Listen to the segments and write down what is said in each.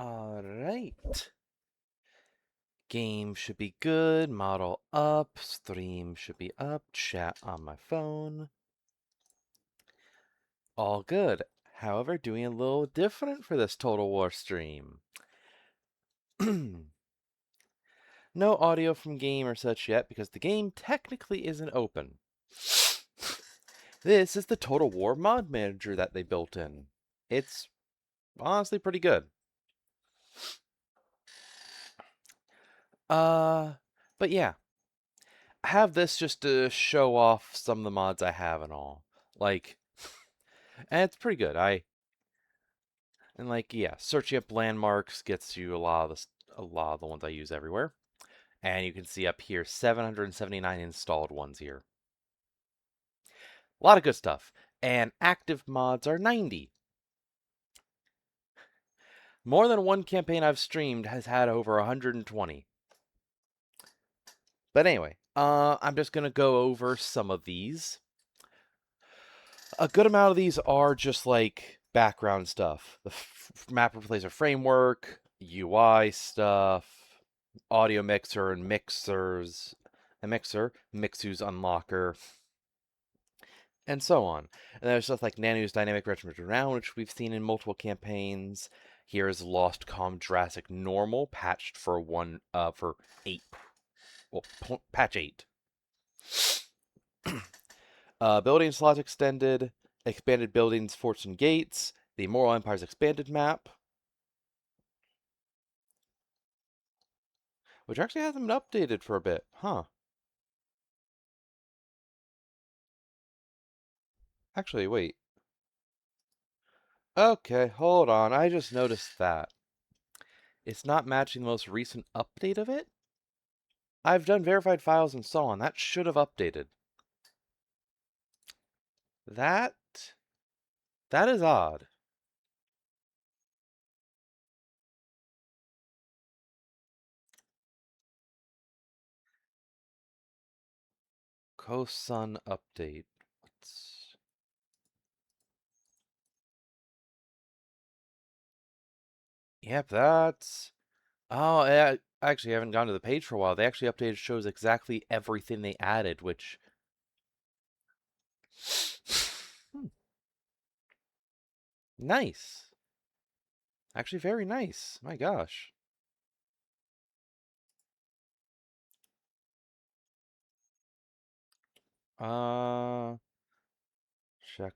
Alright. Game should be good. Model up. Stream should be up. Chat on my phone. All good. However, doing a little different for this Total War stream. No audio from game or such yet because the game technically isn't open. This is the Total War mod manager that they built in. It's honestly pretty good. But yeah, I have this just to show off some of the mods I have and all. Like, and it's pretty good. Yeah, searching up landmarks gets you a lot of the ones I use everywhere. And you can see up here 779 installed ones here. A lot of good stuff. And active mods are 90. More than one campaign I've streamed has had over 120. But anyway, I'm just going to go over some of these. A good amount of these are just like background stuff. The map replacer framework, UI stuff, audio mixer and mixers, Mixu's unlocker, and so on. And there's stuff like Nanu's dynamic regiment around, which we've seen in multiple campaigns. Here is Lost Com Jurassic Normal, patched for for 8. Well, patch 8. Building slots extended, expanded buildings, forts and gates, the Moral Empire's expanded map, which actually hasn't been updated for a bit, huh? Actually, wait. Okay, hold on. I just noticed that it's not matching the most recent update of it. I've done verified files and so on. That should have updated. That that is odd. Kosun update. Let's... Yep, that's... Oh, yeah, I actually haven't gone to the page for a while. They actually updated shows exactly everything they added, which... Hmm, nice. Actually, very nice. My gosh. Uh, check.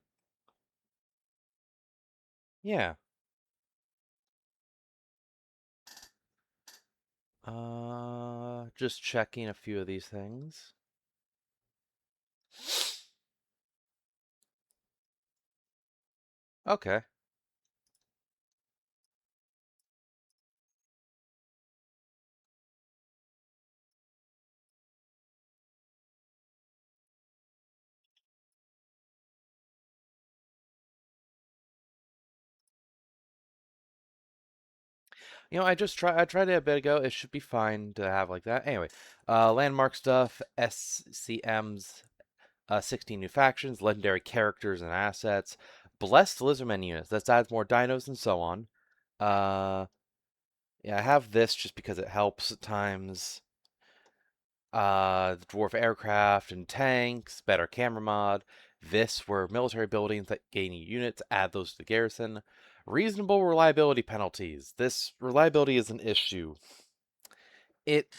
Yeah. Just checking a few of these things. Okay. I tried it a bit ago. It should be fine to have like that. Anyway, landmark stuff, SCMs, 16 new factions, legendary characters and assets, blessed lizardmen units. That adds more dinos and so on. Uh, yeah, I have this just because it helps at times. The dwarf aircraft and tanks, better camera mod. This were military buildings that gain units, add those to the garrison. Reasonable reliability penalties. This reliability is an issue. It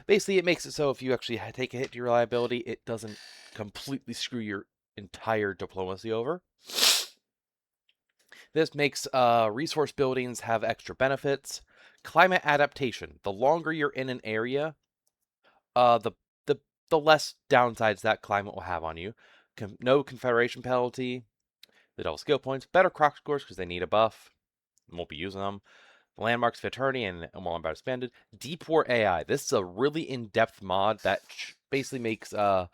basically it makes it so if you actually take a hit to your reliability, it doesn't completely screw your entire diplomacy over. This makes resource buildings have extra benefits. Climate adaptation. The longer you're in an area, the the the less downsides that climate will have on you. No confederation penalty. The double skill points. Better croc scores because they need a buff. Won't be using them. Landmarks of Eternity and more about expanded. Deep War AI. This is a really in-depth mod that basically makes all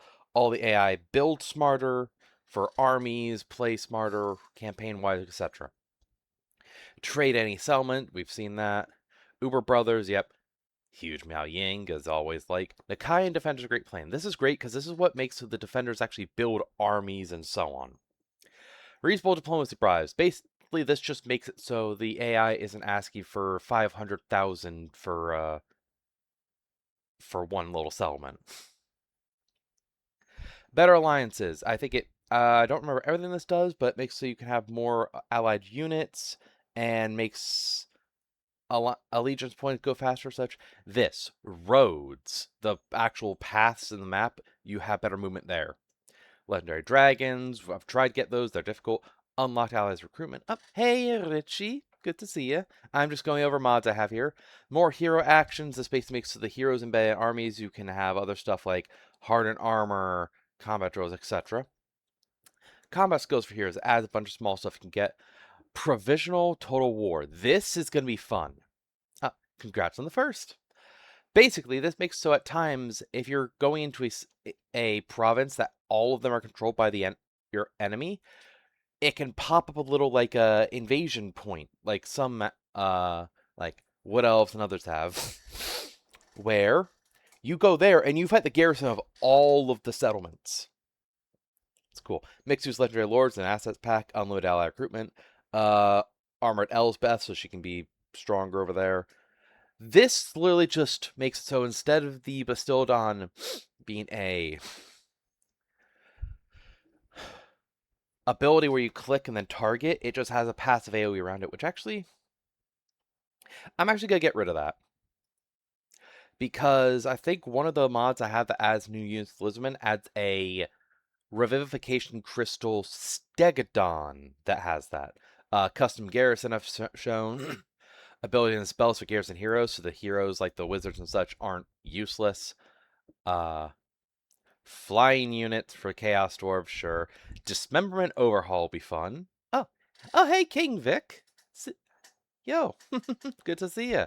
the AI build smarter for armies, play smarter, campaign-wise, etc. Trade any settlement. We've seen that. Uber Brothers. Yep. Huge Miao Ying, as always, like. Nakai and Defender's Great Plan. This is great because this is what makes the defenders actually build armies and so on. Reasonable diplomacy bribes. basically, this just makes it so the AI isn't asking for 500,000 for one little settlement. Better alliances. I think it. I don't remember everything this does, but it makes so you can have more allied units and makes allegiance points go faster. Such this roads, the actual paths in the map, you have better movement there. Legendary dragons. I've tried to get those. They're difficult. Unlocked allies recruitment. Up. Hey, Richie. Good to see you. I'm just going over mods I have here. More hero actions. This basically makes so the heroes embedded armies. You can have other stuff like hardened armor, combat drills, etc. Combat skills for heroes adds a bunch of small stuff you can get. Provisional total war. This is going to be fun. Congrats on the first. Basically, this makes so at times, if you're going into a province that all of them are controlled by your enemy, it can pop up a little like a invasion point, like some like Wood Elves and others have, where you go there and you fight the garrison of all of the settlements. It's cool. Mix use legendary lords and assets pack, unlimited ally recruitment, armored Elsbeth so she can be stronger over there. This literally just makes it so instead of the Bastildon being a ability where you click and then target, it just has a passive AoE around it, which actually, I'm actually going to get rid of that. Because I think one of the mods I have that adds new units to Lizardman adds a Revivification Crystal Stegodon that has that. Custom Garrison I've shown. Ability and spells for garrison heroes, so the heroes like the wizards and such aren't useless. Flying units for Chaos Dwarves, sure. Dismemberment Overhaul will be fun. Oh, hey, King Vic. Yo, good to see you.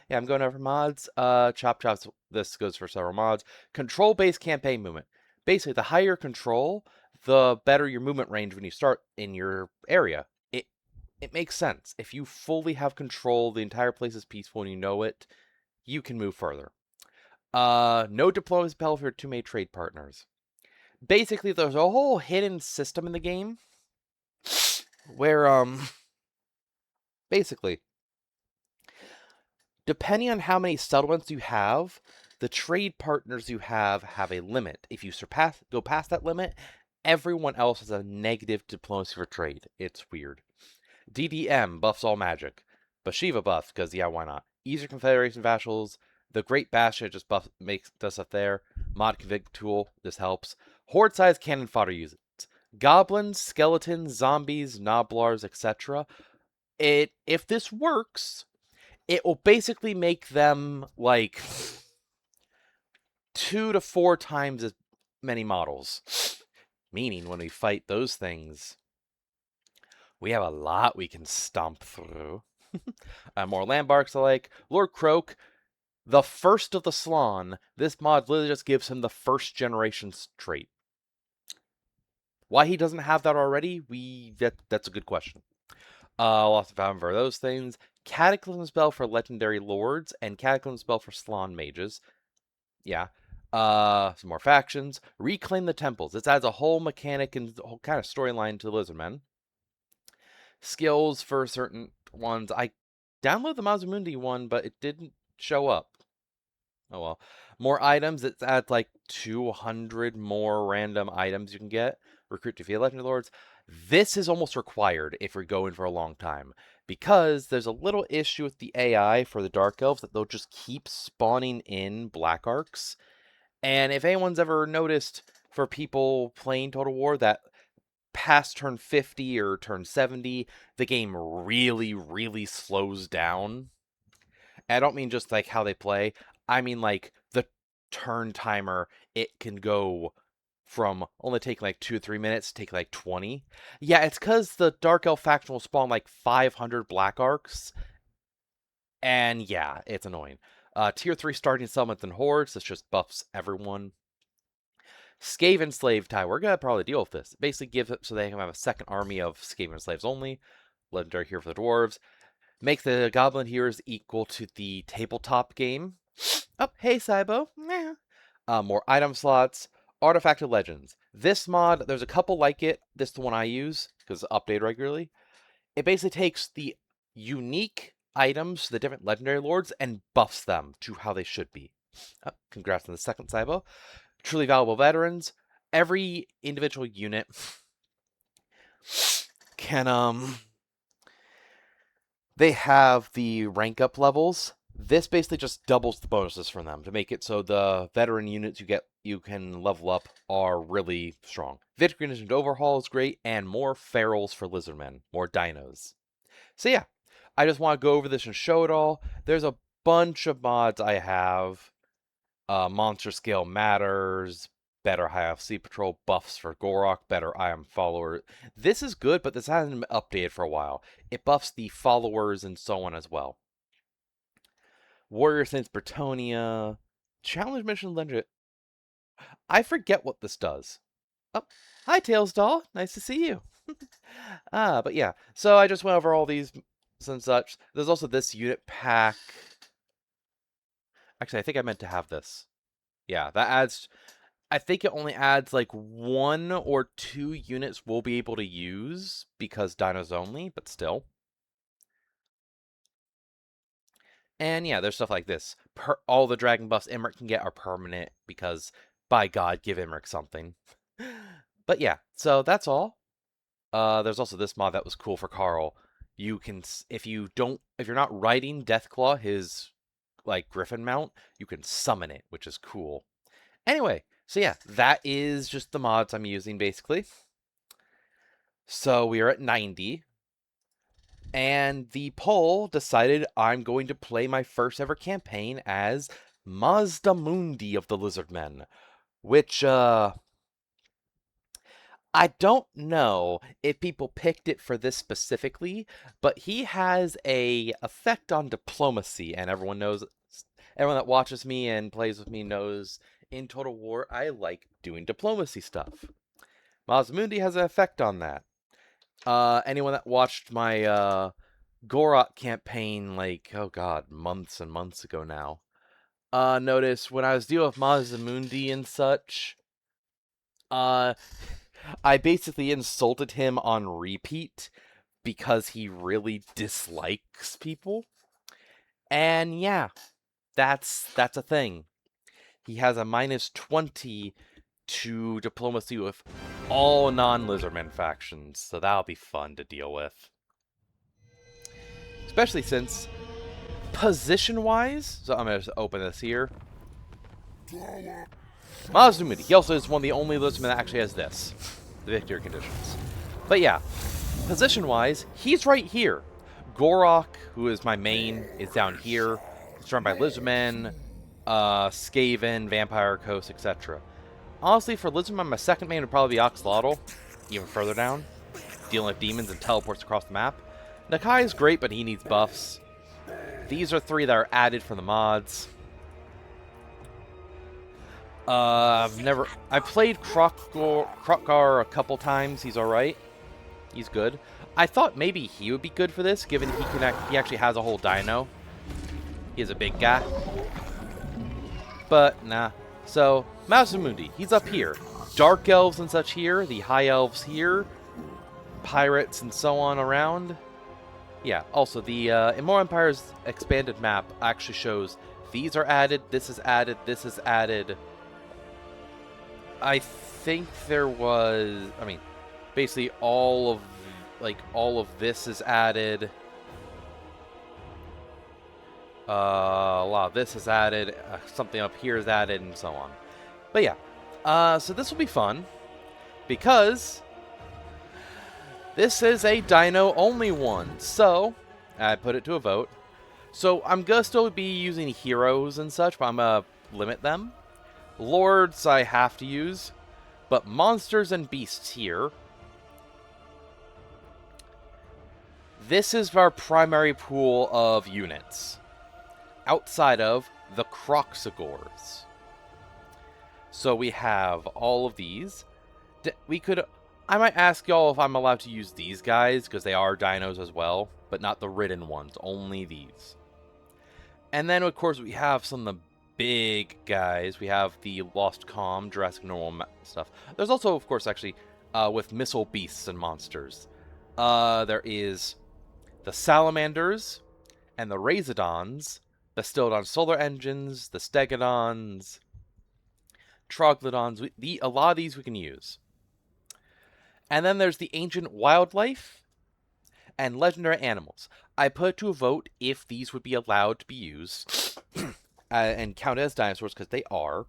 Yeah, I'm going over mods. Chop Chops, this goes for several mods. Control-based campaign movement. Basically, the higher control, the better your movement range when you start in your area. It makes sense. If you fully have control, the entire place is peaceful and you know it, you can move further. No diplomacy spell for two-made trade partners. Basically, there's a whole hidden system in the game where, basically, depending on how many settlements you have, the trade partners you have a limit. If you go past that limit, everyone else has a negative diplomacy for trade. It's weird. DDM buffs all magic. Bashiva buff, because yeah, why not? Easier Confederation vassals. The Great Bastion just does stuff there. Mod config tool, this helps. Horde size cannon fodder uses. Goblins, skeletons, zombies, noblars, etc. If this works, it will basically make them like 2 to 4 times as many models. Meaning when we fight those things, we have a lot we can stomp through. More landmarks alike. Lord Croak, the first of the Slann, this mod literally just gives him the first generation trait. Why he doesn't have that already, that's a good question. Lots of time for those things. Cataclysm spell for legendary lords and Cataclysm spell for Slann mages. Yeah. Some more factions. Reclaim the temples. This adds a whole mechanic and whole kind of storyline to Lizardmen. Skills for certain ones. I downloaded the Mazamundi one, but it didn't show up. Oh well. More items. It adds like 200 more random items you can get. Recruit to field legendary lords. This is almost required if you're going for a long time, because there's a little issue with the AI for the Dark Elves that they'll just keep spawning in Black Arcs. And if anyone's ever noticed for people playing Total War that past turn 50 or turn 70, the game really, really slows down. And I don't mean just like how they play. I mean like the turn timer, it can go from only taking like 2 or 3 minutes to take like 20. Yeah, it's because the Dark Elf faction will spawn like 500 Black Arcs. And yeah, it's annoying. Tier 3 starting settlements and hordes, this just buffs everyone. Skaven slave tie, we're going to probably deal with this. Basically give it so they can have a second army of Skaven slaves only. Legendary here for the dwarves. Make the goblin heroes equal to the tabletop game. Oh, hey, Cybo. More item slots. Artifacted Legends. This mod, there's a couple like it. This is the one I use because it's updated regularly. It basically takes the unique items, the different legendary lords, and buffs them to how they should be. Congrats on the second Cybo. Truly valuable veterans. Every individual unit can they have the rank up levels. This basically just doubles the bonuses from them to make it so the veteran units you can level up are really strong. Victory Conditioned Overhaul is great, and more ferals for Lizardmen, more dinos. So yeah, I just want to go over this and show it all. There's a bunch of mods I have. Monster Scale Matters, better High Elf Sea Patrol, buffs for Gorok, better I Am Follower. This is good, but this hasn't been updated for a while. It buffs the followers and so on as well. Warrior Saints Bretonia, Challenge Mission Legend. I forget what this does. Oh, hi Tails Doll, nice to see you. But yeah, so I just went over all these and such. There's also this unit pack. Actually, I think I meant to have this. Yeah, that adds. I think it only adds like 1 or 2 units we'll be able to use because dinos only, but still. And yeah, there's stuff like this. All the dragon buffs Emmerich can get are permanent because, by God, give Emmerich something. But yeah, so that's all. There's also this mod that was cool for Carl. You can, if you're not riding Deathclaw, his like Griffin mount, you can summon it, which is cool. Anyway, so yeah, that is just the mods I'm using basically. So we are at 90. And the poll decided I'm going to play my first ever campaign as Mazda Mundi of the Lizardmen, which I don't know if people picked it for this specifically, but he has a effect on diplomacy, and everyone that watches me and plays with me knows in Total War I like doing diplomacy stuff. Mazmundi has an effect on that. Anyone that watched my Gorok campaign, like, oh god, months and months ago now, notice when I was dealing with Mazmundi and such, I basically insulted him on repeat because he really dislikes people. And yeah, that's a thing. He has a -20 to diplomacy with all non-Lizardmen factions, so that'll be fun to deal with. Especially since, position-wise, so I'm going to open this here. Mazumudi, he also is one of the only Lizardmen that actually has this, the victory conditions. But yeah, position-wise, he's right here. Gorok, who is my main, is down here. He's surrounded by Lizardmen, Skaven, Vampire Coast, etc. Honestly, for Lizardmen, my second main would probably be Oxlotl, even further down, dealing with demons and teleports across the map. Nakai is great, but he needs buffs. These are 3 that are added from the mods. I played Krokgar a couple times. He's alright. He's good. I thought maybe he would be good for this, given he actually has a whole dino. He is a big guy. But, nah. So, Mazumundi, he's up here. Dark Elves and such here. The High Elves here. Pirates and so on around. Yeah, also, the Immortal Empire's expanded map actually shows these are added, this is added, this is added. I think there was, basically all of this is added. A lot of this is added, something up here is added, and so on. But yeah, so this will be fun, because this is a dino-only one, so I put it to a vote. So I'm going to still be using heroes and such, but I'm going to limit them. Lords I have to use, but monsters and beasts here. This is our primary pool of units, outside of the Croxagores. So we have all of these. I might ask y'all if I'm allowed to use these guys, because they are dinos as well, but not the ridden ones, only these. And then, of course, we have some of the big guys. We have the Lost Calm, Jurassic Normal stuff. There's also, of course, actually, with Missile Beasts and Monsters. There is the salamanders, and the Razodons, Bastiodon solar engines, the Stegodons, Troglodons. A lot of these we can use. And then there's the ancient wildlife and legendary animals. I put to a vote if these would be allowed to be used and counted as dinosaurs because they are,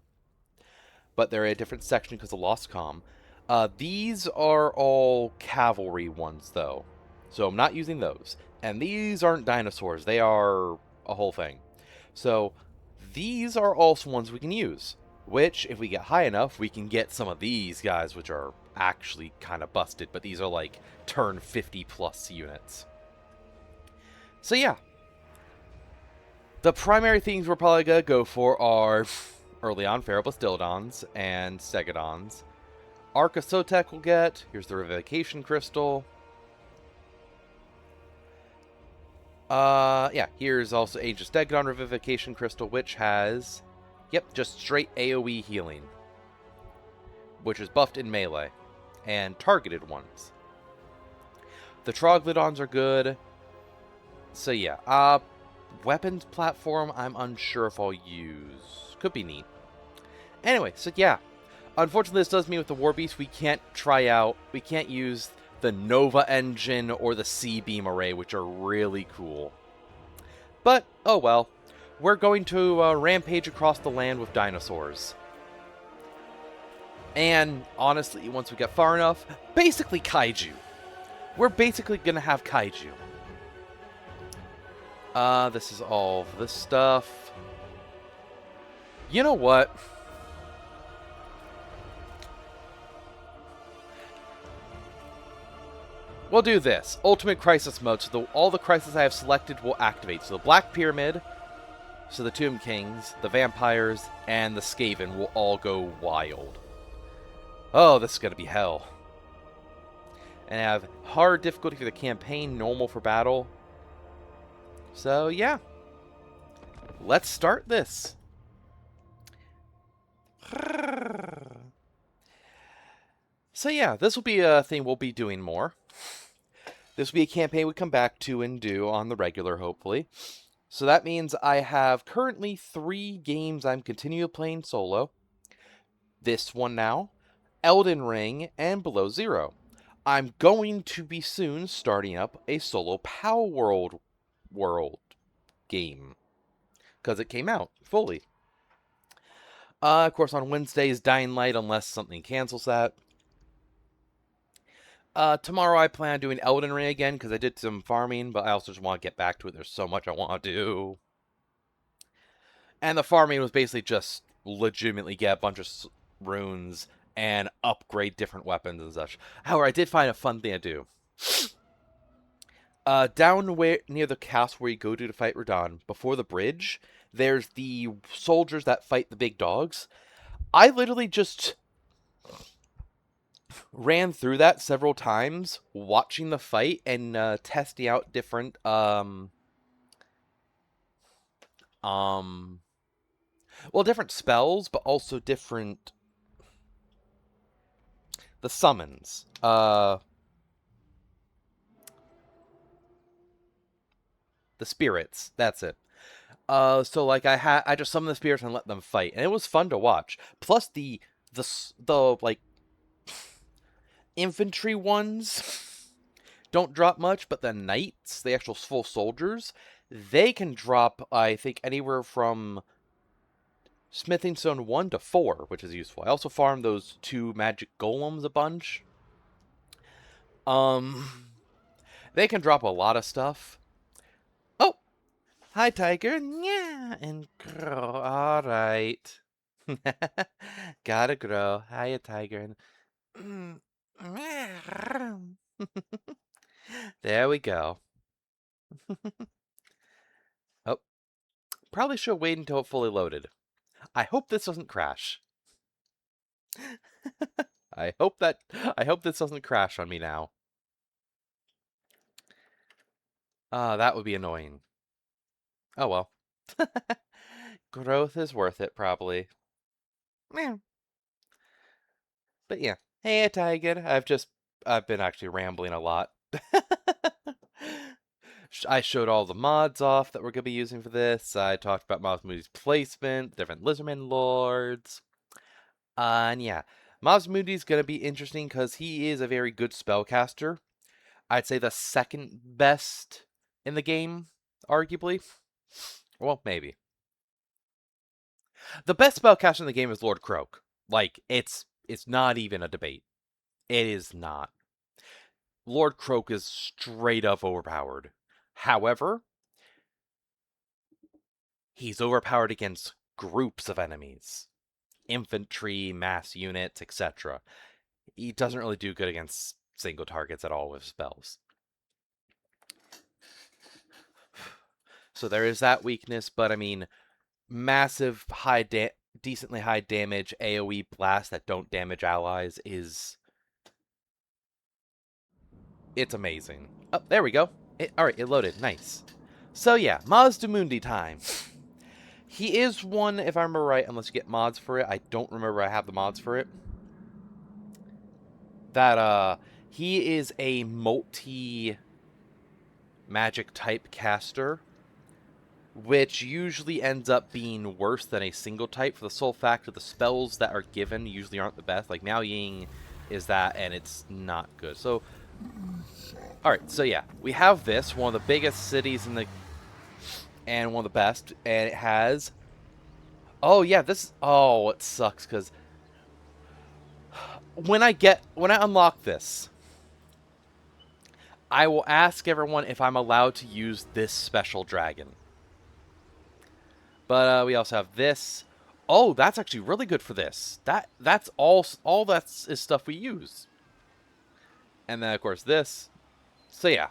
but they're a different section because of Lost Com. These are all cavalry ones, though, so I'm not using those. And these aren't dinosaurs, they are a whole thing. So these are also ones we can use, which, if we get high enough, we can get some of these guys, which are actually kind of busted, but these are like turn 50 plus units. So yeah, the primary things we're probably going to go for are early on Ferrobastildons and Stegodons. Archaeosotek we'll get. Here's the Revivification Crystal. Yeah, here's also Ancient Stegodon Revivification Crystal, which has, yep, just straight AoE healing, which is buffed in melee, and targeted ones. The Troglodons are good. So yeah, weapons platform, I'm unsure if I'll use. Could be neat. Anyway, so yeah. Unfortunately, this does mean with the War Beast, we can't use the Nova engine or the C-Beam array, which are really cool. But, oh well. We're going to rampage across the land with dinosaurs. And, honestly, once we get far enough, basically kaiju. We're basically going to have kaiju. This is all of this stuff. You know what? We'll do this. Ultimate Crisis Mode, so all the crises I have selected will activate. So the Black Pyramid, so the Tomb Kings, the Vampires, and the Skaven will all go wild. Oh, this is going to be hell. And I have hard difficulty for the campaign, normal for battle. So, yeah. Let's start this. So yeah, this will be a thing we'll be doing more. This will be a campaign we come back to and do on the regular, hopefully. So that means I have currently 3 games I'm continuing playing solo. This one now, Elden Ring, and Below Zero. I'm going to be soon starting up a solo Power World game, because it came out fully. Of course, on Wednesdays, Dying Light, unless something cancels that. Tomorrow I plan on doing Elden Ring again, because I did some farming, but I also just want to get back to it. There's so much I want to do. And the farming was basically just legitimately get a bunch of runes and upgrade different weapons and such. However, I did find a fun thing to do. Down near the castle where you go to fight Radahn, before the bridge, there's the soldiers that fight the big dogs. I literally just ran through that several times, watching the fight and testing out different different spells, but also different the summons. The spirits. That's it. So like I just summoned the spirits and let them fight, and it was fun to watch. Plus the like infantry ones don't drop much, but the knights, the actual full soldiers, they can drop, I think, anywhere from Smithing Stone 1 to 4, which is useful. I also farmed those 2 magic golems a bunch. They can drop a lot of stuff. Oh, hi, Tiger. Yeah, and grow. All right. Gotta grow. Hiya, Tiger. There we go. Oh, probably should wait until it fully loaded. I hope this doesn't crash. I hope this doesn't crash on me now. That would be annoying. Oh well. Growth is worth it, probably. Yeah. But yeah. Hey, Tiger. I've been actually rambling a lot. I showed all the mods off that we're going to be using for this. I talked about Mazmuti's placement, different Lizardman lords. And yeah, Mazmuti's going to be interesting because he is a very good spellcaster. I'd say the second best in the game, arguably. Well, maybe. The best spellcaster in the game is Lord Croak. Like, it's not even a debate. It is not. Lord Croak is straight up overpowered. However, he's overpowered against groups of enemies. Infantry, mass units, etc. He doesn't really do good against single targets at all with spells. So there is that weakness, but I mean, massive decently high damage AoE blasts that don't damage allies is it's amazing. Oh, there we go. Alright, it loaded. Nice. So yeah, Mazdamundi time. He is one, if I remember right, unless you get mods for it. I don't remember I have the mods for it. That, he is a multi-magic type caster, which usually ends up being worse than a single type for the sole fact of the spells that are given usually aren't the best. Like, Miao Ying is that, and it's not good. So, alright, so yeah, we have this, one of the biggest cities in the... and one of the best, and it has... Oh, yeah, this... Oh, it sucks, because... When I unlock this, I will ask everyone if I'm allowed to use this special dragon. But we also have this. Oh, that's actually really good for this. That's all that's is stuff we use. And then of course this. So yeah.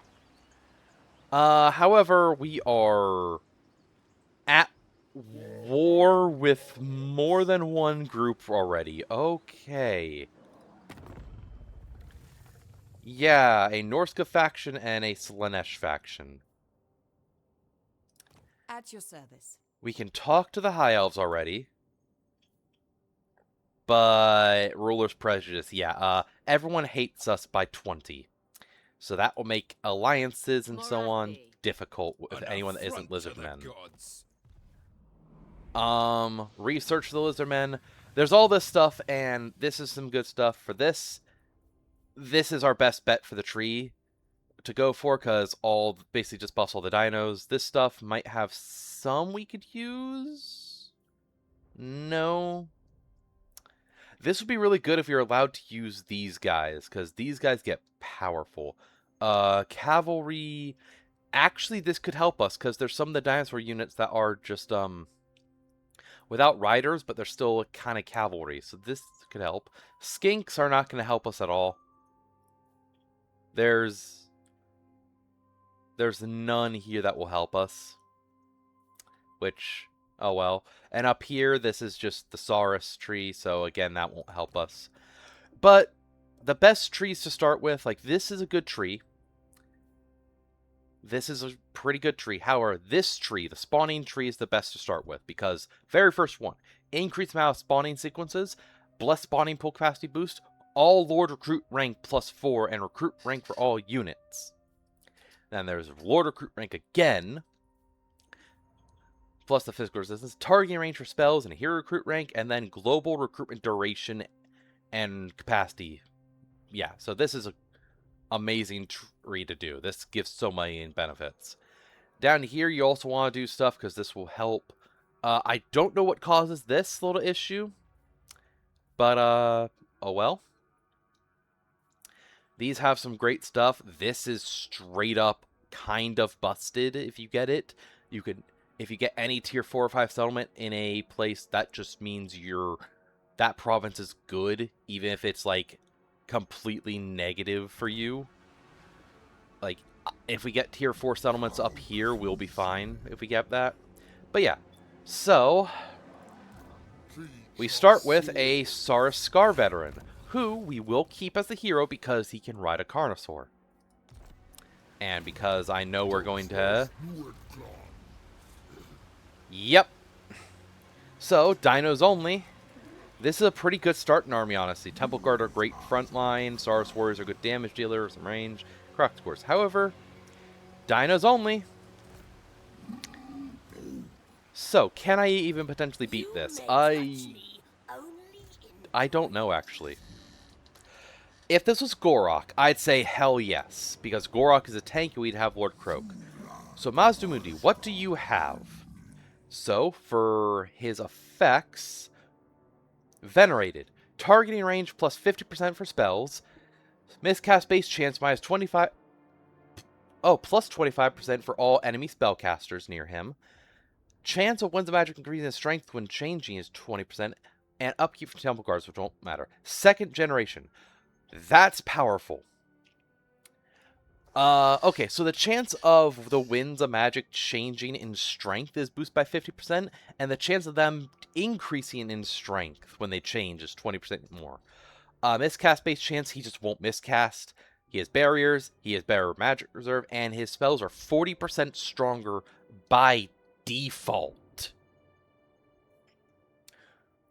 However, we are at war with more than one group already. Okay. Yeah, a Norska faction and a Slaanesh faction. At your service. We can talk to the High Elves already. But Ruler's Prejudice, yeah. Everyone hates us by 20. So that will make alliances and so on difficult with anyone that isn't Lizardmen. Research the Lizardmen. There's all this stuff, and this is some good stuff for this. This is our best bet for the tree to go for, because basically just buffs all the dinos. This stuff might have some we could use. No. This would be really good if you're allowed to use these guys, because these guys get powerful. Cavalry... Actually, this could help us, because there's some of the dinosaur units that are just, without riders, but they're still kind of cavalry, so this could help. Skinks are not going to help us at all. There's none here that will help us. Which, oh well. And up here, this is just the Saurus tree, so again, that won't help us. But the best trees to start with, like, this is a good tree. This is a pretty good tree. However, this tree, the spawning tree, is the best to start with, because very first one, increased amount of spawning sequences, blessed spawning pool capacity boost, all Lord recruit rank +4, and recruit rank for all units. Then there's Lord recruit rank again, plus the physical resistance, targeting range for spells, and hero recruit rank, and then global recruitment duration and capacity. Yeah, so this is an amazing tree to do. This gives so many benefits. Down here, you also want to do stuff because this will help. I don't know what causes this little issue, but oh well. These have some great stuff. This is straight up kind of busted if you get it. You can, if you get any tier 4 or 5 settlement in a place, that just means that province is good, even if it's like completely negative for you. Like, if we get tier 4 settlements up here, we'll be fine if we get that. But yeah, so we start with a Saurus Scar veteran, who we will keep as the hero because he can ride a Carnosaur. And because I know we're going to... Yep. So, dinos only. This is a pretty good starting army, honestly. Temple Guard are great frontline. Saurus Warriors are good damage dealers, some range. Croc scores. However, Dinos only. So, can I even potentially beat this? I don't know, actually. If this was Gorok, I'd say hell yes, because Gorok is a tank and we'd have Lord Croak. So, Mazdumundi, what do you have? So, for his effects, Venerated. Targeting range plus 50% for spells. Miscast base chance minus 25... Oh, plus 25% for all enemy spellcasters near him. Chance of winds of magic increasing in strength when changing is 20%. And upkeep for temple guards, which won't matter. Second generation. That's powerful. Okay, so the chance of the winds of magic changing in strength is boosted by 50%, and the chance of them increasing in strength when they change is 20% more. Miscast base chance, he just won't miscast. He has barriers, he has better magic reserve, and his spells are 40% stronger by default.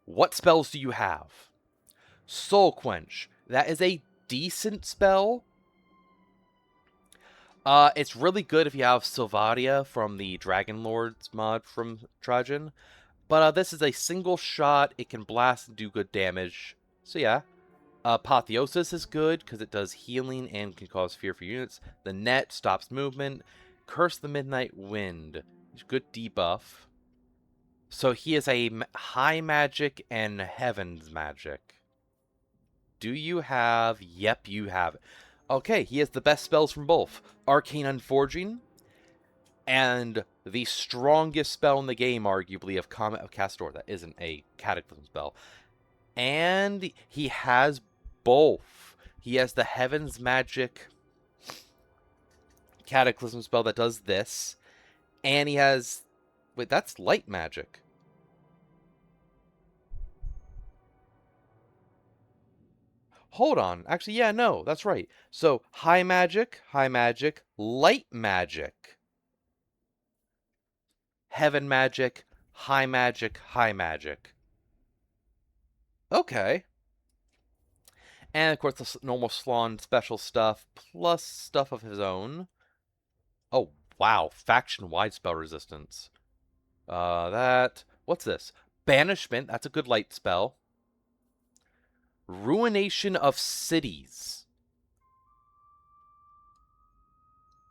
What spells do you have? Soul Quench. That is a decent spell. It's really good if you have Sylvadia from the Dragon Lords mod from Trajan. But this is a single shot. It can blast and do good damage. So yeah. Apotheosis is good because it does healing and can cause fear for units. The net stops movement. Curse the Midnight Wind. Good debuff. So he is a high magic and heaven's magic. Do you have? Yep, you have it. Okay, he has the best spells from both. Arcane Unforging, and the strongest spell in the game, arguably, of Comet of Castor. That isn't a Cataclysm spell. And he has both. He has the Heaven's Magic Cataclysm spell that does this. And he has... Wait, that's Light Magic. Hold on. Actually, yeah, no, that's right. So, High Magic, Light Magic. Heaven Magic, High Magic, High Magic. Okay. And, of course, the normal Slon special stuff, plus stuff of his own. Oh, wow. Faction-wide spell resistance. What's this? Banishment. That's a good light spell. Ruination of Cities.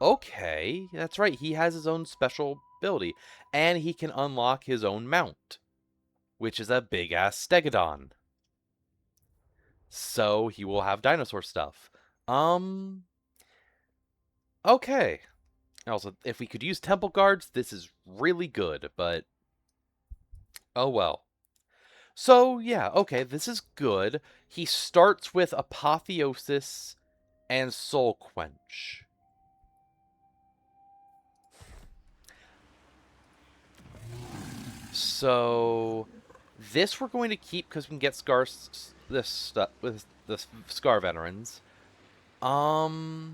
Okay, that's right. He has his own special ability. And he can unlock his own mount, which is a big-ass Stegodon. So he will have dinosaur stuff. Okay. Also, if we could use temple guards, this is really good, but oh well. So, yeah, okay, this is good. He starts with Apotheosis and Soul Quench. So, this we're going to keep because we can get this stuff with the Scar Veterans. However,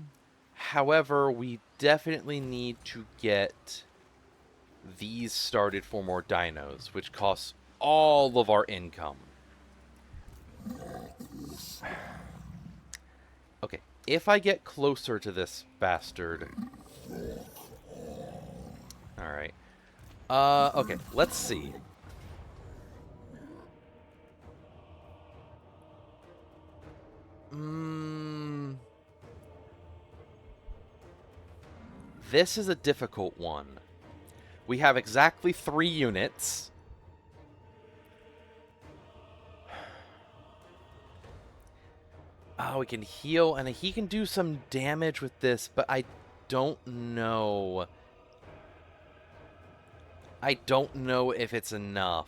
we definitely need to get these started for more dinos, which costs all of our income. Okay, if I get closer to this bastard... Alright. Okay, let's see. This is a difficult one. We have exactly 3 units. Oh, we can heal, and he can do some damage with this, but I don't know. I don't know if it's enough.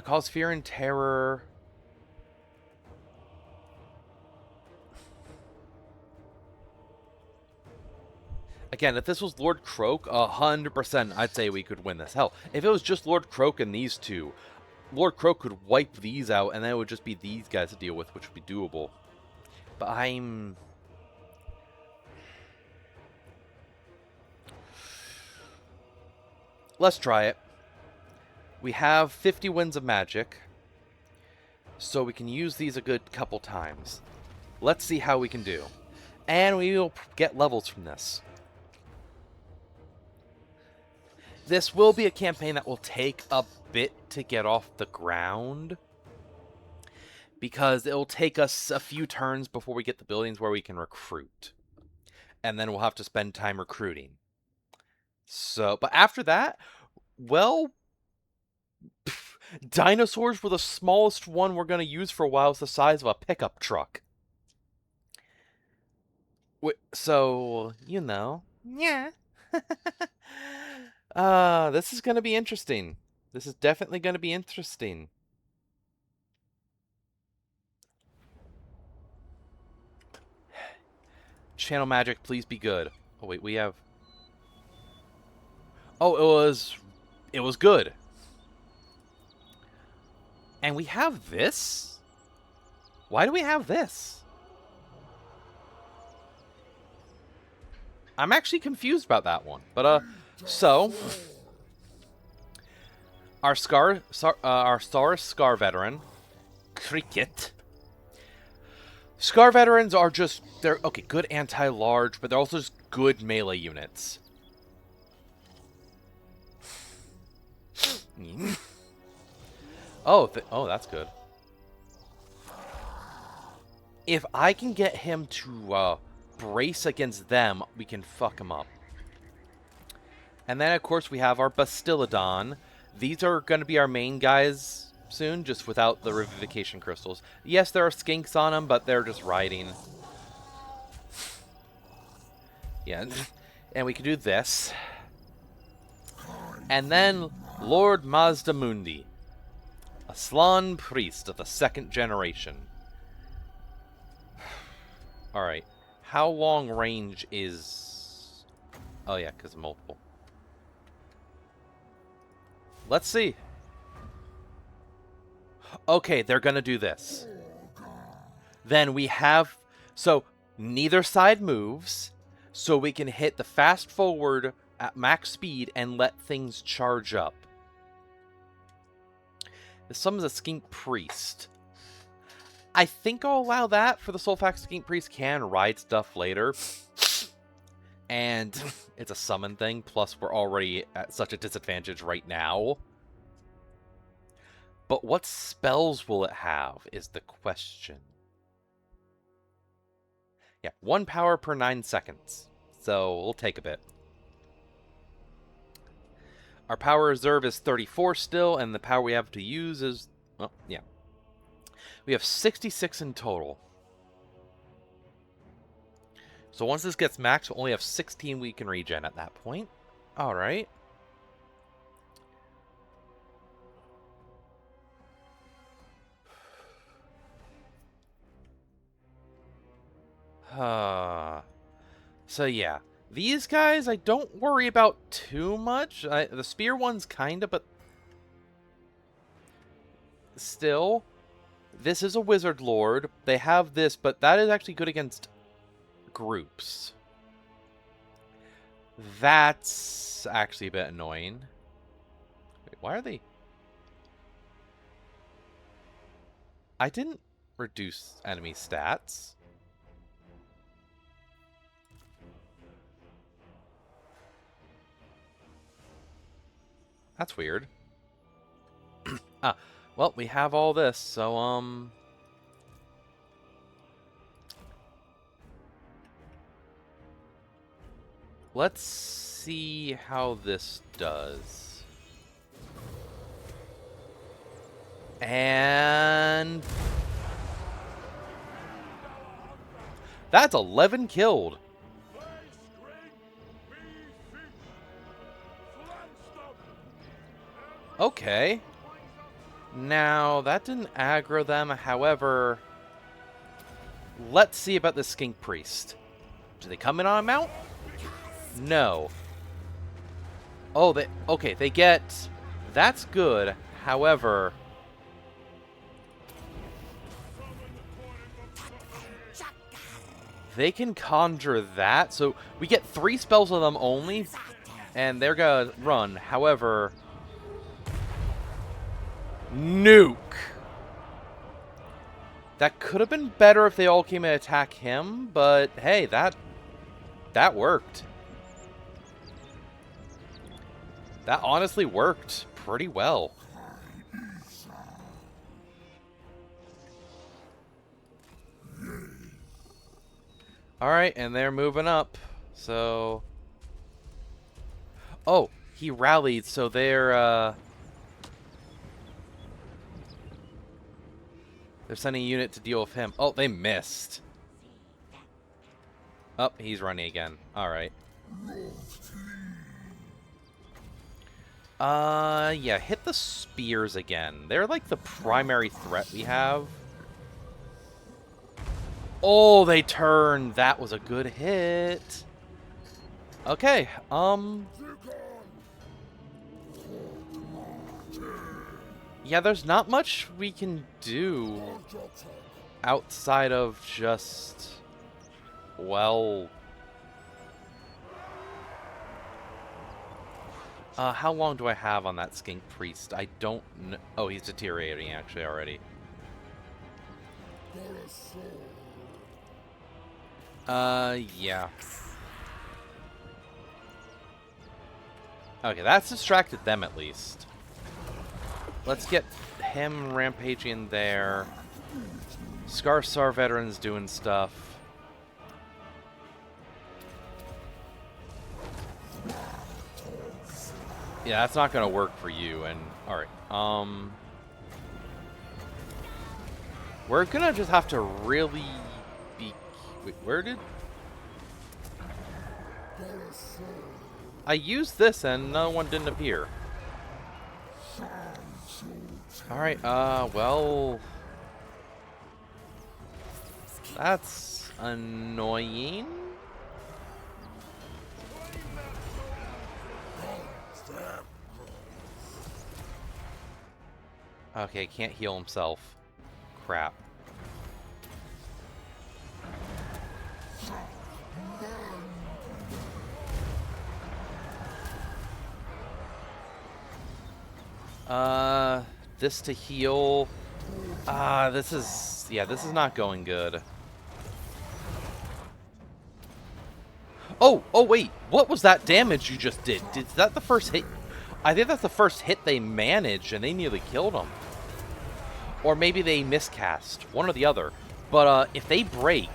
Cause fear and terror. Again, if this was Lord Croak, 100% I'd say we could win this. Hell, if it was just Lord Croak and these two, Lord Croak could wipe these out, and then it would just be these guys to deal with, which would be doable. But I'm... Let's try it. We have 50 winds of magic. So we can use these a good couple times. Let's see how we can do. And we will get levels from this. This will be a campaign that will take a bit to get off the ground, because it'll take us a few turns before we get the buildings where we can recruit. And then we'll have to spend time recruiting. So, but after that, well, dinosaurs were the smallest one we're going to use for a while. It's the size of a pickup truck. So, you know. Yeah. This is going to be interesting. This is definitely going to be interesting. Channel magic, please be good. Oh, wait, we have... Oh, it was good. And we have this? Why do we have this? I'm actually confused about that one. But, so... Our Saurus Scar Veteran, Cricket. Scar Veterans are just... They're, okay, good anti-large, but they're also just good melee units. Oh, that's good. If I can get him to brace against them, we can fuck him up. And then, of course, we have our Bastillodon. These are going to be our main guys soon, just without the Revivification Crystals. Yes, there are skinks on them, but they're just riding. Yeah, and we can do this. And then Lord Mazdamundi, a Slan priest of the 2nd generation. Alright, how long range is... Oh yeah, because multiple. Let's see. Okay, they're gonna do this. Then we have... So, neither side moves, so we can hit the fast forward at max speed and let things charge up. This summons a Skink Priest. I think I'll allow that for the Soulfax Skink Priest can ride stuff later. And it's a summon thing, plus we're already at such a disadvantage right now. But what spells will it have is the question. Yeah, 1 power per 9 seconds. So we'll take a bit. Our power reserve is 34 still, and the power we have to use is... Well, yeah. We have 66 in total. So once this gets maxed, we'll only have 16 we can regen at that point. Alright. So yeah, these guys I don't worry about too much. The spear one's kinda, but still, this is a wizard lord. They have this, but that is actually good against groups. That's actually a bit annoying. Wait, why are they... I didn't reduce enemy stats. That's weird. Well, we have all this, so, let's see how this does. And... That's 11 killed. Okay. Now, that didn't aggro them, however... Let's see about the Skink Priest. Do they come in on a mount? No. Oh, okay, they get... That's good, however... They can conjure that, so we get 3 spells of them only, and they're gonna run, however... Nuke! That could have been better if they all came and attack him, but hey, that worked. That honestly worked pretty well. Alright, and they're moving up. So... Oh, he rallied, so they're sending a unit to deal with him. Oh, they missed. Oh, he's running again. Alright. Yeah, hit the spears again. They're like the primary threat we have. Oh, they turned. That was a good hit. Okay, yeah, there's not much we can do outside of just, well... how long do I have on that skink priest? I don't know. Oh, he's deteriorating, actually, already. Yeah. Okay, that's distracted them, at least. Let's get him rampaging there. Scarsar veterans doing stuff. Yeah, that's not gonna work for you, and... Alright, we're gonna just have to really be... Wait, where did... I used this and another one didn't appear. Alright, well... That's annoying. Okay, can't heal himself. Crap. This to heal. This is... Yeah, this is not going good. Oh, wait. What was that damage you just did? Is that the first hit? I think that's the first hit they managed, and they nearly killed him. Or maybe they miscast. One or the other. But, if they break...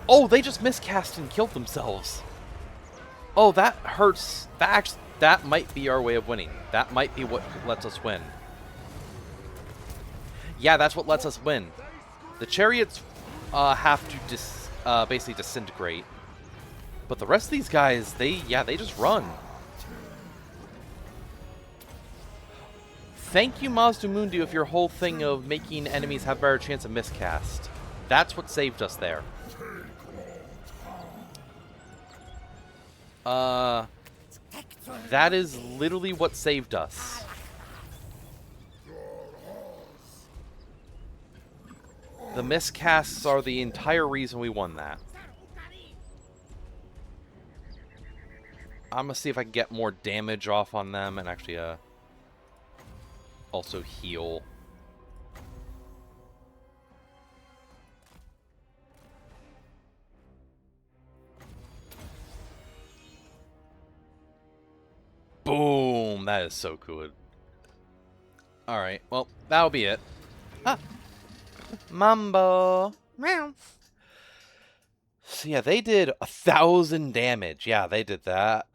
Oh, they just miscast and killed themselves. Oh, that hurts. That might be our way of winning. That might be what lets us win. Yeah, that's what lets us win. The chariots have to basically disintegrate. But the rest of these guys, they just run. Thank you, Mazdamundi, with your whole thing of making enemies have a better chance of miscast. That's what saved us there. That is literally what saved us. The miscasts are the entire reason we won that. I'm gonna see if I can get more damage off on them and actually, also heal. Boom! That is so good. Alright, well, that'll be it. Ah! Mambo! Meow! So yeah, they did 1,000 damage. Yeah, they did that.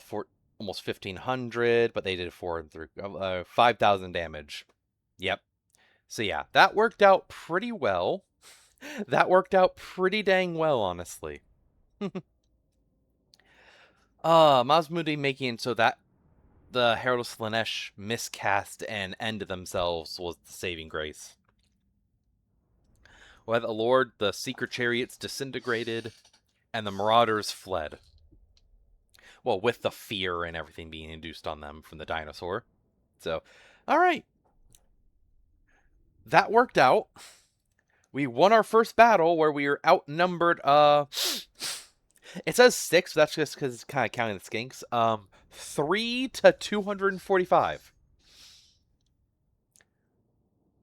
For almost 1,500, but they did 5,000 damage. Yep. So yeah, that worked out pretty well. That worked out pretty dang well, honestly. Mazmudi making so that the Herald of Slanesh miscast and ended themselves was the saving grace. With the Lord, the secret chariots disintegrated, and the marauders fled. Well, with the fear and everything being induced on them from the dinosaur. So, alright. That worked out. We won our first battle where we were outnumbered, it says 6, but that's just because it's kind of counting the skinks. 3 to 245.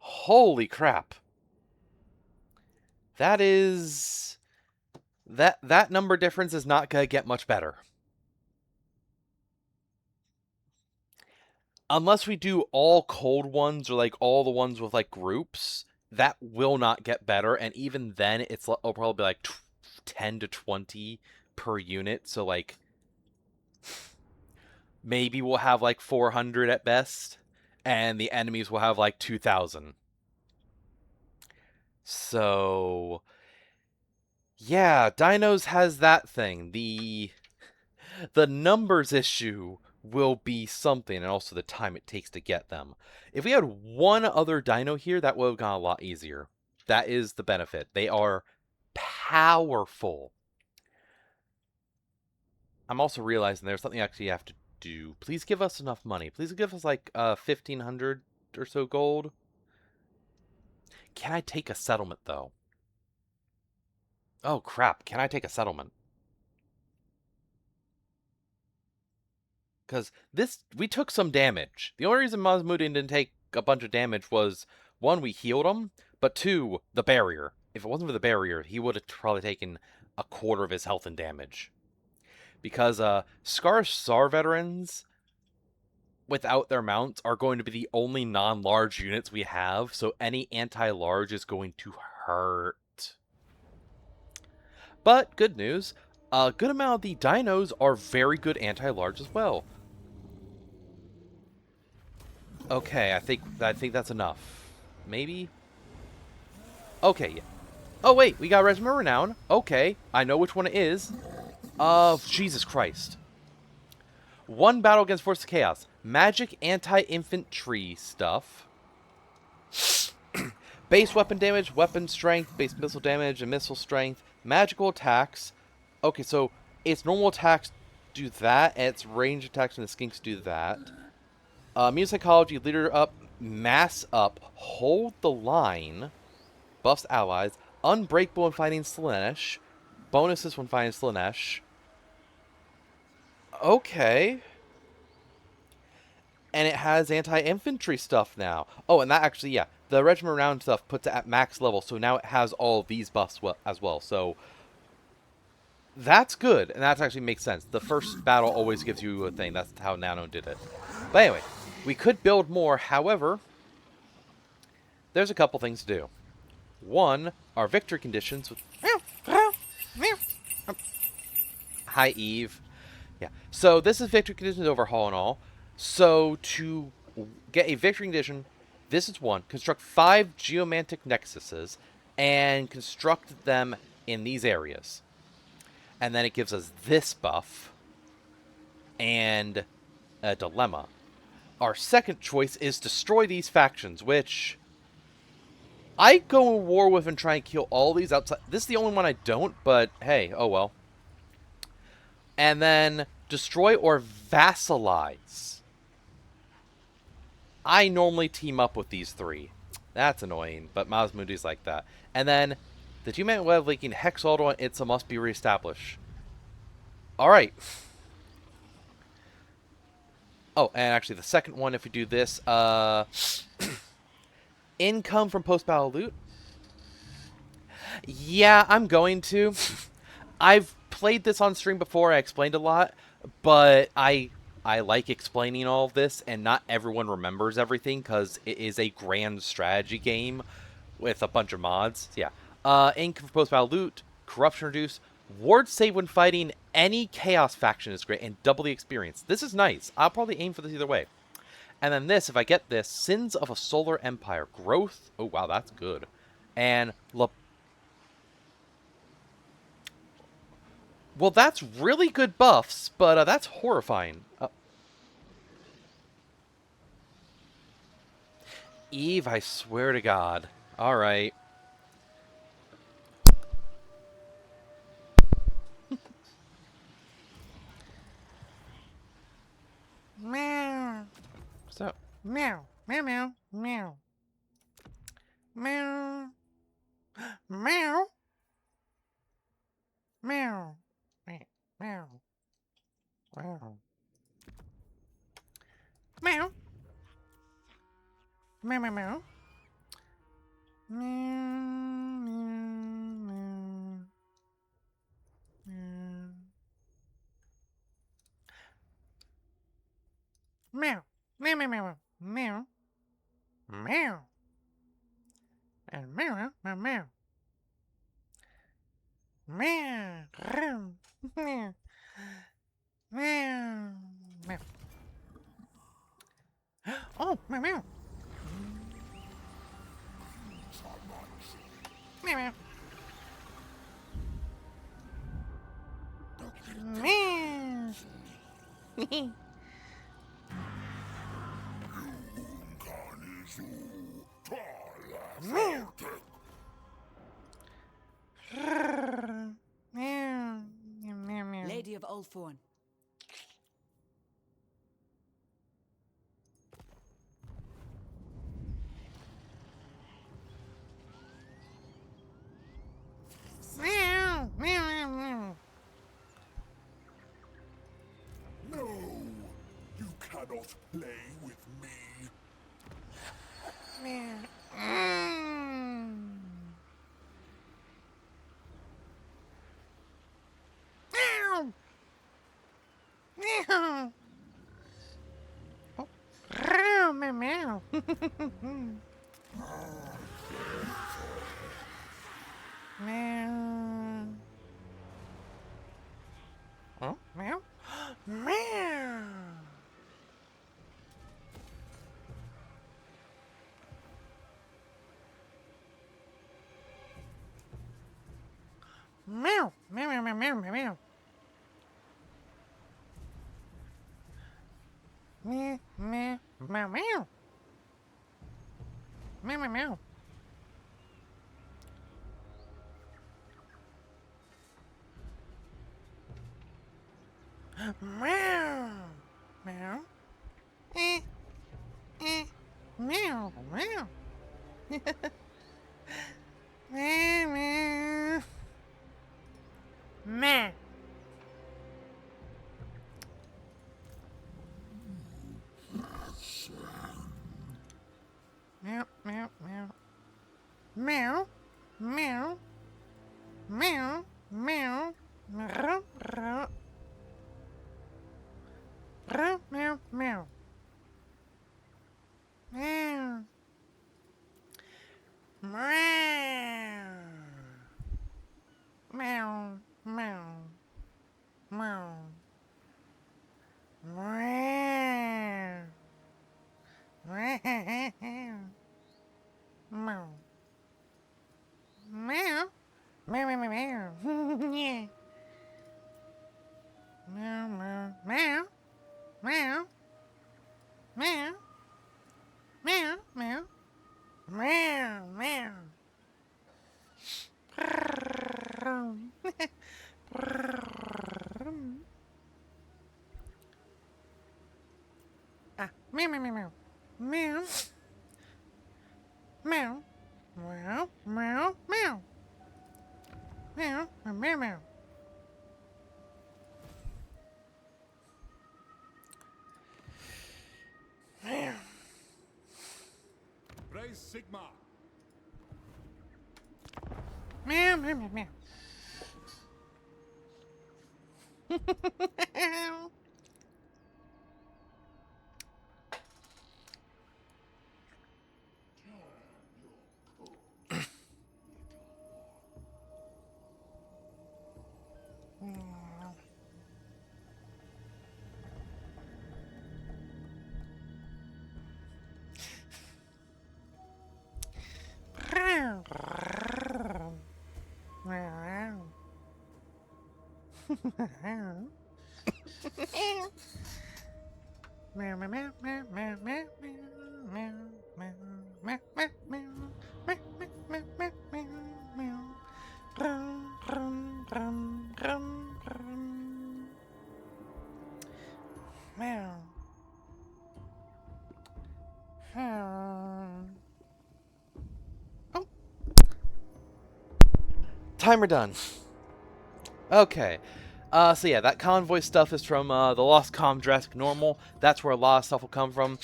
Holy crap. That is... That number difference is not going to get much better. Unless we do all cold ones or like all the ones with like groups, that will not get better. And even then, it'll probably be like 10 to 20 per unit. So like maybe we'll have like 400 at best, and the enemies will have like 2,000. So yeah, Dinos has that thing. The numbers issue will be something, and also the time it takes to get them. If we had one other dino here, that would have gone a lot easier. That is the benefit. They are powerful. I'm also realizing there's something actually you have to do. Please give us enough money. Please give us like 1,500 or so gold. Can I take a settlement though? Oh crap! Can I take a settlement? Because we took some damage. The only reason Mazmudin didn't take a bunch of damage was, one, we healed him, but two, the barrier. If it wasn't for the barrier, he would have probably taken a quarter of his health and damage. Because Scar Sar veterans, without their mounts, are going to be the only non-large units we have, so any anti-large is going to hurt. But, good news, a good amount of the dinos are very good anti-large as well. Okay, I think that's enough. Maybe? Okay, yeah. Oh wait, we got Regiment Renown. Okay, I know which one it is. Jesus Christ. One battle against Force of Chaos. Magic anti-infantry stuff. Base weapon damage, weapon strength, base missile damage, and missile strength. Magical attacks. Okay, so its normal attacks do that, and its range attacks and the skinks do that. Immune Psychology, Leader Up, Mass Up, Hold the Line, buffs allies, Unbreakable when fighting Slaanesh, bonuses when fighting Slaanesh. Okay. And it has anti-infantry stuff now. Oh, and that actually, yeah, the Regiment Round stuff puts it at max level, so now it has all of these buffs as well. So that's good, and that actually makes sense. The first battle always gives you a thing. That's how Nano did it. But anyway, we could build more. However, there's a couple things to do. One, our victory conditions with... Hi, Eve. Yeah. So this is victory conditions overhaul and all. So to get a victory condition, this is one. Construct 5 geomantic nexuses and construct them in these areas. And then it gives us this buff and a dilemma. Our second choice is destroy these factions, which I go in war with and try and kill all these outside. This is the only one I don't, but hey, oh well. And then destroy or vassalize. I normally team up with these three. That's annoying, but Mazmundi's like that. And then the two-man web leaking Hex Auto and Itza must be reestablished. Alright. Oh, and actually the second one, if we do this, income from post-battle loot. Yeah, I'm going to. I've played this on stream before. I explained a lot, but I like explaining all of this, and not everyone remembers everything because it is a grand strategy game with a bunch of mods. Yeah. Income for post-battle loot, corruption reduce, ward save when fighting any chaos faction is great, and double the experience. This is nice. I'll probably aim for this either way. And then this, if I get this, Sins of a Solar Empire. Growth. Oh, wow, that's good. And well, that's really good buffs, but that's horrifying. Eve, I swear to God. All right. Meow. So, Meow. Meow. Meow. Meow. Meow. Meow. Meow. Meow. Meow. Meow. Meow. Meow. Meow. Meow. Meow, meow, meow, meow. Meow. And meow, meow, meow. Meow. Meow. Meow. Meow. Oh, meow, meow. Meow, meow. Meow. Meow. Meow. Meow, meow. Lady of Oldthorn. Meow. Meow, meow, meow. No! You cannot play with me. Meow. Meow. Meow. Oh. Meow, meow. Meow. Oh, meow. Meow. Meow. Meow, meow, meow, meow, meow, meow. Meow, meow, meow, meow. Meow, meow, meow. Meow. Meow. Eh. Eh. Meow. Meow. Meow, meow. Meow. Meow, meow, meow. Meow. Meow. Meow. Meow. Meow. Meow. Meow, meow, meow. Meow. Meow. Meow, meow. Meow. Meow. Meow. Meow. Meow. Meow, meow, meow, meow. Yeah. Meow, meow, meow. Meow. Meow. Meow, meow. Meow, meow. Ah, meow, meow, meow, meow. Meow. Meow. Meow, meow, meow. Meow, meow, meow. Meow. Raise Sigma. Meow, meow, meow, meow. Meow, meow, meow, meow, meow, meow, meow, meow, meow, meow, meow, meow, meow, meow, meow, meow. Rum, rum, rum, rum, rum. Meow. Oh, Timer done. Okay. So yeah, that convoy stuff is from the Lost Comm Jurassic Normal. That's where a lot of stuff will come from.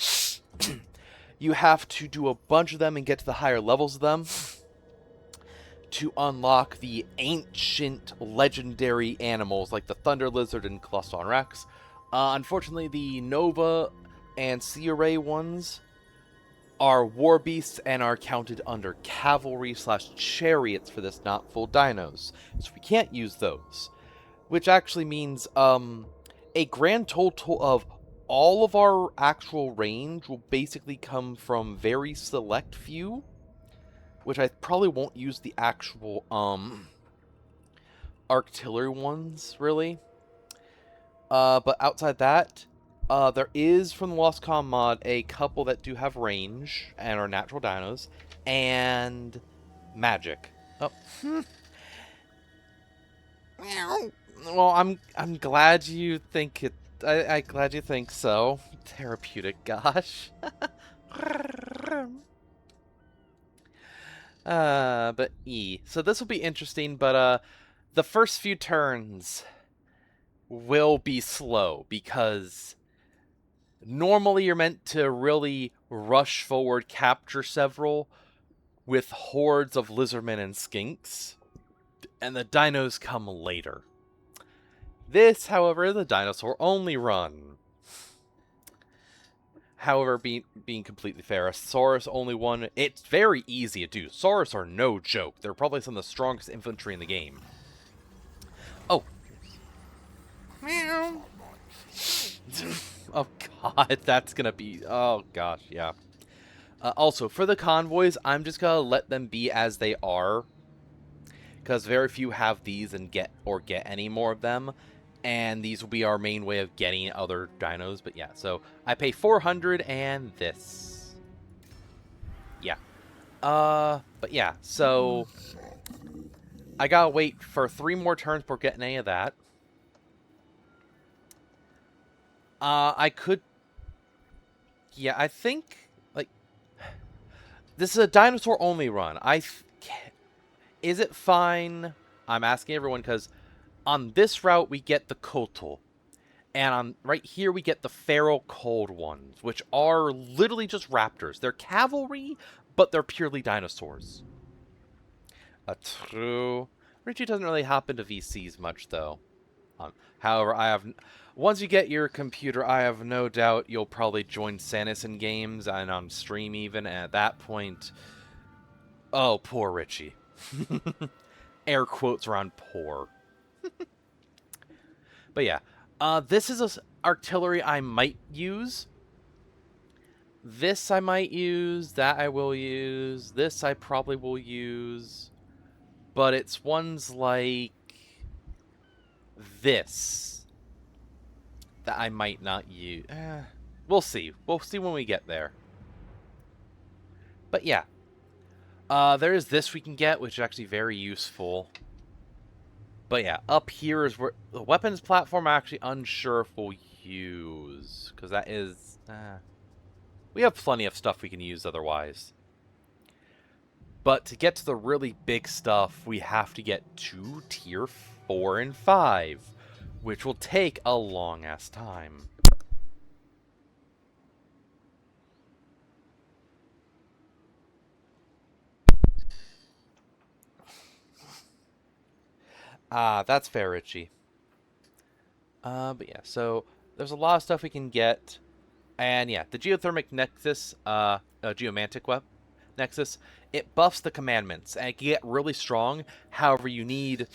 You have to do a bunch of them and get to the higher levels of them. to unlock the ancient legendary animals like the Thunder Lizard and Clostron Rex. Unfortunately, the Nova and Sea Ray ones are war beasts and are counted under cavalry/chariots for this, not full dinos. So we can't use those. Which actually means a grand total of all of our actual range will basically come from very select few, which I probably won't use the actual artillery ones really. But outside that, there is from the Lost Com mod a couple that do have range and are natural dinos, and magic. Oh, well, I'm glad you think it. I glad you think so. Therapeutic, gosh. But E. So this will be interesting, but the first few turns will be slow because normally you're meant to really rush forward, capture several with hordes of lizardmen and skinks, and the dinos come later. This, however, is a dinosaur-only run. However, being completely fair, a Saurus only one, it's very easy to do. Saurus are no joke. They're probably some of the strongest infantry in the game. Oh. Meow. Oh god, that's gonna be... Oh gosh, yeah. Also, for the convoys, I'm just gonna let them be as they are, because very few have these and get any more of them, and these will be our main way of getting other dinos. But yeah, so I pay 400 and this. Yeah. But yeah, so I gotta wait for 3 more turns before getting any of that. I could... Yeah, I think, like, this is a dinosaur-only run. Is it fine? I'm asking everyone because on this route we get the Kotal. And on right here we get the feral cold ones, which are literally just raptors. They're cavalry, but they're purely dinosaurs. True. Richie doesn't really hop into VCs much, though. However, once you get your computer, I have no doubt you'll probably join Sanison games and on stream even. And at that point, oh, poor Richie. Air quotes around poor. But yeah, this is a artillery I might use. This I might use. That I will use. This I probably will use. But it's ones like this that I might not use. We'll see. We'll see when we get there. But yeah. There is this we can get, which is actually very useful. But yeah, up here is where the weapons platform I'm actually unsure if we'll use. Because that is... we have plenty of stuff we can use otherwise. But to get to the really big stuff, we have to get to tier 4 and 5. Which will take a long-ass time. That's fair, Richie. But yeah, so there's a lot of stuff we can get. And yeah, the Geothermic Nexus, Geomantic Nexus, it buffs the commandments, and it can get really strong. However, you need...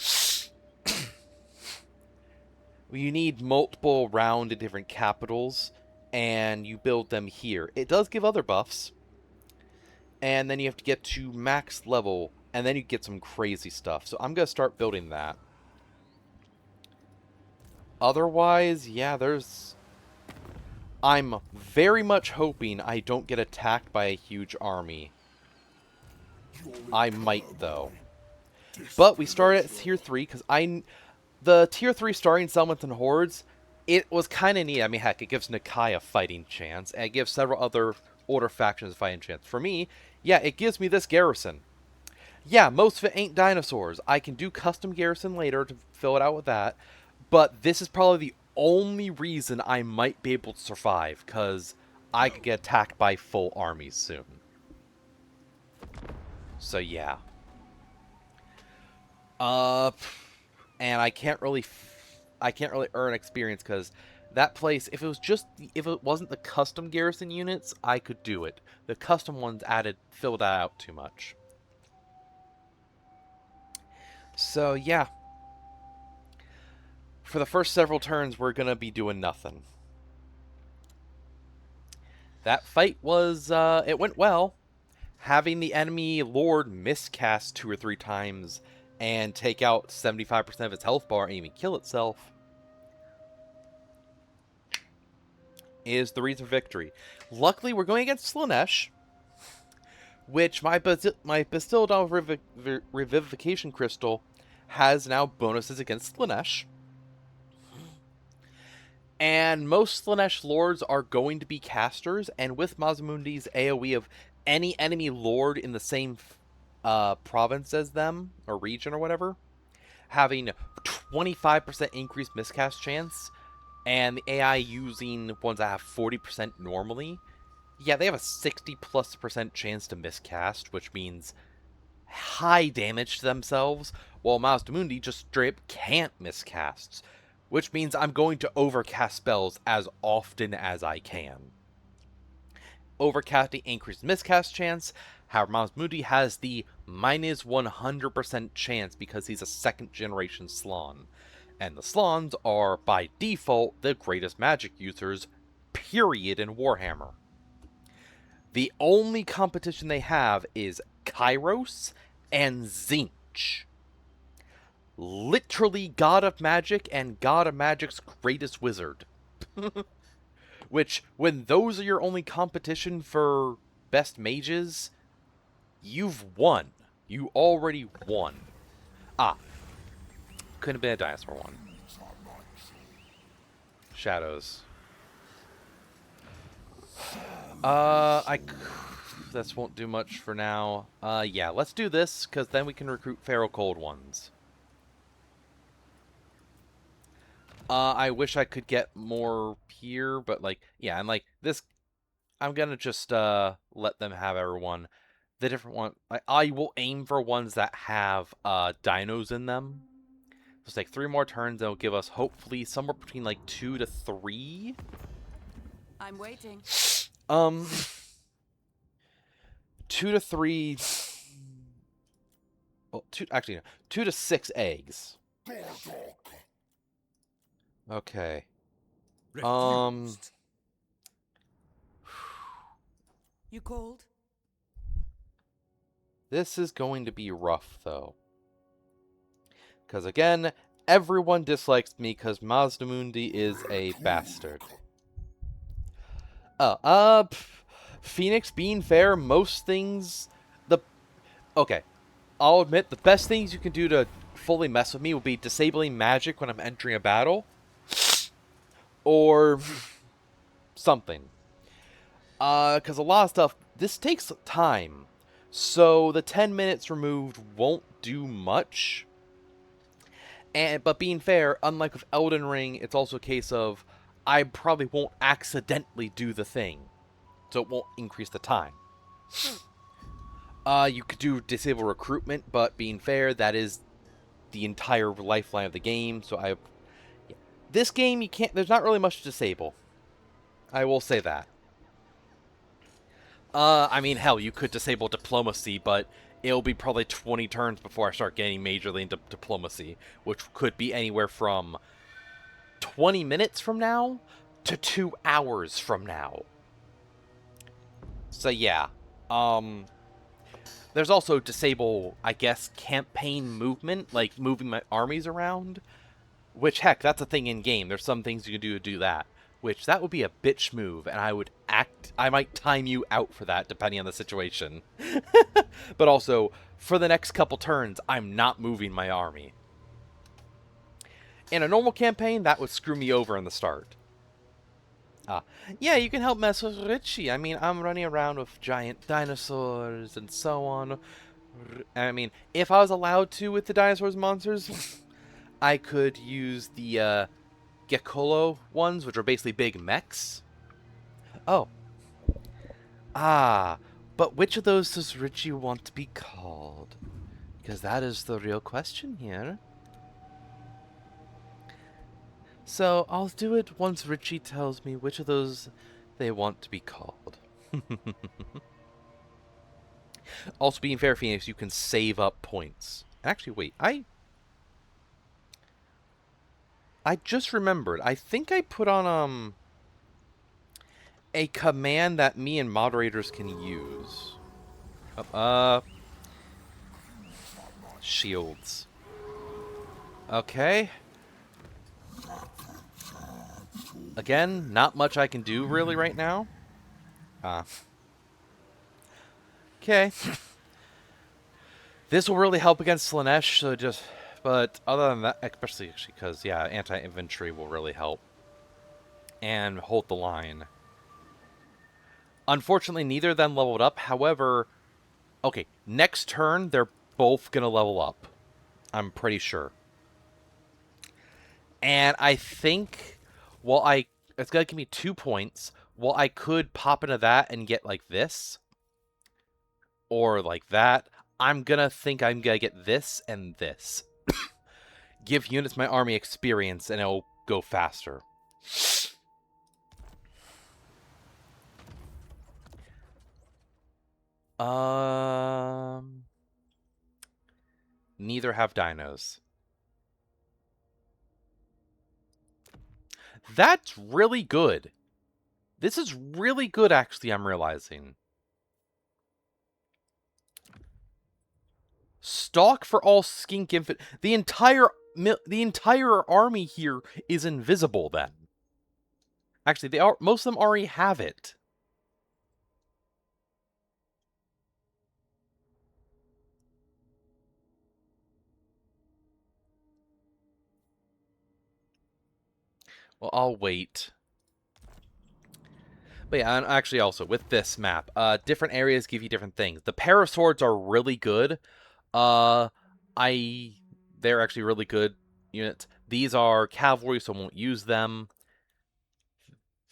you need multiple round in different capitals, and you build them here. It does give other buffs. And then you have to get to max level, and then you get some crazy stuff. So I'm going to start building that. Otherwise, yeah, I'm very much hoping I don't get attacked by a huge army. I might, though. But we started at tier 3, because the tier 3 starting summons and hordes, it was kind of neat. I mean, heck, it gives Nakai a fighting chance, and it gives several other order factions a fighting chance. For me, yeah, it gives me this garrison. Yeah, most of it ain't dinosaurs. I can do custom garrison later to fill it out with that. But this is probably the only reason I might be able to survive, because I could get attacked by full armies soon. So yeah. Uh, and I can't really earn experience because that place, if it wasn't the custom garrison units, I could do it. The custom ones fill that out too much. So yeah, for the first several turns, we're gonna be doing nothing. That fight it went well. Having the enemy lord miscast 2 or 3 times and take out 75% of its health bar and even kill itself is the reason for victory. Luckily, we're going against Slaanesh, which my Bastildon Revivification Crystal has now bonuses against Slaanesh. And most Slaanesh lords are going to be casters, and with Mazmundi's AoE of any enemy lord in the same province as them, or region or whatever, having 25% increased miscast chance, and the AI using ones that have 40% normally, yeah, they have a 60+% chance to miscast, which means high damage to themselves, while Mazdamundi just straight up can't miscast, which means I'm going to overcast spells as often as I can. Overcasting increased miscast chance, however, Mazdamundi has the minus 100% chance because he's a second generation Slann. And the Slans are, by default, the greatest magic users, period, in Warhammer. The only competition they have is Kairos and Zinch. Literally God of Magic and God of Magic's greatest wizard. Which, when those are your only competition for best mages, you've won. You already won. Ah, couldn't have been a dinosaur one. Shadows. I this won't do much for now. Yeah, let's do this, because then we can recruit Feral Cold ones. I wish I could get more here, but, like, yeah, and, like, this, I'm gonna just, let them have everyone. The different one, I will aim for ones that have, dinos in them. Just, like, 3 more turns, that'll give us, hopefully, somewhere between, like, 2 to 3. I'm waiting. 2 to 3... Well, actually, no, 2 to 6 eggs. Okay. Refused. You called? This is going to be rough, though. Because, again, everyone dislikes me because Mazdamundi is a bastard. Phoenix, being fair, most things... Okay, I'll admit, the best things you can do to fully mess with me would be disabling magic when I'm entering a battle. Or something. Because a lot of stuff, this takes time. So the 10 minutes removed won't do much. But being fair, unlike with Elden Ring, it's also a case of I probably won't accidentally do the thing. So it won't increase the time. You could do disable recruitment, but being fair, that is the entire lifeline of the game. So this game, you can't. There's not really much to disable. I will say that. I mean, hell, you could disable diplomacy, but it'll be probably 20 turns before I start getting majorly into diplomacy, which could be anywhere from 20 minutes from now to 2 hours from now. So yeah, there's also disable, I guess, campaign movement, like moving my armies around, which, heck, that's a thing in game. There's some things you can do to do that, which that would be a bitch move, and I might time you out for that depending on the situation. But also, for the next couple turns, I'm not moving my army. In a normal campaign, that would screw me over in the start. Yeah, you can help mess with Richie. I mean, I'm running around with giant dinosaurs and so on. I mean, if I was allowed to with the dinosaurs monsters, I could use the Gekolo ones, which are basically big mechs. Oh. But which of those does Richie want to be called? Because that is the real question here. So I'll do it once Richie tells me which of those they want to be called. Also, being fair, Phoenix, you can save up points. Actually, wait, I just remembered. I think I put on a command that me and moderators can use. Shields. Okay. Again, not much I can do really right now. Okay. This will really help against Slanesh, so just... But other than that, especially because, yeah, anti-infantry will really help. And hold the line. Unfortunately, neither of them leveled up. However, okay, next turn, they're both going to level up. I'm pretty sure. And I think, it's going to give me 2 points. Well, I could pop into that and get like this. Or like that. I'm going to think I'm going to get this and this. Give units my army experience and it'll go faster. Neither have dinos. That's really good. This is really good, actually, I'm realizing. Stalk for all skink infant. The entire army here is invisible then. Actually, most of them already have it. Well, I'll wait. But yeah, and actually also, with this map, different areas give you different things. The Paraswords are really good. They're actually really good units. These are cavalry, so I won't use them.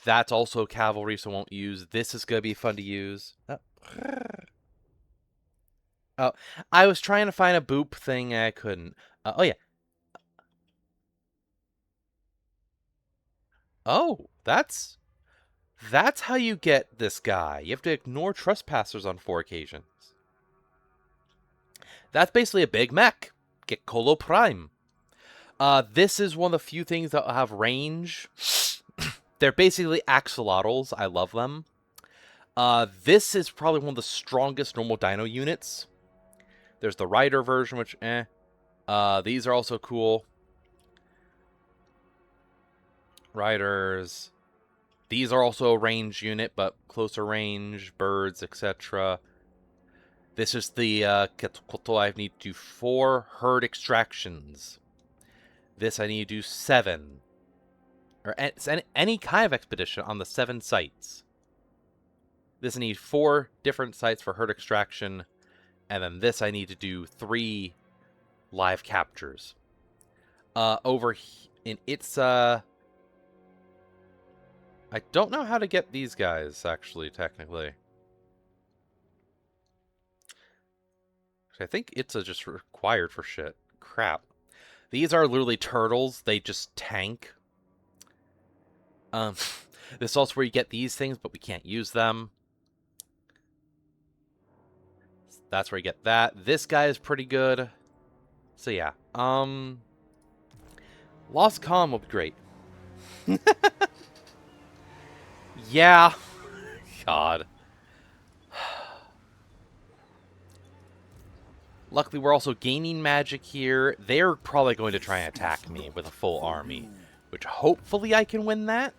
That's also cavalry, so I won't use. This is going to be fun to use. Oh, I was trying to find a boop thing, and I couldn't. Oh, yeah. Oh, that's how you get this guy. You have to ignore trespassers on 4 occasions. That's basically a big mech. Get Colo Prime. This is one of the few things that have range. They're basically axolotls. I love them. This is probably one of the strongest normal dino units. There's the rider version, which, these are also cool. Riders. These are also a range unit, but closer range, birds, etc. This is the I need to do 4 herd extractions. This I need to do 7. Or any kind of expedition on the 7 sites. This I need 4 different sites for herd extraction. And then this I need to do 3 live captures. Over in Itza... I don't know how to get these guys, actually, technically. I think Itza just required for shit. Crap. These are literally turtles. They just tank. This is also where you get these things, but we can't use them. That's where you get that. This guy is pretty good. So yeah. Lost Calm will be great. Yeah. God. Luckily, we're also gaining magic here. They're probably going to try and attack me with a full army. Which hopefully I can win that.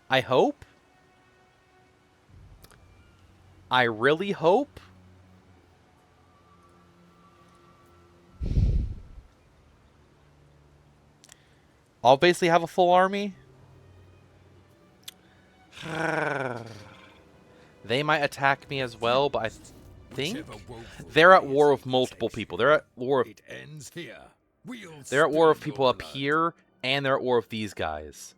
I hope. I really hope. I'll basically have a full army. They might attack me as well, but I think they're at war with multiple people. They're at war with... They're at war with people up here, and they're at war with these guys.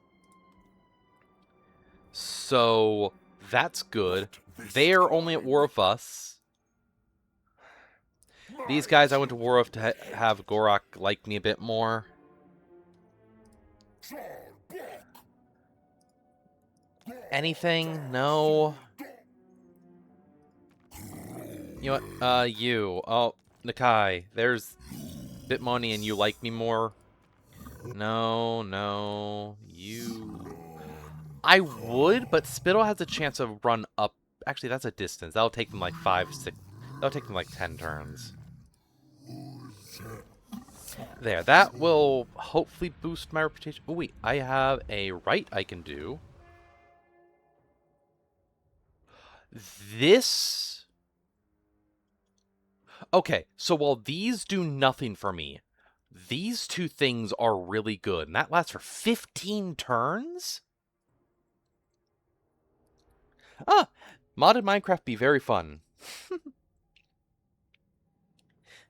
So, that's good. They are only at war with us. These guys I went to war with to have Gorok like me a bit more. Anything? No. You know what? You. Oh, Nakai. There's Bitmoney and you like me more. No, no. You. I would, but Spittle has a chance of run up. Actually, that's a distance. That'll take them like 5, 6. That'll take them like 10 turns. There. That will hopefully boost my reputation. Oh, wait. I have a right I can do. This. Okay, so while these do nothing for me, these two things are really good, and that lasts for 15 turns? Ah, modded Minecraft be very fun.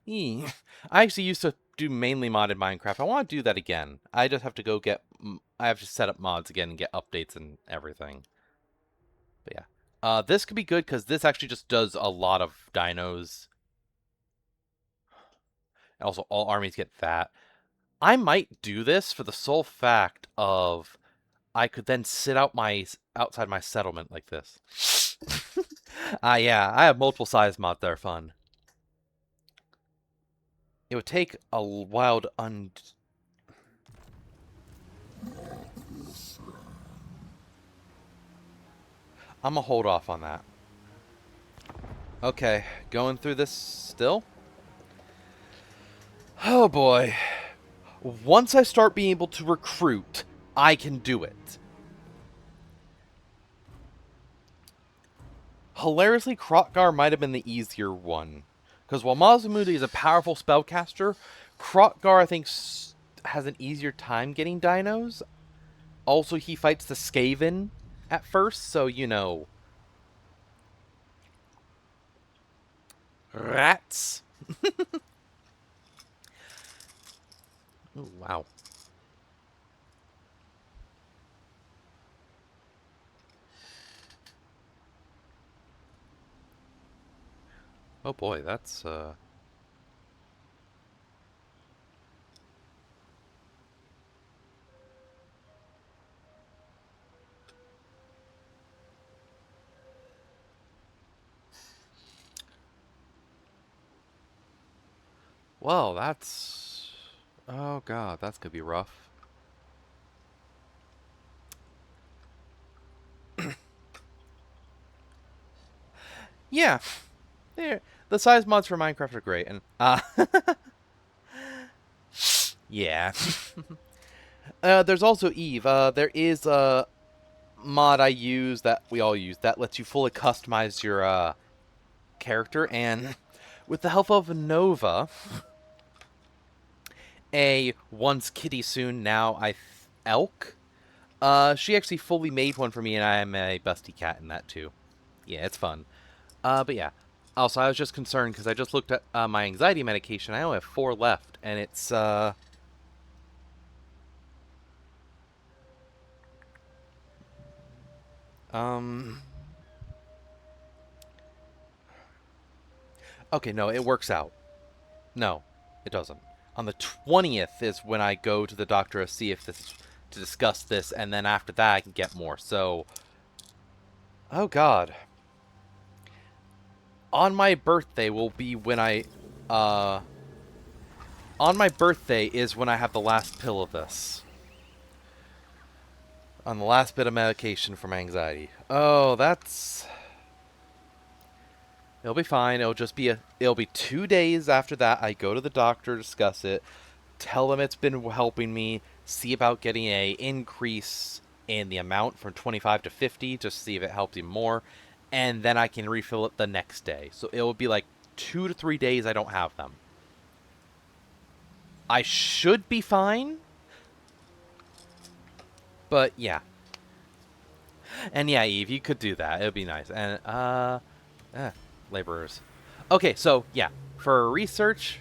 I actually used to do mainly modded Minecraft. I want to do that again. I just have to go get... I have to set up mods again and get updates and everything. But yeah. This could be good because this actually just does a lot of dinos. Also, all armies get that. I might do this for the sole fact of I could then sit outside my settlement like this. Yeah, I have multiple size mods that are fun. It would take a while to I'm gonna hold off on that. Okay, going through this still? Oh boy. Once I start being able to recruit, I can do it. Hilariously, Krotgar might have been the easier one. Because while Mazumudi is a powerful spellcaster, Krotgar, I think, has an easier time getting dinos. Also, he fights the Skaven at first, so, you know. Rats. Ooh, wow. Oh boy, that's, well, that's... Oh god, that's gonna be rough. Yeah. The size mods for Minecraft are great, and, yeah. There's also Eve. There is a mod I use that we all use that lets you fully customize your, character, and with the help of Nova, a once kitty soon now elk, she actually fully made one for me, and I am a busty cat in that too. Yeah, it's fun. But yeah. Also, I was just concerned because I just looked at my anxiety medication. I only have 4 left, and it's okay, no, it works out. No, it doesn't. On the 20th is when I go to the doctor to see if this to discuss this, and then after that I can get more. So, oh god. On my birthday will be when on my birthday is when I have the last pill of this. On the last bit of medication for my anxiety. Oh, that's... It'll be fine. It'll be 2 days after that. I go to the doctor, discuss it, tell them it's been helping me, see about getting a increase in the amount from 25 to 50, just to see if it helps you more, and then I can refill it the next day. So it will be like 2 to 3 days I don't have them. I should be fine, but yeah. And yeah, Eve, you could do that. It would be nice. And, laborers. Okay, so, yeah. For research,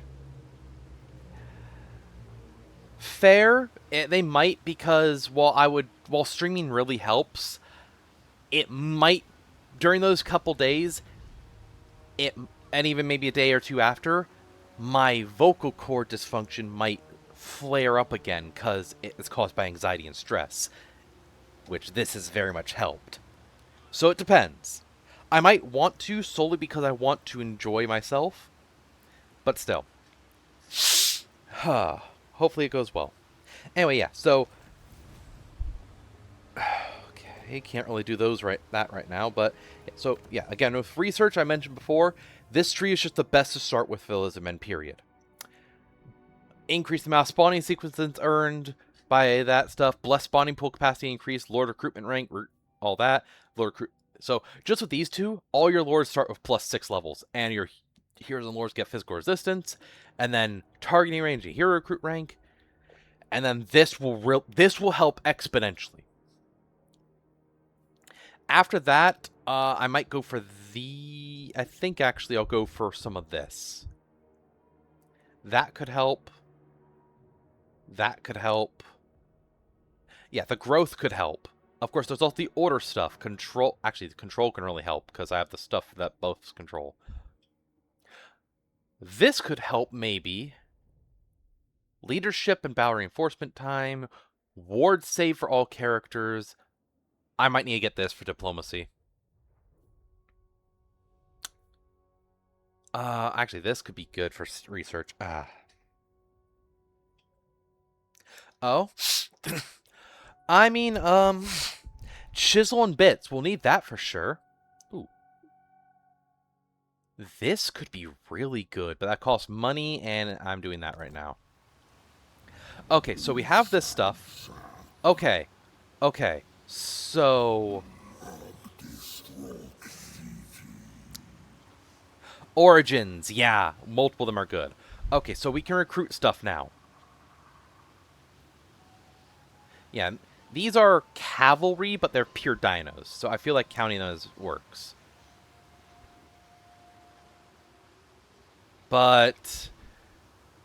fair. They might, because while streaming really helps, it might, during those couple days, and even maybe a day or two after, my vocal cord dysfunction might flare up again because it is caused by anxiety and stress, which this has very much helped. So it depends. I might want to solely because I want to enjoy myself, but still. Hopefully it goes well. Anyway, yeah, so okay, can't really do that right now, but so yeah, again with research I mentioned before, this tree is just the best to start with for Elizabeth, period. Increase the amount of spawning sequences earned by that stuff, blessed spawning pool capacity increase, lord recruitment rank, all that. So just with these two, all your lords start with +6 levels, and your heroes and lords get physical resistance, and then targeting range and hero recruit rank, and then this will help exponentially. After that, I might go for I think actually I'll go for some of this. That could help. That could help. Yeah, the growth could help. Of course, there's also the order stuff. Actually, the control can really help because I have the stuff that buffs control. This could help, maybe. Leadership and battle reinforcement time. Ward save for all characters. I might need to get this for diplomacy. Actually, this could be good for research. Oh. I mean, chisel and bits. We'll need that for sure. Ooh. This could be really good, but that costs money, and I'm doing that right now. Okay, so we have this stuff. Okay. Okay. So... Origins. Yeah, multiple of them are good. Okay, so we can recruit stuff now. Yeah, these are cavalry, but they're pure dinos, so I feel like counting those works. But...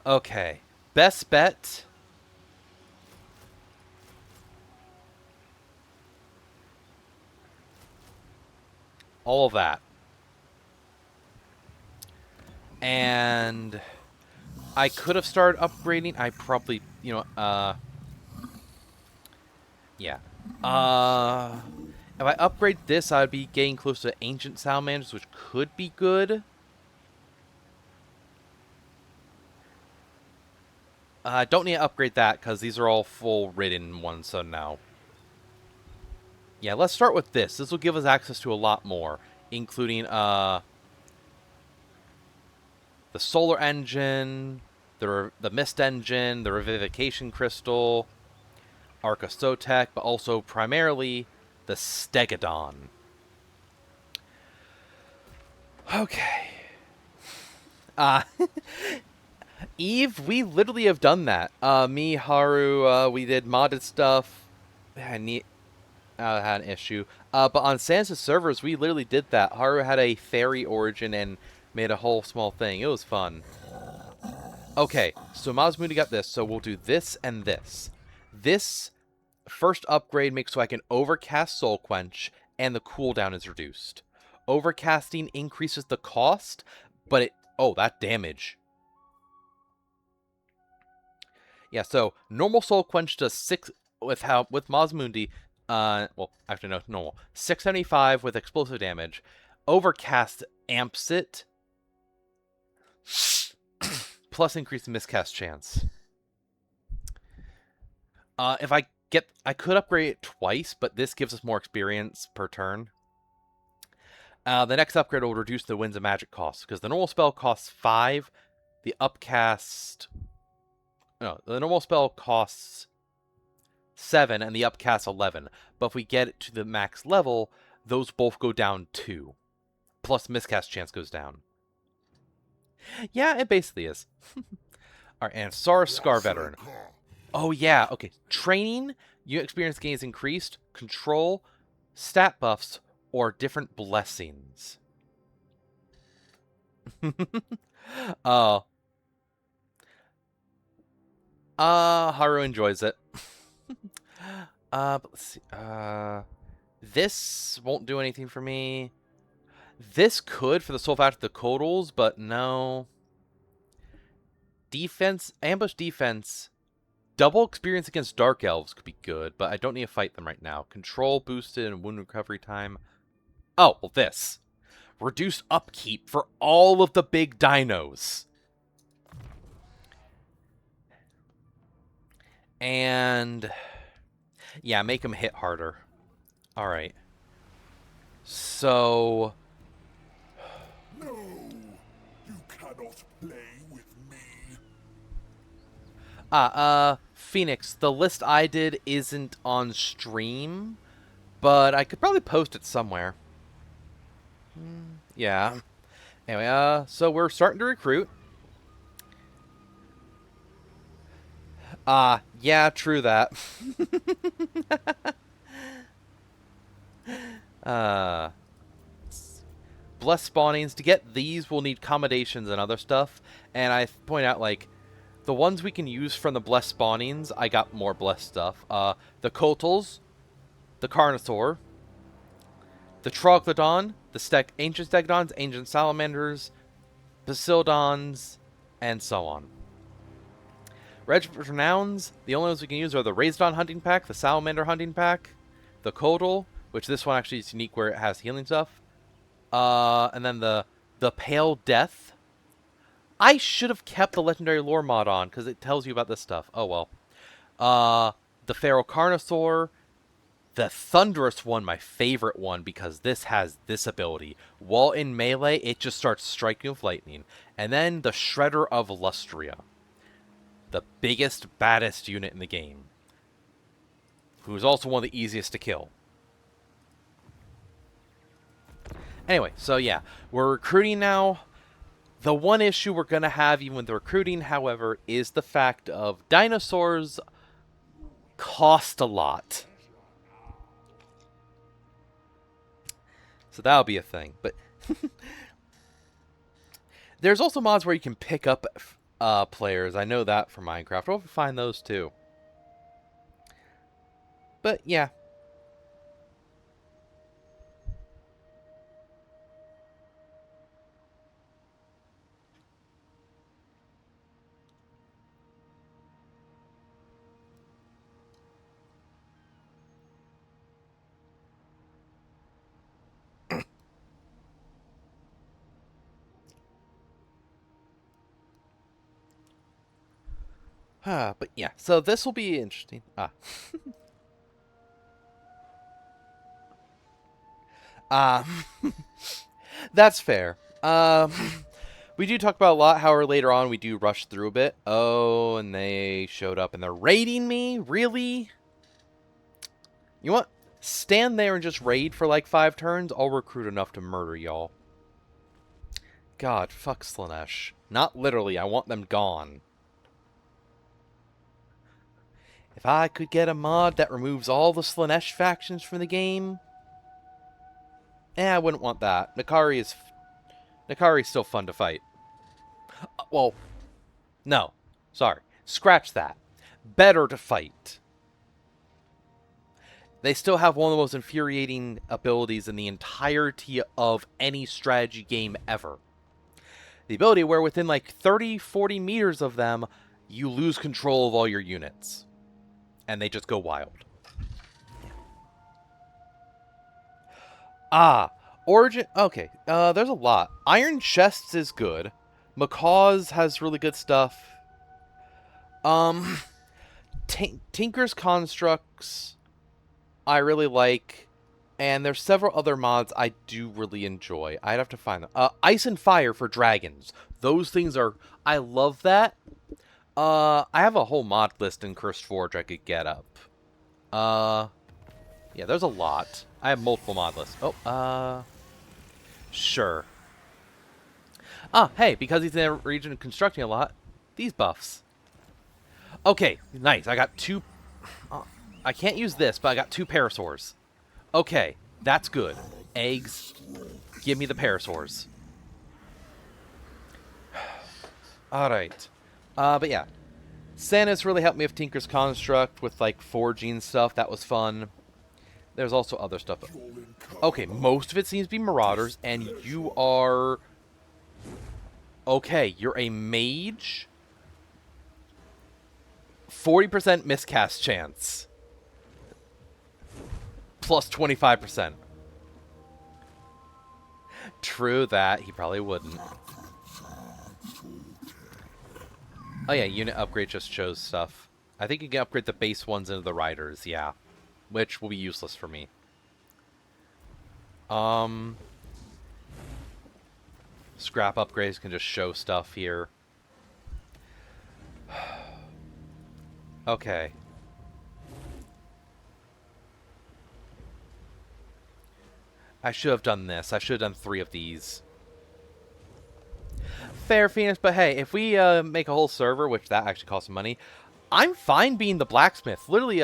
Okay. Best bet... all of that. And... I could have started upgrading. I probably, yeah. If I upgrade this, I'd be getting close to Ancient Salamanders, which could be good. I don't need to upgrade that, because these are all full ridden ones, so no. Yeah, let's start with this. This will give us access to a lot more, including, the solar engine, the mist engine, the revivification crystal, Arcosotech, but also primarily the Stegodon. Okay. Eve, we literally have done that. Me, Haru, we did modded stuff. I had an issue. But on Sans' servers, we literally did that. Haru had a fairy origin and made a whole small thing. It was fun. Okay, so Mazmundi got this, so we'll do this and this. This first upgrade makes so I can overcast Soul Quench, and the cooldown is reduced. Overcasting increases the cost, but it... Oh, that damage. Yeah, so normal Soul Quench does 6... With Mazmundi... well, actually, no, normal. 675 with explosive damage. Overcast amps it. Plus increased miscast chance. If I could upgrade it twice, but this gives us more experience per turn. The next upgrade will reduce the Winds of Magic cost, because the normal spell costs 5. The upcast... No, the normal spell costs 7, and the upcast 11. But if we get it to the max level, those both go down 2. Plus miscast chance goes down. Yeah, it basically is. Alright, and Saurus Scar Veteran. Oh yeah, okay. Training, your experience gains increased, control, stat buffs, or different blessings. Haru enjoys it. But let's see. This won't do anything for me. This could for the Soul Factor the Codals, but no. defense, ambush defense, double experience against dark elves could be good, but I don't need to fight them right now. Control boosted and wound recovery time. Oh, well, this. Reduced upkeep for all of the big dinos. And yeah, make them hit harder. All right. So No, you cannot play with me. Phoenix, the list I did isn't on stream, but I could probably post it somewhere. Yeah. Anyway, so we're starting to recruit. Yeah, true that. uh, Blessed spawnings. To get these, we'll need accommodations and other stuff. And I point out, like, the ones we can use from the blessed spawnings, I got more blessed stuff. The Kotals, the Carnosaur, the Troglodon, the Ancient Stegdons, Ancient Salamanders, Basildons, and so on. Renowns, the only ones we can use are the Raisdon Hunting Pack, the Salamander Hunting Pack, the Kotal, which this one actually is unique where it has healing stuff, and then the Pale Death. I should have kept the Legendary Lore mod on, because it tells you about this stuff. Oh well. The Feral Carnosaur, the Thunderous one, my favorite one, because this has this ability. While in melee, it just starts striking with lightning. And then the Shredder of Lustria. The biggest, baddest unit in the game. Who's also one of the easiest to kill. Anyway, so yeah. We're recruiting now. The one issue we're going to have, even with the recruiting, however, is the fact of dinosaurs cost a lot. So that'll be a thing. But there's also mods where you can pick up players. I know that from Minecraft. We'll find those too. But yeah. But yeah, so this will be interesting. Uh, that's fair. We do talk about a lot, however, later on we do rush through a bit. Oh, and they showed up and they're raiding me? Really? You want? Stand there and just raid for like 5 turns? I'll recruit enough to murder y'all. God, fuck Slanesh. Not literally, I want them gone. If I could get a mod that removes all the Slanesh factions from the game... I wouldn't want that. Nakari's still fun to fight. Well, no. Sorry. Scratch that. Better to fight. They still have one of the most infuriating abilities in the entirety of any strategy game ever. The ability where within like 30, 40 meters of them, you lose control of all your units. And they just go wild. Origin... Okay, there's a lot. Iron Chests is good. Macaw's has really good stuff. Tinker's Constructs I really like. And there's several other mods I do really enjoy. I'd have to find them. Ice and Fire for dragons. Those things are... I love that. I have a whole mod list in Cursed Forge I could get up. Yeah, there's a lot. I have multiple mod lists. Sure. Hey, because he's in a region constructing a lot, these buffs. Okay, nice. I got 2... I can't use this, but I got 2 parasaurs. Okay, that's good. Eggs. Give me the parasaurs. Alright. But yeah. Santa's really helped me with Tinker's Construct, with, like, forging stuff. That was fun. There's also other stuff. Okay, most of it seems to be Marauders, and you are... Okay, you're a mage? 40% miscast chance. Plus 25%. True that. He probably wouldn't. Oh yeah, unit upgrade just shows stuff. I think you can upgrade the base ones into the riders, yeah. Which will be useless for me. Scrap upgrades can just show stuff here. Okay. I should have done this. I should have done 3 of these. Fair, Phoenix, but hey, if we make a whole server, which that actually costs some money, I'm fine being the blacksmith. Literally,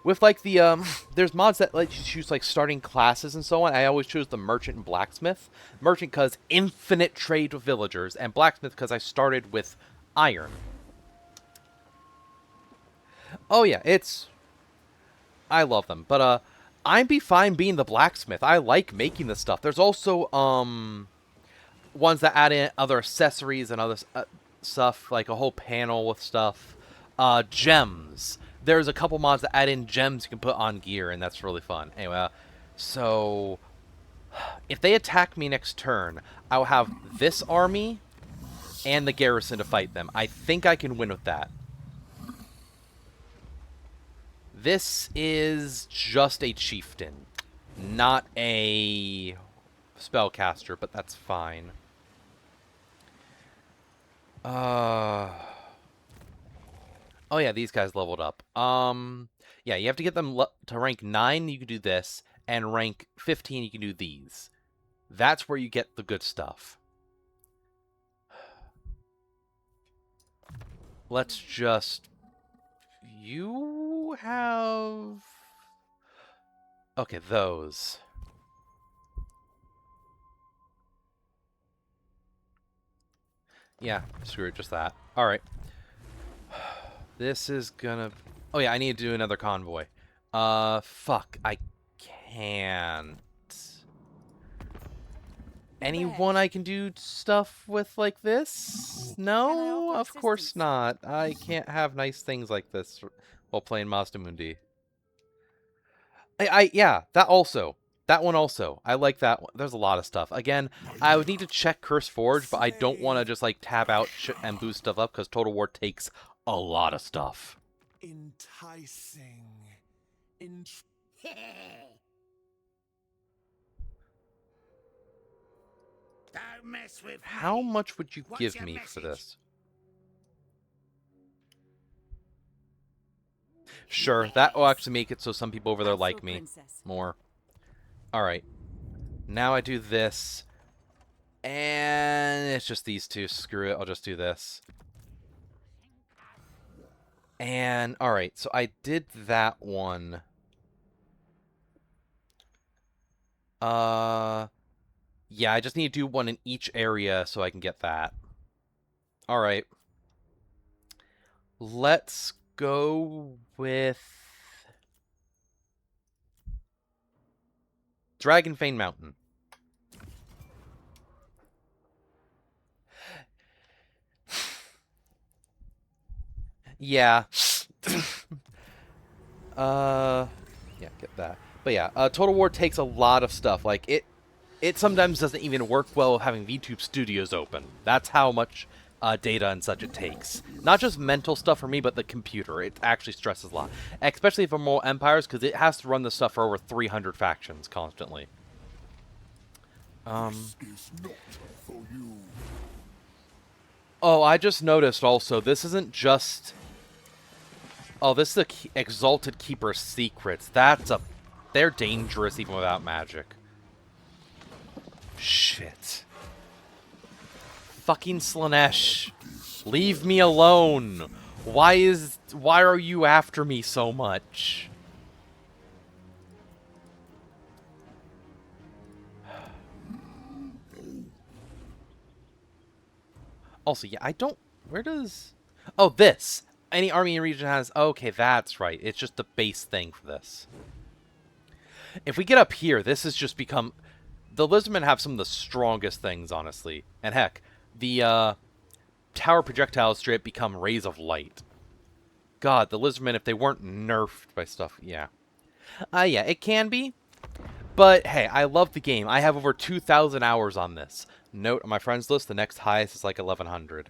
with like the there's mods that let you choose like starting classes and so on. I always choose the merchant and blacksmith. Merchant because infinite trade with villagers, and blacksmith because I started with iron. Oh yeah, I love them, but I'd be fine being the blacksmith. I like making this stuff. There's also ones that add in other accessories and other stuff, like a whole panel with stuff. Gems. There's a couple mods that add in gems you can put on gear, and that's really fun. Anyway, so if they attack me next turn, I'll have this army and the garrison to fight them. I think I can win with that. This is just a chieftain, not a spellcaster, but that's fine. Oh yeah, these guys leveled up. Yeah, you have to get them to rank 9, you can do this, and rank 15, you can do these. That's where you get the good stuff. Let's just... You have... Okay, those. Yeah, screw it, just that. Alright. This is gonna... Oh yeah, I need to do another convoy. Fuck, I can't. Anyone I can do stuff with like this? No, of course not. I can't have nice things like this while playing Mazda Mundi. Yeah, that also. That one also. I like that one. There's a lot of stuff. Again, I would need to check Curse Forge, but I don't want to just like tab out and boost stuff up because Total War takes a lot of stuff. Enticing. Don't mess with How me. much would you What's give your me for message? this? Sure, that will actually make it so some people over there like me more. Alright. Now I do this. And it's just these two. Screw it, I'll just do this. And, alright, so I did that one. Yeah, I just need to do one in each area so I can get that. Alright. Let's go with... Dragonfane Mountain. Yeah. Yeah, get that. But yeah, Total War takes a lot of stuff. Like, it sometimes doesn't even work well having VTube studios open. That's how much data and such it takes. Not just mental stuff for me, but the computer. It actually stresses a lot. Especially for more empires, because it has to run this stuff for over 300 factions constantly. This is not for you. Oh, I just noticed also, this isn't just... Oh, this is the Exalted Keeper's Secrets. They're dangerous even without magic. Shit. Fucking Slanesh. Leave me alone. Why are you after me so much? Also, yeah, I don't... Where does... Oh, this. Any army in region has... Okay, that's right. It's just the base thing for this. If we get up here, this has just become... The Lizardmen have some of the strongest things, honestly. And heck, the tower projectiles straight become rays of light. God, the lizardmen, if they weren't nerfed by stuff, yeah. Yeah, it can be. But hey, I love the game. I have over 2,000 hours on this. Note on my friends list, the next highest is like 1,100.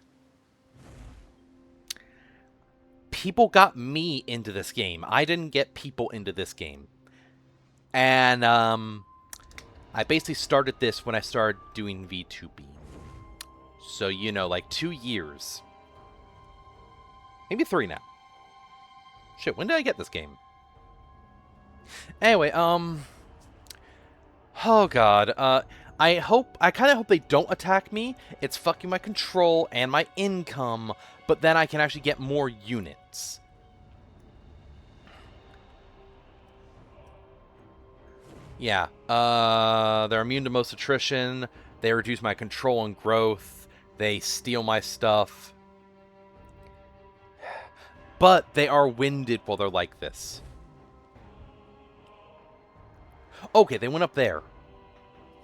People got me into this game. I didn't get people into this game. And I basically started this when I started doing VTuber. So, you know, like 2 years. Maybe 3 now. Shit, when did I get this game? Anyway, oh god, I kind of hope they don't attack me. It's fucking my control and my income, but then I can actually get more units. Yeah, they're immune to most attrition, they reduce my control and growth, they steal my stuff. But they are winded while they're like this. Okay, they went up there.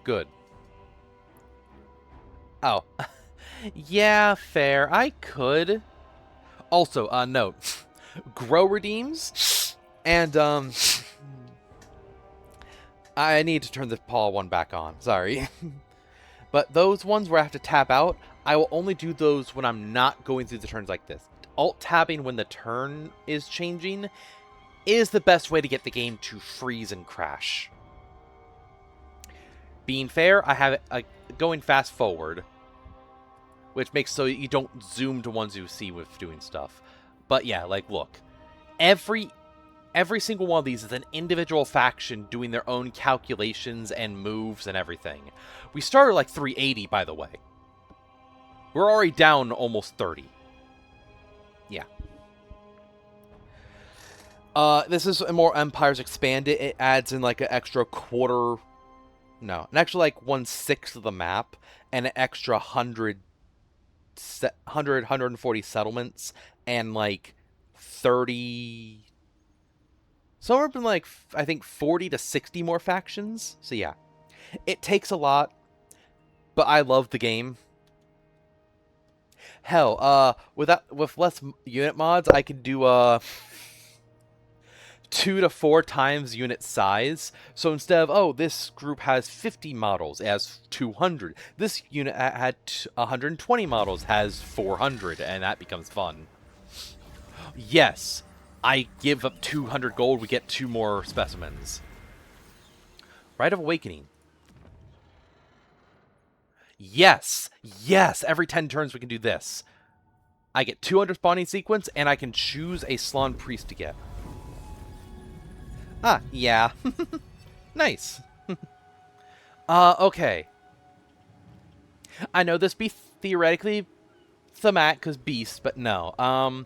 Good. Oh. Yeah, fair. I could. Also, note. Grow redeems. And, I need to turn the paw one back on. Sorry. But those ones where I have to tap out, I will only do those when I'm not going through the turns like this. Alt-tabbing when the turn is changing is the best way to get the game to freeze and crash. Being fair, I have it going fast forward, which makes so you don't zoom to ones you see with doing stuff. But yeah, like, look. Every single one of these is an individual faction doing their own calculations and moves and everything. We started like 380, by the way. We're already down almost 30. Yeah. This is more Empires Expanded. It adds in like an extra quarter... No, an extra like 1/6 of the map and an extra 140 settlements and like 30... Somewhere been like, I think 40 to 60 more factions. So yeah, it takes a lot, but I love the game. Hell, with less unit mods, I could do 2 to 4 times unit size. So instead of, oh, this group has 50 models, it has 200. This unit had 120 models, has 400, and that becomes fun. Yes, I give up 200 gold, we get 2 more specimens. Rite of Awakening. Yes! Yes! Every 10 turns we can do this. I get 200 spawning sequence, and I can choose a Slann Priest to get. Ah, yeah. Nice. Okay. I know this be theoretically thematic, because beast, but no.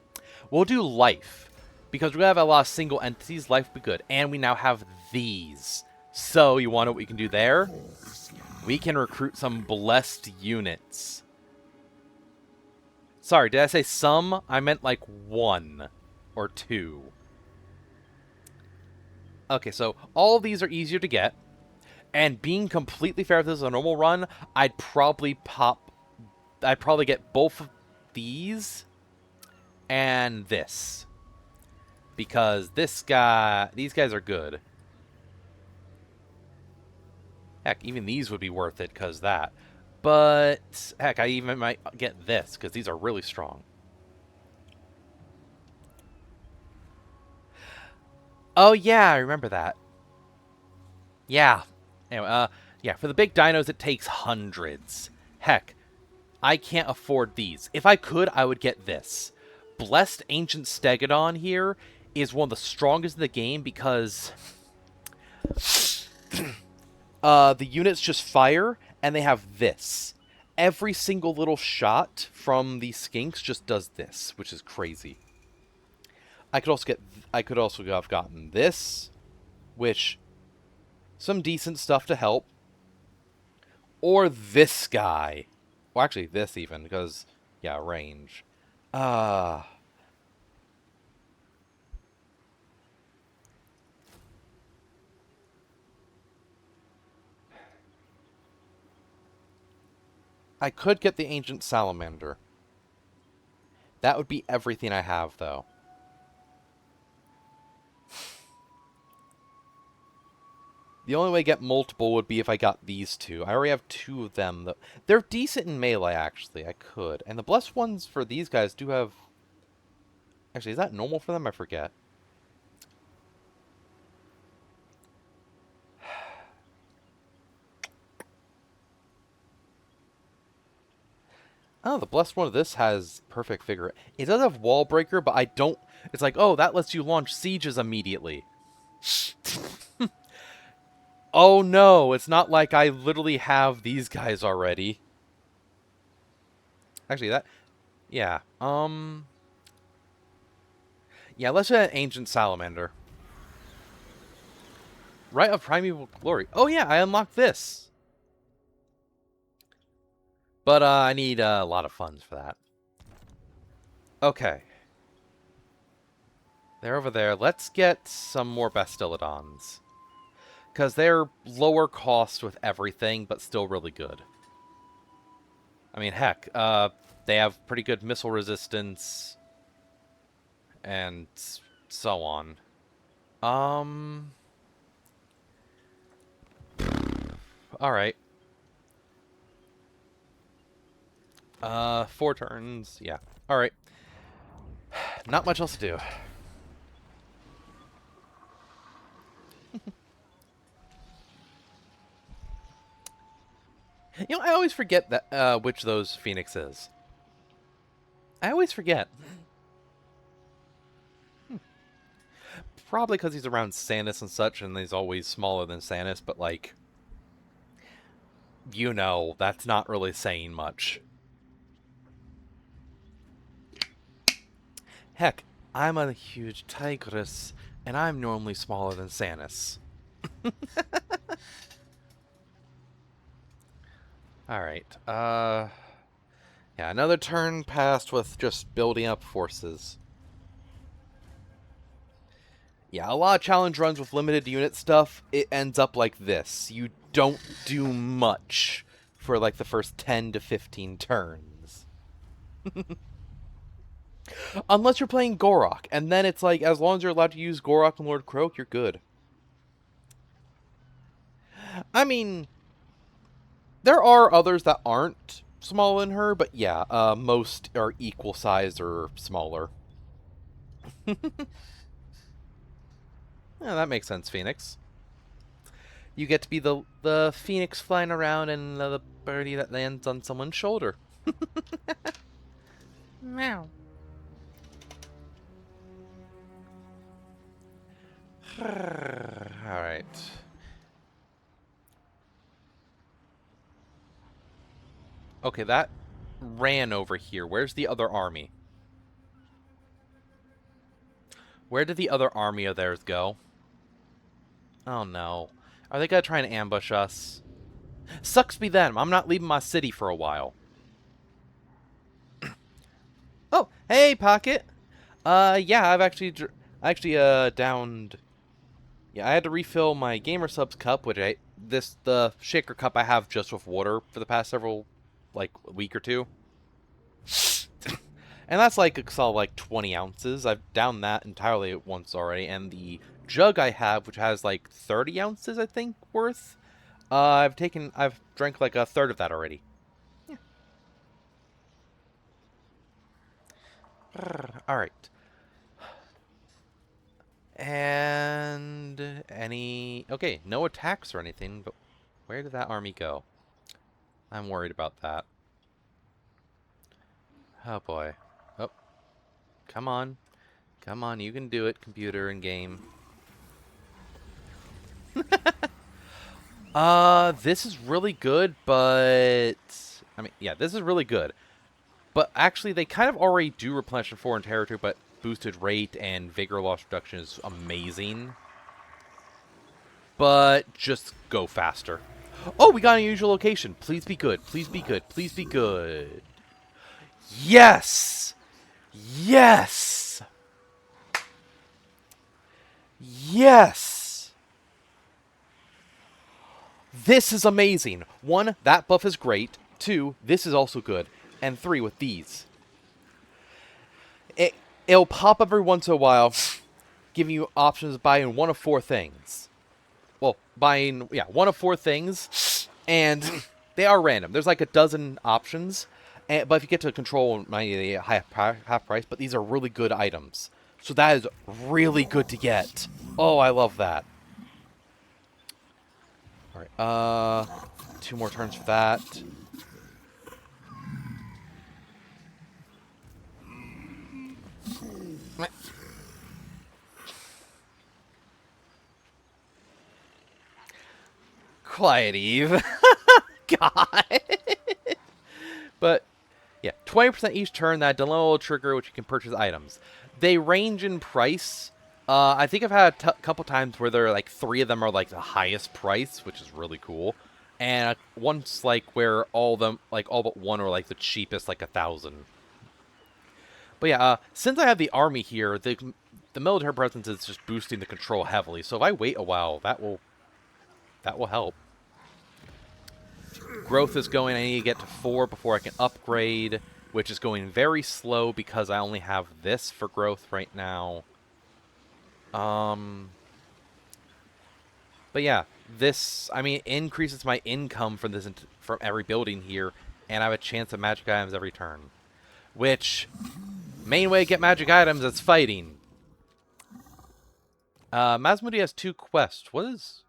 We'll do life. Because we're going to have a lot of single entities, life would be good. And we now have these. So, you want to know what we can do there? We can recruit some blessed units. Sorry, did I say some? I meant like 1 or 2. Okay, so all of these are easier to get. And being completely fair, if this is a normal run, I'd probably get both of these and this. Because these guys are good. Heck, even these would be worth it because that. But, heck, I even might get this because these are really strong. Oh, yeah, I remember that. Yeah. Anyway, yeah, for the big dinos, it takes hundreds. Heck, I can't afford these. If I could, I would get this. Blessed Ancient Stegodon here is one of the strongest in the game because the units just fire, and they have this. Every single little shot from these skinks just does this, which is crazy. I could also have gotten this, which some decent stuff to help, or this guy. Well, actually, this even because yeah, range. I could get the Ancient Salamander. That would be everything I have, though. The only way to get multiple would be if I got these two. I already have two of them. They're decent in melee, actually. I could. And the blessed ones for these guys do have... Actually, is that normal for them? I forget. Oh, the blessed one of this has perfect figure. It does have wall breaker, but I don't... It's like, oh, that lets you launch sieges immediately. Oh no, it's not like I literally have these guys already. Actually, that... Yeah, yeah, let's do an Ancient Salamander. Rite of Primeval Glory. Oh yeah, I unlocked this. But I need a lot of funds for that. Okay. They're over there. Let's get some more Bastiladons. Because they're lower cost with everything, but still really good. I mean, heck, they have pretty good missile resistance. And so on. Alright. 4 turns. Yeah. Alright. Not much else to do. You know, I always forget that which of those Phoenix is. I always forget. Probably because he's around Sanus and such, and he's always smaller than Sanus, but like... You know, that's not really saying much. Heck, I'm a huge tigress, and I'm normally smaller than Sanus. Alright, yeah, another turn passed with just building up forces. Yeah, a lot of challenge runs with limited unit stuff, it ends up like this. You don't do much for like the first 10 to 15 turns. Unless you're playing Gorok, and then it's like, as long as you're allowed to use Gorok and Lord Croak, you're good. I mean, there are others that aren't smaller than her, but yeah, most are equal size or smaller. Yeah, that makes sense, Phoenix. You get to be the phoenix flying around and the birdie that lands on someone's shoulder. Meow. Alright. Okay, that ran over here. Where's the other army? Where did the other army of theirs go? Oh no. Are they gonna try and ambush us? Sucks be them. I'm not leaving my city for a while. Oh, hey, Pocket. Yeah, I've actually downed. Yeah, I had to refill my Gamer Subs cup, which the shaker cup I have just with water for the past several, like, week or two. And that's like a solid, like, 20 ounces. I've downed that entirely at once already, and the jug I have, which has like 30 ounces, I think, worth. I've drank like a third of that already. Yeah. All right. And okay, no attacks or anything, but where did that army go? I'm worried about that. Oh boy. Oh. Come on. Come on, you can do it, computer and game. This is really good, but... I mean, yeah, this is really good. But actually, they kind of already do replenish in foreign territory, but boosted rate and vigor loss reduction is amazing. But just go faster. Oh, we got an unusual location. Please be good. Please be good. Please be good. Yes! Yes! Yes! This is amazing. 1, that buff is great. 2, this is also good. And 3, with these. It'll pop every once in a while, giving you options to buy in 1 of 4 things. well, buying, yeah, one of 4 things, and they are random. There's like a dozen options, but if you get to control, maybe half price, but these are really good items. So that is really good to get. Oh, I love that. All right, 2 more turns for that. Quiet Eve. God. But yeah, 20% each turn. That dilemma will trigger, which you can purchase items. They range in price. I think I've had a couple times where there are like 3 of them are like the highest price, which is really cool, and once like where all of them, like all but one, are like the cheapest, like 1,000. But yeah, since I have the army here, the military presence is just boosting the control heavily. So if I wait a while, that will help. Growth is going, I need to get to 4 before I can upgrade, which is going very slow because I only have this for growth right now. But yeah, this, I mean, increases my income from this, from every building here, and I have a chance at magic items every turn. Which, main way to get magic items is fighting. Masmudi has 2 quests. What is...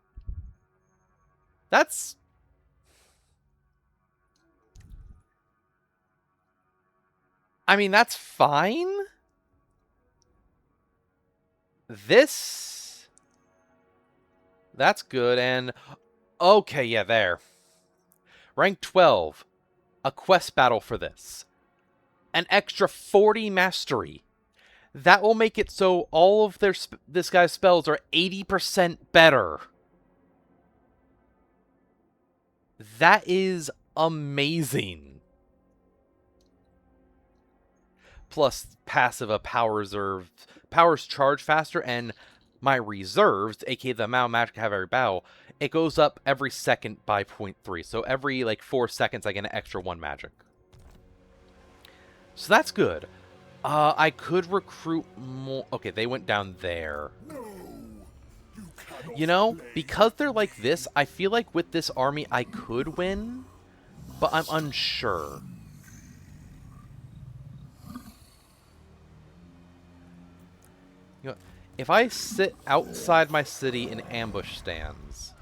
That's... I mean, that's fine. This... That's good, and... Okay, yeah, there. Rank 12. A quest battle for this. An extra 40 mastery. That will make it so all of this guy's spells are 80% better. That is amazing. Plus passive of power reserve. Powers charge faster, and my reserves, aka the amount of magic I have every battle, it goes up every second by 0.3. So every like 4 seconds I get an extra 1 magic. So that's good. I could recruit more. Okay, they went down there. You know, because they're like this, I feel like with this army I could win, but I'm unsure. You know, if I sit outside my city in ambush stands,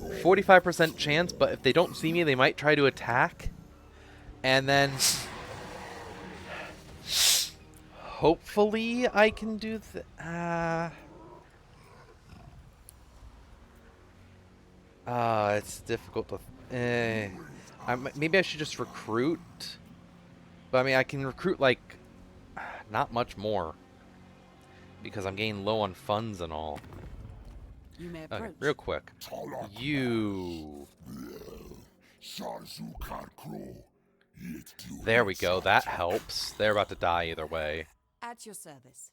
45% chance, but if they don't see me, they might try to attack. And then hopefully I can do it's difficult to... maybe I should just recruit. But I mean, I can recruit, like, not much more. Because I'm getting low on funds and all. You may Okay, approach. real quick. You... There we go, that helps. They're about to die either way. At your service.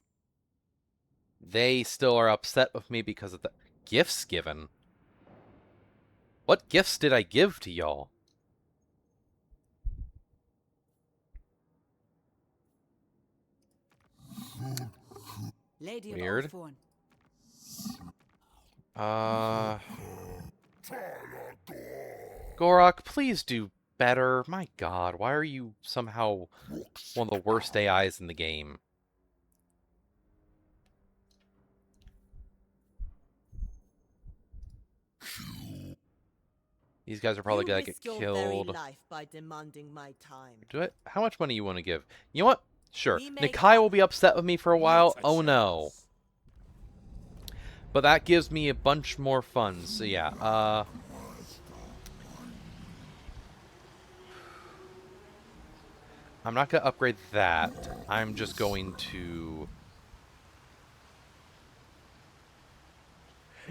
They still are upset with me because of the gifts given. What gifts did I give to y'all? Lady Weird. of Oldthorn. Gorok, please do better. My god, why are you somehow one of the worst AIs in the game? These guys are probably gonna get killed. Life by demanding my time. Do it? How much money you want to give? You know what? Sure. We make Nikai will up. be upset with me for a while. Not a Oh no. chance. But that gives me a bunch more funds. So yeah, I'm not gonna upgrade that. I'm just going to...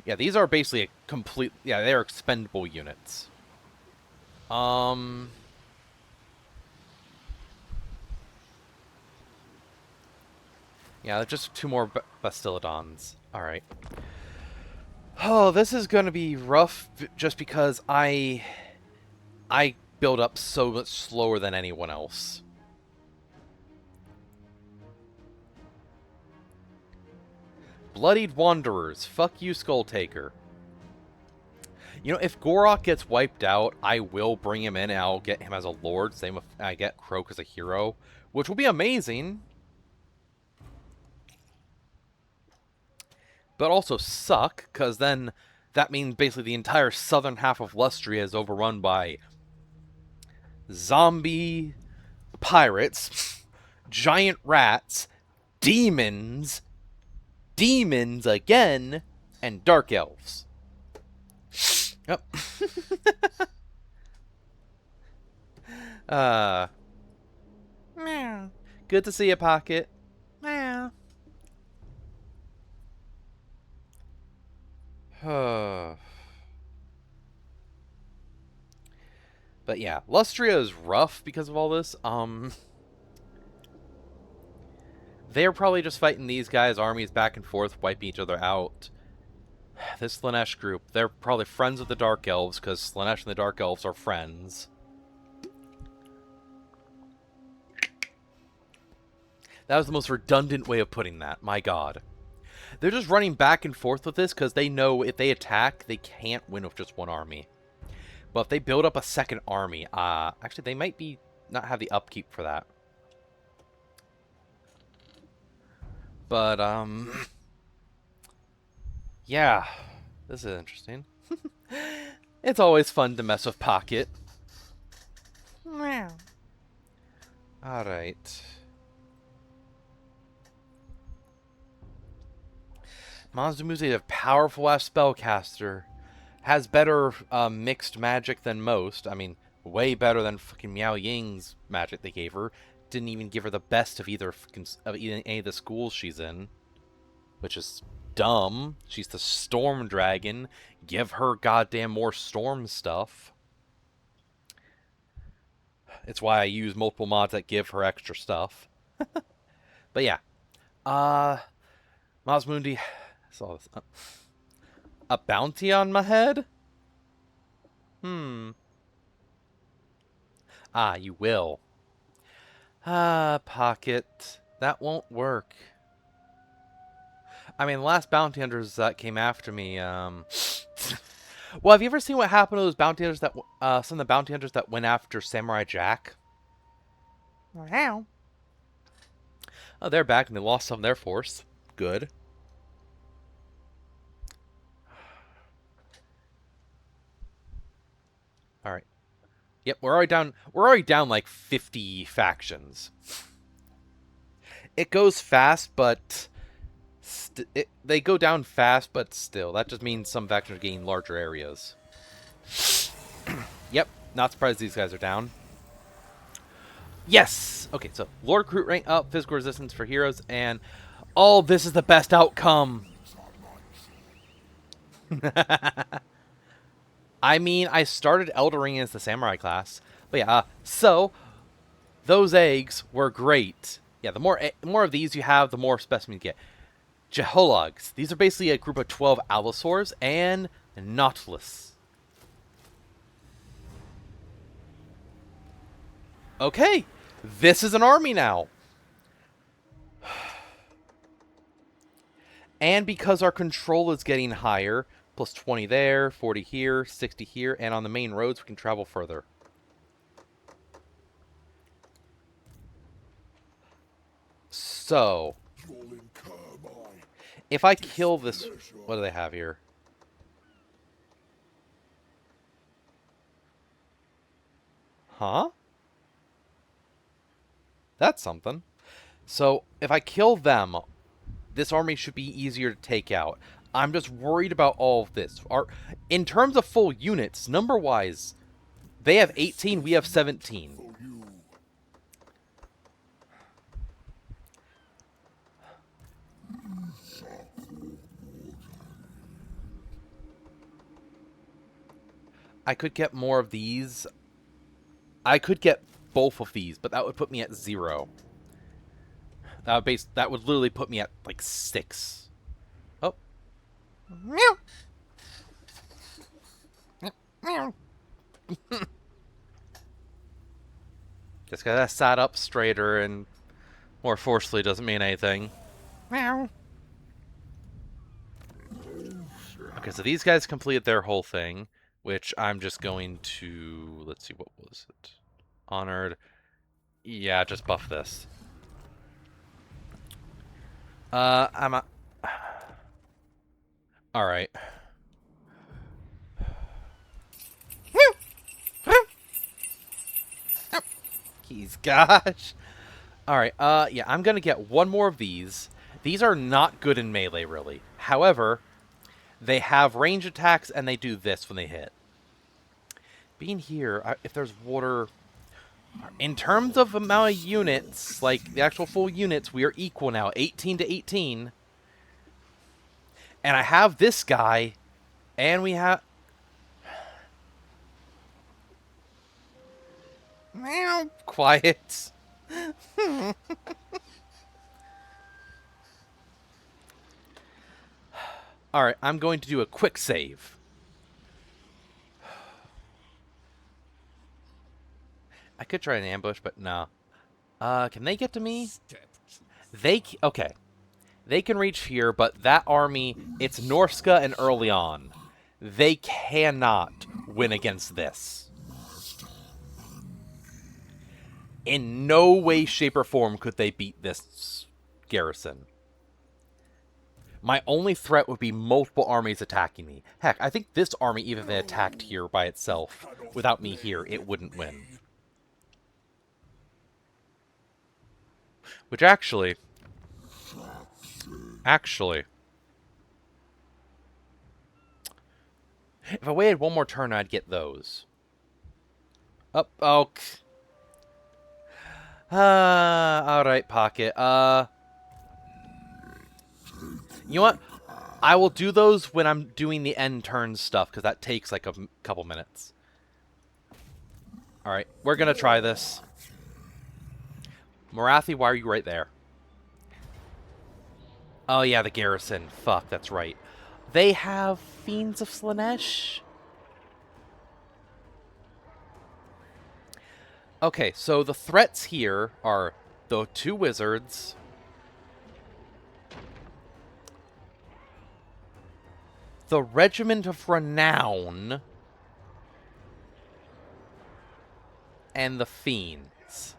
Yeah, these are basically a complete... Yeah, they're expendable units. Yeah, just 2 more Bastiladons. Alright. Oh, this is gonna be rough just because I build up so much slower than anyone else. Bloodied Wanderers. Fuck you, Skull Taker. You know, if Gorok gets wiped out, I will bring him in and I'll get him as a lord. Same if I get Croak as a hero, which will be amazing. But also suck, because then that means basically the entire southern half of Lustria is overrun by zombie pirates, giant rats, demons, demons again, and dark elves. Yep. Meow. Good to see you, Pocket. Meow. But yeah, Lustria is rough because of all this. They're probably just fighting these guys' armies back and forth, wiping each other out. This Slaanesh group, they're probably friends with the Dark Elves, because Slaanesh and the Dark Elves are friends. That was the most redundant way of putting that, my god. They're just running back and forth with this, because they know if they attack, they can't win with just one army. But if they build up a second army, actually they might not have the upkeep for that. But, yeah, this is interesting. It's always fun to mess with Pocket. Meow. Alright. Mazumuzi is a powerful-ass spellcaster. Has better mixed magic than most. I mean, way better than fucking Miao Ying's magic they gave her. Didn't even give her the best of either of any of the schools she's in, which is dumb. She's the Storm Dragon. Give her goddamn more storm stuff. It's why I use multiple mods that give her extra stuff. But yeah, Mazmundi saw this. A bounty on my head? Ah, you will. Pocket. That won't work. I mean, the last bounty hunters that came after me, well, have you ever seen what happened to those bounty hunters that, some of the bounty hunters that went after Samurai Jack? Meow. Oh, they're back and they lost some of their force. Good. Alright. Yep, we're already down like 50 factions. It goes fast, but they go down fast, but still, that just means some factions are gaining larger areas. Yep, not surprised these guys are down. Yes! Okay, so Lord Recruit rank up, physical resistance for heroes, and oh, this is the best outcome. I mean, I started Eldering as the Samurai class. But yeah, so those eggs were great. Yeah, the more of these you have, the more specimens you get. Jehologs. These are basically a group of 12 Allosaurs and Nautilus. Okay, this is an army now. And because our control is getting higher, plus 20 there, 40 here, 60 here, and on the main roads we can travel further. So, if I kill this, what do they have here? Huh? That's something. So, if I kill them, this army should be easier to take out. I'm just worried about all of this. In terms of full units, number-wise, they have 18, we have 17. I could get more of these. I could get both of these, but that would put me at 0. That would literally put me at, like, 6. Oh. Meow. Meow. Just because I sat up straighter and more forcefully doesn't mean anything. Meow. Okay, so these guys completed their whole thing, which I'm just going to... Let's see, what was it? Honored. Yeah, just buff this. I'm a... Alright. Keys, gosh. Alright, yeah, I'm gonna get one more of these. These are not good in melee, really. However, they have range attacks, and they do this when they hit. Being here, if there's water... In terms of amount of units, like the actual full units, we are equal now, 18 to 18. And I have this guy, and we have... Meow. Quiet. Alright, I'm going to do a quick save. I could try an ambush, but no. Can they get to me? Step Okay. They can reach here, but that army, it's Norska and early on. They cannot win against this. In no way, shape, or form could they beat this garrison. My only threat would be multiple armies attacking me. Heck, I think this army, even if they attacked here by itself, without me here, it wouldn't win. Which actually... If I waited one more turn, I'd get those. Up, oh... alright, Pocket. You know what? I will do those when I'm doing the end turn stuff, because that takes like a couple minutes. Alright, we're gonna try this. Morathi, why are you right there? Oh yeah, the garrison. Fuck, that's right. They have Fiends of Slaanesh? Okay, so the threats here are the 2 wizards, the Regiment of Renown, and the Fiends.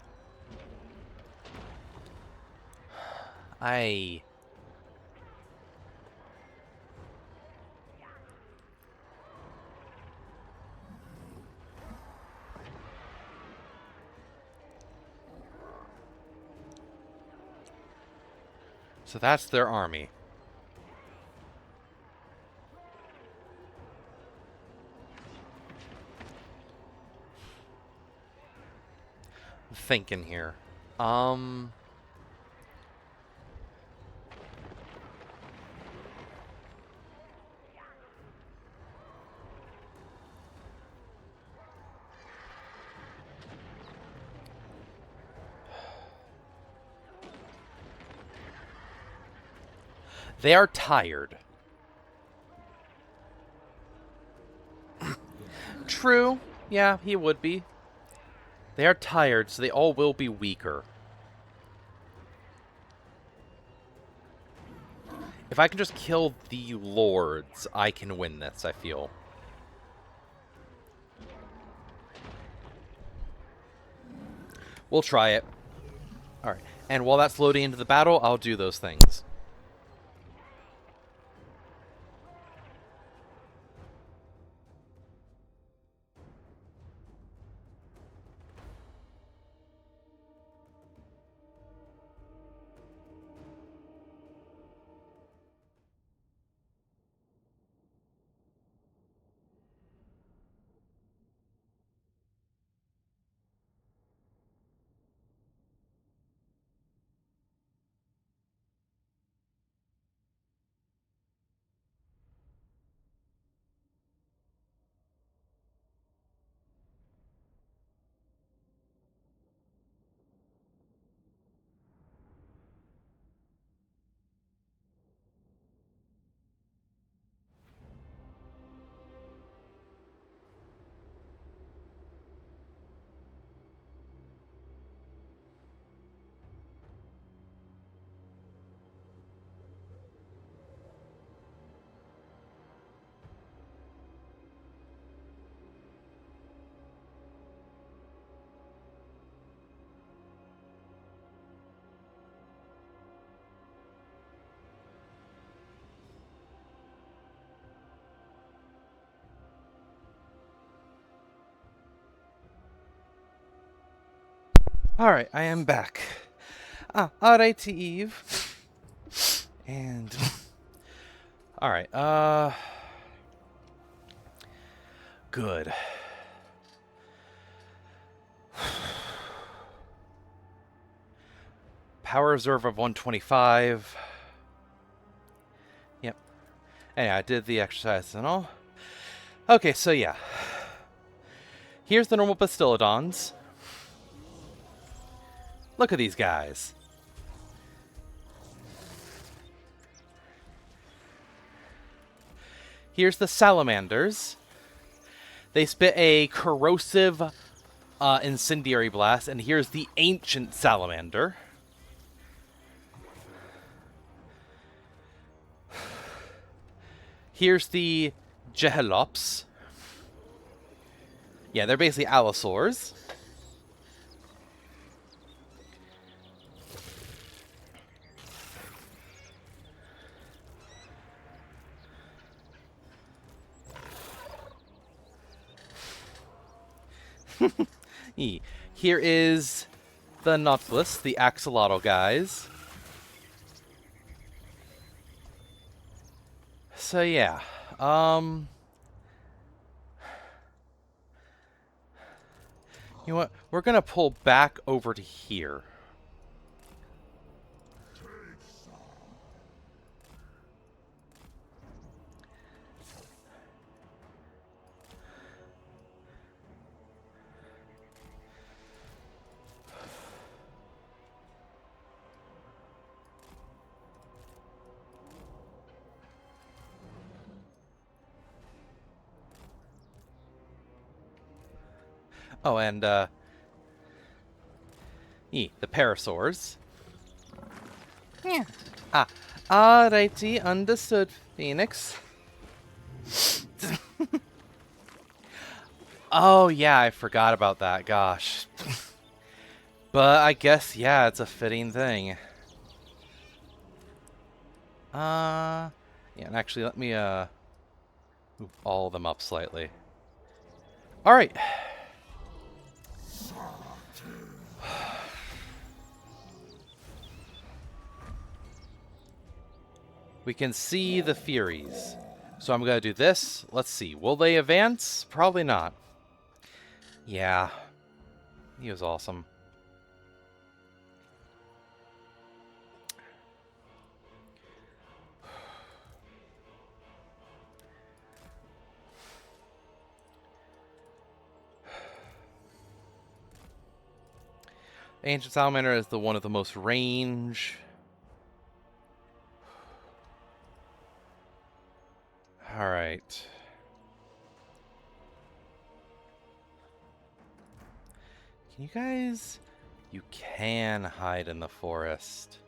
So that's their army. I'm thinking here. They are tired. True. Yeah, he would be. They are tired, so they all will be weaker. If I can just kill the lords, I can win this, I feel. We'll try it. Alright. And while that's loading into the battle, I'll do those things. Alright, I am back. Alright, Eve. And... Alright, good. Power reserve of 125. Yep. Anyway, I did the exercise and all. Okay, so yeah. Here's the normal Bastillodons. Look at these guys. Here's the Salamanders. They spit a corrosive incendiary blast, and here's the ancient Salamander. Here's the Jehelops. Yeah, they're basically allosaurs. Here is the Nautilus, the axolotl guys. So yeah, you know what? We're gonna pull back over to here. Oh, and the parasaurs. Yeah. Alrighty, understood, Phoenix. Oh yeah, I forgot about that. Gosh. But I guess yeah, it's a fitting thing. Yeah, and actually let me move all of them up slightly. All right. We can see the Furies. So I'm going to do this. Let's see. Will they advance? Probably not. Yeah. He was awesome. Ancient Salamander is the one of the most range. Alright. Can you guys... You can hide in the forest.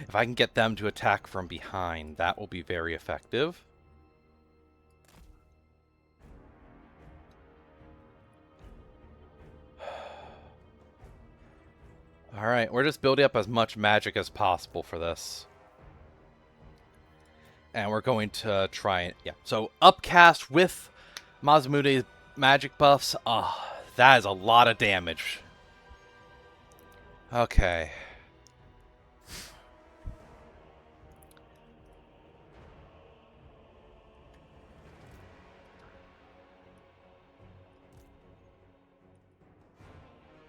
If I can get them to attack from behind, that will be very effective. Alright, we're just building up as much magic as possible for this. And we're going to try it. Yeah, so upcast with Masamune's magic buffs. Ah, that is a lot of damage. Okay.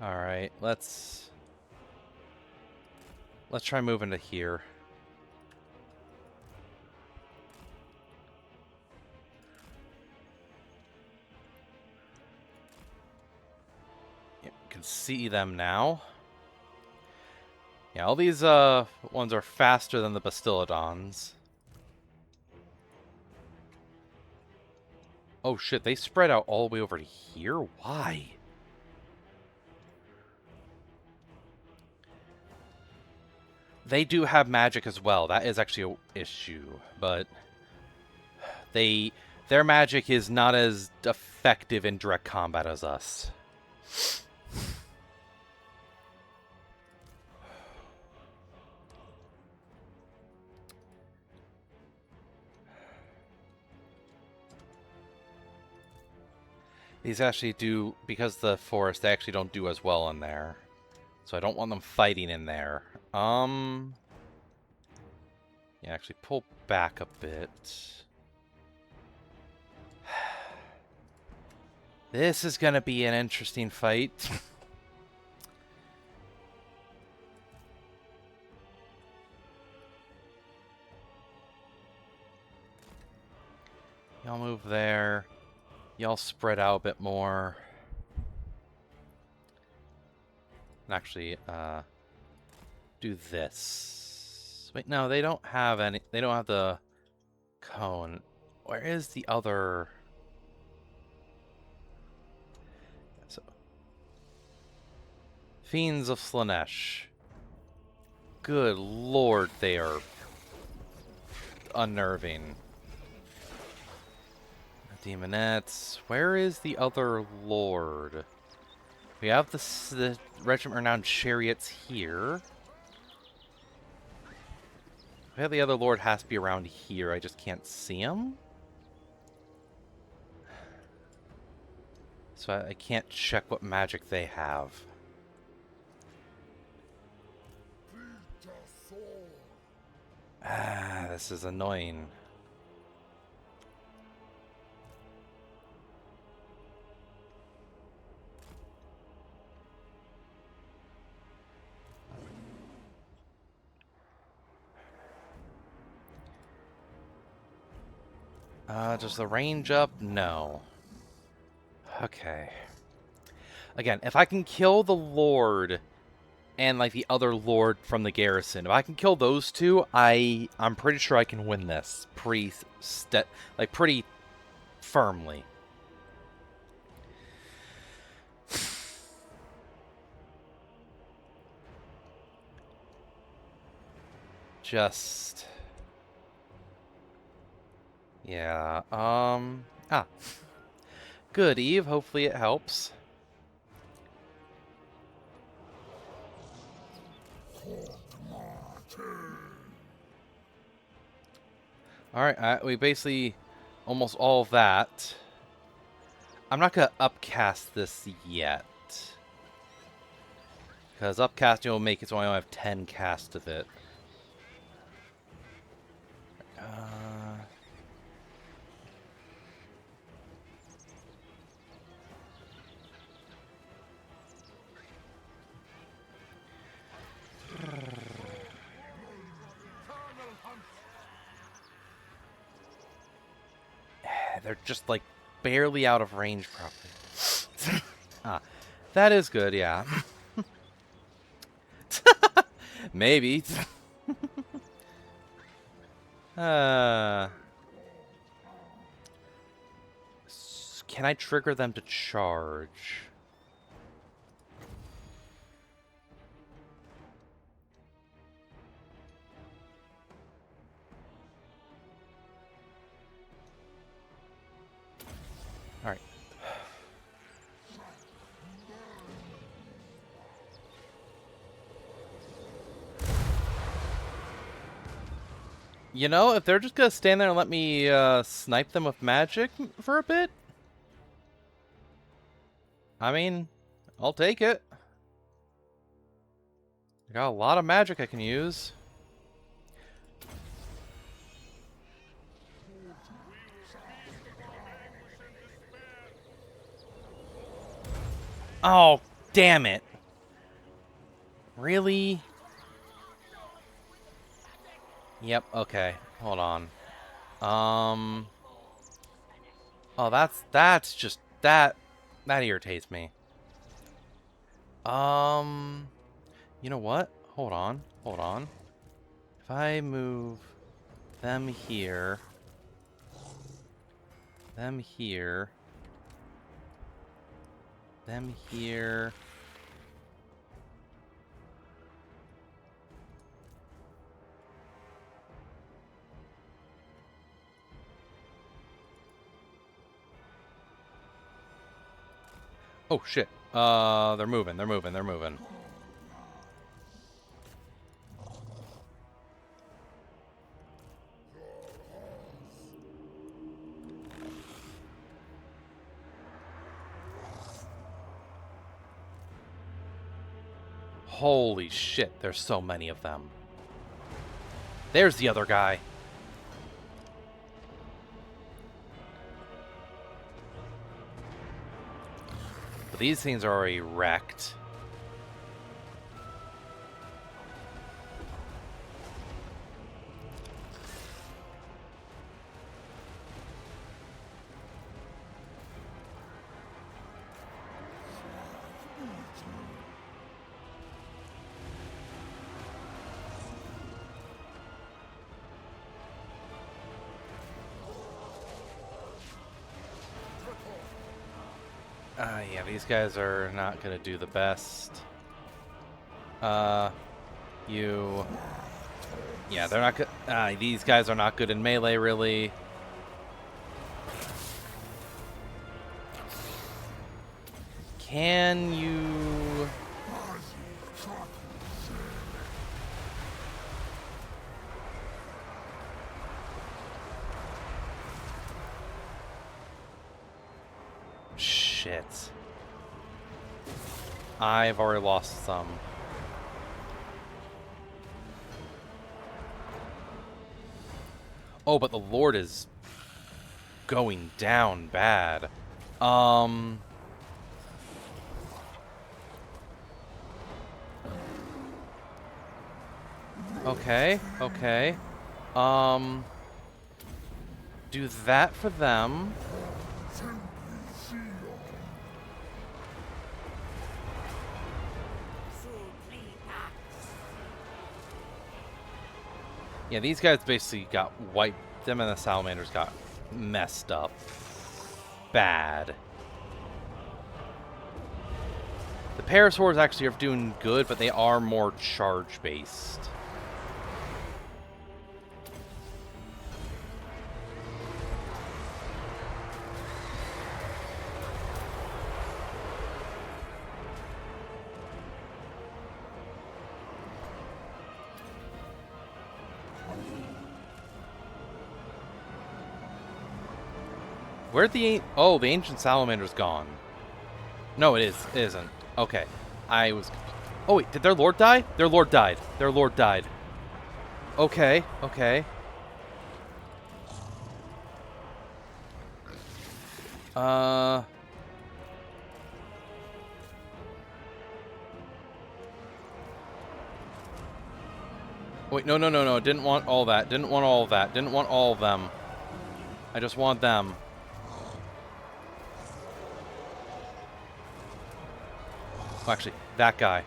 Alright, let's try moving to here. Yep, you can see them now. Yeah, all these ones are faster than the Bastillodons. Oh shit, they spread out all the way over to here? Why? They do have magic as well. That is actually an issue, but their magic is not as effective in direct combat as us. These actually do, because the forest, they actually don't do as well in there. So I don't want them fighting in there. Yeah, actually pull back a bit. This is gonna be an interesting fight. Y'all move there. Y'all spread out a bit more. And actually, do this. Wait, no, they don't have any. They don't have the cone. Where is the other? So, Fiends of Slanesh. Good lord, they are unnerving. Demonettes. Where is the other lord? We have the regiment renowned chariots here. We have the other lord has to be around here. I just can't see him. So I can't check what magic they have. Ah, this is annoying. Does the range up? No. Okay. Again, if I can kill the lord and like the other lord from the garrison, if I can kill those two, I'm pretty sure I can win this pretty firmly. Just yeah. Good, Eve. Hopefully it helps. Alright, we basically almost all of that. I'm not gonna upcast this yet. Because upcasting will make it so I only have 10 cast of it. They're just like barely out of range properly. That is good, yeah. Maybe. Can I trigger them to charge? Alright. You know, if they're just gonna stand there and let me snipe them with magic for a bit, I mean, I'll take it. I got a lot of magic I can use. Oh, damn it. Really? Yep, okay. Hold on. Oh, that's just that irritates me. You know what? Hold on. Hold on. If I move them here, them here, them here. Oh shit. They're moving, they're moving, they're moving. Holy shit, there's so many of them. There's the other guy. But these things are already wrecked. Yeah, these guys are not gonna do the best. You... Yeah, they're not good. These guys are not good in melee, really. Can you... Shit. I've already lost some. Oh, but the Lord is going down bad. Okay, okay. Do that for them. Yeah, these guys basically got wiped. Them and the salamanders got messed up. Bad. The parasaurs actually are doing good, but they are more charge-based. Where'd the... Oh, the ancient salamander's gone. No, it isn't. Okay. I was... Oh, wait, did their lord die? Their lord died. Their lord died. Okay, okay. Wait, no. Didn't want all that. Didn't want all of that. Didn't want all of them. I just want them. Oh, actually, that guy.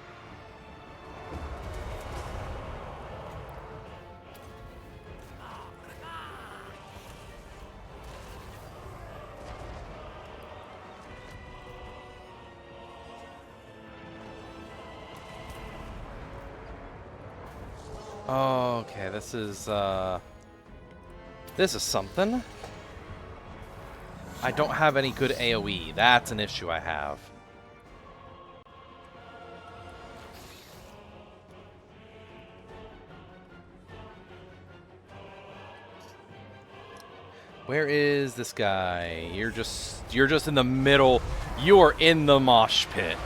Okay, this is something. I don't have any good AoE. That's an issue I have. Where is this guy? You're just in the middle. You are in the mosh pit.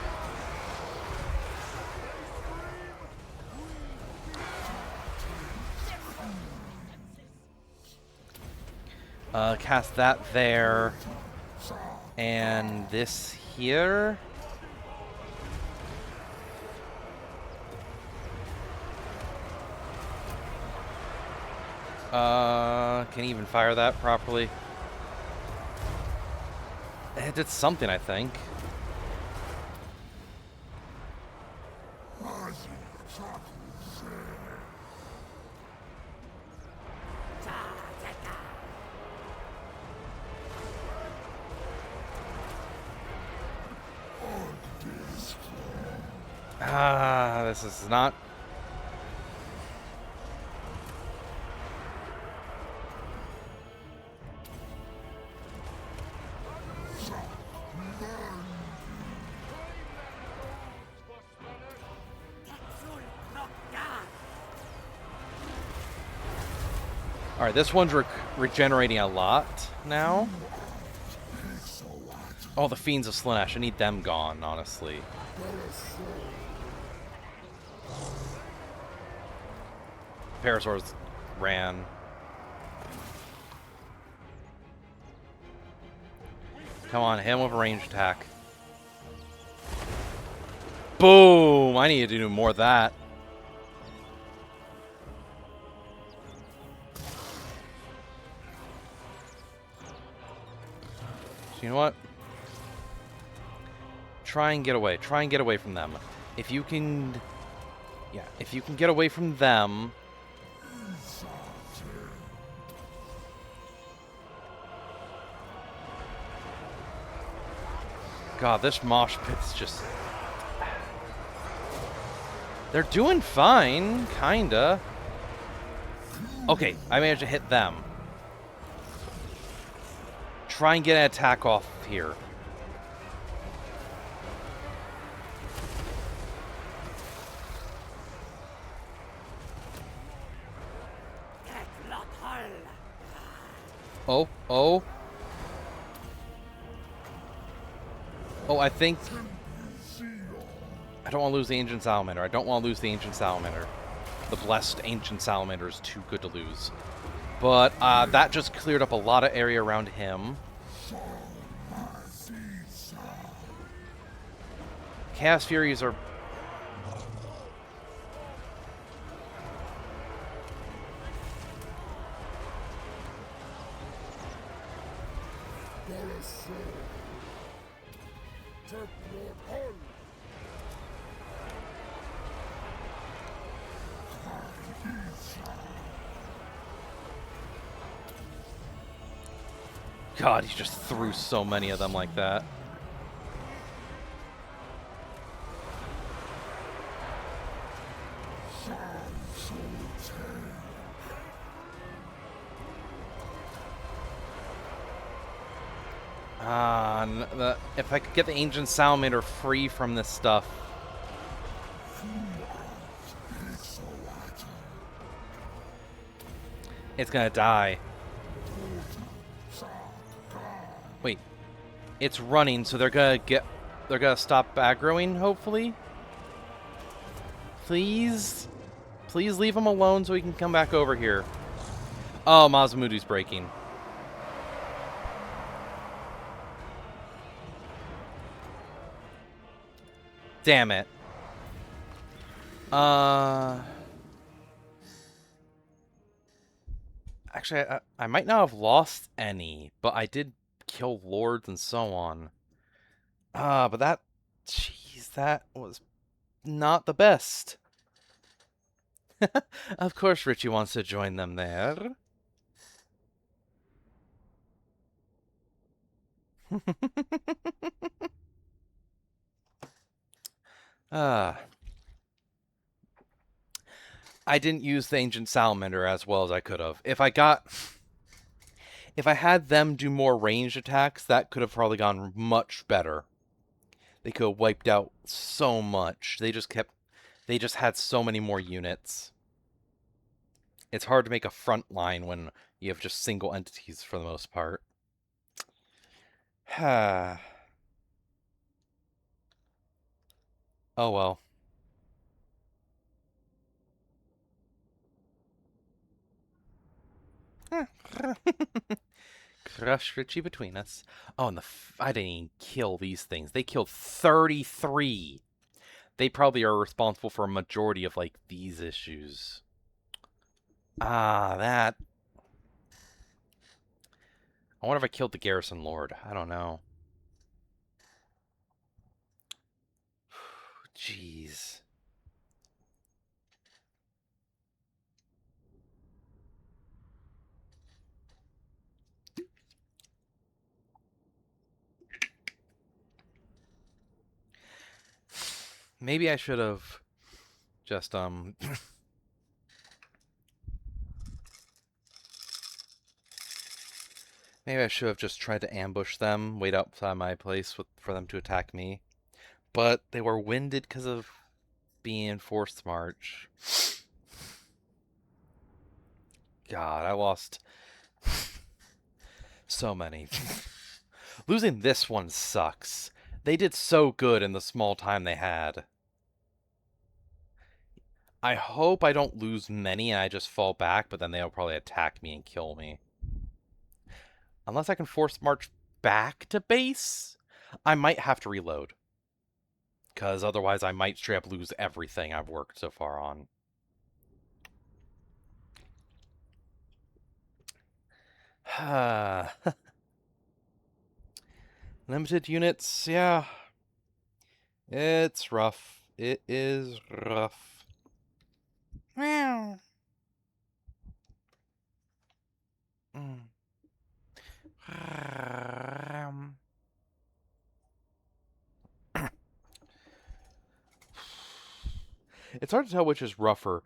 Cast that there. And this here. Can you even fire that properly? It did something, I think. This is not... Alright, this one's regenerating a lot now. Oh, the Fiends of Slaanesh. I need them gone, honestly. Parasaurs ran. Come on, hit him with a range attack. Boom! I need to do more of that. So you know what? Try and get away. Try and get away from them. If you can... Yeah, if you can get away from them... God, this mosh pit's just... They're doing fine, kinda. Okay, I managed to hit them. Try and get an attack off here. Oh, oh. Oh, I think... I don't want to lose the Ancient Salamander. I don't want to lose the Ancient Salamander. The Blessed Ancient Salamander is too good to lose. But that just cleared up a lot of area around him. Chaos Furies are... God, he just threw so many of them like that. If I could get the Ancient Salamander free from this stuff. It's gonna die. Wait. It's running, so they're gonna stop aggroing, hopefully? Please? Please leave him alone so he can come back over here. Oh, Masamudu's breaking. Damn it. Actually, I might not have lost any, but I did kill lords and so on. But that... Jeez, that was not the best. Of course Richie wants to join them there. I didn't use the Ancient Salamander as well as I could have. If I had them do more ranged attacks, that could have probably gone much better. They could have wiped out so much. They just had so many more units. It's hard to make a front line when you have just single entities for the most part. Oh well. Crush Richie between us. Oh, and I didn't even kill these things. They killed 33. They probably are responsible for a majority of, like, these issues. That. I wonder if I killed the Garrison Lord. I don't know. Jeez. Maybe I should have just, maybe I should have just tried to ambush them, wait outside my place for them to attack me. But they were winded because of being in forced march. God, I lost so many. Losing this one sucks. They did so good in the small time they had. I hope I don't lose many and I just fall back, but then they'll probably attack me and kill me. Unless I can force march back to base, I might have to reload. Because otherwise I might straight up lose everything I've worked so far on. Limited units, yeah. It's rough. It is rough. Meow. Mm. It's hard to tell which is rougher.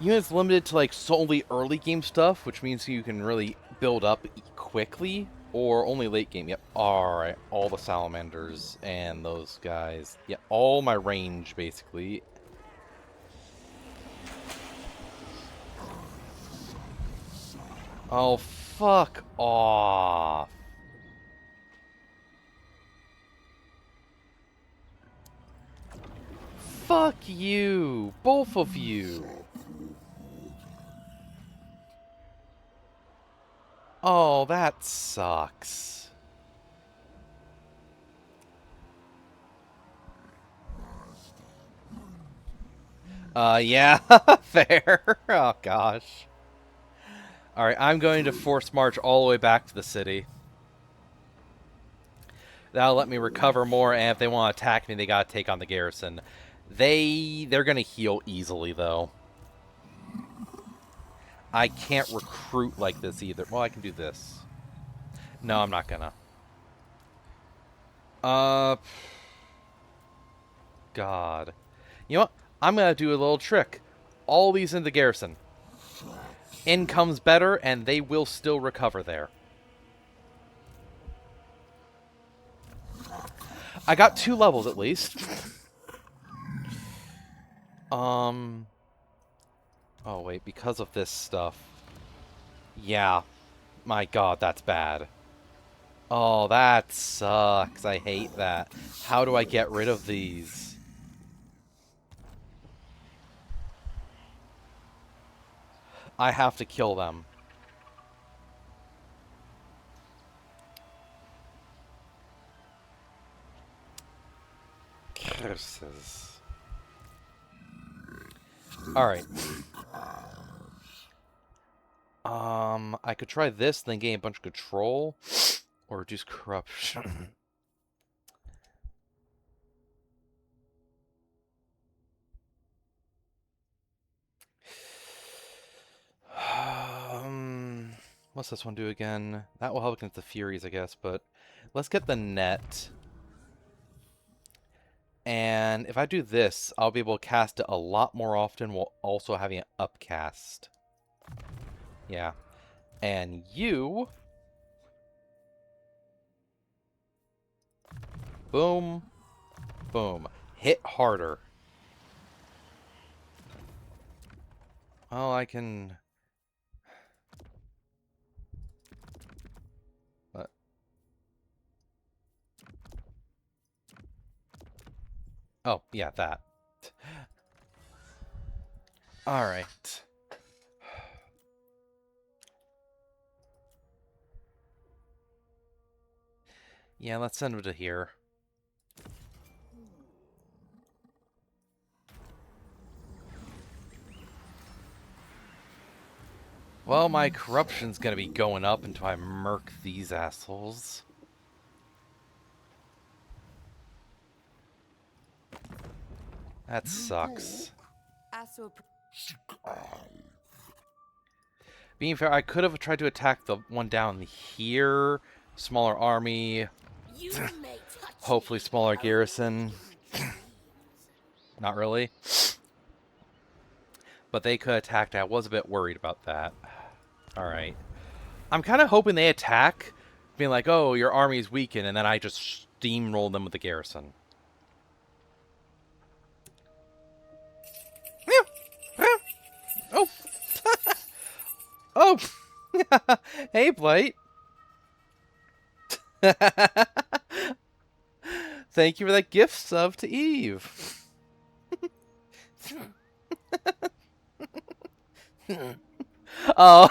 Units limited to like solely early game stuff, which means you can really build up quickly, or only late game. Yep. Alright, all the salamanders and those guys. Yeah, all my range basically. Oh, fuck off. Fuck you, both of you. Oh, that sucks. Yeah, fair. Oh, gosh. Alright, I'm going to force march all the way back to the city. That'll let me recover more, and if they want to attack me, they gotta take on the garrison. They're gonna heal easily, though. I can't recruit like this either. Well, I can do this. No, I'm not gonna. God. You know what? I'm gonna do a little trick. All these in the garrison. Income's better, and they will still recover there. I got 2 levels at least. Oh wait, because of this stuff. Yeah. My god, that's bad. Oh, that sucks. I hate that. How do I get rid of these? I have to kill them. Curses. Alright. I could try this, then gain a bunch of control, or reduce corruption. What's this one do again? That will help against the Furies, I guess, but let's get the net. And if I do this, I'll be able to cast it a lot more often while also having it upcast. Yeah. And you... Boom. Boom. Hit harder. Oh, I can... What? Oh, yeah, that. Alright. Yeah, let's send him to here. Well, my corruption's gonna be going up until I murk these assholes. That sucks. Being fair, I could have tried to attack the one down here. Smaller army. Hopefully smaller garrison. Not really. But they could attack. I was a bit worried about that. Alright. I'm kind of hoping they attack, being like, oh, your army's weakened, and then I just steamroll them with the garrison. Oh! Oh! Hey, Blight! Thank Thank you for that gift sub to Eve. Oh,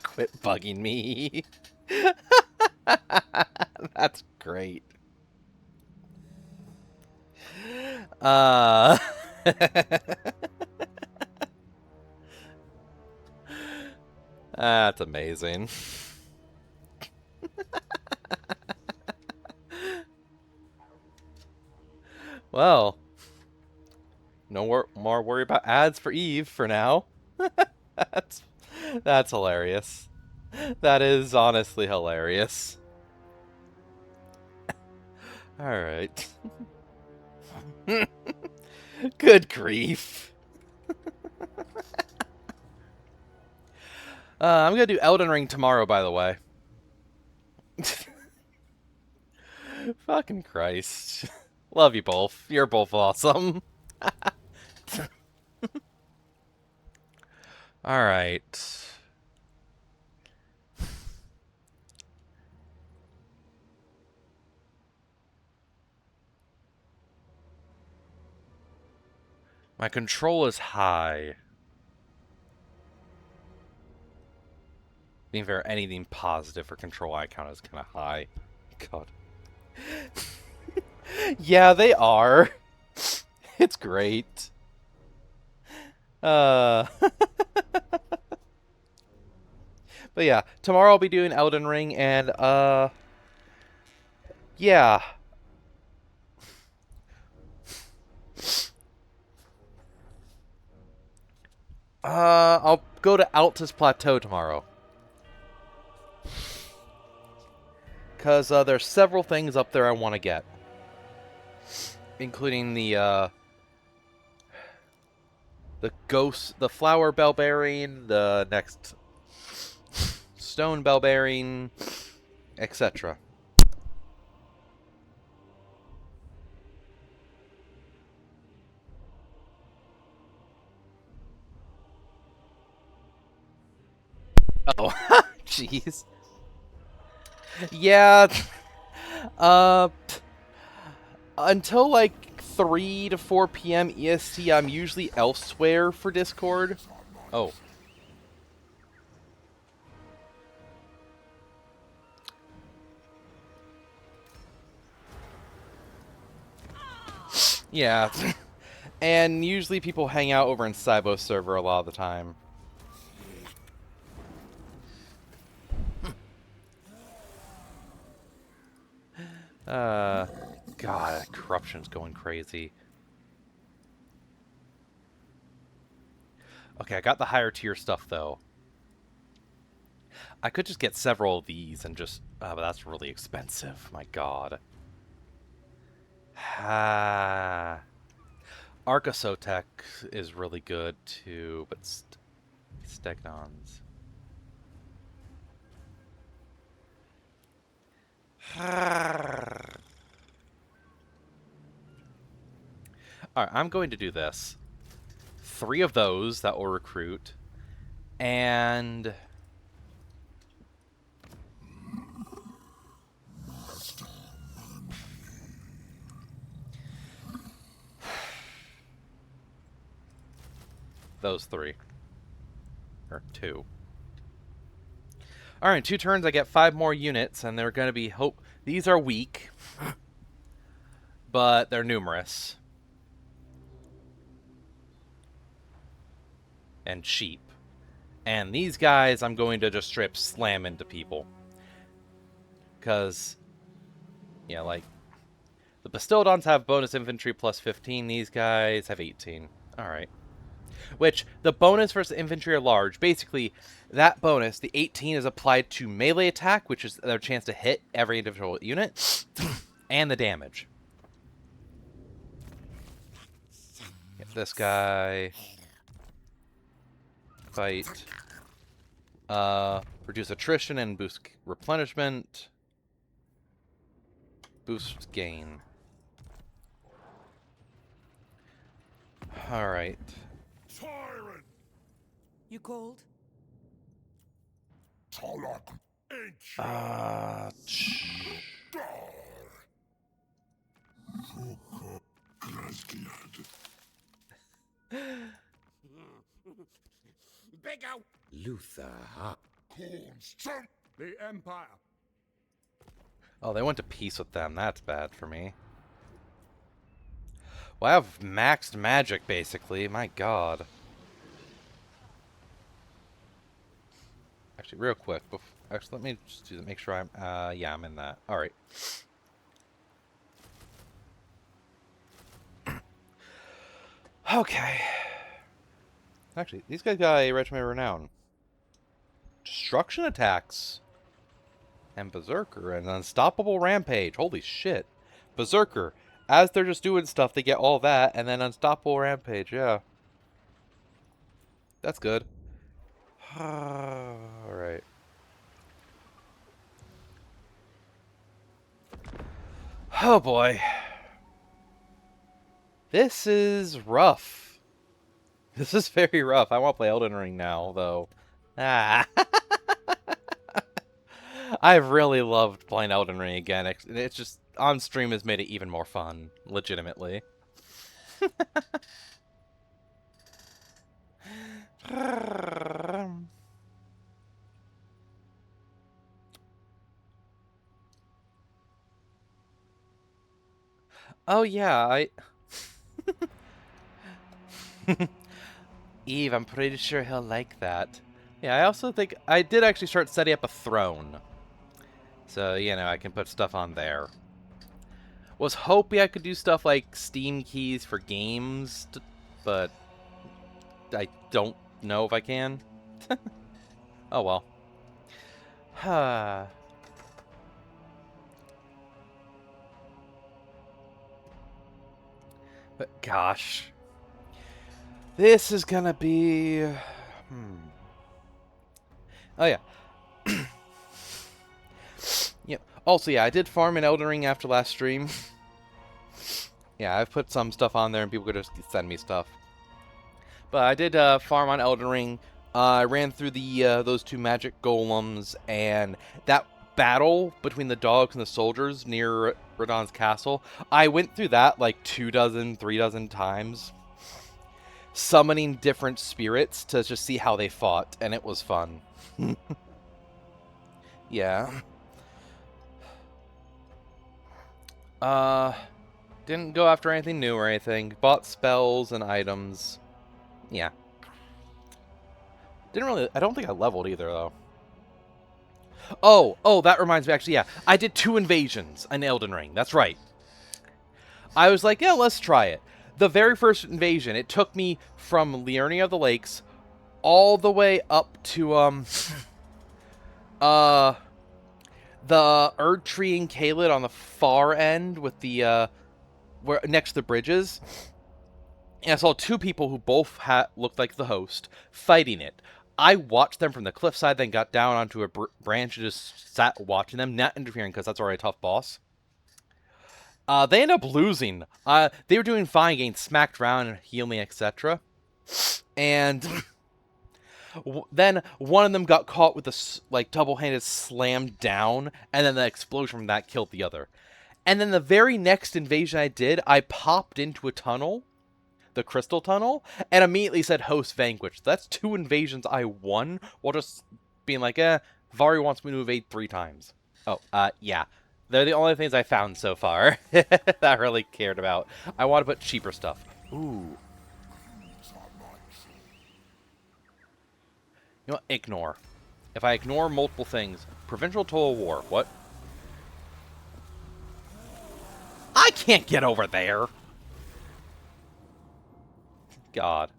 quit bugging me. That's great. Uh, that's amazing. Well, more worry about ads for Eve for now. that's that's hilarious. That is honestly hilarious. All right. Good grief. I'm gonna do Elden Ring tomorrow, by the way. Fucking Christ. Love you both. You're both awesome. Alright. My control is high. Being fair, anything positive for control I count is kind of high. God. Yeah, they are. It's great. But yeah, tomorrow I'll be doing Elden Ring, and yeah. I'll go to Altus Plateau tomorrow. Because there's several things up there I want to get. Including the flower bell bearing, the next stone bell bearing, etc. Oh, jeez. Yeah, uh, until like 3 to 4 p.m. EST, I'm usually elsewhere for Discord. Oh. Yeah. And usually people hang out over in Cybo's server a lot of the time. God, corruption's going crazy. Okay, I got the higher tier stuff, though. I could just get several of these and just... but that's really expensive. My god. Ah. Arcosotech is really good, too, but Stegnons. Alright, I'm going to do this. 3 of those that will recruit, and... those 3. Or 2. Alright, 2 turns, I get 5 more units, and they're going to be... These are weak, but they're numerous. And cheap. And these guys, I'm going to just strip slam into people. Because, yeah, like, the Bastildons have bonus infantry plus 15. These guys have 18. Alright. Which, the bonus versus infantry are large. Basically, that bonus, the 18, is applied to melee attack, which is their chance to hit every individual unit, and the damage. Get this guy. Fight. Reduce attrition and boost replenishment. Boost gain. Alright. Tyrant! You called? Talak! Ancient! Uh, Dar! Big out. Luther. The Empire. Oh, they went to peace with them. That's bad for me. Well, I have maxed magic, basically. My god. Actually, real quick. Actually, let me just do that. Make sure I'm... yeah, I'm in that. Alright. Okay. Actually, these guys got a regiment of renown. Destruction attacks. And Berserker. And Unstoppable Rampage. Holy shit. Berserker. As they're just doing stuff, they get all that. And then Unstoppable Rampage. Yeah. That's good. Alright. Oh boy. This is rough. This is very rough. I want to play Elden Ring now, though. Ah. I've really loved playing Elden Ring again. It's just, on stream has made it even more fun. Legitimately. Oh yeah, Eve, I'm pretty sure he'll like that. Yeah, I also think I did actually start setting up a throne. So, you know, I can put stuff on there. Was hoping I could do stuff like Steam keys for games, but I don't know if I can. Oh well. But gosh. This is gonna be... Oh yeah. Yep. Also, yeah, I did farm in Elden Ring after last stream. Yeah, I've put some stuff on there and people could just send me stuff. But I did farm on Elden Ring. I ran through the those two magic golems, and that battle between the dogs and the soldiers near Radahn's castle, I went through that like 3 dozen times, summoning different spirits to just see how they fought, and it was fun. Yeah. Didn't go after anything new or anything. Bought spells and items. Yeah. Didn't really... I don't think I leveled either, though. Oh, that reminds me, actually, yeah. I did 2 invasions in Elden Ring. That's right. I was like, yeah, let's try it. The very first invasion, it took me from Liurnia of the Lakes all the way up to, the Erd Tree and Caelid on the far end with the, where next to the bridges. And I saw 2 people who both looked like the host fighting it. I watched them from the cliffside, then got down onto a branch and just sat watching them, not interfering because that's already a tough boss. They ended up losing. They were doing fine, getting smacked around and healing, etc. And then one of them got caught with a double-handed slam down, and then the explosion from that killed the other. And then the very next invasion I did, I popped into a tunnel, the crystal tunnel, and immediately said host vanquished. That's 2 invasions I won while just being like, Vari wants me to invade 3 times. Oh, yeah. They're the only things I found so far that I really cared about. I want to put cheaper stuff. Ooh. You know what? Ignore. If I ignore multiple things, provincial total war. What? I can't get over there. God.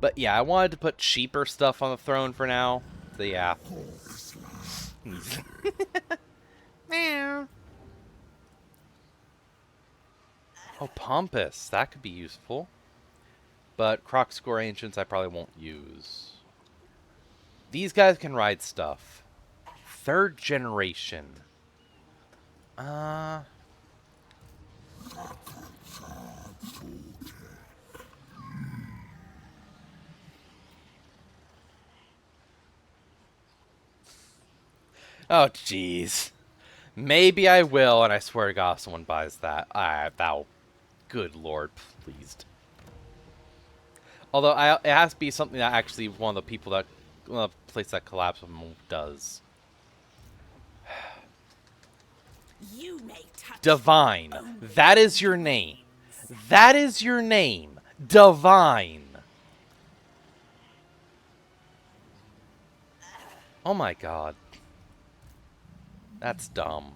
But yeah, I wanted to put cheaper stuff on the throne for now. So yeah. Meow. Oh, Pompous. That could be useful. But Croc Score Ancients I probably won't use. These guys can ride stuff. 3rd generation. Oh, jeez. Maybe I will, and I swear to God, if someone buys that. Thou, good lord, pleased. Although it has to be something that actually one of the people that, place that collapse does. You may touch Divine. only That is your name. That is your name. Divine. Oh my god. That's dumb.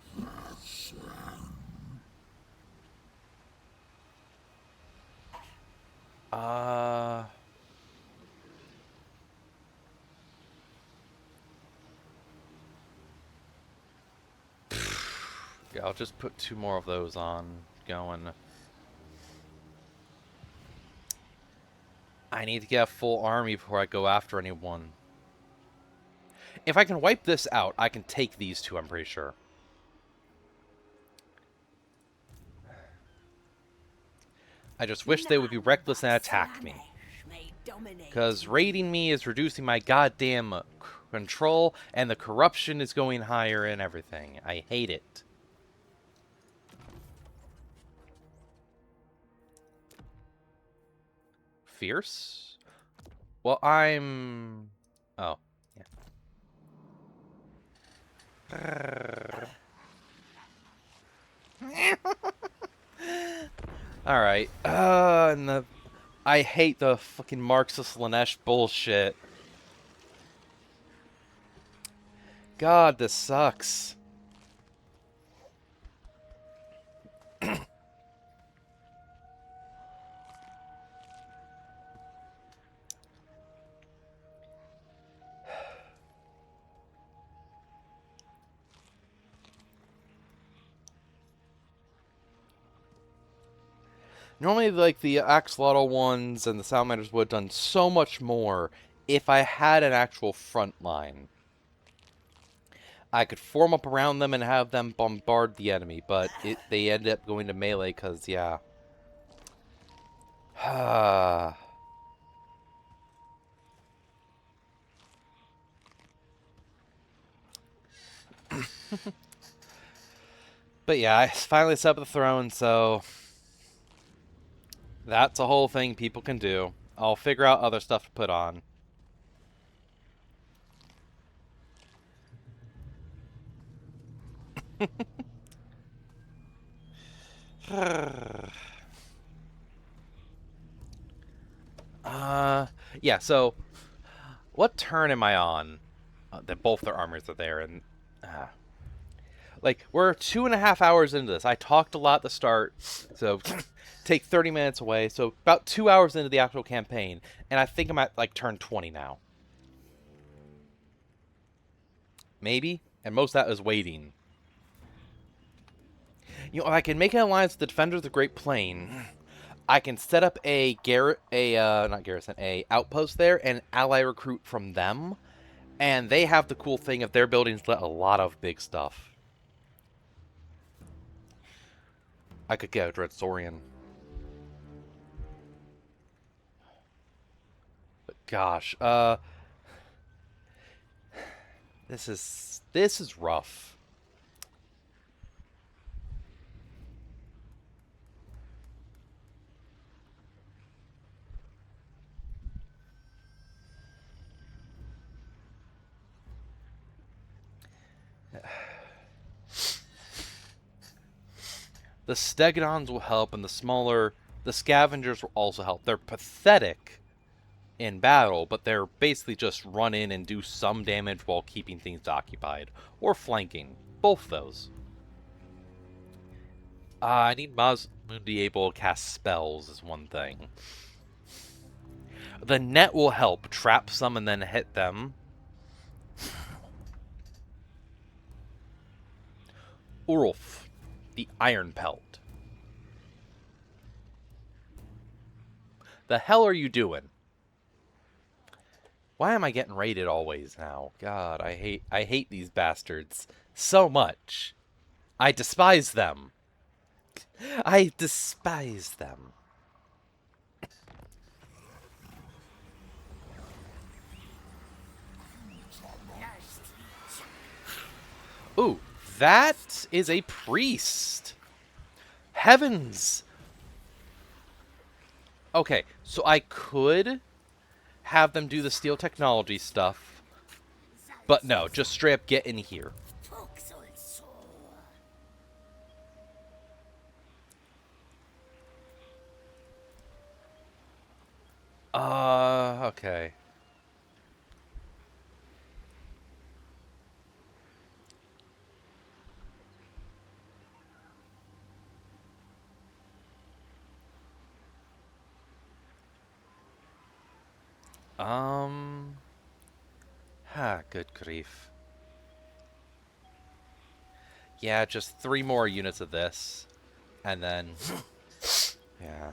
Uh... Yeah, I'll just put 2 more of those on going. I need to get a full army before I go after anyone. If I can wipe this out, I can take these 2, I'm pretty sure. I just wish they would be reckless and attack me. Because raiding me is reducing my goddamn control, and the corruption is going higher and everything. I hate it. Fierce? Well, I'm... Oh, yeah. Alright. And the... I hate the fucking Marxist Lanesh bullshit. God, this sucks. Normally, like, the axolotl ones and the salamanders would have done so much more if I had an actual front line. I could form up around them and have them bombard the enemy, but they ended up going to melee because, yeah. But yeah, I finally set up the throne, so... That's a whole thing people can do. I'll figure out other stuff to put on. Yeah, so... What turn am I on? That both their armors are there, and... Like, we're 2.5 hours into this. I talked a lot at the start, so take 30 minutes away. So about 2 hours into the actual campaign, and I think I'm at, like, turn 20 now. Maybe? And most of that is waiting. You know, if I can make an alliance with the Defenders of the Great Plain, I can set up a outpost there and ally recruit from them. And they have the cool thing of their buildings let a lot of big stuff. I could get a Dreadsorian. But gosh, this is rough. The Stegodons will help, and the Scavengers will also help. They're pathetic in battle, but they're basically just run in and do some damage while keeping things occupied. Or flanking. Both those. I need Mazmundi able to cast spells is one thing. The net will help trap some and then hit them. Urulf, the Iron Pelt. The hell are you doing? Why am I getting raided always now? God, I hate these bastards so much. I despise them. I despise them. Ooh, That is a priest. Heavens. Okay, so I could have them do the steel technology stuff, but no, just straight up get in here. Okay. Good grief. Yeah, just 3 more units of this, and then, yeah.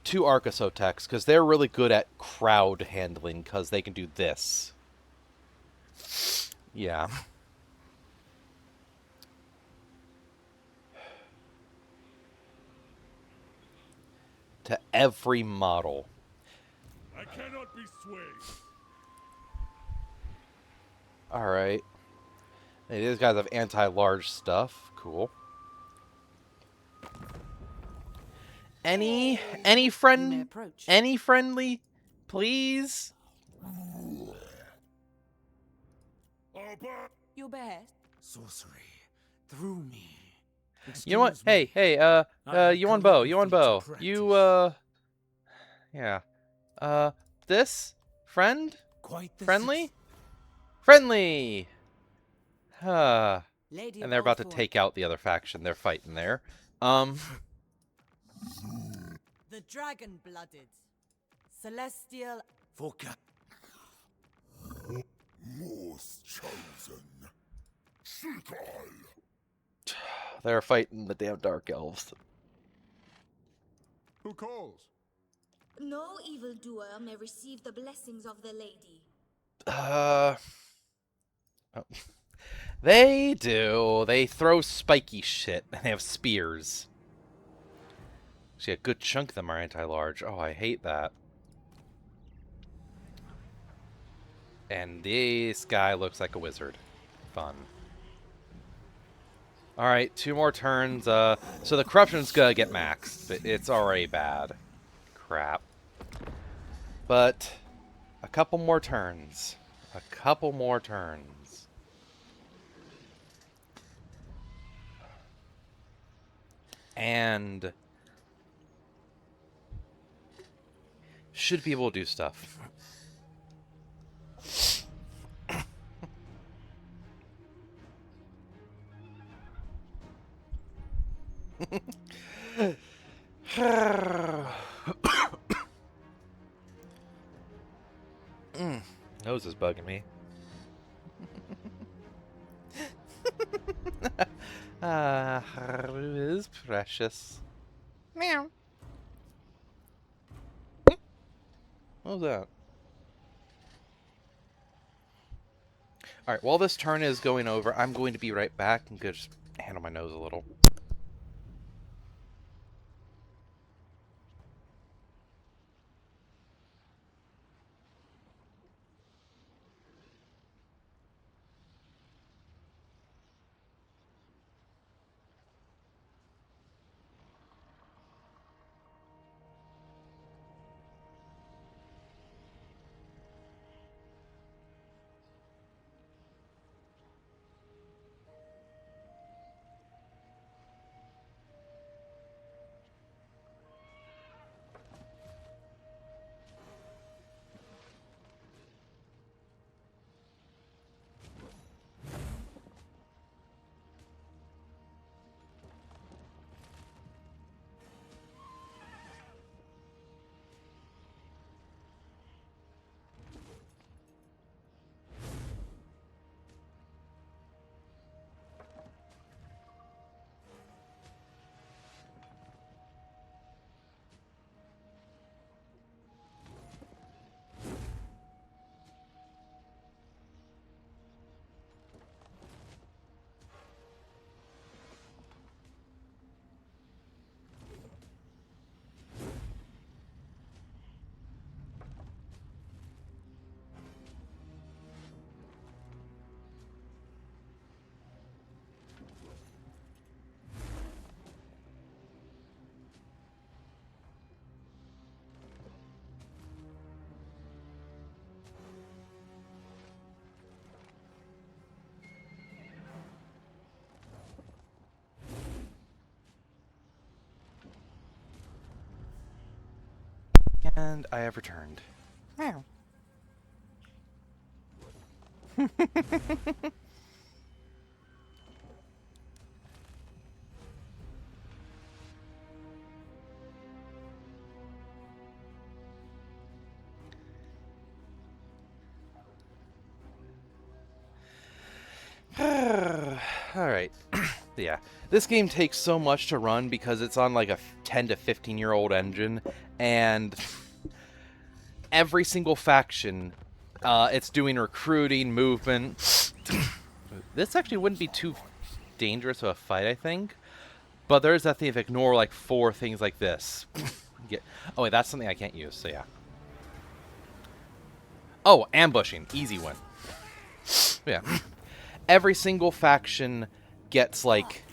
2 Archosotex, because they're really good at crowd handling, because they can do this. Yeah. To every model. I cannot be swayed. Alright. Hey, these guys have anti-large stuff. Cool. Any You may friend, approach. any friendly, please? Your behest. Sorcery through me. You know what? Excuse Hey, me. hey, I have Yuan Bo, calligraphy Yuan to Bo. You, practice. yeah. This? Friend? Quite the Friendly? Friendly! Huh. Lady And of they're all about to four. take out the other faction. They're fighting there. The dragon-blooded. Celestial. Foca. Most chosen. Shikal. They're fighting the damn Dark Elves. Who calls? No evildoer may receive the blessings of the lady. Oh. They do. They throw spiky shit, and they have spears. Actually, a good chunk of them are anti-large. Oh, I hate that. And this guy looks like a wizard. Fun. Alright, 2 more turns. So the corruption's gonna get maxed, but it's already bad. Crap. But a couple more turns. A couple more turns. And should be able to do stuff. Nose is bugging me. It is precious. Meow. What was that? Alright, while this turn is going over, I'm going to be right back and go just handle my nose a little. And I have returned. Meow. Alright. Yeah. This game takes so much to run because it's on like a 10 to 15-year-old engine, and every single faction, it's doing recruiting, movement. This actually wouldn't be too dangerous of a fight, I think. But there's that thing if ignore like 4 things like this. Oh wait, that's something I can't use, so yeah. Oh, ambushing. Easy win. Yeah. Every single faction gets, like,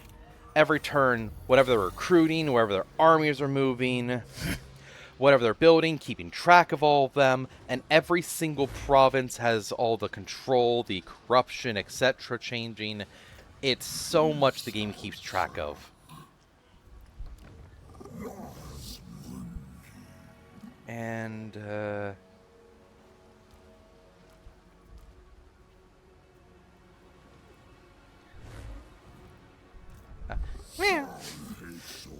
every turn, whatever they're recruiting, wherever their armies are moving, whatever they're building, keeping track of all of them, and every single province has all the control, the corruption, etc. changing. It's so much the game keeps track of. And,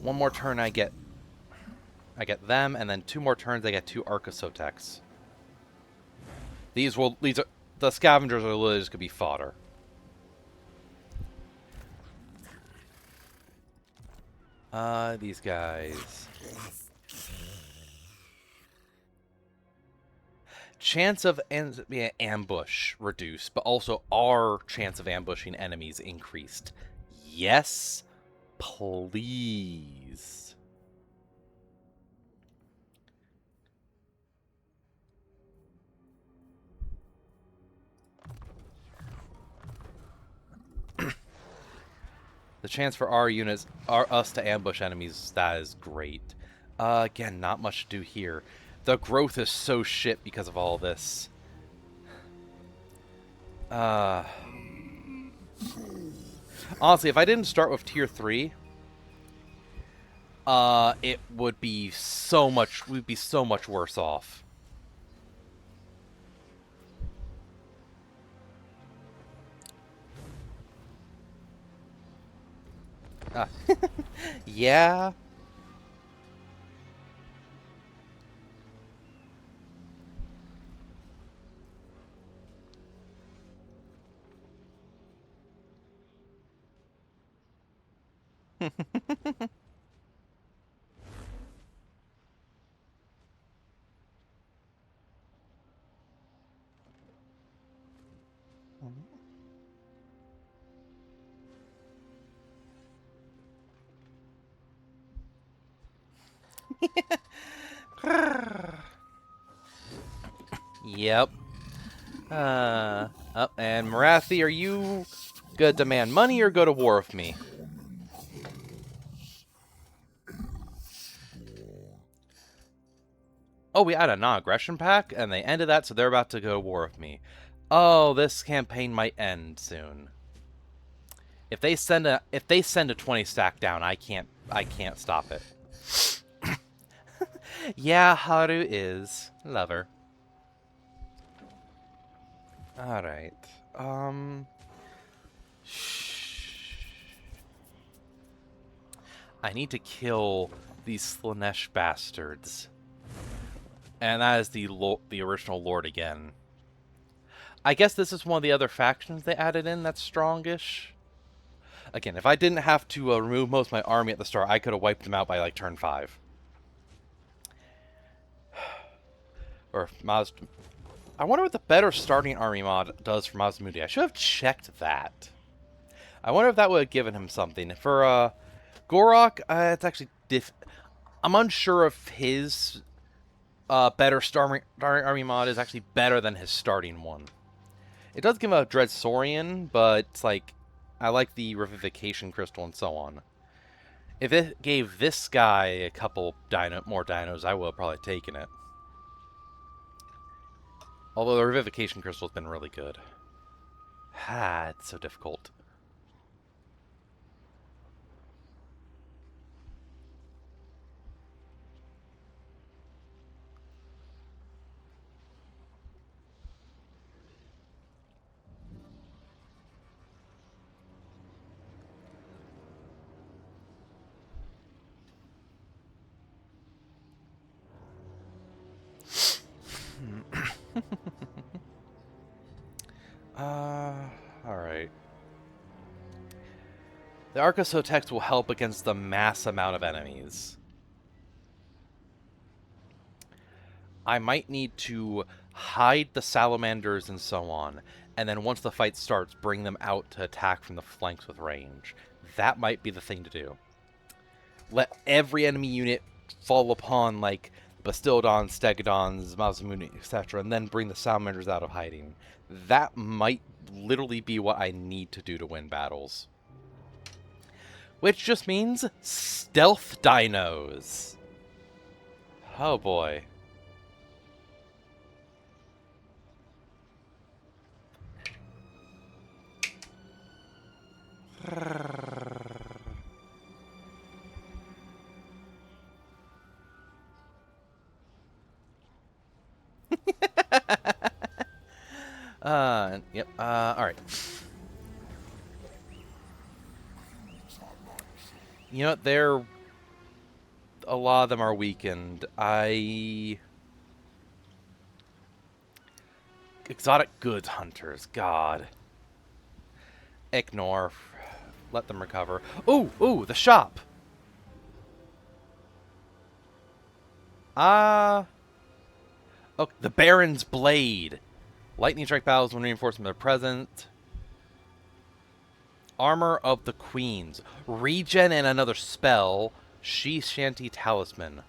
one more turn I get them, and then 2 more turns I get 2 Arcasotex. These are the scavengers are literally just gonna be fodder. These guys. Chance of ambush reduced, but also our chance of ambushing enemies increased. Yes, please. The chance for our units, us to ambush enemies, that is great. Again, not much to do here. The growth is so shit because of all this. Honestly, if I didn't start with tier 3, it would be so much. We'd be so much worse off. Yeah. Yep. And Marathi, are you gonna demand money or go to war with me? Oh, we had a non-aggression pack, and they ended that, so they're about to go to war with me. Oh, this campaign might end soon. If they send a 20 stack down, I can't stop it. Yeah, Haru is lover. All right. I need to kill these Slanesh bastards. And that is the original Lord again. I guess this is one of the other factions they added in that's strongish. Again, if I didn't have to remove most of my army at the start, I could have wiped them out by, like, turn 5. Or Maz... I wonder what the better starting army mod does for Mazmudi. I should have checked that. I wonder if that would have given him something. For Gorok, it's actually I'm unsure if his better starting army mod is actually better than his starting one. It does give a Dread Saurian, but it's like, I like the Revivification Crystal and so on. If it gave this guy a couple more dinos, I would have probably taken it. Although the Revivification Crystal has been really good. It's so difficult. Alright. The Archosotex will help against the mass amount of enemies. I might need to hide the salamanders and so on, and then once the fight starts, bring them out to attack from the flanks with range. That might be the thing to do. Let every enemy unit fall upon, like, Bastildons, Stegodons, Masamune, etc., and then bring the salamanders out of hiding. That might literally be what I need to do to win battles. Which just means stealth dinos. Oh boy. Yep, alright. You know what, a lot of them are weakened. Exotic goods hunters, god. Ignore. Let them recover. Ooh, the shop! Oh, the Baron's Blade. Lightning strike battles when reinforcements are present. Armor of the Queens. Regen and another spell. She Shanty Talisman.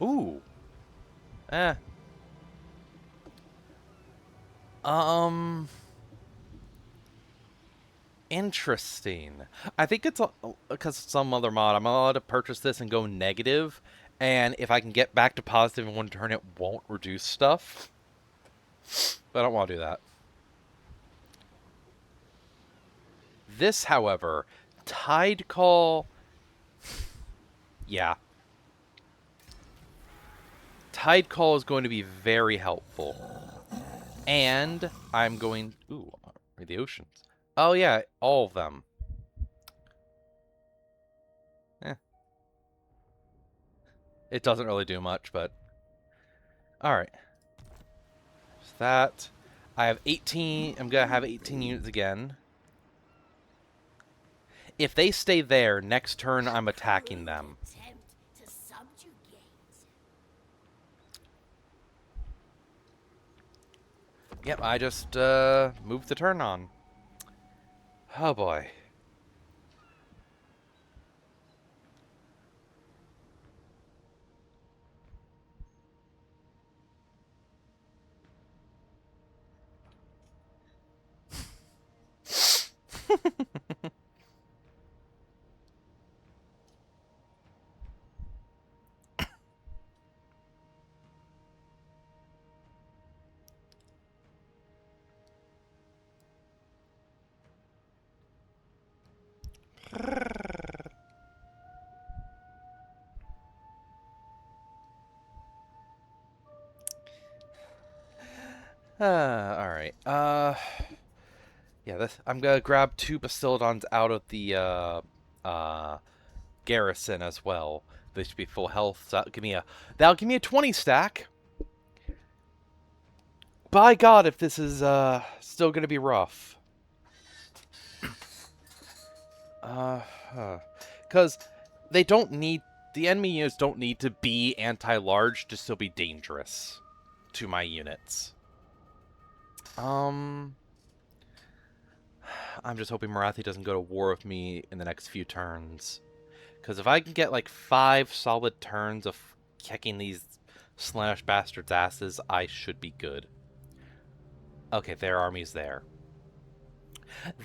Ooh. Eh. Interesting. I think it's because some other mod, I'm allowed to purchase this and go negative, and if I can get back to positive in one turn, it won't reduce stuff. But I don't want to do that. This, however, Tide Call... Yeah. Tide Call is going to be very helpful. And I'm going... Ooh, the oceans. Oh yeah, all of them. Eh. It doesn't really do much, but... Alright. So that... I have 18... I'm gonna have 18 units again. If they stay there, next turn I'm attacking them. Attempt to subjugate. Yep, I just moved the turn on. Oh boy. Alright. Yeah, I'm gonna grab 2 Bastildons out of the, garrison as well. They should be full health, so that'll give me a 20 stack. By God, if this is, still gonna be rough. Because they don't need... The enemy units don't need to be anti-large to still be dangerous to my units. I'm just hoping Marathi doesn't go to war with me in the next few turns. Because if I can get like 5 solid turns of kicking these Slanesh bastards' asses, I should be good. Okay, their army's there.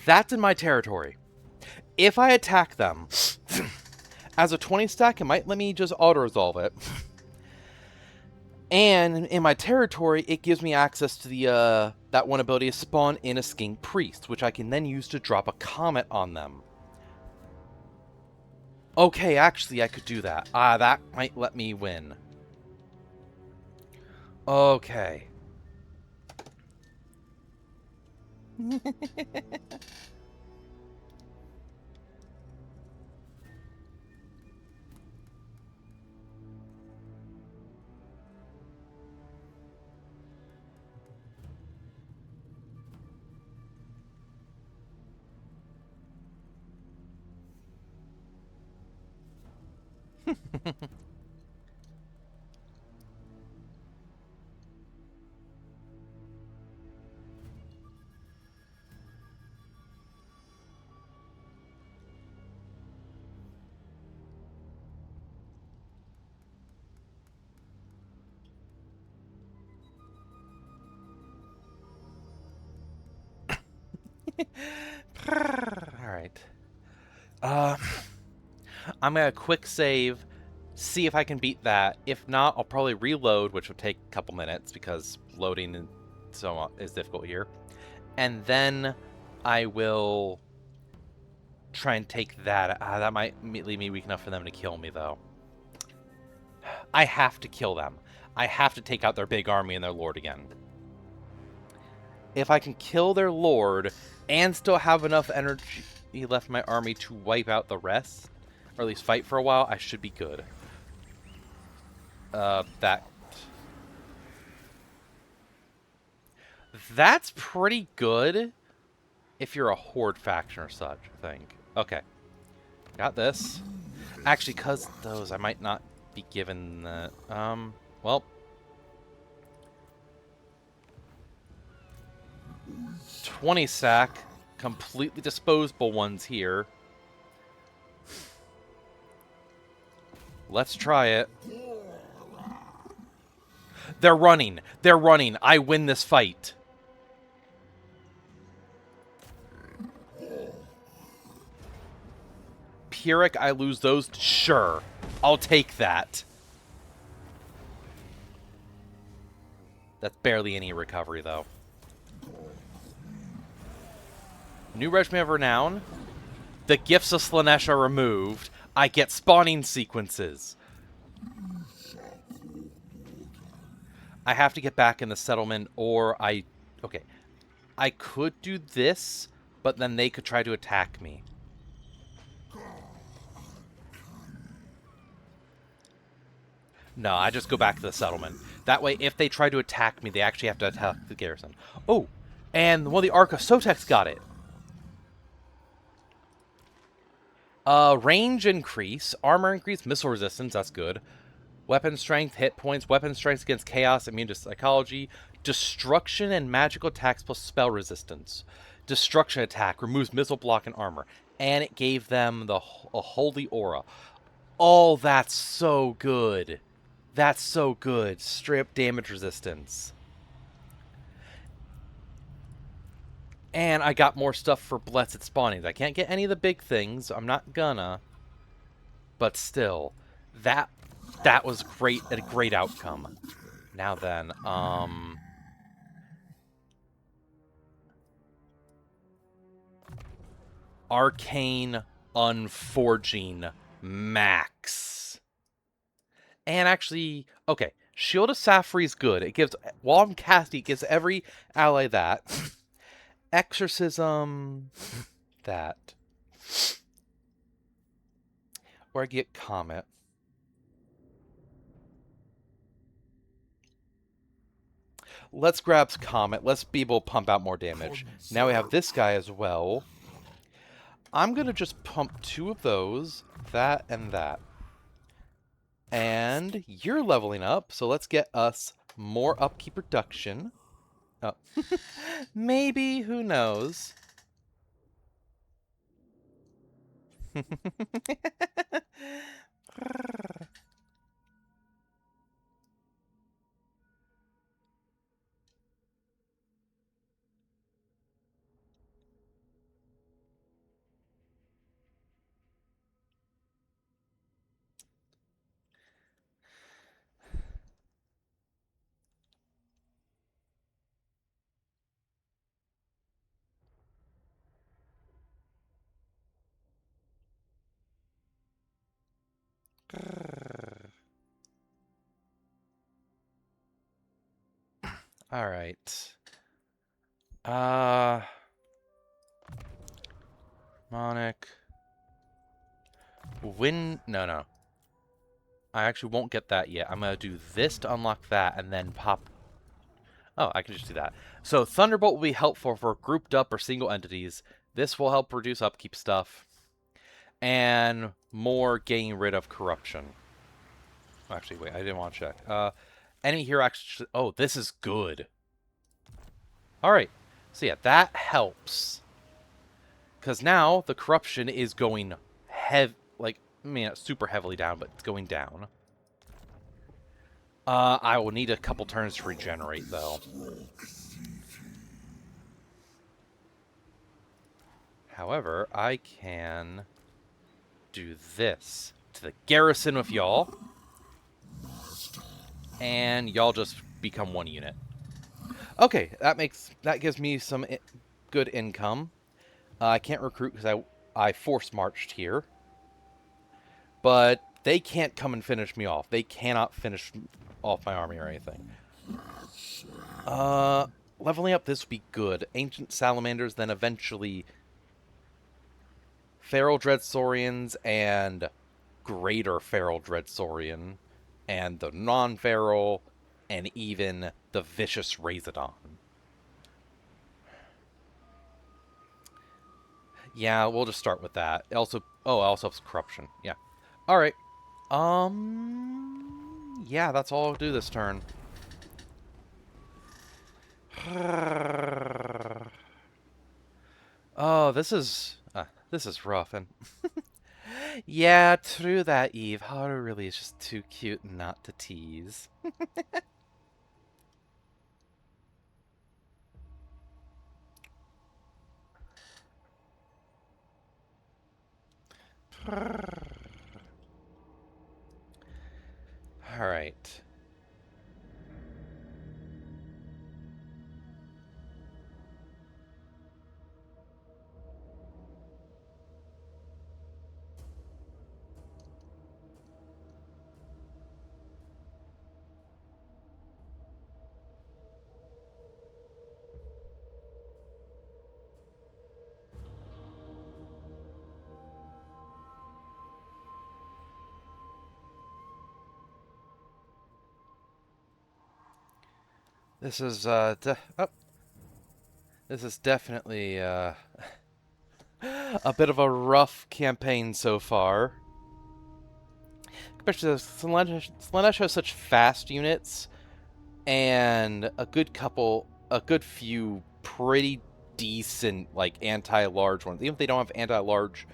That's in my territory. If I attack them, as a 20 stack, it might let me just auto-resolve it. And in my territory, it gives me access to the that one ability to spawn in a Skink Priest, which I can then use to drop a comet on them. Okay, actually, I could do that. That might let me win. Okay. Alright. Uh, I'm gonna quick save, see if I can beat that. If not, I'll probably reload, which will take a couple minutes because loading and so on is difficult here. And then I will try and take that. That might leave me weak enough for them to kill me, though. I have to kill them. I have to take out their big army and their lord again. If I can kill their lord and still have enough energy left in my army to wipe out the rest, or at least fight for a while, I should be good. That's pretty good if you're a horde faction or such, I think. Okay. Got this. Actually, because those, I might not be given the... well... 20 sack. Completely disposable ones here. Let's try it. They're running. They're running. I win this fight. Pyrrhic, I lose those? Sure. I'll take that. That's barely any recovery, though. New Regiment of Renown. The gifts of Slanesh are removed. I get spawning sequences. I have to get back in the settlement, or I... Okay. I could do this, but then they could try to attack me. No, I just go back to the settlement. That way, if they try to attack me, they actually have to attack the garrison. Oh, and one of the Arc of Sotex got it. Range increase, armor increase, missile resistance, that's good. Weapon strength, hit points, weapon strength against chaos, immune to psychology. Destruction and magical attacks plus spell resistance. Destruction attack, removes missile block and armor. And it gave them a holy aura. Oh, that's so good. That's so good. Straight damage resistance. And I got more stuff for Blessed Spawnings. I can't get any of the big things. I'm not gonna. But still, that was great, a great outcome. Now then, Arcane Unforging Max. And actually, okay, Shield of Safri is good. It gives, while I'm casting, it gives every ally that. Exorcism, that. Or I get Comet. Let's grab Comet. Let's be able to pump out more damage. Now we have this guy as well. I'm going to just pump 2 of those, that and that. And you're leveling up, so let's get us more upkeep reduction. Oh. Maybe, who knows? All right. Monic. No. I actually won't get that yet. I'm going to do this to unlock that and then pop... Oh, I can just do that. So Thunderbolt will be helpful for grouped up or single entities. This will help reduce upkeep stuff. And more getting rid of corruption. Actually, wait, I didn't want to check. Enemy hero actually. Oh, this is good. All right. So yeah, that helps. Because now the corruption is going like, I mean, super heavily down, but it's going down. I will need a couple turns to regenerate, though. However, I can do this to the garrison with y'all, and y'all just become one unit. Okay, that gives me some good income. I can't recruit because I force marched here, but they can't come and finish me off. They cannot finish off my army or anything. Leveling up this would be good. Ancient salamanders, then eventually feral dreadsaurians and greater feral dreadsaurian, and the non-feral, and even the vicious Razodon. Yeah, we'll just start with that. It also helps corruption. Yeah. All right. Yeah, that's all I'll do this turn. Oh, this is rough, and yeah, true that, Eve. Haru really is just too cute not to tease. All right. This is this is definitely a bit of a rough campaign so far. Especially Slaanesh has such fast units and a good few pretty decent like anti-large ones. Even if they don't have anti-large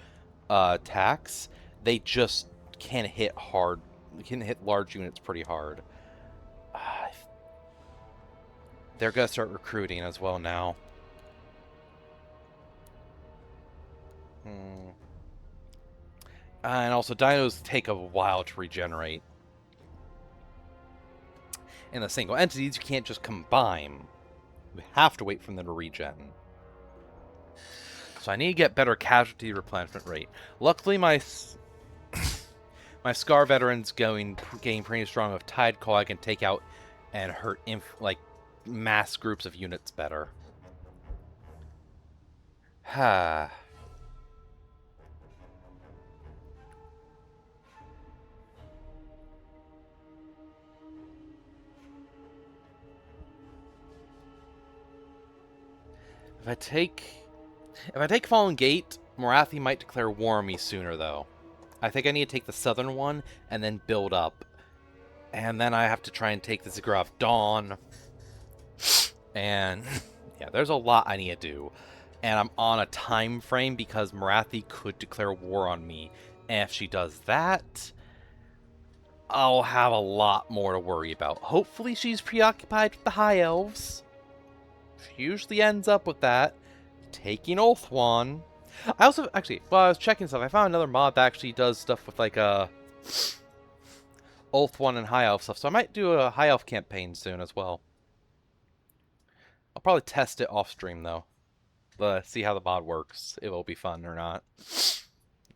attacks, they just can hit hard. Can hit large units pretty hard. They're gonna start recruiting as well now. Hmm. And also, dinos take a while to regenerate. In the single entities, you can't just combine. You have to wait for them to regen. So I need to get better casualty replenishment rate. Luckily, my Scar veterans getting pretty strong with Tide Call. I can take out and hurt like mass groups of units better. Ha. If I take Fallen Gate, Morathi might declare war on me sooner, though. I think I need to take the southern one and then build up. And then I have to try and take the Ziggurat Dawn. And yeah, there's a lot I need to do. And I'm on a time frame because Morathi could declare war on me. And if she does that, I'll have a lot more to worry about. Hopefully she's preoccupied with the High Elves. She usually ends up with that. Taking Ulthuan. I also, actually, while I was checking stuff, I found another mod that actually does stuff with, like, Ulthuan and High Elf stuff. So I might do a High Elf campaign soon as well. I'll probably test it off stream, though. See how the mod works. If it'll be fun or not.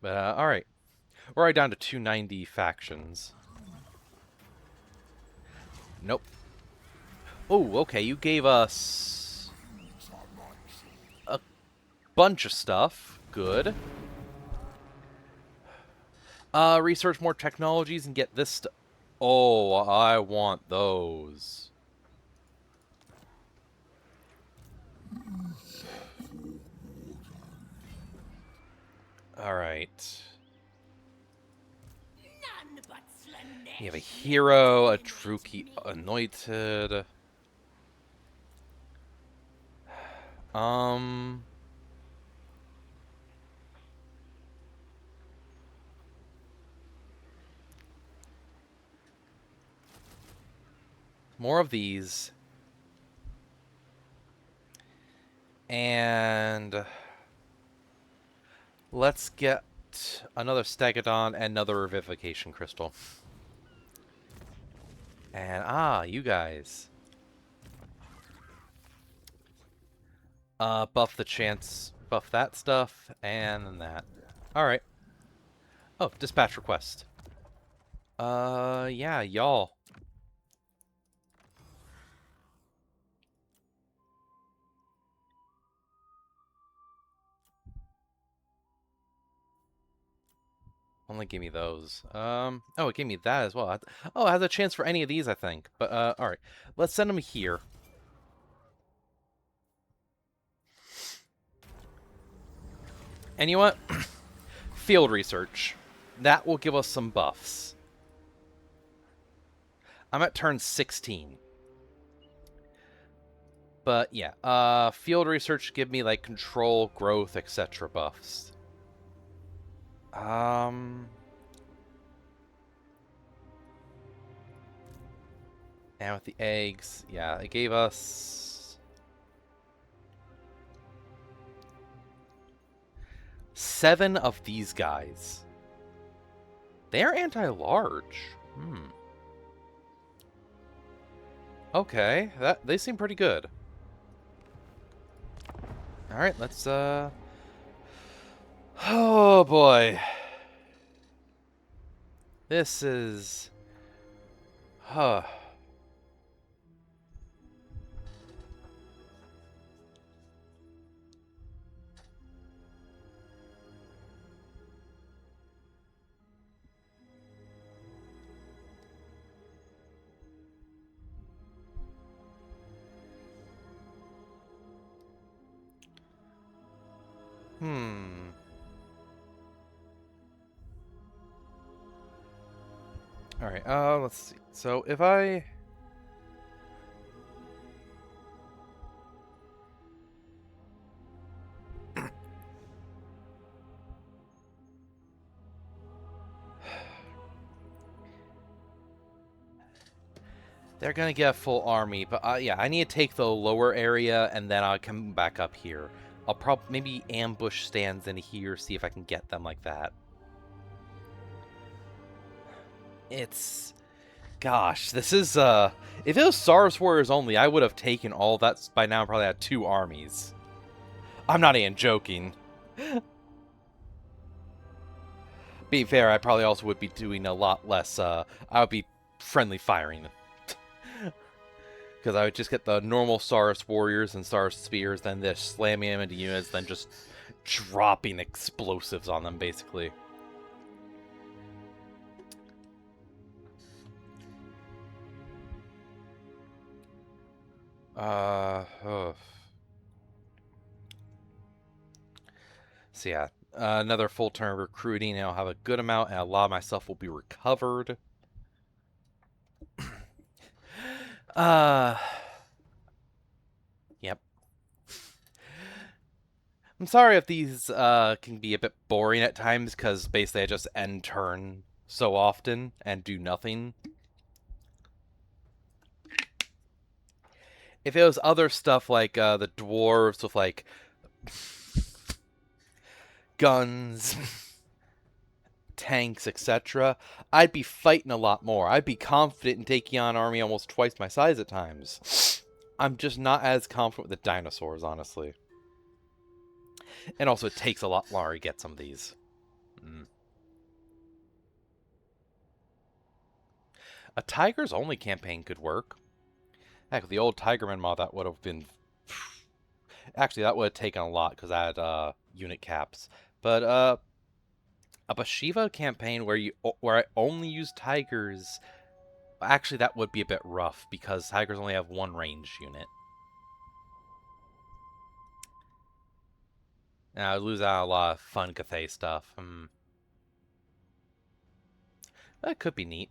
But, alright. We're already down to 290 factions. Nope. Oh, okay, you gave us a bunch of stuff. Good. Research more technologies and get this stuff. Oh, I want those. Alright. None You have a hero, a Truki anointed. More of these. And let's get another Stegodon and another Revivification Crystal. And, you guys. Buff the chance, buff that stuff, and then that. Alright. Oh, dispatch request. Yeah, y'all. Only give me those. Oh, it gave me that as well. Oh, it has a chance for any of these, I think. But, alright. Let's send them here. And you know what? Field research. That will give us some buffs. I'm at turn 16. But, yeah. Field research give me, like, control, growth, etc. buffs. And with the eggs, yeah, it gave us 7 of these guys. They're anti-large. Okay, they seem pretty good. All right, let's oh boy. This is huh. All right. Let's see. So if I they're gonna get a full army, but yeah, I need to take the lower area and then I'll come back up here. I'll probably maybe ambush stands in here, see if I can get them like that. It's gosh, this is if it was Saurus Warriors only, I would have taken all that by now. Probably had 2 armies. I'm not even joking. Being fair, I probably also would be doing a lot less. I would be friendly firing. Because I would just get the normal Saurus Warriors and Saurus Spears, then just slamming them into units, then just dropping explosives on them, basically. Oh. So yeah, another full turn of recruiting, and I'll have a good amount, and a lot of my stuff will be recovered. Yep. I'm sorry if these can be a bit boring at times, because basically I just end turn so often and do nothing. If it was other stuff like the dwarves with like guns, tanks, etc., I'd be fighting a lot more. I'd be confident in taking on an army almost twice my size at times. I'm just not as confident with the dinosaurs, honestly. And also, it takes a lot longer to get some of these. A Tiger's Only campaign could work. Heck, with the old Tigerman mod, that would have been... Actually, that would have taken a lot, because I had unit caps. But, a Bashiva campaign where I only use Tigers... Actually, that would be a bit rough, because Tigers only have 1 range unit. And I would lose out on a lot of fun Cathay stuff. That could be neat.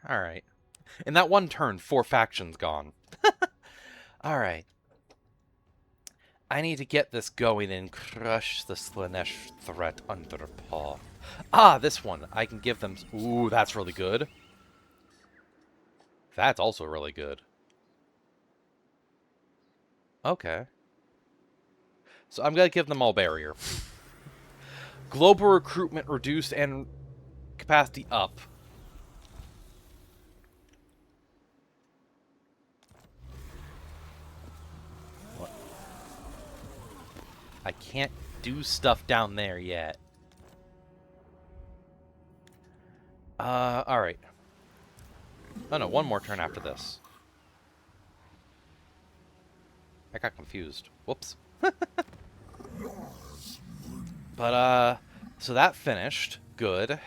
Alright. In that one turn, 4 factions gone. Alright. I need to get this going and crush the Slanesh threat under paw. Ah, this one. I can give them... Ooh, that's really good. That's also really good. Okay. So I'm going to give them all barrier. Global recruitment reduced and capacity up. What? I can't do stuff down there yet. Alright. Oh no, one more turn after this. I got confused. Whoops. But, so that finished. Good.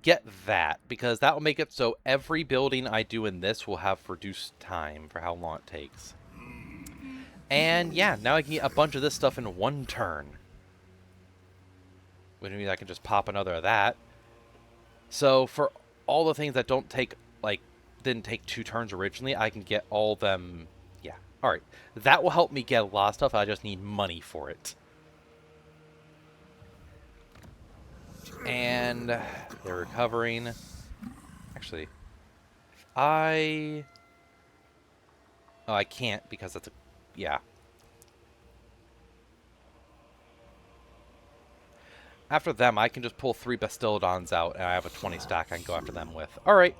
Get that, because that will make it so every building I do in this will have reduced time for how long it takes. And yeah, now I can get a bunch of this stuff in one turn. Which means I can just pop another of that. So for all the things that don't take, like, didn't take 2 turns originally, I can get all them. Yeah, alright. That will help me get a lot of stuff, I just need money for it. And they're recovering. Actually, Oh, I can't because that's a... Yeah. After them, I can just pull 3 Bastillodons out, and I have a 20 stack I can go after them with. Alright.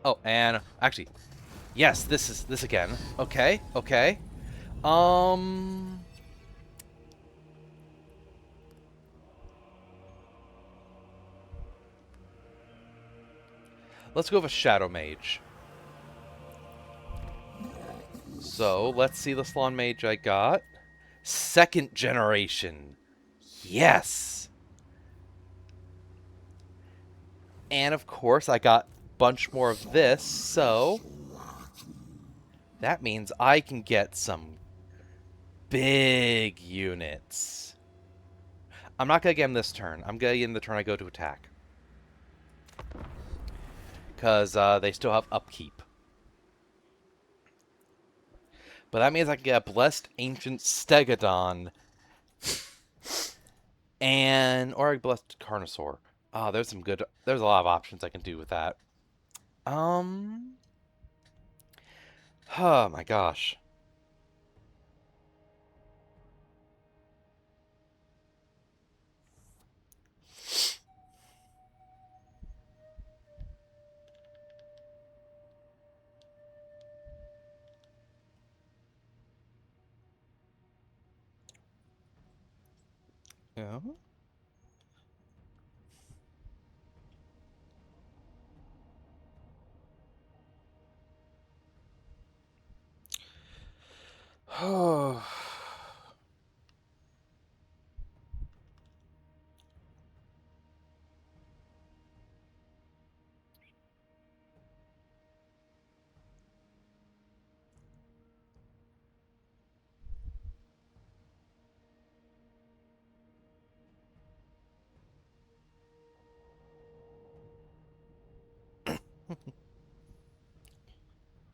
Oh, and... Actually, yes, this again. Okay, okay. Let's go with a Shadow Mage. So, let's see the Slon Mage I got. 2nd generation. Yes! And of course, I got a bunch more of this, so... That means I can get some big units. I'm not going to get him this turn. I'm going to get him the turn I go to attack. Because they still have upkeep. But that means I can get a Blessed Ancient Stegodon. Or a Blessed Carnosaur. Oh, there's a lot of options I can do with that. Oh my gosh. Yeah. Oh.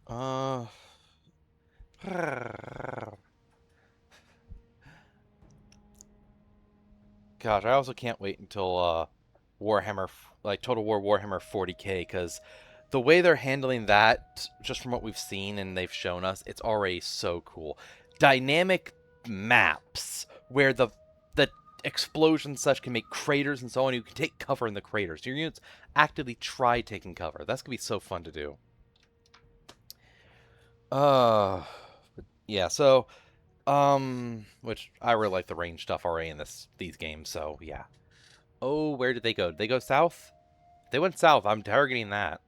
uh. Gosh, I also can't wait until Warhammer, like Total War Warhammer 40K, because the way they're handling that, just from what we've seen and they've shown us, it's already so cool. Dynamic maps where the explosions such can make craters and so on. You can take cover in the craters. Your units actively try taking cover. That's gonna be so fun to do. Yeah. So, which I really like the range stuff already in these games. So yeah. Oh, where did they go? Did they go south? They went south. I'm targeting that.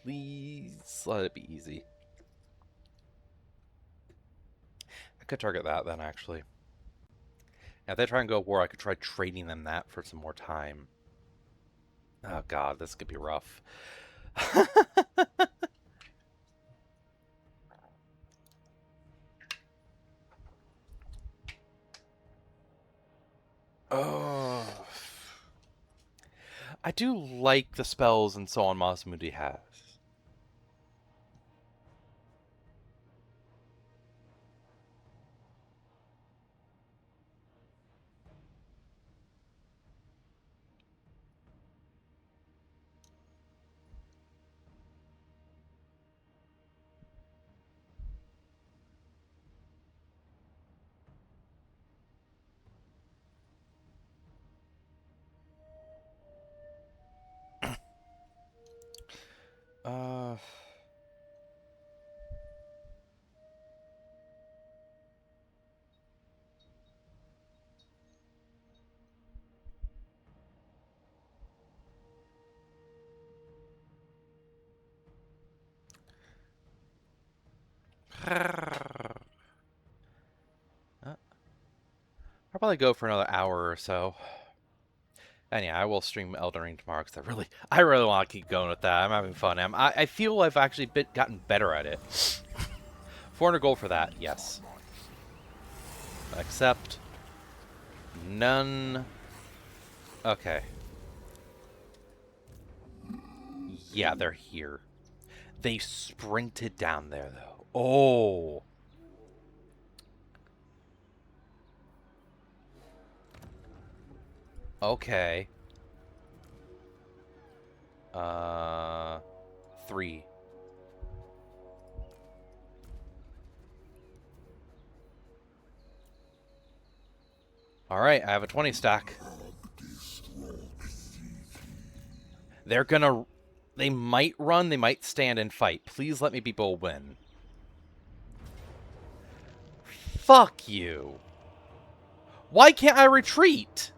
Please let it be easy. I could target that then, actually. Now, if they try and go war, I could try trading them that for some more time. Oh god, this could be rough. Oh, I do like the spells and so on Masmudi has. Uh, I'll probably go for another hour or so. And yeah, I will stream Elden Ring tomorrow because I really want to keep going with that. I'm having fun. I feel I've actually gotten better at it. 400 gold for that, yes. Accept. None. Okay. Yeah, they're here. They sprinted down there, though. Oh. Okay. 3. Alright, I have a 20 stack. They're gonna... They might run, they might stand and fight. Please let me people win. Fuck you. Why can't I retreat?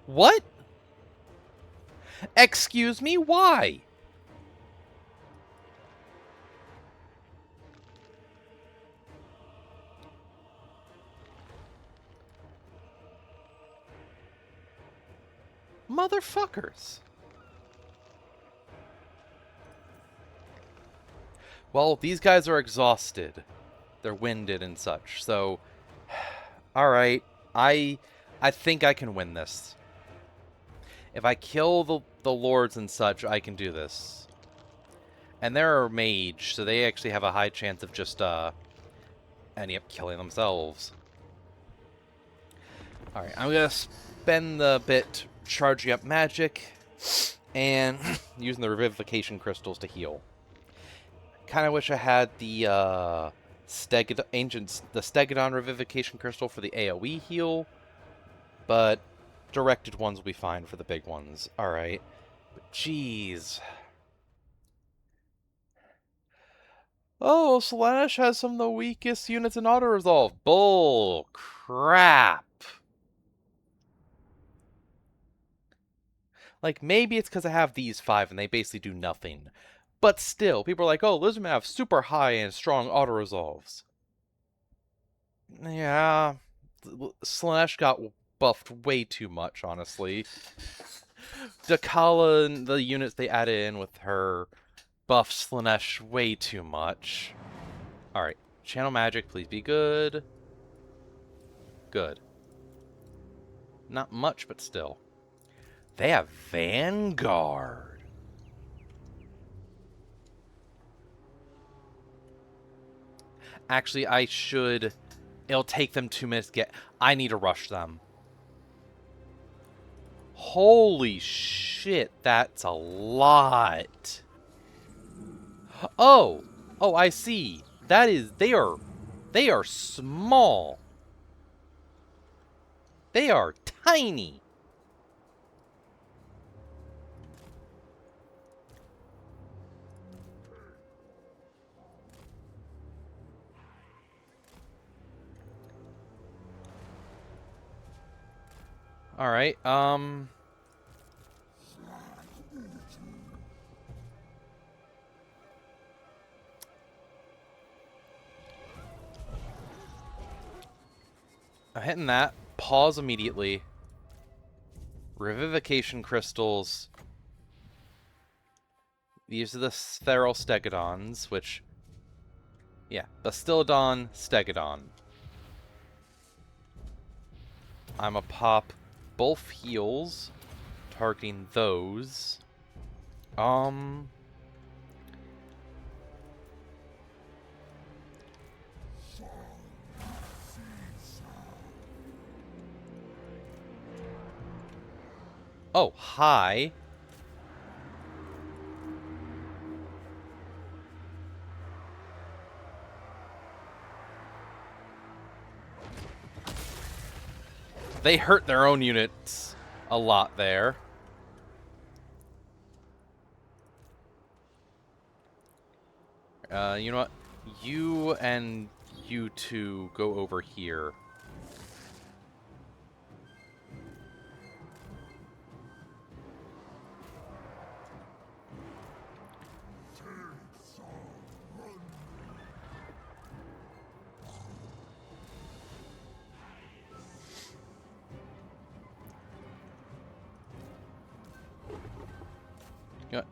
What? Excuse me, why? Motherfuckers. Well, these guys are exhausted. They're winded and such, so... Alright, I think I can win this. If I kill the lords and such, I can do this. And they're a mage, so they actually have a high chance of just, ending up killing themselves. Alright, I'm gonna spend the bit charging up magic and using the revivification crystals to heal. Kind of wish I had the Stegodon revivification crystal for the AoE heal, but directed ones will be fine for the big ones. Alright. Jeez. Oh, Slaanesh has some of the weakest units in auto-resolve. Bull crap. Like, maybe it's because I have these 5 and they basically do nothing. But still, people are like, oh, Lizardmen have super high and strong auto-resolves. Yeah, Slaanesh got buffed way too much, honestly. Dakala and the units they added in with her buffed Slaanesh way too much. Alright, channel magic, please be good. Good. Not much, but still. They have Vanguard. Actually, I should... It'll take them 2 minutes to get... I need to rush them. Holy shit, that's a lot. Oh! Oh, I see. That is... They are small. They are tiny. Alright, hitting that. Pause immediately. Revivification crystals. These are the feral stegodons, which... Yeah, Bastillodon, Stegodon. I'm a pop both heals, targeting those. Oh, hi. They hurt their own units a lot there. You know what? You and you two go over here. You know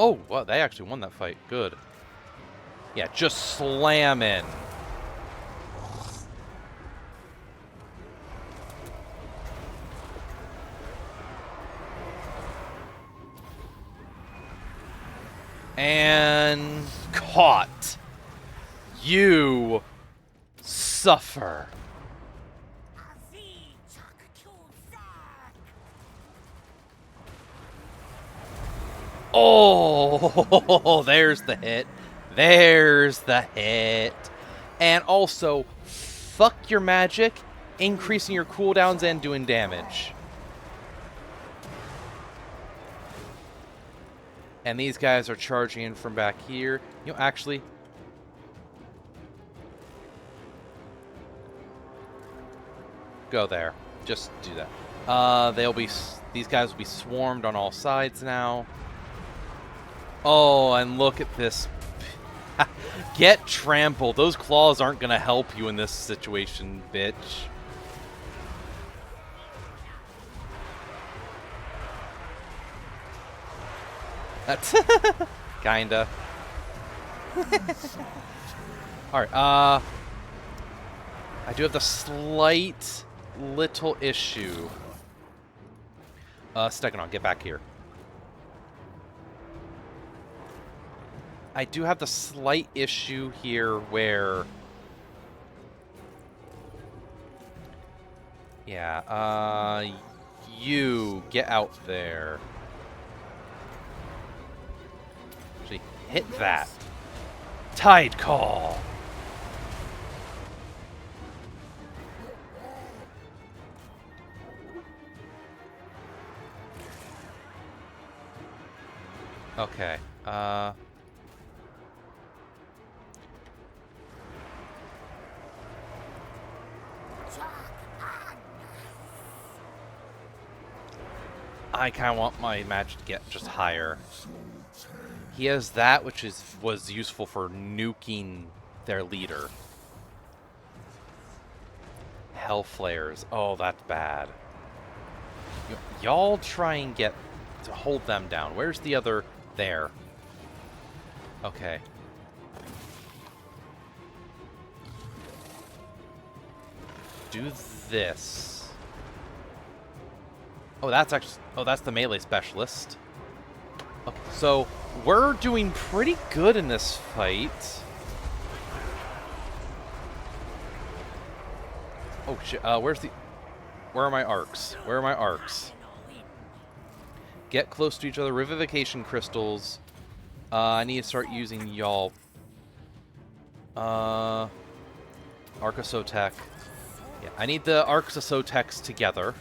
Oh, well, they actually won that fight. Good. Yeah, just slam in. And caught. You suffer. Oh, there's the hit. There's the hit. And also, fuck your magic, increasing your cooldowns and doing damage. And these guys are charging in from back here. You know, actually... Go there. Just do that. These guys will be swarmed on all sides now. Oh, and look at this. Get trampled. Those claws aren't going to help you in this situation, bitch. That's kinda. Alright, I do have the slight little issue. Stegonon, get back here. I do have the slight issue here where... Yeah, you get out there. Actually, hit that. Tide Call! Okay, I kind of want my magic to get just higher. He has that, which was useful for nuking their leader. Hell flares. Oh, that's bad. Y'all try and get to hold them down. Where's the other? There. Okay. Do this. Oh, that's actually... Oh, that's the melee specialist. Okay, so we're doing pretty good in this fight. Oh, shit. Where are my arcs? Where are my arcs? Get close to each other. Revivification crystals. I need to start using y'all. Arcosotech. Yeah, I need the Arcosotechs together.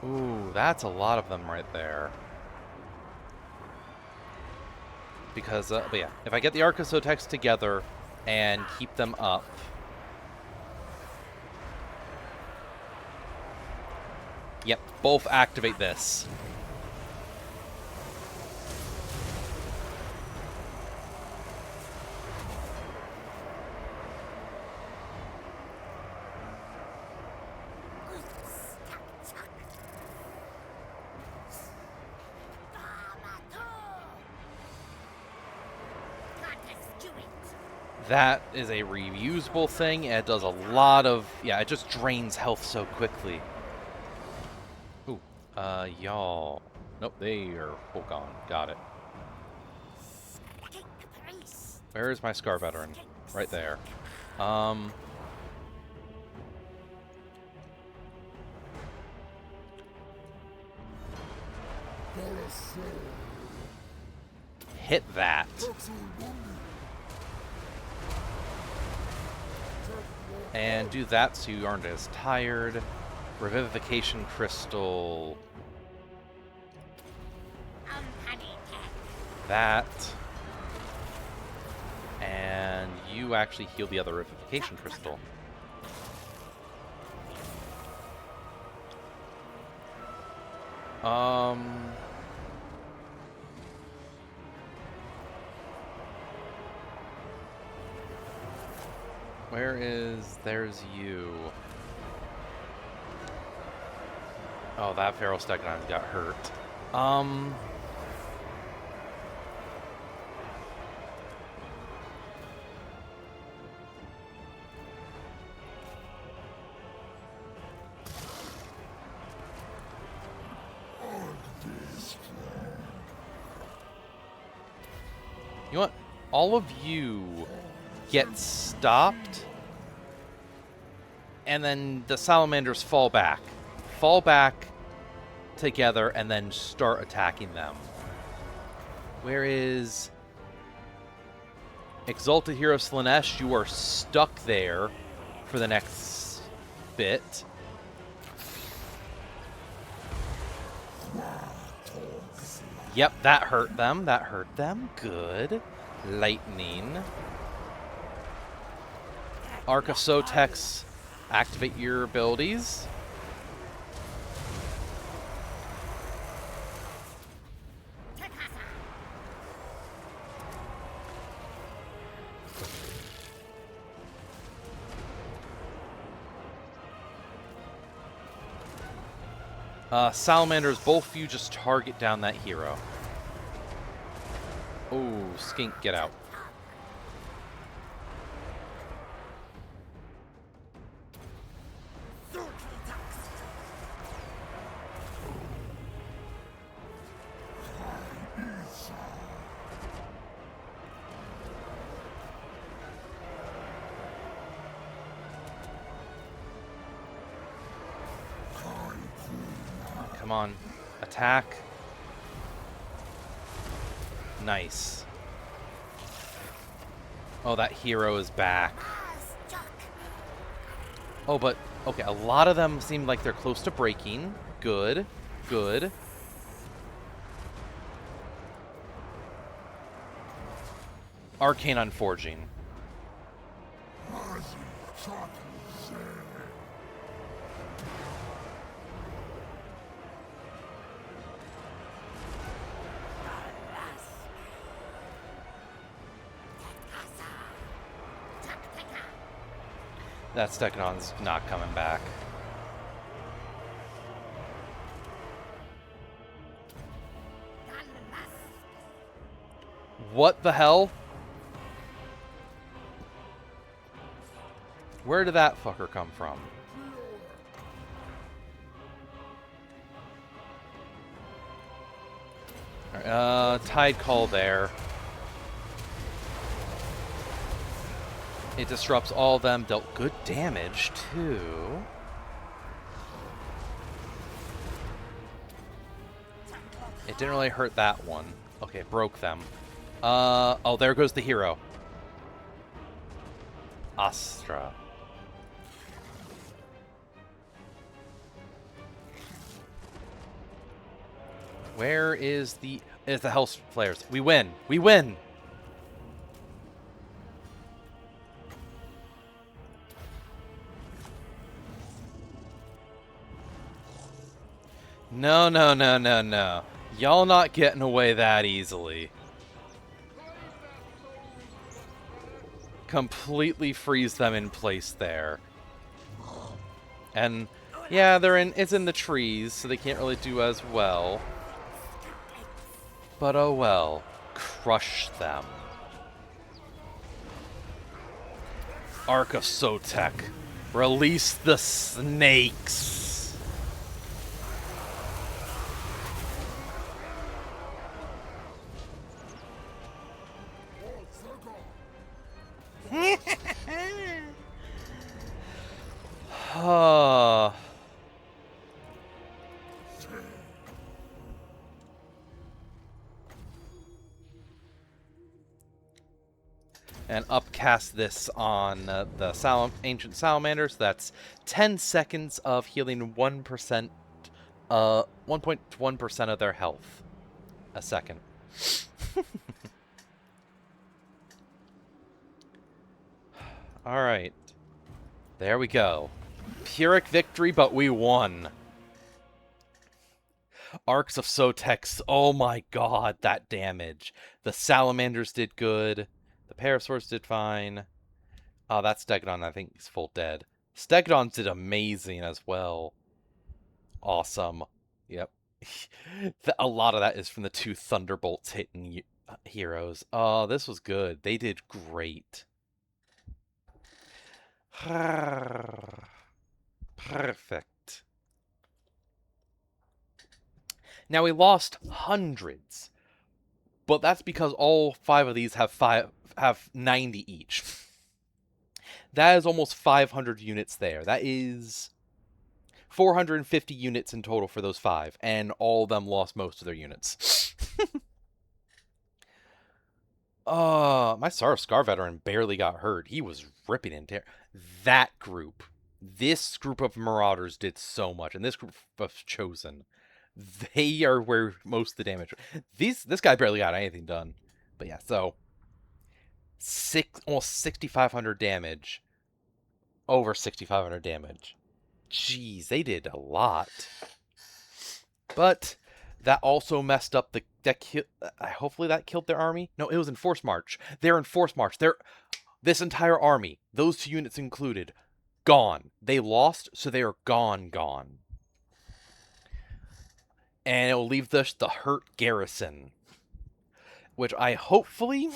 Ooh, that's a lot of them right there. Because, but yeah, if I get the Arcosotechs together and keep them up... Yep, both activate this. That is a reusable thing, and it does a lot of... Yeah, it just drains health so quickly. Ooh, y'all... Nope, they are all gone. Got it. Where is my Scar Veteran? Right there. Hit that. And do that so you aren't as tired. Revivification Crystal. That. And you actually heal the other Revivification Crystal. Where is... There's you. Oh, that Feral Stegodon got hurt. You know what? All of you get stopped, and then the salamanders fall back. Fall back together, and then start attacking them. Where is... Exalted Hero Slanesh? You are stuck there for the next bit. Yep, that hurt them. That hurt them. Good. Lightning. Arc of Sotex. Activate your abilities. Salamanders, both of you just target down that hero. Oh, Skink, get out. Come on. Attack. Nice. Oh, that hero is back. Oh, but... Okay, a lot of them seem like they're close to breaking. Good. Good. Arcane Unforging. That Stegodon's not coming back. What the hell? Where did that fucker come from? Alright, Tide Call there. It disrupts all of them, dealt good damage, too. It didn't really hurt that one. Okay, broke them. Oh, there goes the hero. Astra. Where is the... It's the Hell Flares. We win! We win! No, no, no, no, no. Y'all not getting away that easily. Completely freeze them in place there. And yeah, it's in the trees, so they can't really do as well. But oh well. Crush them. Arc of Sotek. Release the snakes. And upcast this on the ancient salamanders. That's 10 seconds of healing 1%, 1.1% of their health a second. All right, there we go. Pyrrhic victory, but we won. Arcs of Sotex. Oh my god, that damage. The salamanders did good. The parasaurs did fine. Oh, that Stegodon, I think he's full dead. Stegodons did amazing as well. Awesome. Yep. A lot of that is from the 2 Thunderbolts hitting heroes. Oh, this was good. They did great. Perfect. Now, we lost hundreds, but that's because all 5 of these have 90 each. That is almost 500 units there. That is 450 units in total for those 5, and all of them lost most of their units. My Scar veteran barely got hurt. He was ripping in tear. This group of Marauders did so much, and this group of Chosen, they are where most of the damage. This guy barely got anything done. But yeah, so almost 6,500 damage. Over 6,500 damage. Jeez, they did a lot. But that also messed up hopefully that killed their army. No, it was in force march. They're in force march. This entire army, those 2 units included, gone. They lost, so they are gone. And it will leave the hurt garrison, which I hopefully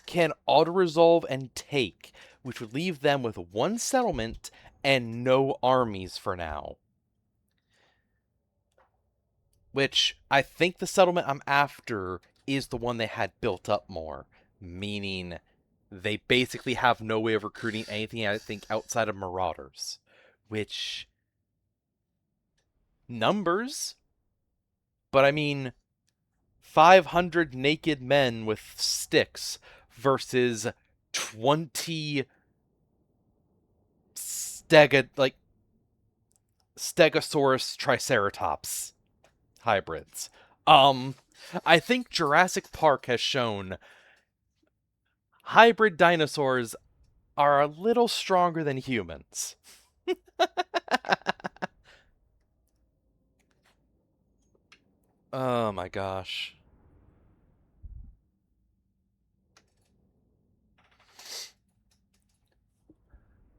can auto-resolve and take, which would leave them with 1 settlement and no armies for now. Which, I think the settlement I'm after is the one they had built up more. Meaning, they basically have no way of recruiting anything, I think, outside of Marauders. Which, numbers, but I mean, 500 naked men with sticks versus 20 Stegosaurus Triceratops hybrids. I think Jurassic Park has shown hybrid dinosaurs are a little stronger than humans. Oh my gosh.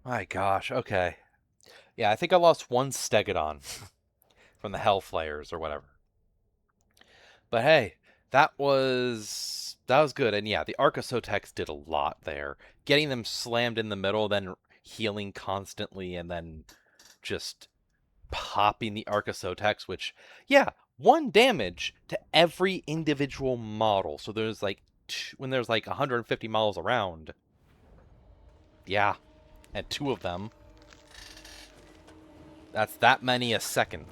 My gosh, okay. Yeah, I think I lost 1 Stegodon from the Hellflayers or whatever. But hey, that was good. And yeah, the Archosotex did a lot there. Getting them slammed in the middle, then healing constantly, and then just popping the Archosotex, which, yeah, 1 damage to every individual model. So there's when there's 150 models around. Yeah, and 2 of them. That's that many a second.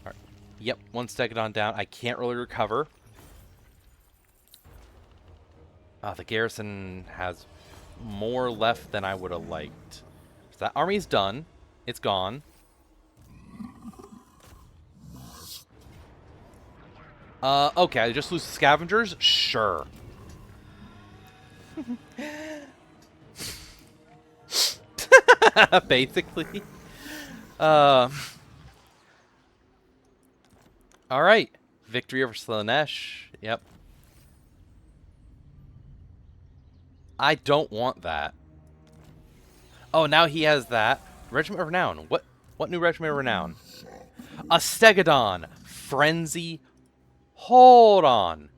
All right. Yep, 1 Stegodon down. I can't really recover. The garrison has more left than I would have liked. So that army's done. It's gone. Okay, I just lose the scavengers? Sure. Basically. All right. Victory over Slanesh. Yep. I don't want that. Oh, now he has that. Regiment of Renown. What new Regiment of Renown? A Stegodon. Frenzy. Hold on.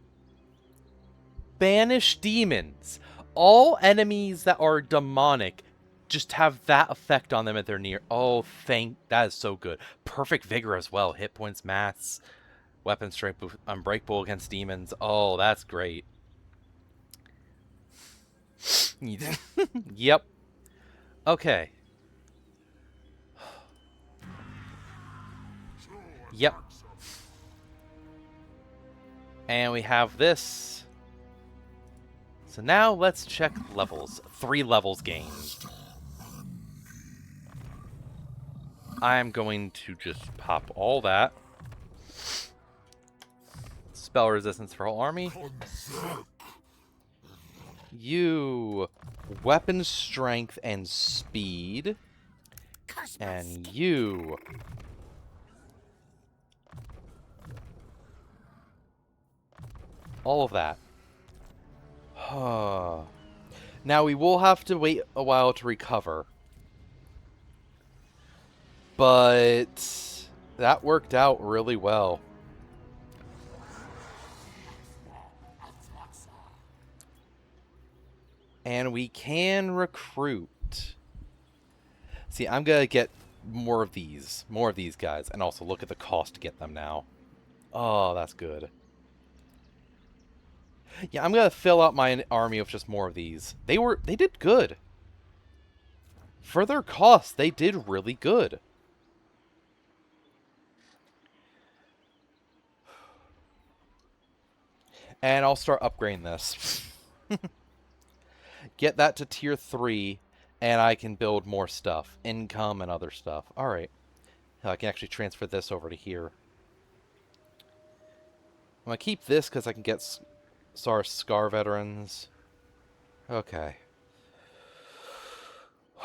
Banish demons. All enemies that are demonic just have that effect on them if they're near. Oh, that is so good. Perfect vigor as well. Hit points, maths, weapon strength, unbreakable against demons. Oh, that's great. Yep. Okay. Yep. And we have this. So now let's check levels. 3 levels gained. I'm going to just pop all that. Spell resistance for whole army. You. Weapon strength and speed. And you. All of that. Now we will have to wait a while to recover. But that worked out really well. And we can recruit. See, I'm going to get more of these guys. And also look at the cost to get them now. Oh, that's good. Yeah, I'm going to fill out my army with just more of these. They did good. For their cost, they did really good. And I'll start upgrading this. Get that to tier 3, and I can build more stuff. Income and other stuff. Alright. I can actually transfer this over to here. I'm going to keep this because I can get Scar veterans. Okay.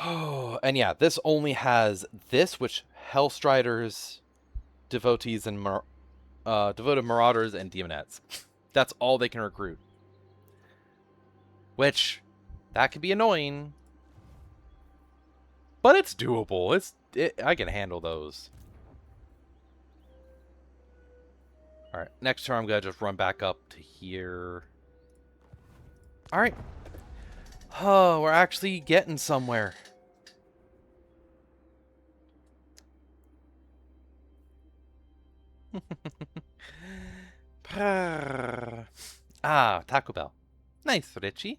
Oh, and yeah, this only has this, which Hellstriders, Devotees, and Devoted Marauders, and Demonettes. That's all they can recruit. Which, that can be annoying. But it's doable. I can handle those. Alright, next turn I'm going to just run back up to here. Alright. Oh, we're actually getting somewhere. Taco Bell. Nice, Richie.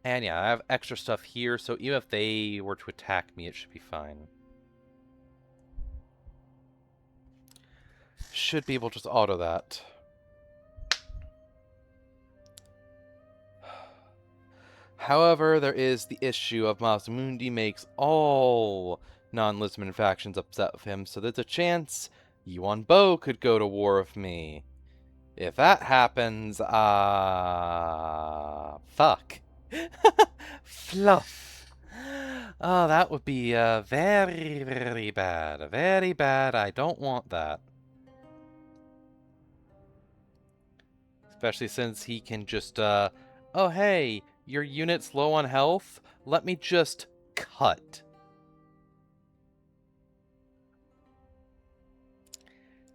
And yeah, I have extra stuff here, so even if they were to attack me, it should be fine. Should be able to just auto that. However, there is the issue of Mazmundi makes all non-Lisbon factions upset with him, so there's a chance Yuan Bo could go to war with me. If that happens, fuck. Fluff. Oh, that would be very, very bad. Very bad. I don't want that. Especially since he can just, oh, hey, your unit's low on health? Let me just cut.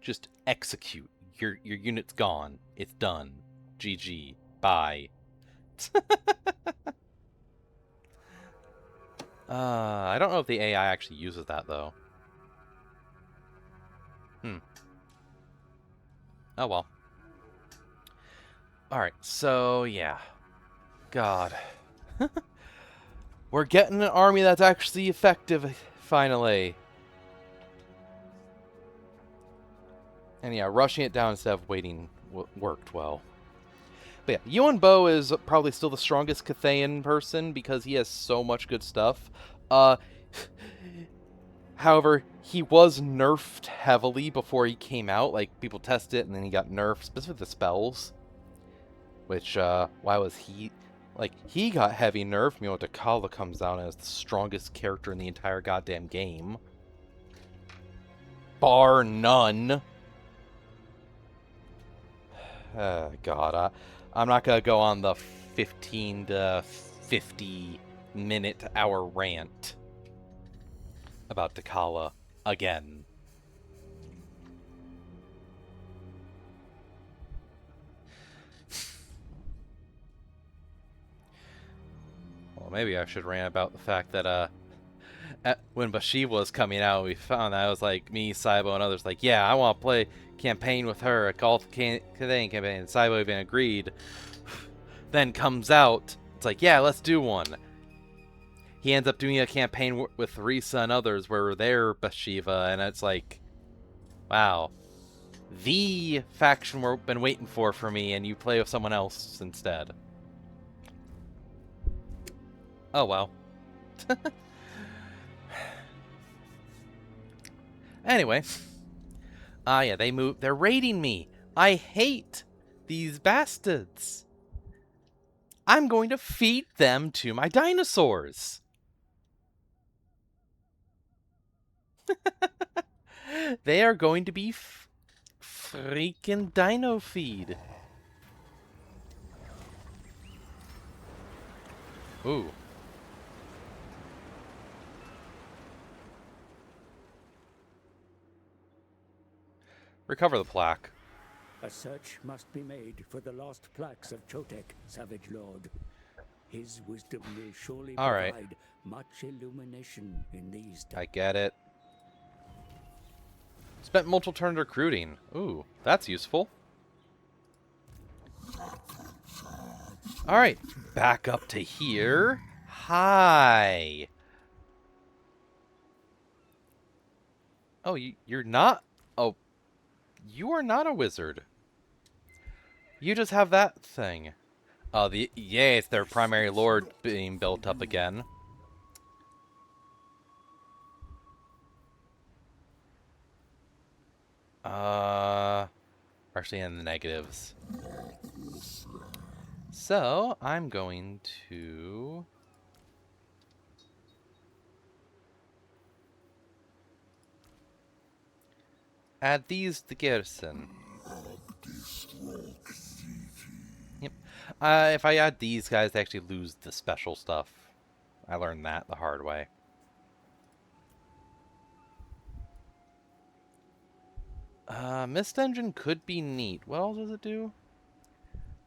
Just execute. Your unit's gone. It's done. GG. Bye. I don't know if the AI actually uses that, though. Oh, well. Alright, so, yeah. God. We're getting an army that's actually effective, finally. And yeah, rushing it down instead of waiting worked well. But yeah, Yuan Bo is probably still the strongest Cathayan person because he has so much good stuff. However, he was nerfed heavily before he came out. Like, people tested it and then he got nerfed, specifically the spells. Which, why was he... Like, he got heavy nerfed. Meanwhile, Takala comes down as the strongest character in the entire goddamn game. Bar none. God, I'm not gonna go on the 15 to 50 minute hour rant about Takala again. Well, maybe I should rant about the fact that when Bathsheba was coming out, we found that it was like me, Saibo, and others like, yeah, I want to play campaign with her, a golf campaign, and Saibo even agreed. Then comes out, it's like, yeah, let's do one. He ends up doing a campaign with Risa and others where they're Bathsheba, and it's like, wow, the faction we've been waiting for me, and you play with someone else instead. Oh well. Anyway, yeah, they're raiding me. I hate these bastards. I'm going to feed them to my dinosaurs. They are going to be freaking dino feed. Ooh. Recover the plaque. A search must be made for the lost plaques of Chotek, Savage Lord. His wisdom will surely provide much illumination in these times. I get it. Spent multiple turns recruiting. Ooh, that's useful. Alright, back up to here. Hi. Oh, you're not... Oh, you are not a wizard. You just have that thing. Oh, yay, it's their primary lord being built up again. Actually in the negatives. So, I'm going to... add these to garrison. Yep. If I add these guys, they actually lose the special stuff. I learned that the hard way. Mist Engine could be neat. What else does it do?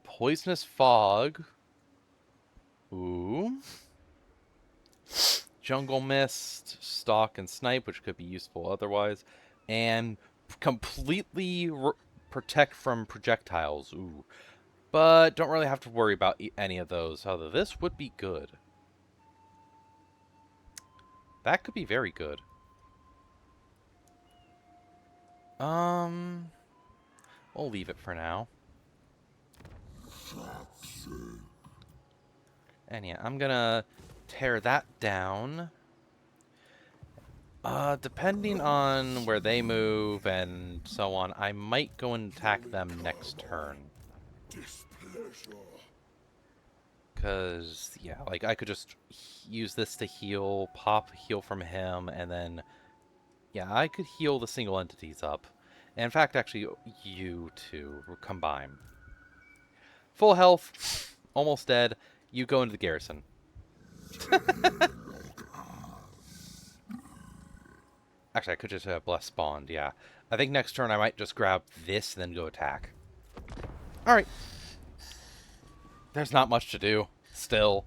Poisonous Fog. Ooh. Jungle Mist, Stalk, and Snipe, which could be useful otherwise. And completely protect from projectiles. Ooh. But don't really have to worry about any of those. Although this would be good. That could be very good. We'll leave it for now. And yeah, I'm gonna tear that down. Depending on where they move and so on, I might go and attack them next turn. Because, yeah, like, I could just use this to heal, pop heal from him, and then, yeah, I could heal the single entities up. And in fact, actually, you two combine. Full health, almost dead, you go into the garrison. Actually, I could just have Bless spawned, yeah. I think next turn I might just grab this and then go attack. Alright. There's not much to do, still.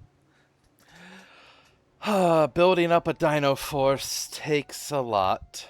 Building up a dino force takes a lot.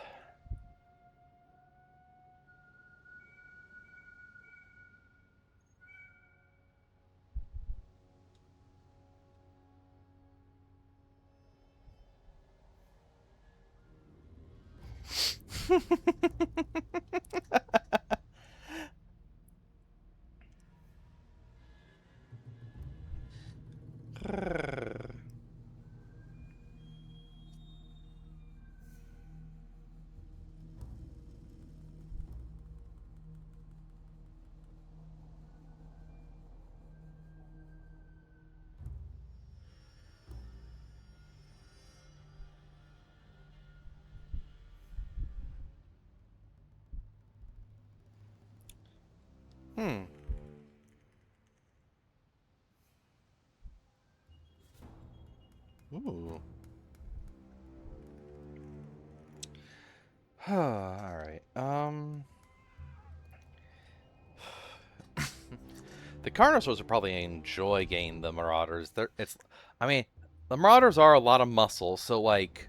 Ooh. Alright. The Carnosaurs will probably enjoy getting the Marauders. I mean, the Marauders are a lot of muscle, so like,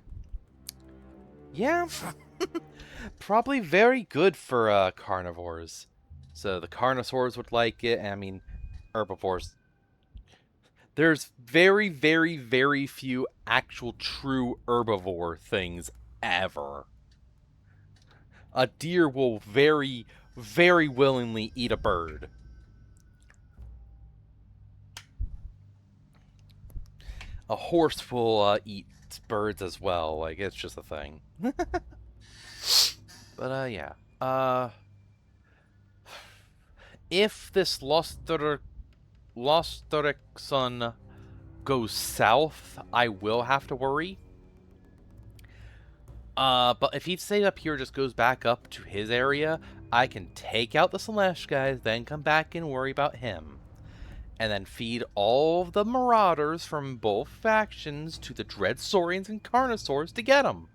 yeah, probably very good for carnivores. So the Carnosaurs would like it. And, I mean, herbivores. There's very, very, very few actual true herbivore things ever. A deer will very, very willingly eat a bird. A horse will eat birds as well. Like, it's just a thing. But, yeah. If this Losterikson goes south, I will have to worry. But if he stays up here, just goes back up to his area, I can take out the Celeste guys, then come back and worry about him. And then feed all of the Marauders from both factions to the Dreadsaurians and Carnosaurs to get them.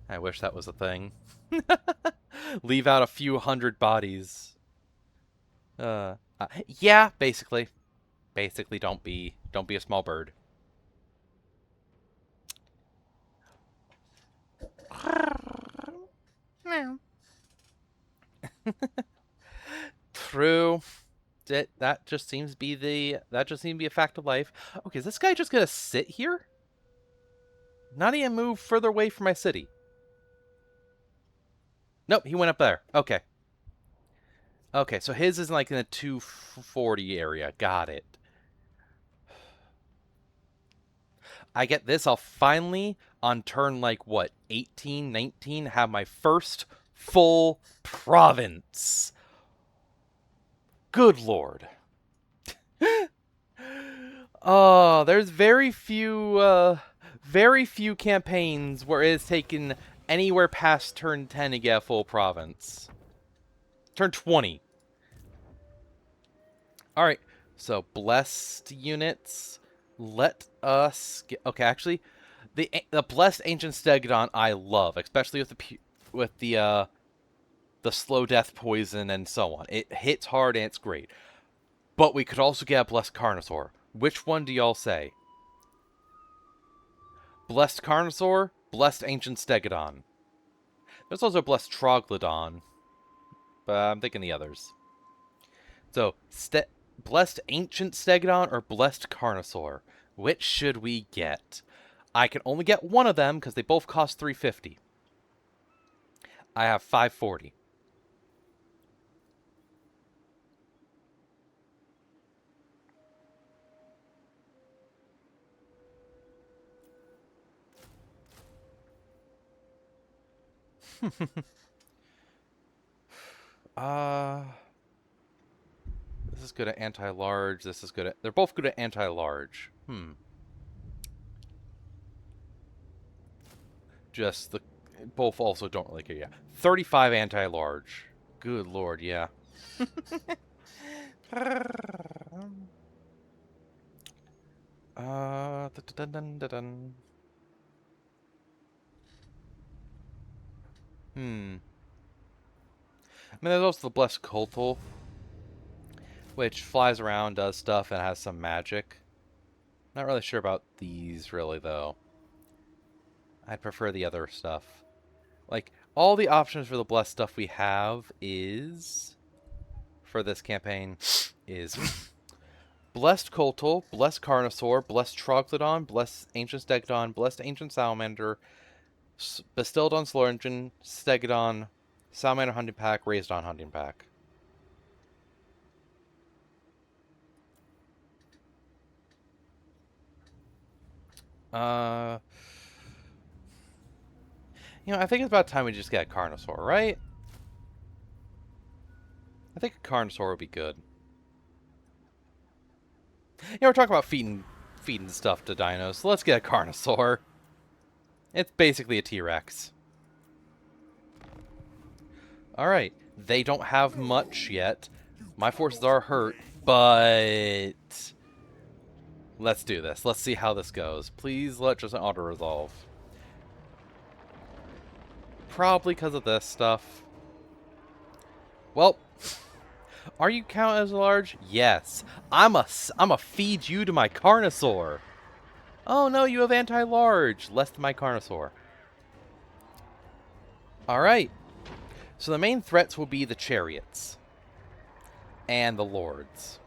I wish that was a thing. Leave out a few hundred bodies. Yeah, basically. Basically, don't be a small bird. True. That just seems to be a fact of life. Okay, is this guy just gonna sit here? Not even move further away from my city. Nope, he went up there. Okay. Okay, so his is like in the 240 area. Got it. I get this. I'll finally, on turn like, what, 18, 19, have my first full province. Good lord. Oh, there's very few campaigns where it's taken anywhere past turn 10 to get a full province. Turn 20. Alright, so blessed units. Let us get... Okay, actually, the blessed ancient Stegodon I love, especially with the slow death poison and so on. It hits hard and it's great. But we could also get a blessed Carnosaur. Which one do y'all say? Blessed Carnosaur, blessed ancient Stegodon. There's also blessed Troglodon, but I'm thinking the others. So, blessed ancient Stegodon or blessed Carnosaur? Which should we get? I can only get one of them because they both cost 350. I have 540. This is good at anti-large. This is good at... They're both good at anti-large. Just the... Both also don't really care. Yeah. 35 anti-large. Good lord, yeah. Dun, dun, dun, dun. I mean, there's also the Blessed Coltal, which flies around, does stuff, and has some magic. Not really sure about these, really, though. I'd prefer the other stuff. Like, all the options for the Blessed stuff we have is... For this campaign, is... Blessed Coltal, Blessed Carnosaur, Blessed Troglodon, Blessed Ancient Stegodon, Blessed Ancient Salamander, Bastildon Slorengin, Stegodon, Salamander Hunting Pack, Raised on Hunting Pack. I think it's about time we just get a Carnosaur, right? I think a Carnosaur would be good. We're talking about feeding stuff to dinos, so let's get a Carnosaur. It's basically a T-Rex. Alright, they don't have much yet. My forces are hurt, but... Let's do this. Let's see how this goes. Please let just auto-resolve. Probably because of this stuff. Well, are you count as large? Yes. I'ma feed you to my Carnosaur. Oh no, you have anti-large. Less than my Carnosaur. Alright. So the main threats will be the chariots. And the lords.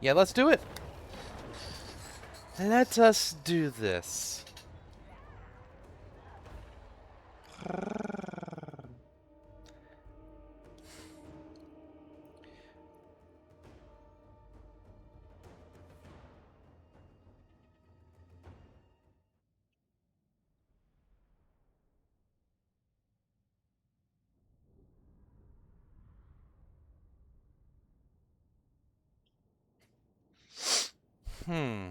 Yeah, let's do it. Let us do this. Hmm.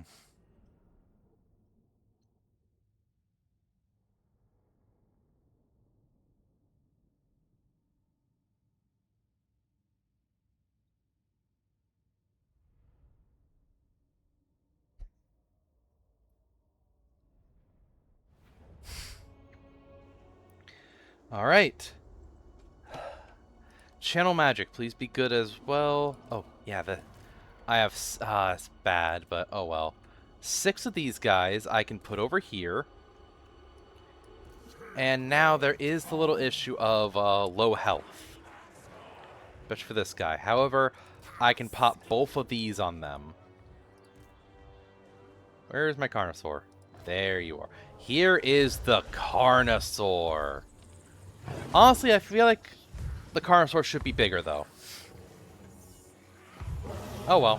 All right. Channel magic, please be good as well. Oh, yeah, I have it's bad, but oh well. 6 of these guys I can put over here. And now there is the little issue of low health. Especially for this guy. However, I can pop both of these on them. Where's my Carnosaur? There you are. Here is the Carnosaur. Honestly, I feel like the Carnosaur should be bigger, though. Oh well.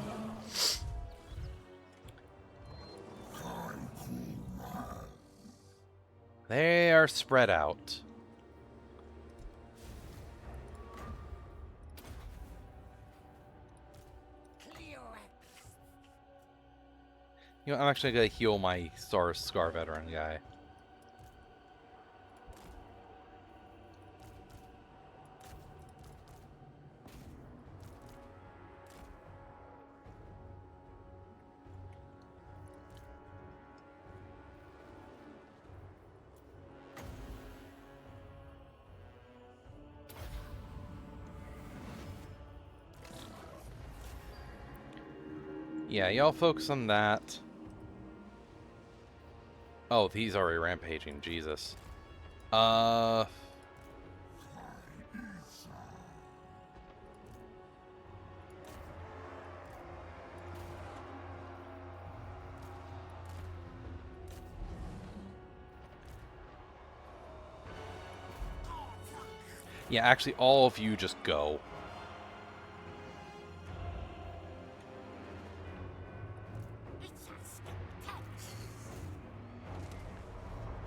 They are spread out. You know, I'm actually going to heal my Scar veteran guy. Yeah, y'all focus on that. Oh, he's already rampaging. Jesus. Yeah, actually, all of you just go.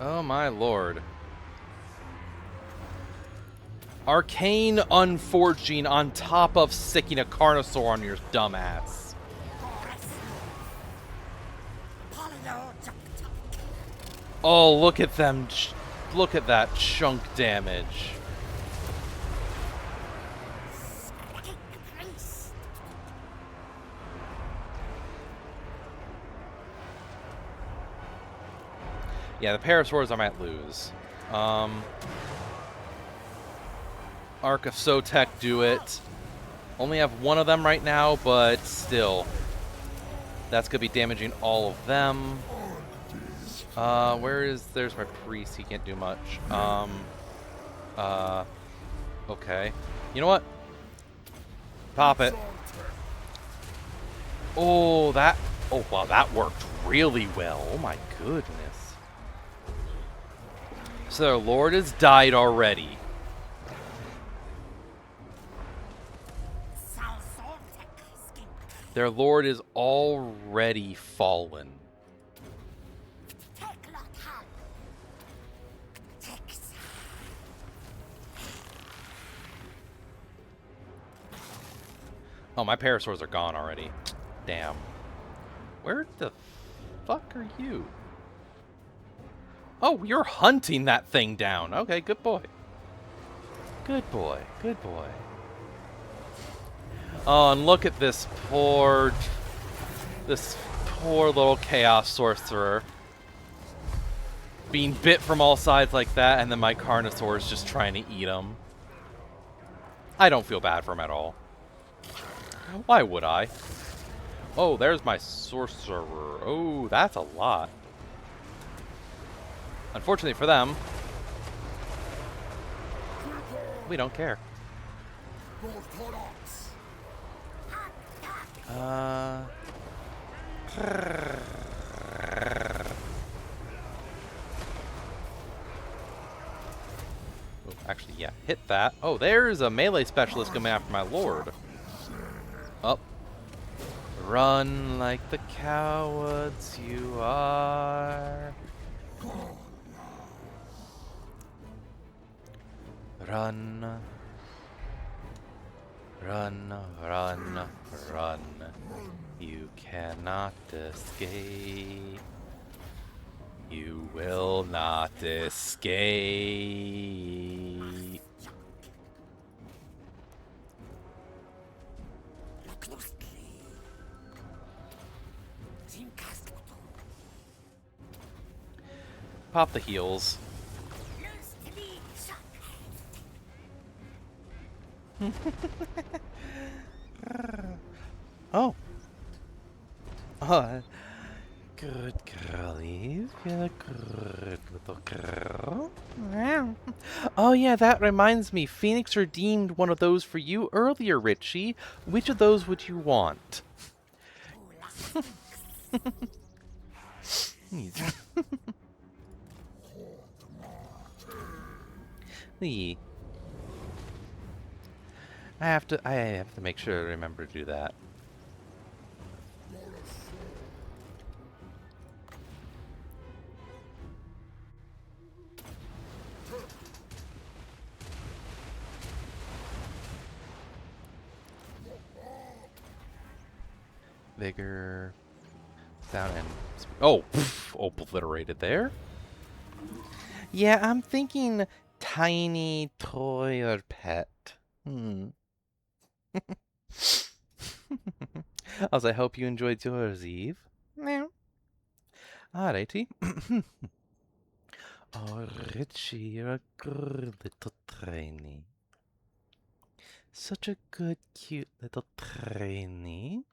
Oh my lord. Arcane Unforging on top of sicking a Carnosaur on your dumbass. Oh, look at them. Look at that chunk damage. Yeah, the Parasaurs I might lose. Arc of Sotek do it. Only have one of them right now, but still. That's going to be damaging all of them. There's my priest. He can't do much. Okay. You know what? Pop it. Oh, wow, that worked really well. Oh my goodness. So their lord has died already. Their lord is already fallen. Oh, my Parasaurs are gone already. Damn. Where the fuck are you? Oh, you're hunting that thing down. Okay, good boy. Good boy. Good boy. Oh, and look at this poor little chaos sorcerer being bit from all sides like that, and then my Carnosaur is just trying to eat him. I don't feel bad for him at all. Why would I? Oh, there's my sorcerer. Oh, that's a lot. Unfortunately for them, we don't care. Oh, actually, yeah, hit that. Oh, there's a melee specialist coming after my lord. Up. Run like the cowards you are. Run. Run, run, run. You cannot escape. You will not escape. Pop the heals. Oh. Oh, good girl, Eve. You're a good little girl. Oh yeah, that reminds me. Phoenix redeemed one of those for you earlier, Richie. Which of those would you want? Lee. I have to make sure to remember to do that. Vigor, sound, and oh, obliterated there. Yeah, I'm thinking tiny toy or pet. Also, I hope you enjoyed yours, Eve. No. Alrighty. Oh, Richie, you're a good little trainee. Such a good, cute little trainee.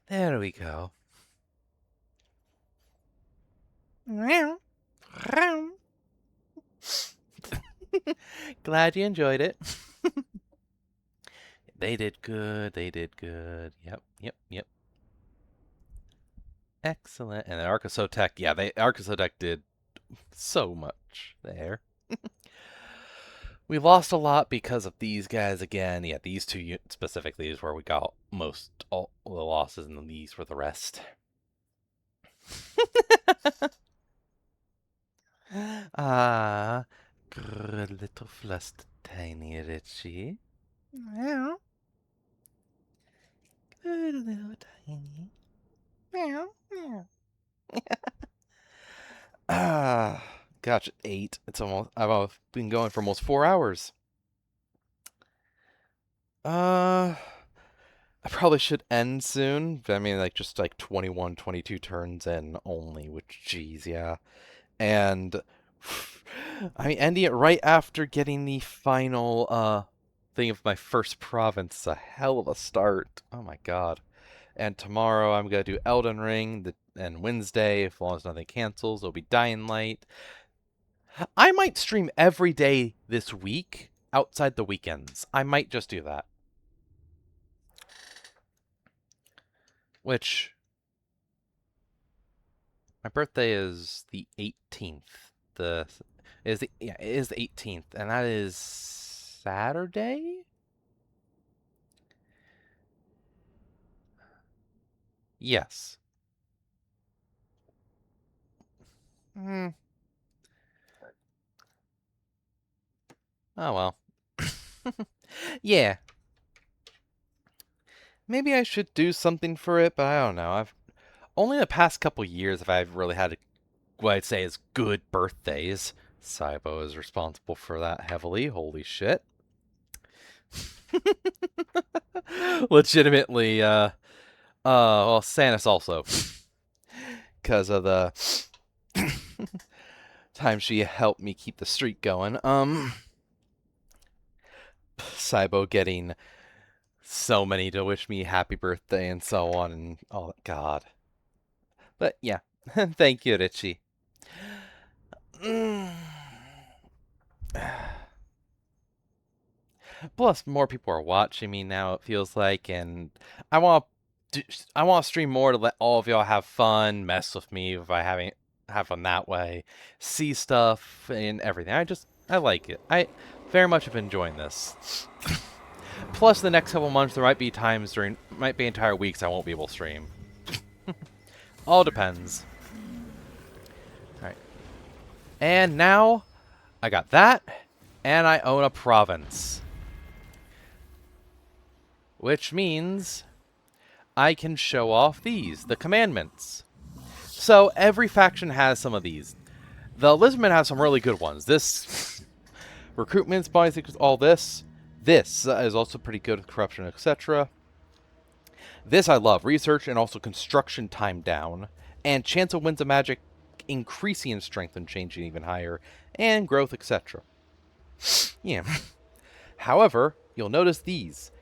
There we go. Glad you enjoyed it. They did good. They did good. Yep, yep, yep. Excellent. And then Arcosotech, yeah, Arcosotech did so much there. We lost a lot because of these guys again. Yeah, these two specifically is where we got most all the losses, and these were the rest. Ah, good little flustered tiny Richie. Meow. Good little tiny. Meow, meow. Ah, gosh, 8. It's almost. I've been going for almost 4 hours. I probably should end soon. I mean, like, just like 21, 22 turns in only, which, geez, yeah. And I mean, ending it right after getting the final thing of my first province is a hell of a start. Oh my god. And tomorrow I'm gonna do Elden Ring, and Wednesday, if long as nothing cancels, it'll be Dying Light. I might stream every day this week outside the weekends. I might just do that. Which my birthday is the 18th. It is the 18th, and that is Saturday? Yes. Hmm. Oh well. Yeah. Maybe I should do something for it, but I don't know. I've only the past couple years have I really had what I'd say is good birthdays. Saibo is responsible for that heavily. Holy shit. Legitimately, well, Sanus also. Because of the time she helped me keep the streak going. Saibo getting so many to wish me happy birthday and so on and all. God. But yeah, thank you, Richie. Plus, more people are watching me now. It feels like, and I want I want to stream more to let all of y'all have fun, mess with me if I have fun that way, see stuff and everything. I like it. I very much have been enjoying this. Plus, the next couple months there might be entire weeks I won't be able to stream. All depends. All right. And now I got that, and I own a province. Which means I can show off the commandments. So every faction has some of these. The Lizardmen have some really good ones. This recruitment, body secrets, all this. This is also pretty good with corruption, etc. This I love. Research and also construction time down. And chance of winds of magic increasing in strength and changing even higher. And growth, etc. Yeah. However, you'll notice these.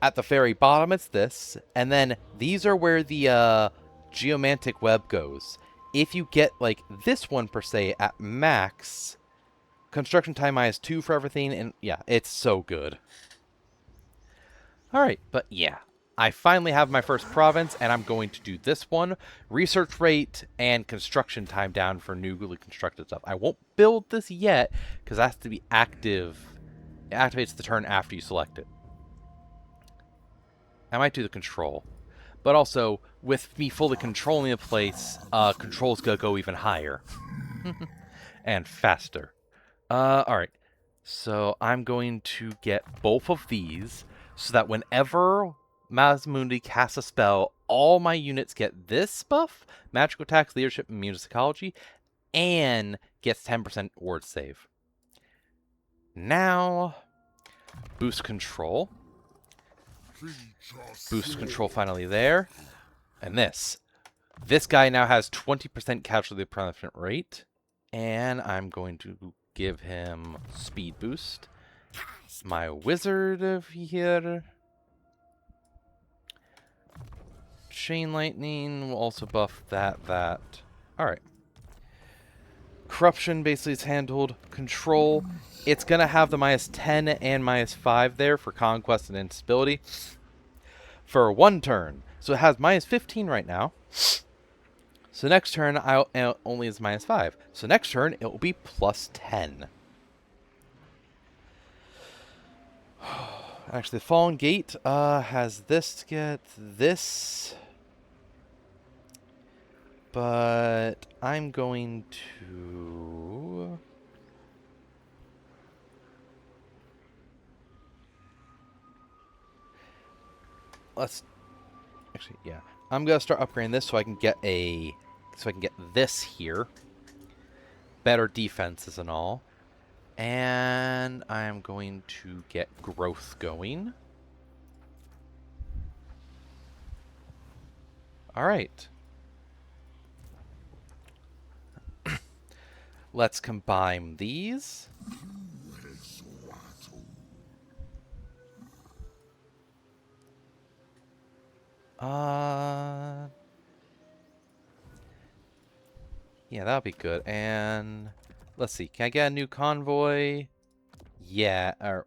At the very bottom, it's this, and then these are where the geomantic web goes. If you get, like, this one, per se, at max, construction time -2 for everything, and yeah, it's so good. Alright, but yeah, I finally have my first province, and I'm going to do this one. Research rate and construction time down for newly constructed stuff. I won't build this yet, because it has to be active. It activates the turn after you select it. I might do the control. But also, with me fully controlling the place, control's gonna go even higher. And faster. Alright. So, I'm going to get both of these, so that whenever Mazmundi casts a spell, all my units get this buff, magical attacks, leadership, and musicology, and gets 10% ward save. Now, boost control. Boost control finally there. And this. This guy now has 20% casualty replenishment rate. And I'm going to give him speed boost. My wizard of here. Chain lightning will also buff that. Alright. Corruption basically is handled. Control. It's going to have the -10 and -5 there for conquest and instability. For one turn. So it has -15 right now. So next turn, only is -5. So next turn, it will be +10. Actually, the Fallen Gate has this to get this. But I'm going to... Actually, yeah. I'm gonna start upgrading this so I can get this here. Better defenses and all. And I'm going to get growth going. Alright. Let's combine these. Yeah, that'll be good. And let's see. Can I get a new convoy? Yeah, or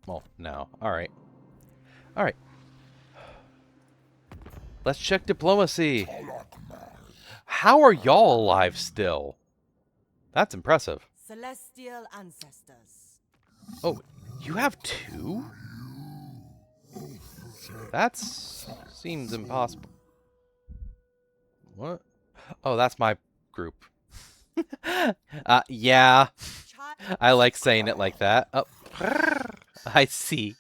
well, no. Alright. Alright. Let's check diplomacy. How are y'all alive still? That's impressive. Celestial ancestors. Oh, you have 2? That seems impossible. What? Oh, that's my group. Yeah. I like saying it like that. Oh, I see.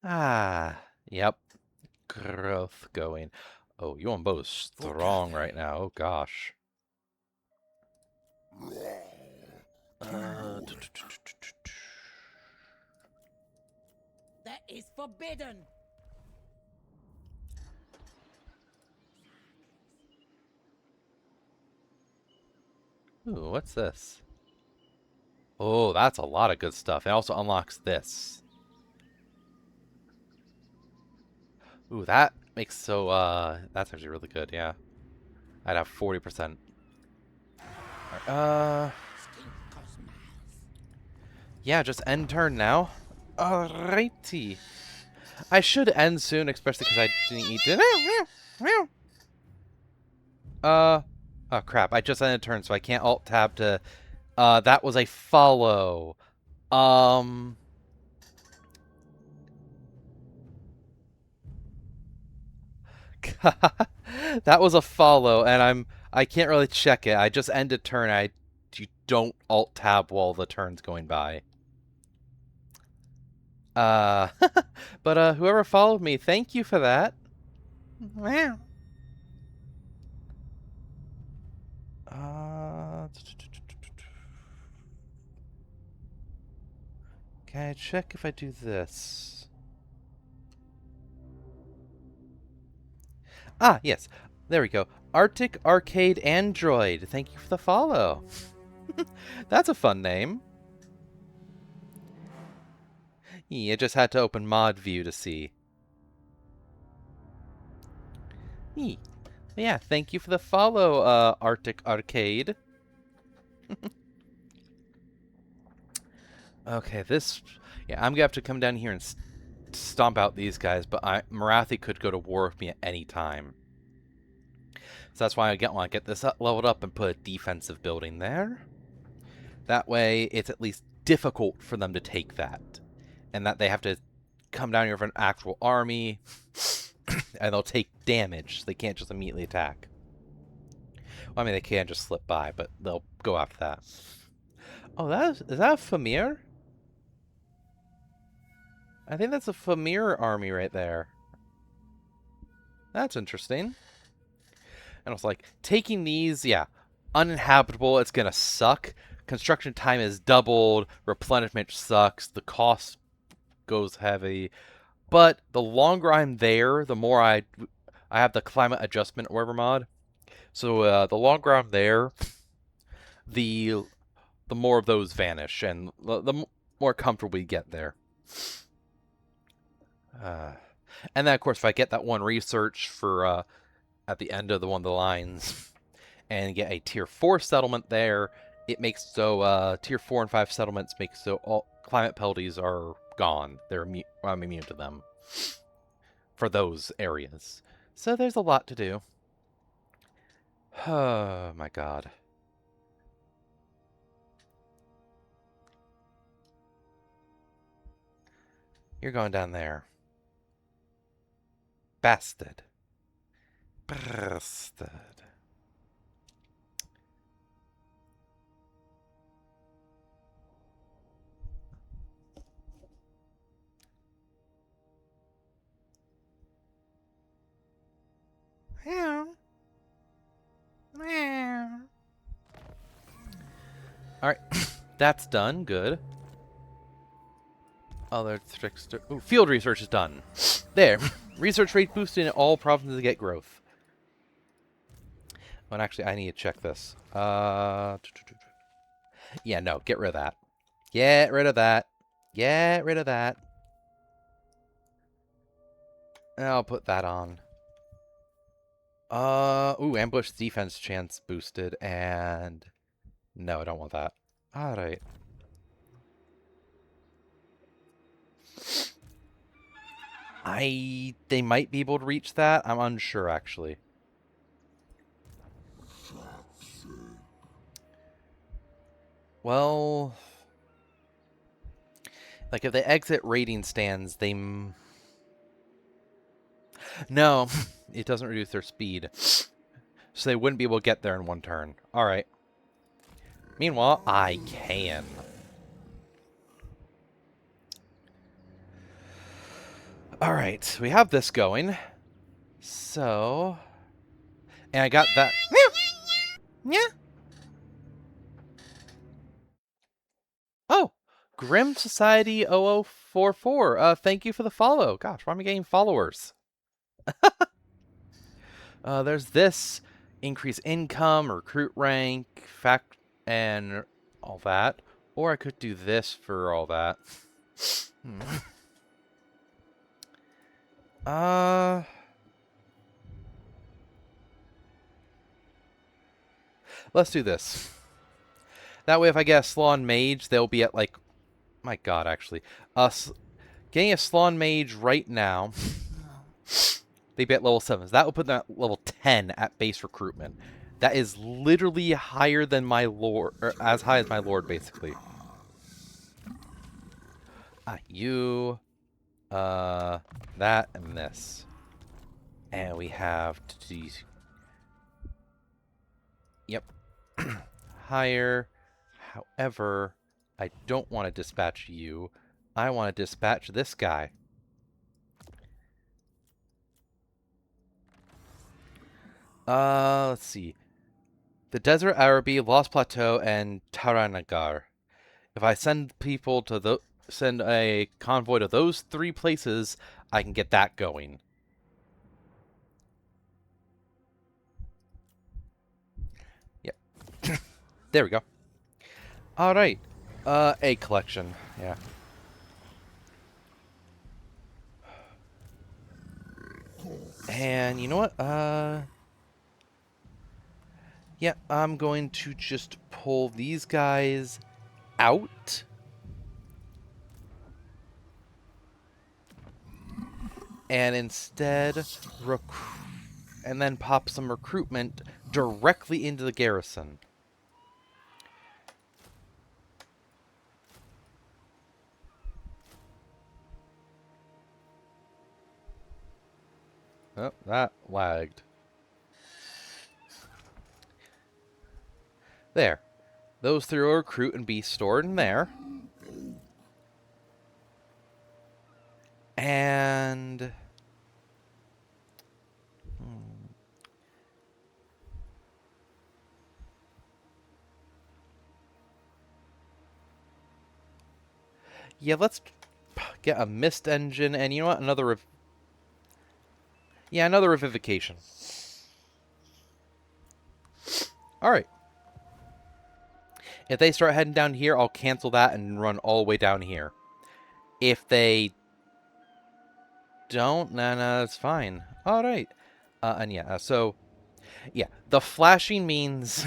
Ah, yep. Yuan Bo is strong right now. Oh gosh. That is forbidden. Ooh, what's this? Oh, that's a lot of good stuff. It also unlocks this. Ooh, that makes so, that's actually really good, yeah. I'd have 40%. Yeah, just end turn now. Alrighty. I should end soon, especially because I didn't eat dinner. Oh crap, I just ended turn, so I can't alt-tab to, that was a follow. That was a follow, and I can't really check it. I just ended turn. You don't alt tab while the turn's going by. Uh, but whoever followed me, thank you for that. Meow. Can I check if I do this? Ah, yes. There we go. Arctic Arcade Android. Thank you for the follow. That's a fun name. I just had to open mod view to see. Yeah, thank you for the follow, Arctic Arcade. Okay, this... Yeah, I'm gonna have to come down here and stomp out these guys, but Marathi could go to war with me at any time. So that's why I want to get this leveled up and put a defensive building there. That way, it's at least difficult for them to take that. And that they have to come down here with an actual army, and they'll take damage. They can't just immediately attack. Well, I mean, they can just slip by, but they'll go after that. Oh, is that a Famir? I think that's a Famir army right there. That's interesting. And it's like, taking these, yeah, uninhabitable, it's gonna suck. Construction time is doubled, replenishment sucks, the cost goes heavy. But the longer I'm there, the more I have the climate adjustment or whatever mod. So the longer I'm there, the more of those vanish, and the more comfortable we get there. And then, of course, if I get that one research for at the end of one of the lines and get a tier 4 settlement there, it makes so tier 4 and 5 settlements make so all climate penalties are gone. I'm immune to them for those areas. So there's a lot to do. Oh my god. You're going down there. Bastard. Bastard. Meow. Meow. Alright, that's done. Good. Other trickster. Ooh, field research is done. There. Research rate boosted in all provinces to get growth. Well, actually, I need to check this. Yeah, no, get rid of that. Get rid of that. Get rid of that. I'll put that on. Ooh, ambush defense chance boosted, and... No, I don't want that. Alright. They might be able to reach that. I'm unsure, actually. Well... Like, if they exit raiding stands, they... No, it doesn't reduce their speed. So they wouldn't be able to get there in one turn. Alright. Meanwhile, I can. Alright, we have this going. So... And I got that. Yeah. Oh, Grim Society 0044. Thank you for the follow. Gosh, why am I getting followers? There's this increase income, recruit rank, fact, and all that. Or I could do this for all that. Uh, let's do this. That way, if I get a Slawn Mage, they'll be at like, my God, actually, getting a Slawn Mage right now. They'd be at level 7. So that will put them at level 10 at base recruitment. That is literally higher than my lord, or as high as my lord, basically. You, that, and this. And we have these. Yep. Higher. However, I don't want to dispatch you. I want to dispatch this guy. Let's see. The Desert Arabi, Lost Plateau, and Taranagar. If I send people to send a convoy to those 3 places, I can get that going. Yep. There we go. All right. Egg collection. Yeah. And you know what? Yeah, I'm going to just pull these guys out. And instead, and then pop some recruitment directly into the garrison. Oh, that lagged. There. Those 3 will recruit and be stored in there. And... yeah, let's get a mist engine, and you know what? Another another revivification. Alright. If they start heading down here, I'll cancel that and run all the way down here. If they don't, no, it's fine. Alright. And yeah, so... yeah, the flashing means...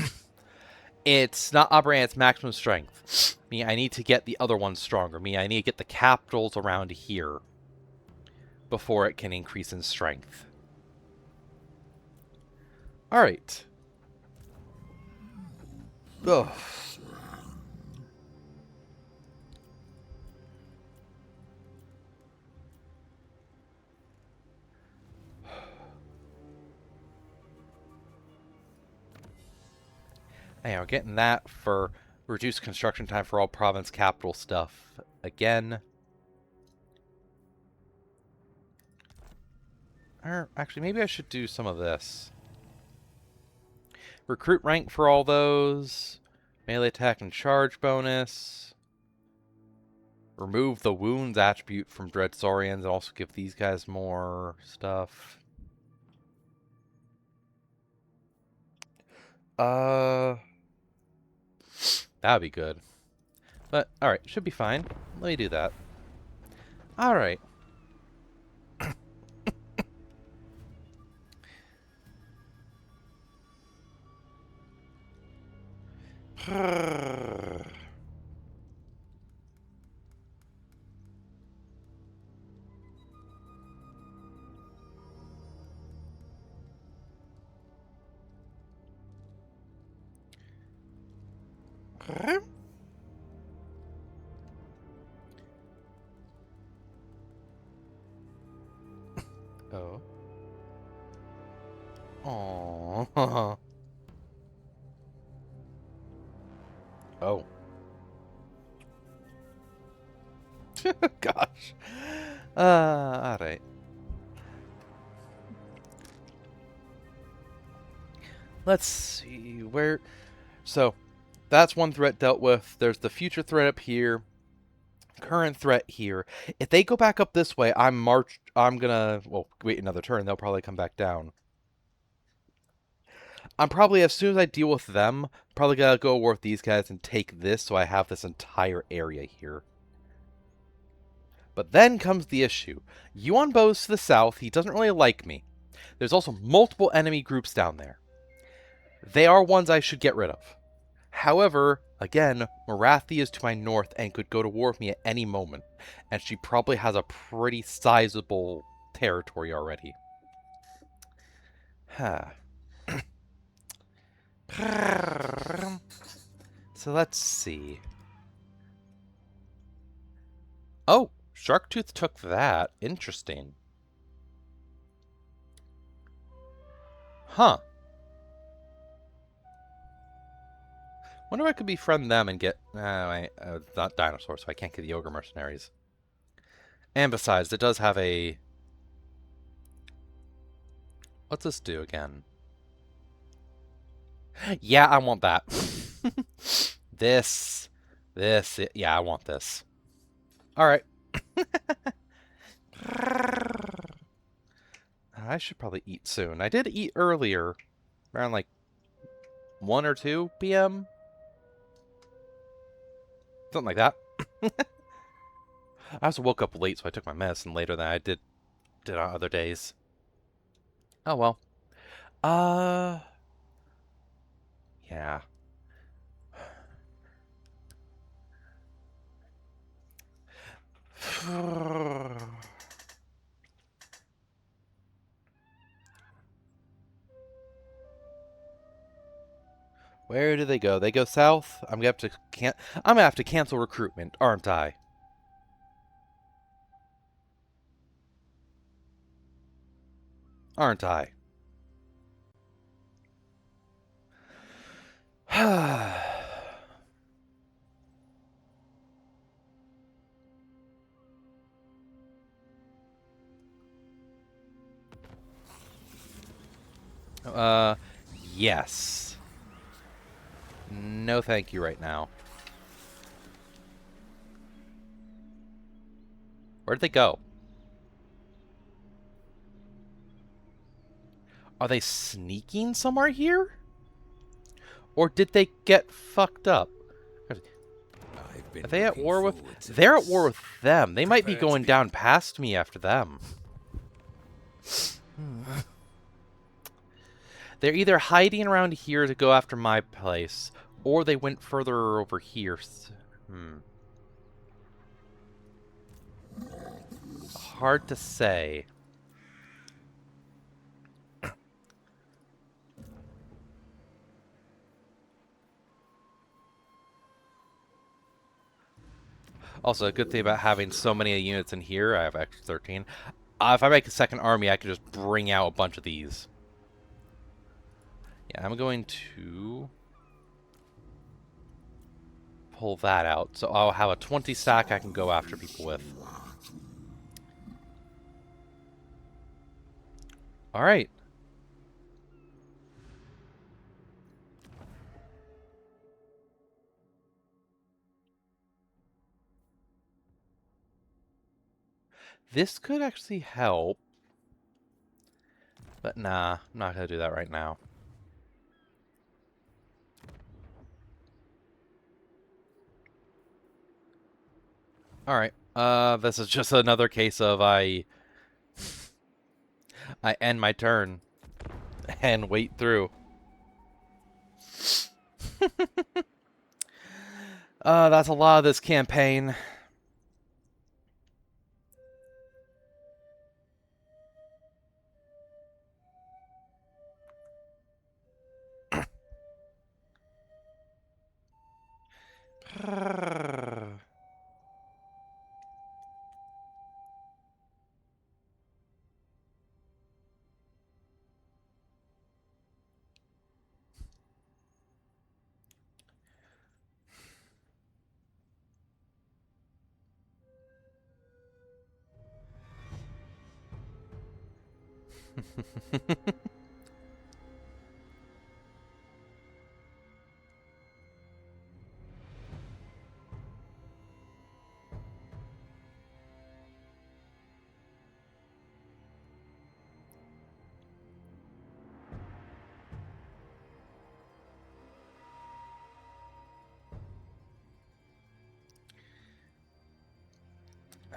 it's not operating at its maximum strength. I need to get the other ones stronger. I need to get the capitals around here before it can increase in strength. Alright. Ugh. Hey, we're getting that for reduced construction time for all province capital stuff again. Or actually, maybe I should do some of this. Recruit rank for all those. Melee attack and charge bonus. Remove the wounds attribute from Dread Saurians and also give these guys more stuff. That'd be good. But, alright, should be fine. Let me do that. Alright. Oh. Aww. Oh. Gosh. Alright. Let's see where. So that's one threat dealt with. There's the future threat up here. Current threat here. If they go back up this way, I'm gonna wait another turn. They'll probably come back down. I'm probably, as soon as I deal with them, probably gonna go war with these guys and take this, so I have this entire area here. But then comes the issue. Yuan Bo's to the south. He doesn't really like me. There's also multiple enemy groups down there. They are ones I should get rid of. However, again, Marathi is to my north and could go to war with me at any moment, and she probably has a pretty sizable territory already. Huh. So let's see. Oh, Sharktooth took that. Interesting. Huh. Wonder if I could befriend them and get... not dinosaurs, so I can't get the Ogre Mercenaries. And besides, it does have a... What's this do again? Yeah, I want that. This. Yeah, I want this. Alright. I should probably eat soon. I did eat earlier. Around like 1 or 2 p.m. Something like that. I also woke up late, so I took my medicine later than I did on other days. Oh well. Yeah. Where do they go? They go south? I'm gonna have to cancel recruitment, aren't I? Aren't I? uh, yes. No thank you right now. Where'd they go? Are they sneaking somewhere here? Or did they get fucked up? Are they at war with... They're at war with them. They might be going down past me after them. They're either hiding around here to go after my place, or they went further over here. Hard to say. Also, a good thing about having so many units in here, I have extra 13. If I make a second army, I can just bring out a bunch of these. Yeah, I'm going to pull that out. So I'll have a 20 stack I can go after people with. Alright. This could actually help. But nah, I'm not going to do that right now. Alright. This is just another case of I end my turn and wait through. That's a lot of this campaign.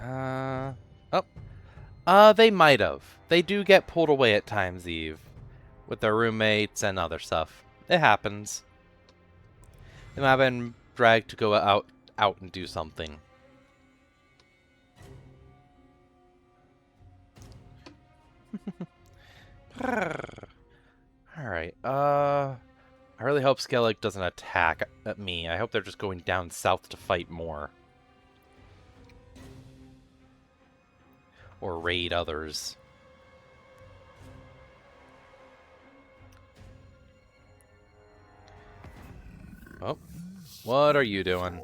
Oh. They might have. They do get pulled away at times, Eve. With their roommates and other stuff. It happens. They might have been dragged to go out and do something. Alright, I really hope Skellig doesn't attack at me. I hope they're just going down south to fight more. Or raid others. Oh, what are you doing?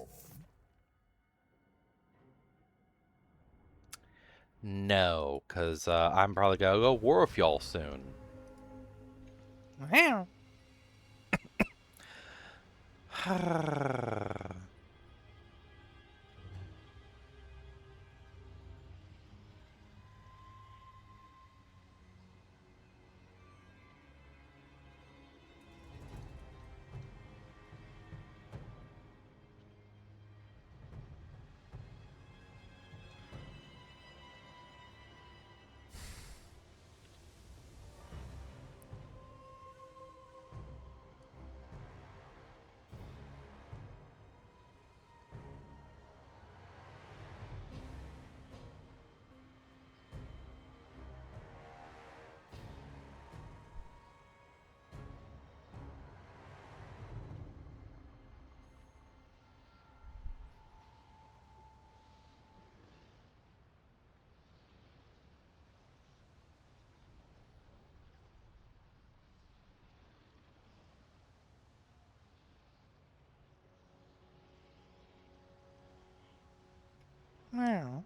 No, because I'm probably going to go war with y'all soon. Wow. Wow.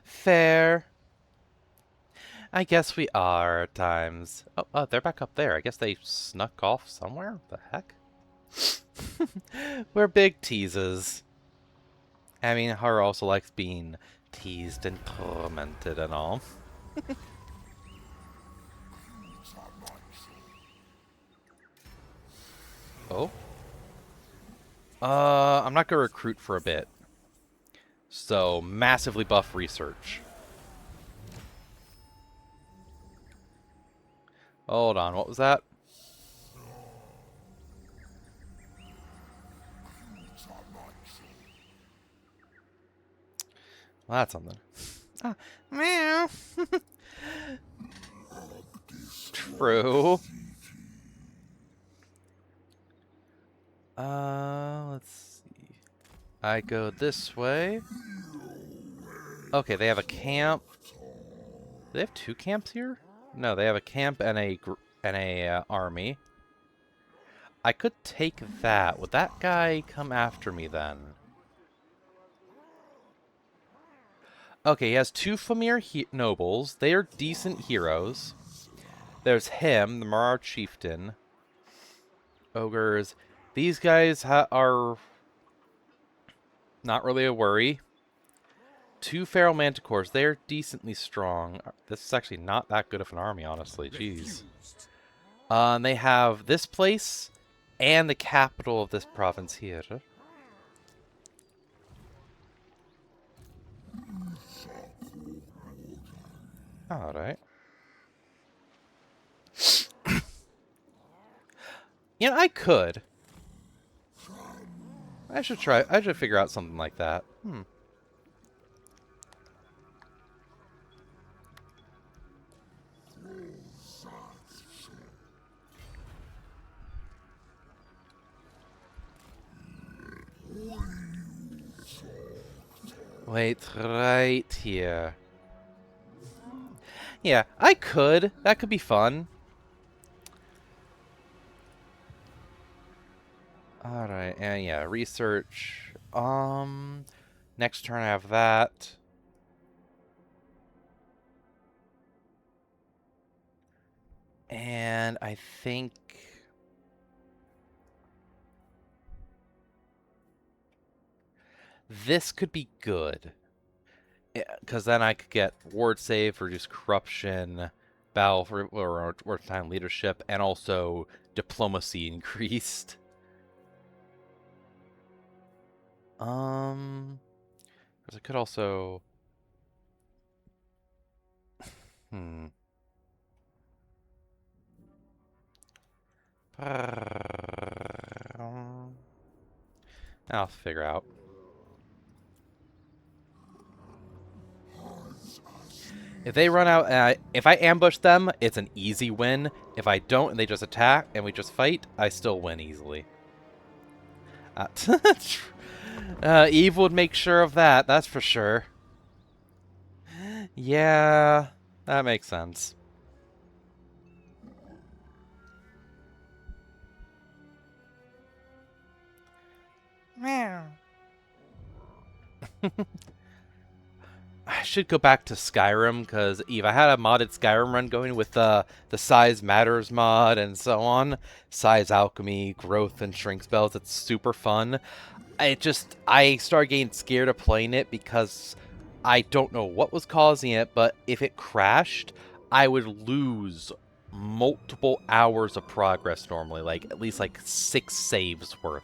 Fair. I guess we are at times. Oh, they're back up there. I guess they snuck off somewhere? What the heck? We're big teases. I mean, Haru also likes being teased and tormented and all. Oh? I'm not gonna recruit for a bit. So, massively buff research. Hold on, what was that? Well, that's something. Ah, meow. True. Let's see. I go this way. Okay, they have a camp. Do they have two camps here? No, they have a camp and a army. I could take that. Would that guy come after me then? Okay, he has two Famir nobles. They are decent heroes. There's him, the Marar chieftain. Ogres. These guys are not really a worry. Two feral manticores. They're decently strong. This is actually not that good of an army, honestly. Jeez. And they have this place and the capital of this province here. Alright. You know, I could. I should try. I should figure out something like that. Wait, right here. Yeah, I could. That could be fun. Alright, and yeah, research. Next turn I have that. And I think... this could be good. Because then I could get ward save, reduce corruption, battle for or wartime leadership, and also diplomacy increased. I could also... I'll figure out. If they run out, if I ambush them, it's an easy win. If I don't and they just attack and we just fight, I still win easily. Eve would make sure of that, that's for sure. Yeah, that makes sense. Meow. I should go back to Skyrim, because Eve, I had a modded Skyrim run going with the Size Matters mod and so on. Size Alchemy, Growth, and Shrink spells. It's super fun. I started getting scared of playing it because I don't know what was causing it, but if it crashed, I would lose multiple hours of progress normally, like at least like 6 saves worth.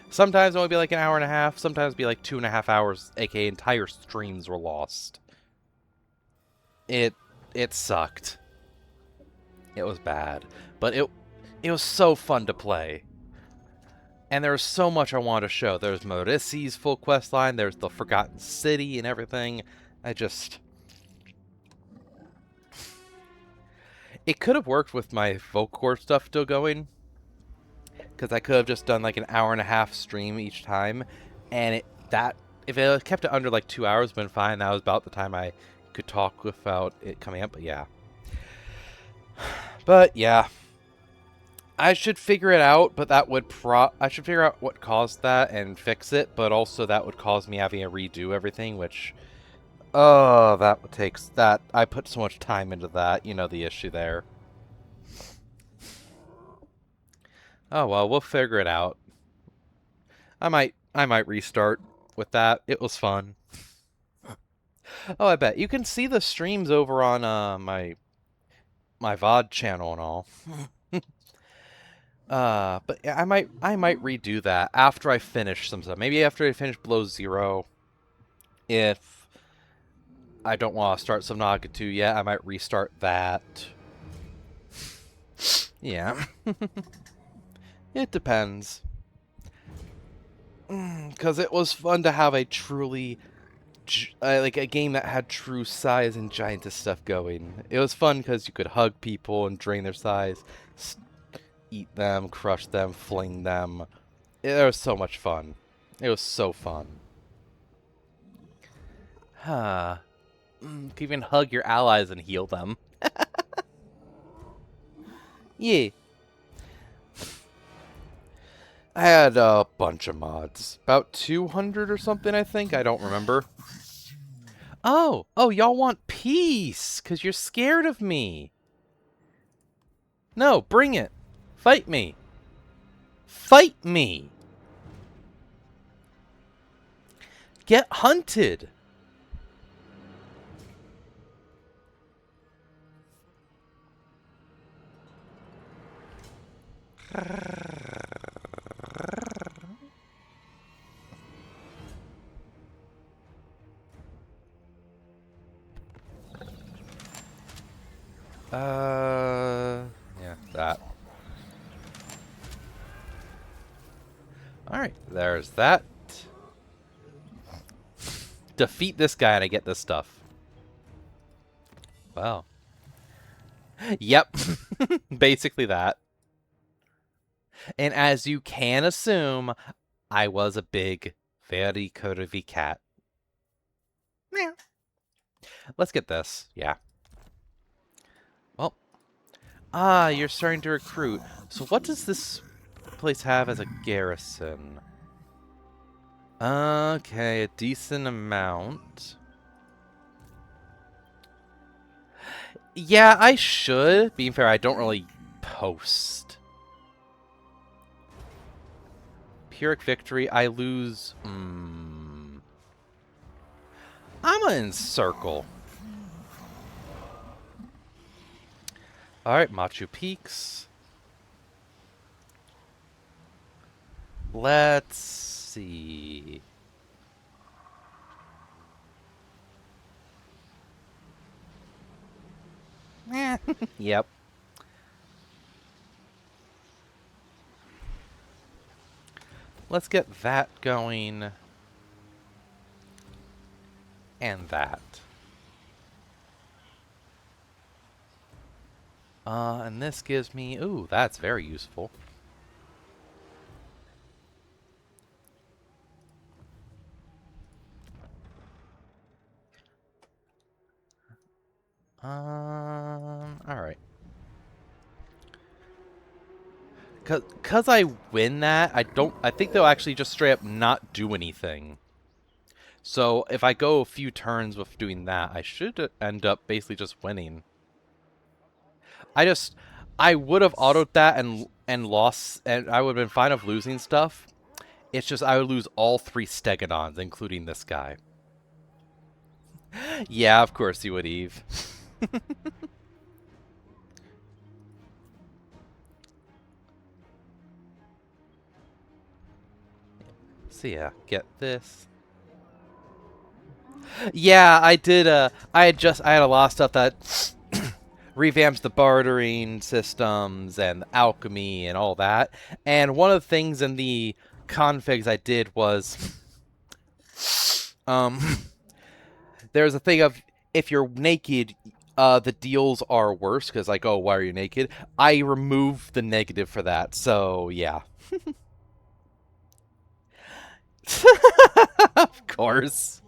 Sometimes it would be like an hour and a half, sometimes it'd be like 2.5 hours, aka entire streams were lost. It sucked. It was bad, but it was so fun to play. And there was so much I wanted to show. There's Maurici's full quest line, there's the Forgotten City and everything. It could have worked with my Volcore stuff still going, because I could have just done like an hour and a half stream each time, and if it kept it under like 2 hours, been fine. That was about the time I could talk without it coming up. But yeah, I should figure it out. But I should figure out what caused that and fix it. But also that would cause me having to redo everything, which I put so much time into that. You know the issue there. Oh well, we'll figure it out. I might restart with that. It was fun. Oh, I bet you can see the streams over on my VOD channel and all. But yeah, I might redo that after I finish some stuff. Maybe after I finish Below Zero. If I don't want to start Subnautica 2 yet, I might restart that. Yeah. It depends. Because it was fun to have a truly... like a game that had true size and giantess stuff going. It was fun because you could hug people and drain their size, eat them, crush them, fling them. It was so much fun. It was so fun. Huh. You can even hug your allies and heal them. Yeah. I had a bunch of mods. About 200 or something, I think. I don't remember. Oh, y'all want peace, because you're scared of me. No, bring it. Fight me. Fight me. Get hunted. Yeah, that. Alright, there's that. Defeat this guy and I get this stuff. Wow. Yep. Basically that. And as you can assume, I was a big, very curvy cat. Meow. Let's get this. Yeah. Well. You're starting to recruit. So what does this place have as a garrison? Okay, a decent amount. Yeah, I should. Being fair, I don't really post. Pyrrhic victory, I lose... I'm gonna encircle. Alright, Machu Peaks. Let's see. Yep. Let's get that going. And that. And this gives me... Ooh, that's very useful. Alright. Cause I win that, I think they'll actually just straight up not do anything. So if I go a few turns with doing that, I should end up basically just winning. I would have autoed that and lost, and I would have been fine of losing stuff. It's just I would lose all 3 Stegodons, including this guy. Yeah, of course you would, Eve. So yeah, get this. Yeah, I did. I had a lot of stuff that revamps the bartering systems and alchemy and all that. And one of the things in the configs I did was, there's a thing of if you're naked, the deals are worse because like, oh, why are you naked? I removed the negative for that, so yeah. Of course.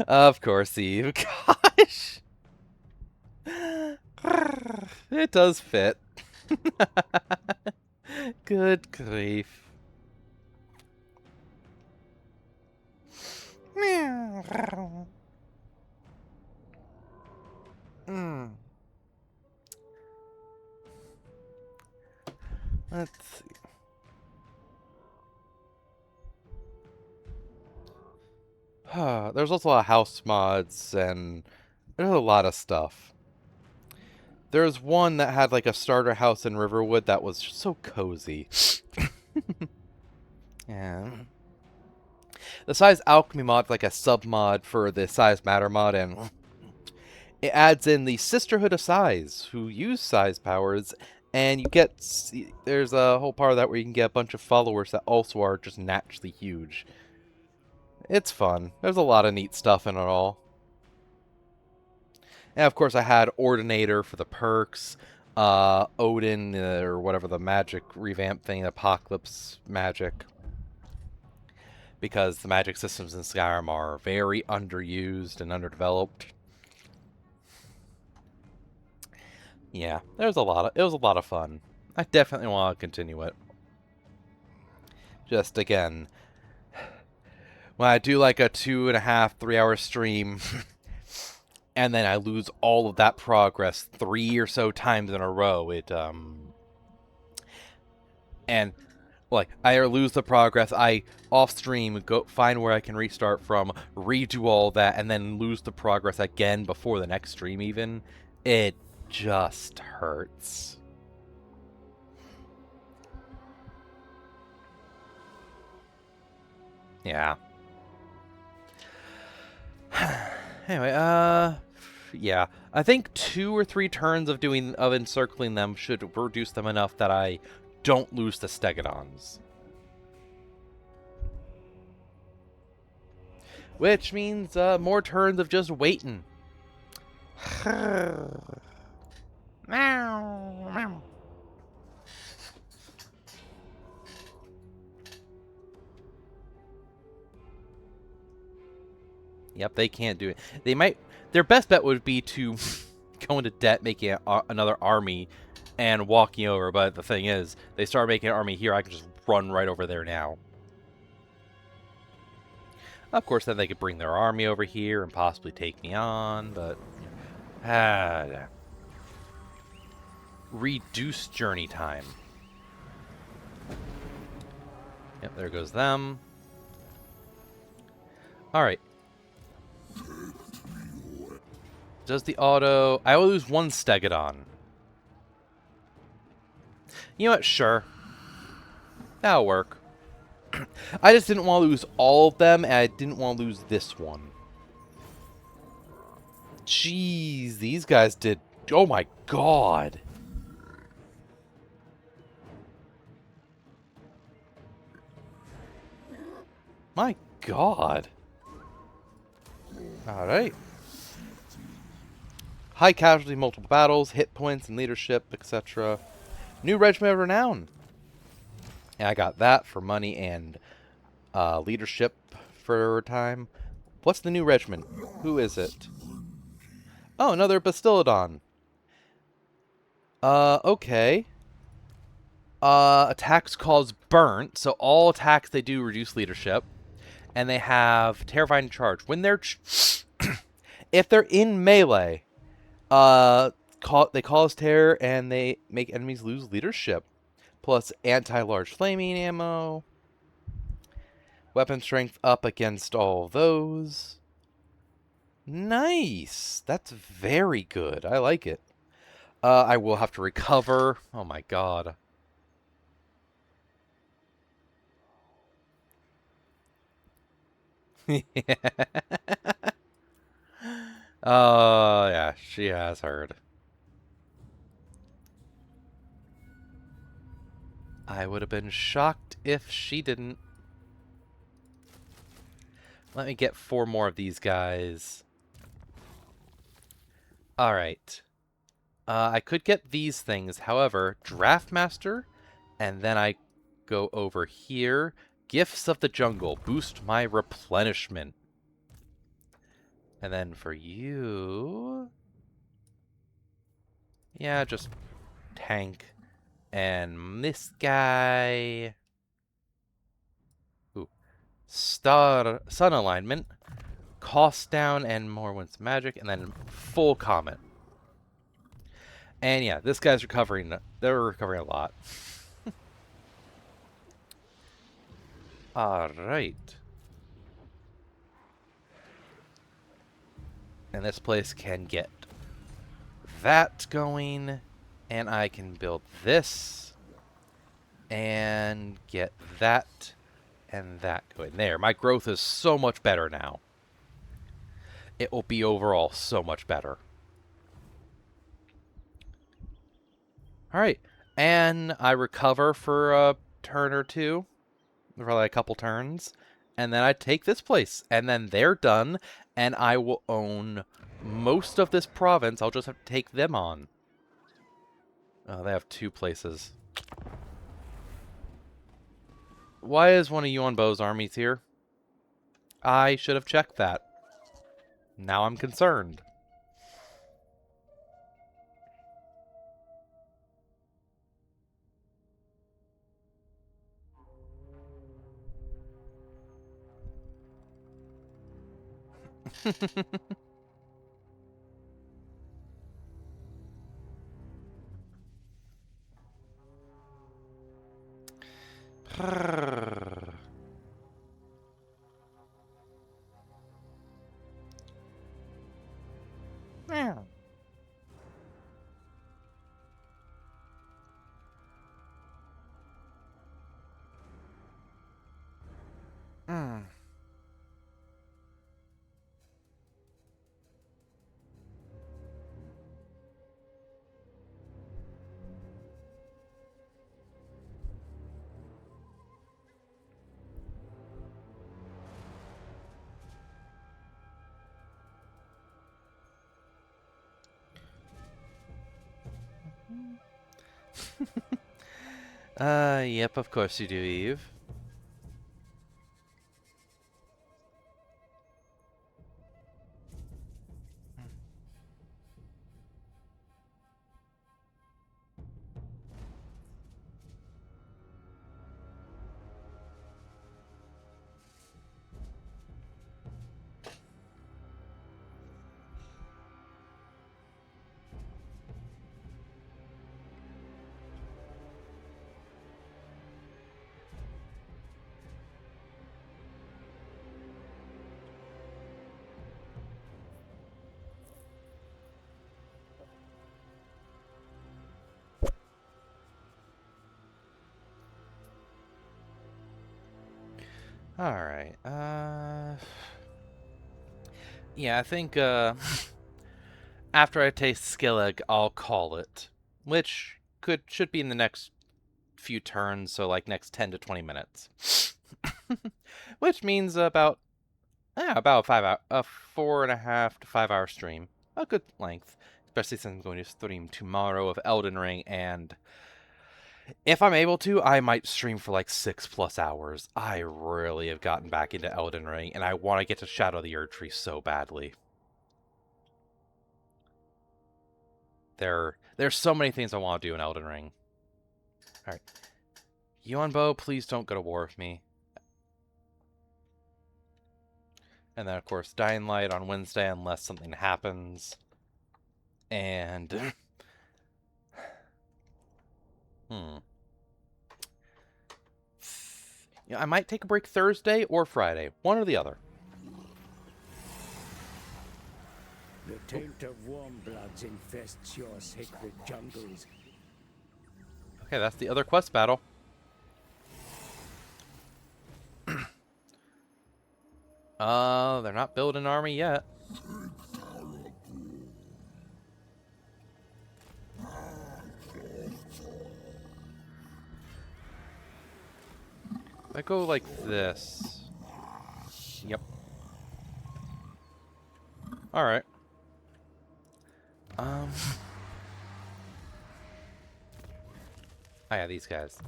Of course, Eve. Gosh. It does fit. Good grief. Let's see. There's also a lot of house mods, and there's a lot of stuff. There's one that had like a starter house in Riverwood that was so cozy. Yeah. The size alchemy mod, like a sub mod for the size matter mod, and it adds in the Sisterhood of Size, who use size powers, and you get there's a whole part of that where you can get a bunch of followers that also are just naturally huge. It's fun. There's a lot of neat stuff in it all. And of course I had Ordinator for the perks, Odin, or whatever the magic revamp thing, Apocalypse magic. Because the magic systems in Skyrim are very underused and underdeveloped. Yeah, it was a lot of fun. I definitely want to continue it. Just again, when I do like a 2.5, 3-hour stream, and then I lose all of that progress 3 or so times in a row, and like I lose the progress, I off stream go find where I can restart from, redo all that, and then lose the progress again before the next stream even. It just hurts. Yeah. Anyway, yeah. I think 2 or 3 turns of encircling them should reduce them enough that I don't lose the Stegodons. Which means more turns of just waiting. Yep, they can't do it. They might. Their best bet would be to go into debt, making another army, and walking over. But the thing is, they start making an army here. I can just run right over there now. Of course, then they could bring their army over here and possibly take me on. But reduce journey time. Yep, there goes them. All right. Does the auto... I will lose 1 Stegodon. You know what? Sure. That'll work. I just didn't want to lose all of them, and I didn't want to lose this one. Jeez, these guys did... Oh my god. My god. Alright. High casualty, multiple battles, hit points and leadership, etc. New Regiment of Renown. And I got that for money and leadership for a time. What's the new regiment? Who is it? Oh, another Bastiladon. Okay. Attacks cause burnt, so all attacks they do reduce leadership. And they have Terrifying Charge. When they're... if they're in melee, they cause terror and they make enemies lose leadership. Plus anti-large flaming ammo. Weapon strength up against all those. Nice! That's very good. I like it. I will have to recover. Oh my god. Oh, yeah, she has heard. I would have been shocked if she didn't. Let me get 4 more of these guys. Alright. I could get these things. However, Draftmaster, and then I go over here. Gifts of the Jungle. Boost my replenishment. And then for you... yeah, just tank. And this guy... ooh. Sun alignment. Cost down and more once magic. And then full comet. And yeah, this guy's recovering. They're recovering a lot. Alright. And this place can get that going. And I can build this. And get that and that going. There, my growth is so much better now. It will be overall so much better. Alright, and I recover for a turn or two. For like a couple turns. And then I take this place. And then they're done. And I will own most of this province. I'll just have to take them on. Oh, they have 2 places. Why is one of Yuan Bo's armies here? I should have checked that. Now I'm concerned. Yeah. Mm. Yep, of course you do, Eve. Alright, yeah, I think, After I taste Skillig, I'll call it, which should be in the next few turns, so like next 10 to 20 minutes. Which means about a 5 hour, a 4.5 to 5 hour stream. A good length, especially since I'm going to stream tomorrow of Elden Ring, and if I'm able to, I might stream for like 6+ hours. I really have gotten back into Elden Ring, and I want to get to Shadow the Erdtree so badly. There's so many things I want to do in Elden Ring. Alright. Yuanbo, please don't go to war with me. And then, of course, Dying Light on Wednesday unless something happens. And... I might take a break Thursday or Friday. One or the other. The taint of warm bloods infests your sacred jungles. Okay, that's the other quest battle. They're not building an army yet. If I go like this. Yep. Alright. Oh yeah, these guys.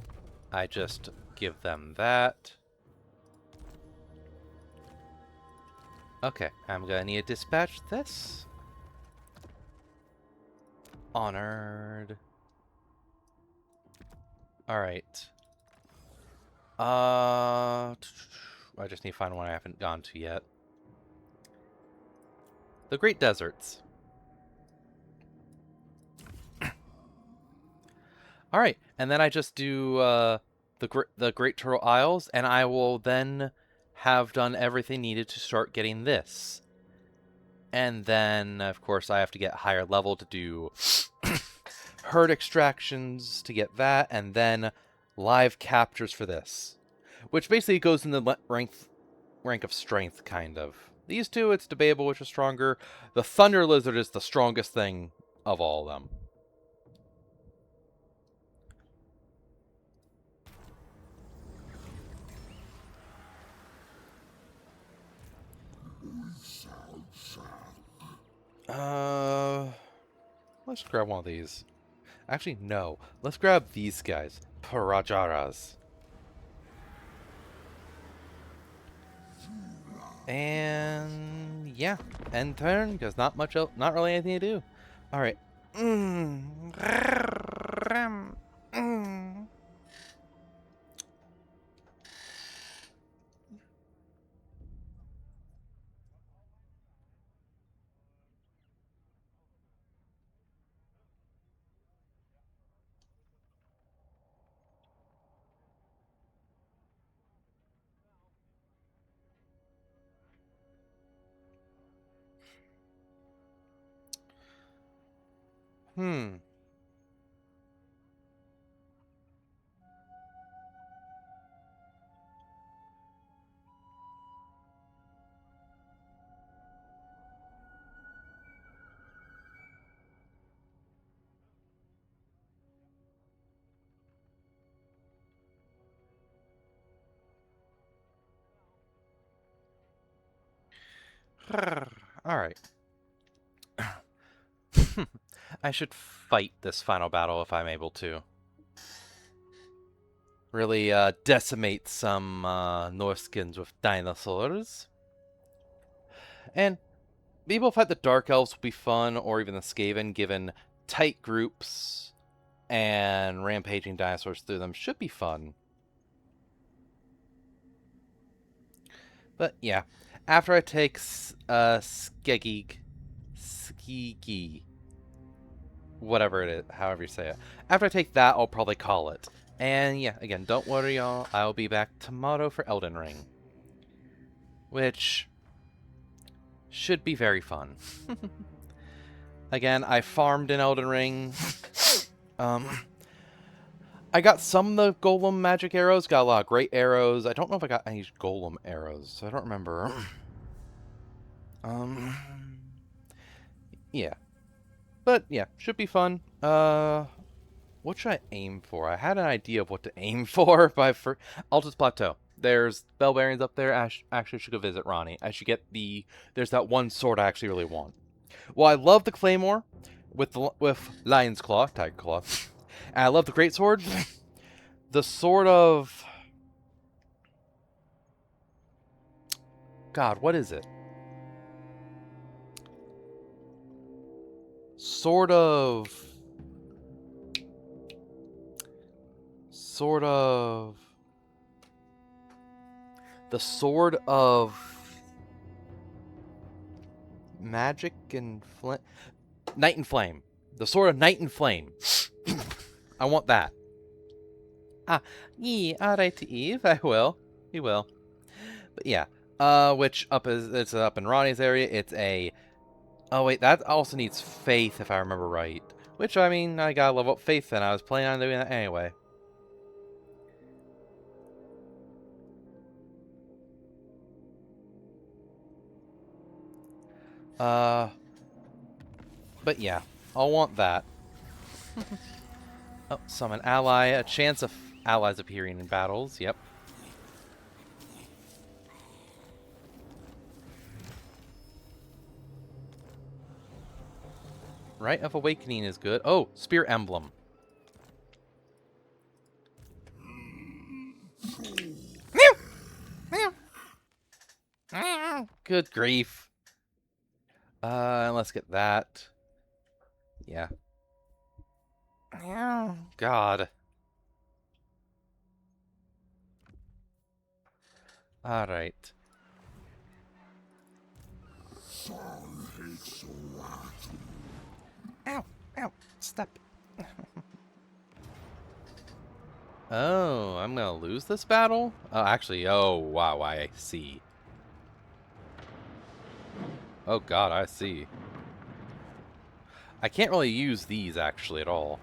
I just give them that. Okay, I'm gonna need to dispatch this. Honored. Alright. I just need to find one I haven't gone to yet. The Great Deserts. Alright, and then I just do the Great Turtle Isles, and I will then have done everything needed to start getting this. And then, of course, I have to get higher level to do herd extractions to get that, and then live captures for this. Which basically goes in the rank of strength, kind of. These two, it's debatable which is stronger. The Thunder Lizard is the strongest thing of all of them. Let's grab one of these. Actually, no. Let's grab these guys. Parajaras. And yeah, end turn, because not much else, not really anything to do. Alright. Alright. I should fight this final battle if I'm able to. Really decimate some Norskins with dinosaurs. And being able to fight the Dark Elves will be fun, or even the Skaven, given tight groups and rampaging dinosaurs through them should be fun. But yeah, after I take Skeggy, whatever it is, however you say it. After I take that, I'll probably call it. And yeah, again, don't worry, y'all. I'll be back tomorrow for Elden Ring, which should be very fun. Again, I farmed in Elden Ring. I got some of the golem magic arrows. Got a lot of great arrows. I don't know if I got any golem arrows. I don't remember. Yeah. But yeah, should be fun. What should I aim for? I had an idea of what to aim for by Altus Plateau. There's bell bearings up there. I actually should go visit Ronnie. I should get the. There's that one sword I actually really want. Well, I love the claymore with lion's claw, tiger claw, and I love the great sword. The sword of God, what is it? Sort of. The sword of magic and flame. Night and Flame. The sword of Night and Flame. I want that. Alright, Eve. I will. We will. But yeah. Which it's up in Ronnie's area. It's a. Oh wait, that also needs faith if I remember right. Which I mean, I gotta level up faith, and I was planning on doing that anyway. But yeah, I'll want that. Oh, summon ally. A chance of allies appearing in battles. Yep. Rite of Awakening is good. Oh, Spear Emblem. Good grief. Let's get that. Yeah. God. Alright. Ow! Ow! Stop. Oh, I'm gonna lose this battle? Oh, actually, oh, wow, I see. Oh god, I see. I can't really use these, actually, at all.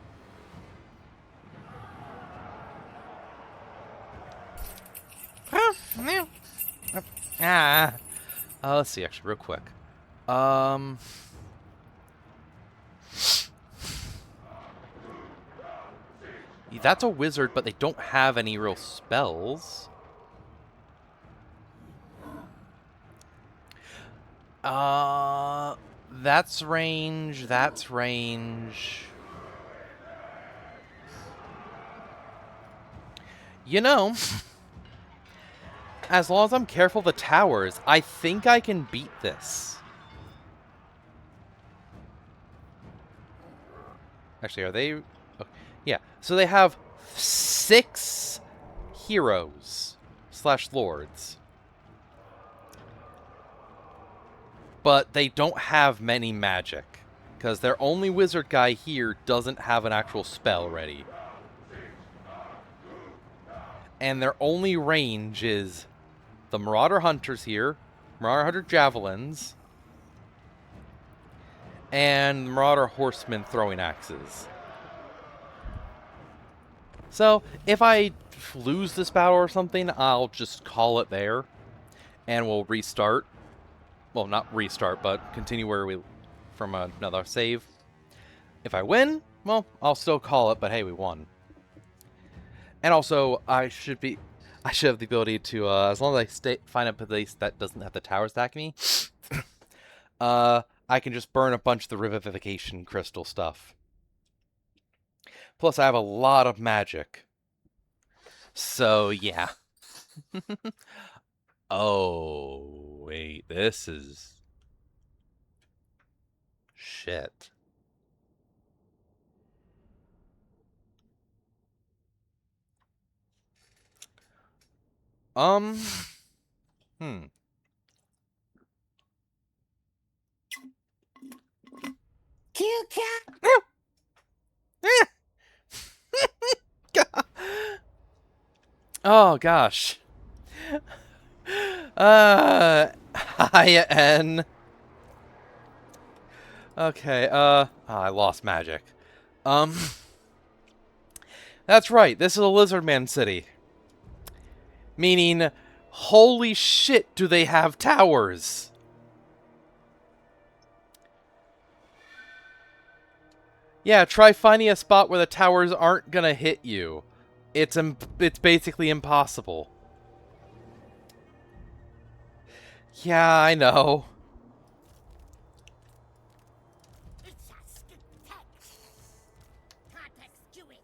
Let's see, actually, real quick. That's a wizard, but they don't have any real spells. That's range, that's range. You know, as long as I'm careful of the towers, I think I can beat this. Actually, are they... Oh, yeah, so they have 6 heroes / lords. But they don't have many magic. Because their only wizard guy here doesn't have an actual spell ready. And their only range is the Marauder Hunters here, Marauder Hunter Javelins, and Marauder Horsemen throwing axes. So, if I lose this battle or something, I'll just call it there, and we'll restart. Well, not restart, but continue where we from another save. If I win, well, I'll still call it, but hey, we won. And also, I should have the ability to, as long as I find a place that doesn't have the tower stack me, I can just burn a bunch of the Revivification Crystal stuff. Plus, I have a lot of magic. So, yeah. Oh, wait, this is... shit. Hmm. Kill cat. Oh, gosh. Hiya, N. Okay, I lost magic. That's right, this is a Lizard Man city. Meaning, holy shit, do they have towers? Yeah, try finding a spot where the towers aren't gonna hit you. It's basically impossible. Yeah, I know. It's a skip text. Context to it.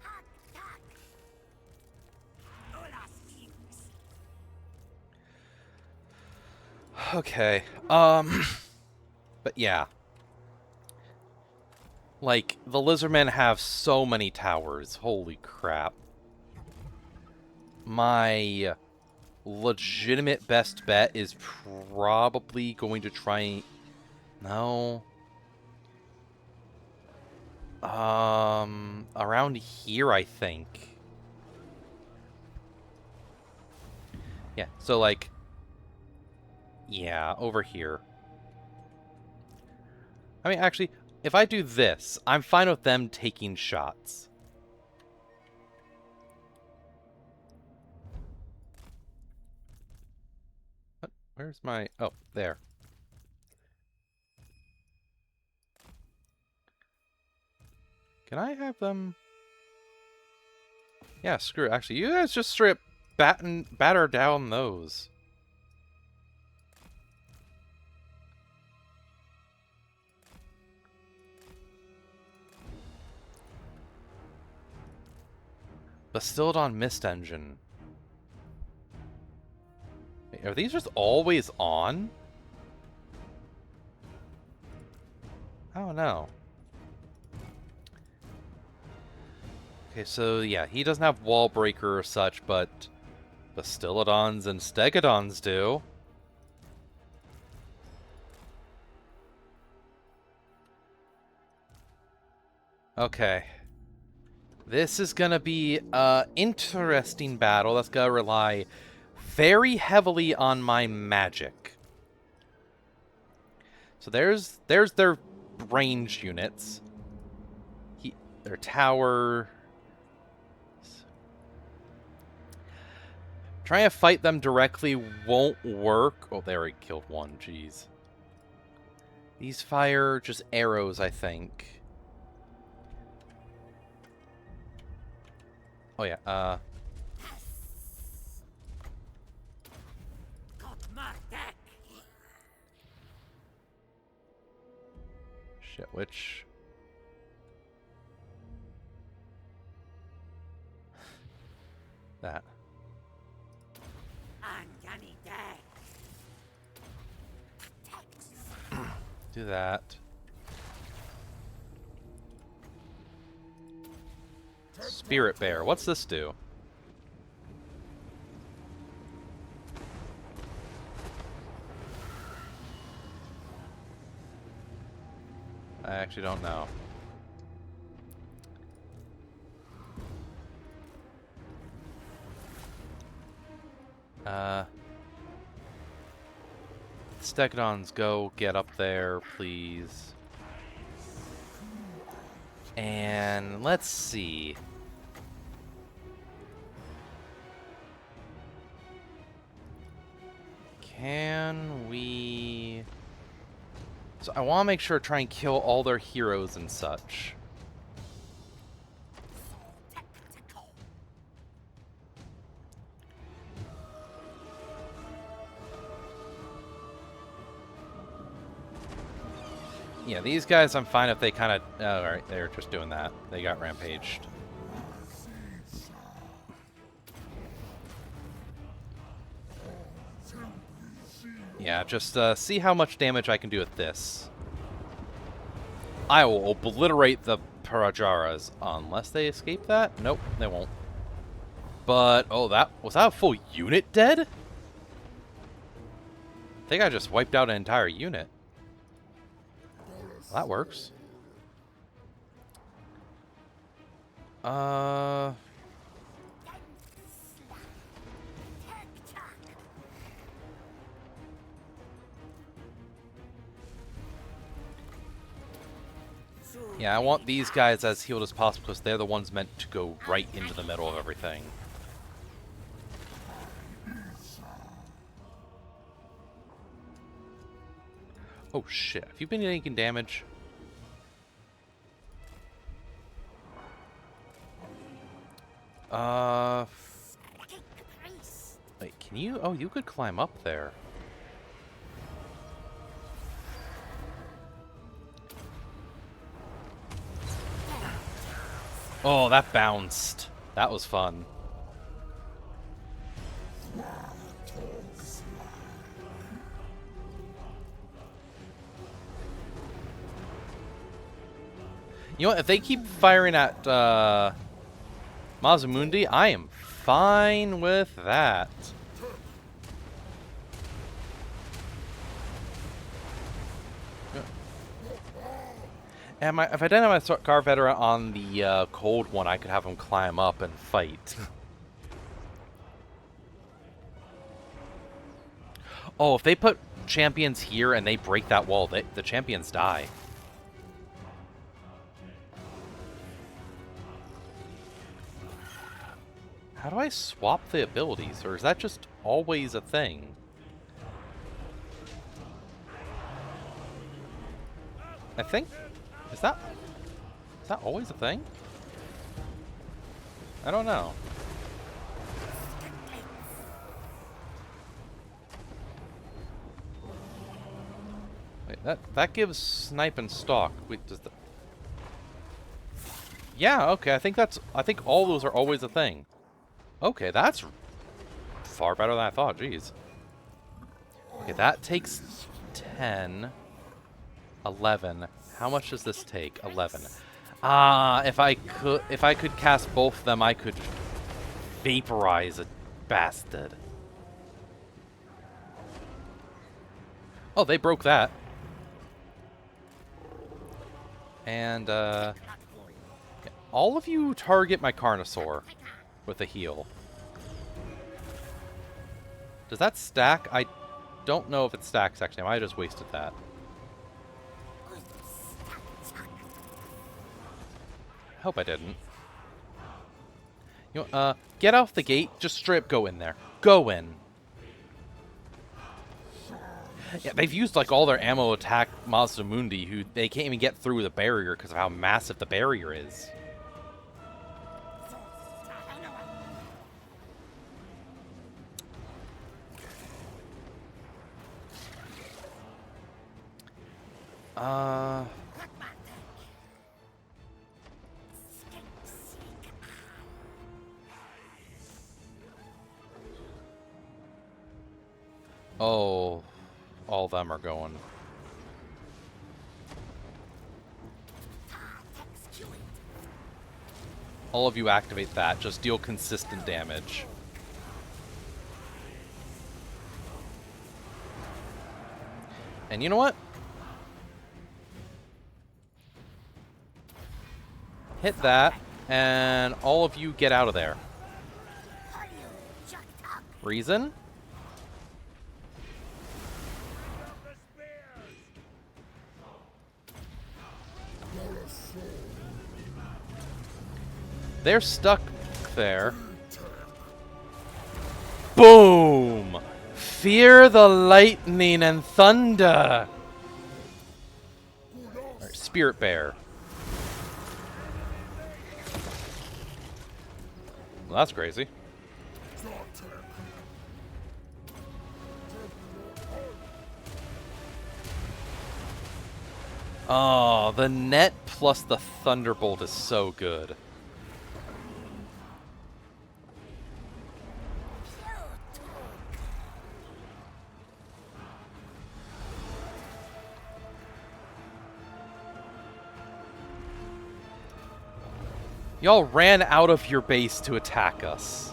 Hot talk. Hola, things. Okay. But yeah. Like, the lizardmen have so many towers. Holy crap. My legitimate best bet is probably going to try... No. Around here, I think. Yeah, so like... Yeah, over here. I mean, actually, if I do this, I'm fine with them taking shots. Where's my... Oh, there. Can I have them... Yeah, screw it. Actually, you guys just straight batter down those. Bastildon Mist Engine. Wait, are these just always on? I don't know. Okay, so yeah, he doesn't have Wall Breaker or such, but Bastillodons and Stegodons do. Okay. This is gonna be an interesting battle that's gonna rely very heavily on my magic. So there's their range units. Their tower. Trying to fight them directly won't work. Oh, they already killed one. Jeez. These fire just arrows, I think. Oh yeah. Got my deck. Shit. Which? That. Uncanny deck. Do that. Spirit Bear. What's this do? I actually don't know. Stegodons, go get up there, please. And let's see. Can we... So I want to make sure to try and kill all their heroes and such. Yeah, these guys I'm fine if they kind of... Oh, alright, they're just doing that. They got rampaged. Yeah, just see how much damage I can do with this. I will obliterate the Parajaras, unless they escape that? Nope, they won't. But, oh, was that a full unit dead? I think I just wiped out an entire unit. Well, that works. Yeah, I want these guys as healed as possible because they're the ones meant to go right into the middle of everything. Oh shit, have you been taking damage? Uh, Kick the priest. wait, can you? Oh, you could climb up there. Oh, that bounced. That was fun. You know what? If they keep firing at Mazamundi, I am fine with that. And if I didn't have my car veteran on the cold one, I could have him climb up and fight. Oh, if they put champions here and they break that wall, the champions die. How do I swap the abilities, or is that just always a thing? I think... Is that always a thing? I don't know. Wait, that gives snipe and stalk. Wait, does the... Yeah, okay, I think all those are always a thing. Okay, that's far better than I thought, jeez. Okay, that takes 10, 11. How much does this take? 11. If I could cast both of them, I could vaporize a bastard. Oh, they broke that. And, yeah, all of you target my Carnosaur with a heal. Does that stack? I don't know if it stacks, actually. I might have just wasted that. Hope I didn't. You know, get off the gate. Just straight up go in there. Go in. Yeah, they've used like all their ammo to attack Mazamundi, who they can't even get through the barrier because of how massive the barrier is. Oh, all of them are going. All of you activate that. Just deal consistent damage. And you know what? Hit that, and all of you get out of there. Reason? They're stuck there. Boom! Fear the lightning and thunder! Right, Spirit Bear. Well, that's crazy. Oh, the net plus the Thunderbolt is so good. Y'all ran out of your base to attack us.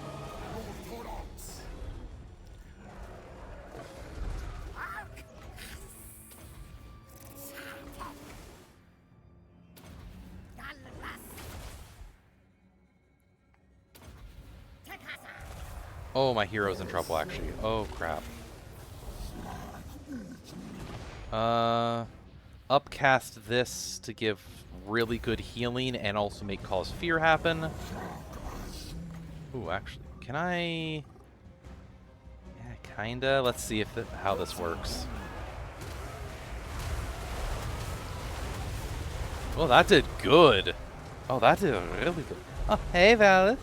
Oh, my hero's in trouble, actually. Oh, crap. Upcast this to give really good healing and also make cause fear happen. Ooh, actually, can I... Yeah, kinda. Let's see if how this works. Well, that did good. Oh, that did really good. Oh, hey, Valid.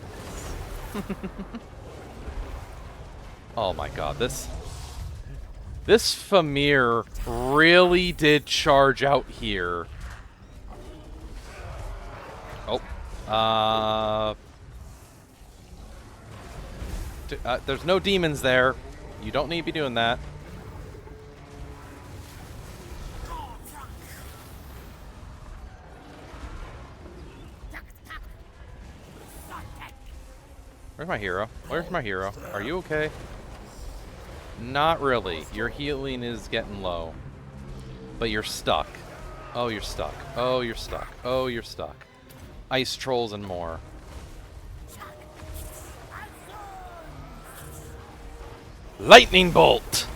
Oh my god, this Famir really did charge out here. Oh. There's no demons there. You don't need to be doing that. Where's my hero? Where's my hero? Are you okay? Not really. Your healing is getting low. But you're stuck. Oh, you're stuck. Oh, you're stuck. Oh, you're stuck. Ice trolls and more. Lightning bolt!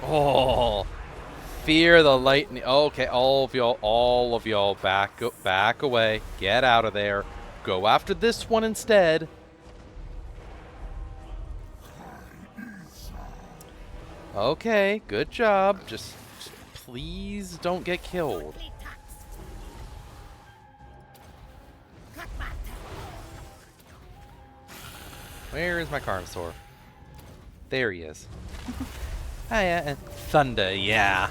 Oh, fear the lightning. Okay, all of y'all, back away. Get out of there. Go after this one instead. Okay, good job. Just please don't get killed. Where is my Carnosaur? There he is. Hiya, and thunder, yeah.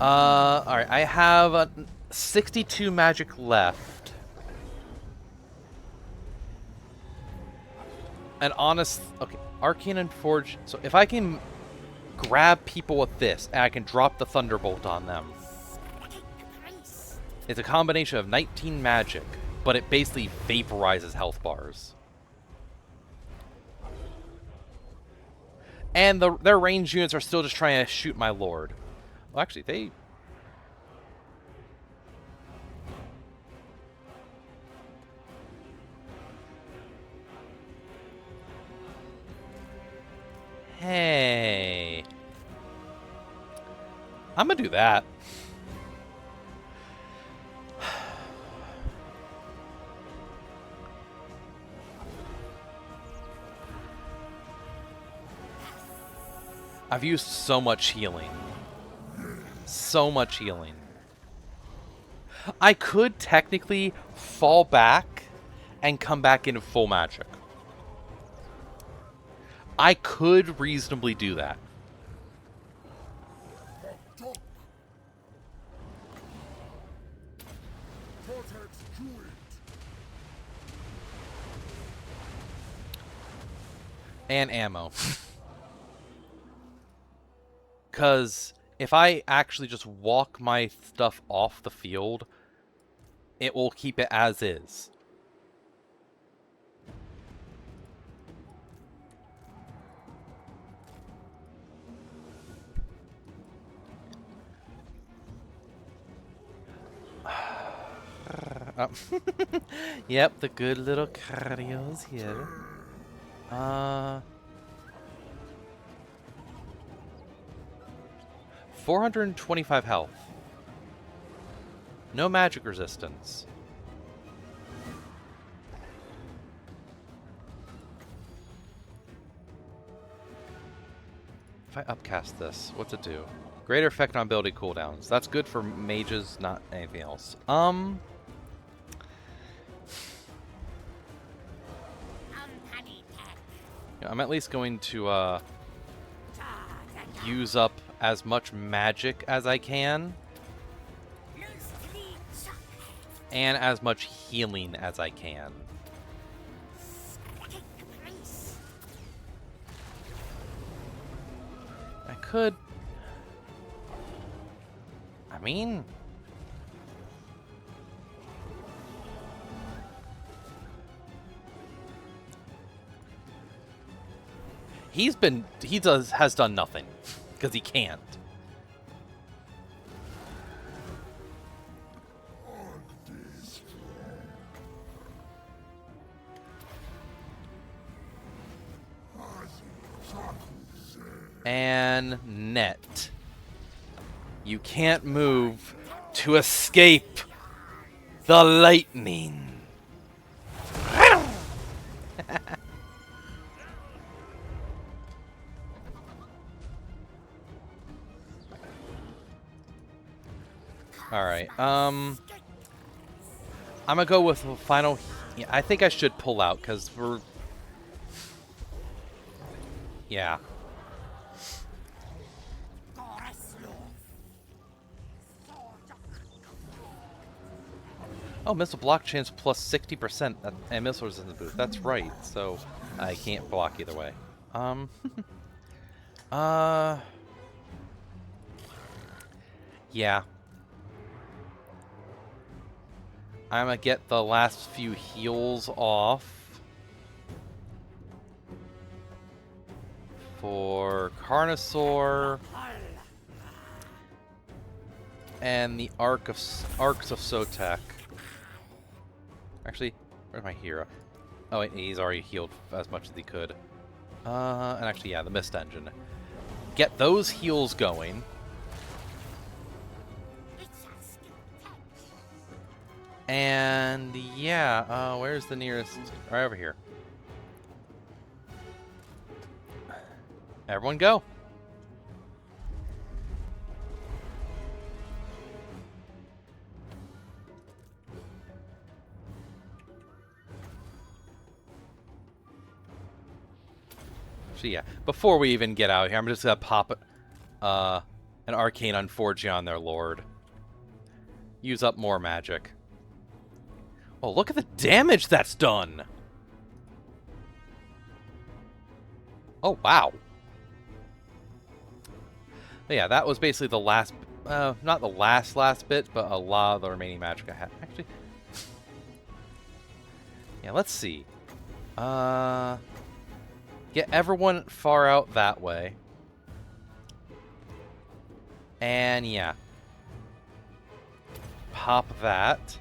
Alright, I have 62 magic left. And okay, Arcane and Forge. So if I can grab people with this, and I can drop the Thunderbolt on them. It's a combination of 19 magic, but it basically vaporizes health bars. And their ranged units are still just trying to shoot my lord. Well, actually, they... Hey. I'm gonna do that. I've used so much healing. So much healing. I could technically fall back and come back into full magic. I could reasonably do that. And ammo. Because if I actually just walk my stuff off the field, it will keep it as is. Yep, the good little cardio's here. 425 health. No magic resistance. If I upcast this, what's it do? Greater effect on ability cooldowns. That's good for mages, not anything else. Yeah, I'm at least going to use up as much magic as I can. And as much healing as I can. I could... I mean... has done nothing. Because he can't. And net. You can't move to escape the lightning. Alright, I'm gonna go with the final. Yeah, I think I should pull out because we're. Yeah. Oh, missile block chance plus 60%, and missile resistance boost. That's right. So I can't block either way. Uh. Yeah. I'm gonna get the last few heals off for Carnosaur and the Arcs of Sotek. Actually, where's my hero? Oh, wait, he's already healed as much as he could. And actually, yeah, the Mist Engine. Get those heals going. And yeah, where's the nearest? Right over here. Everyone go. So yeah, before we even get out here, I'm just gonna pop an Arcane Unforgia on their Lord. Use up more magic. Oh, look at the damage that's done! Oh, wow. But yeah, that was basically the last... not the last bit, but a lot of the remaining magic I had. Actually... Yeah, let's see. Get everyone far out that way. And yeah. Pop that.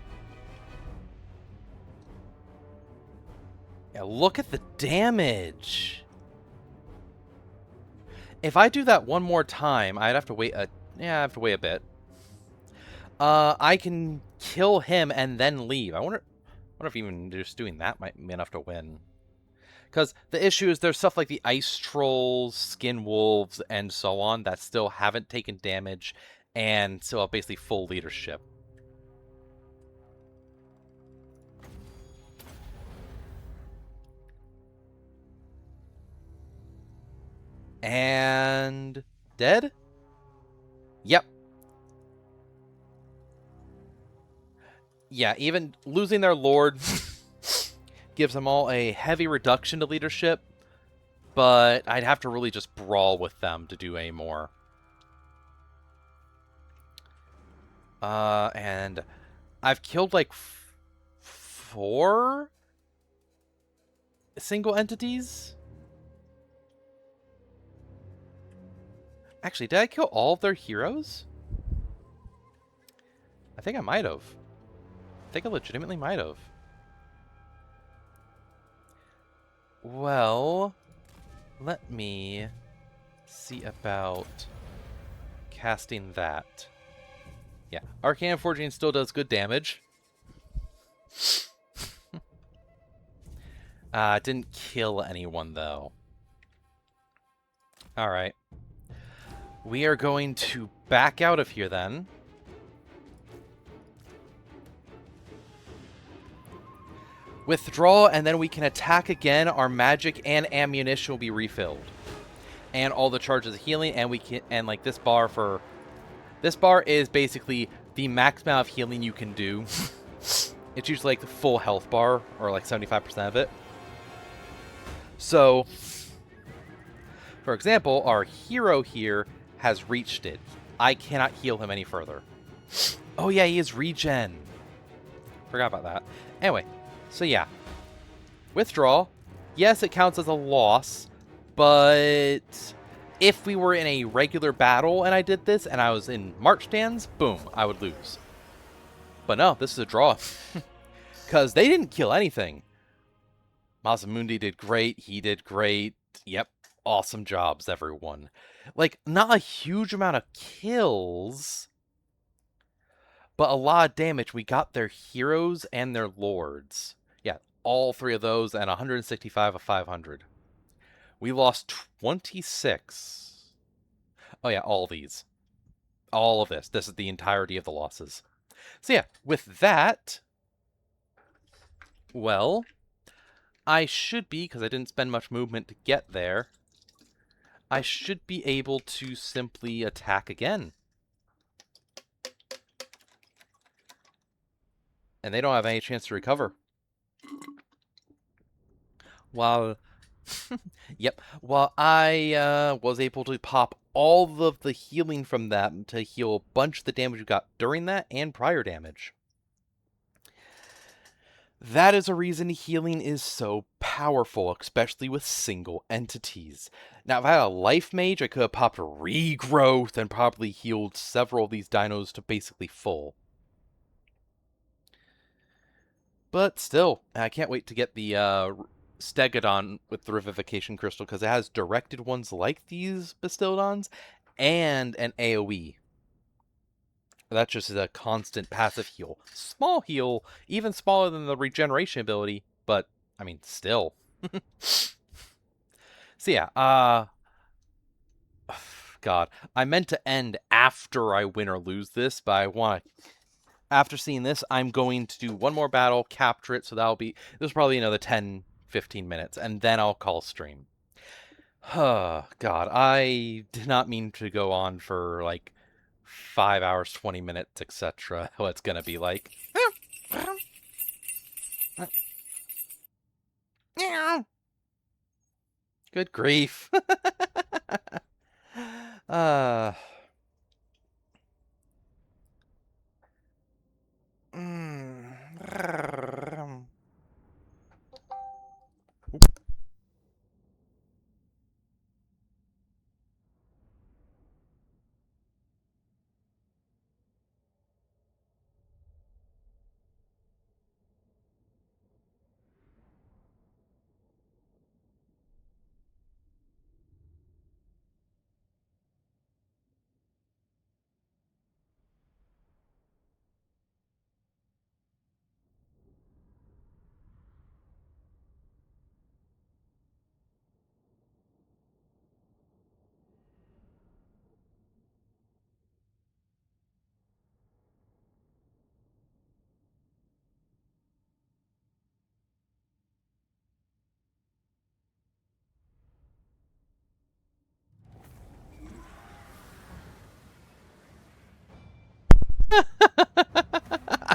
Yeah, look at the damage. If I do that one more time, I'd have to wait a... Yeah, I have to wait a bit. I can kill him and then leave. I wonder if even just doing that might be enough to win. Because the issue is there's stuff like the Ice Trolls, Skin Wolves, and so on that still haven't taken damage and still have basically full leadership. And... dead? Yep. Yeah, even losing their Lord gives them all a heavy reduction to leadership, but I'd have to really just brawl with them to do any more. And I've killed like 4 single entities? Actually, did I kill all of their heroes? I think I might have. I think I legitimately might have. Well, let me see about casting that. Yeah, Arcane Forging still does good damage. Didn't kill anyone, though. Alright. We are going to back out of here, then. Withdraw, and then we can attack again. Our magic and ammunition will be refilled. And all the charges of healing, and we can... And, like, this bar for... This bar is basically the max amount of healing you can do. It's usually, like, the full health bar, or, like, 75% of it. So, for example, our hero here has reached it. I cannot heal him any further. Oh, yeah, he is regen. Forgot about that. Anyway, so yeah. Withdraw. Yes, it counts as a loss, but if we were in a regular battle and I did this and I was in march stands, boom, I would lose. But no, this is a draw. Because they didn't kill anything. Masamundi did great. He did great. Yep. Awesome jobs, everyone. Like, not a huge amount of kills, but a lot of damage. We got their heroes and their lords. Yeah, all 3 of those and 165 of 500. We lost 26. Oh yeah, all these. All of this. This is the entirety of the losses. So yeah, with that, Well, I should be, because I didn't spend much movement to get there, I should be able to simply attack again. And they don't have any chance to recover. While, yep, while I was able to pop all of the healing from that to heal a bunch of the damage you got during that and prior damage. That is a reason healing is so powerful, especially with single entities. Now, if I had a life mage, I could have popped regrowth and probably healed several of these dinos to basically full. But still, I can't wait to get the Stegodon with the Revivification Crystal, because it has directed ones like these Bastiodons and an AoE. That's just a constant passive heal. Small heal, even smaller than the regeneration ability, but, I mean, still. So yeah, God, I meant to end after I win or lose this, but I want to... After seeing this, I'm going to do one more battle, capture it, so that'll be... This is probably another 10, 15 minutes, and then I'll call stream. God, I did not mean to go on for, like, 5 hours, 20 minutes, etc. What it's gonna be like. Good grief. uh...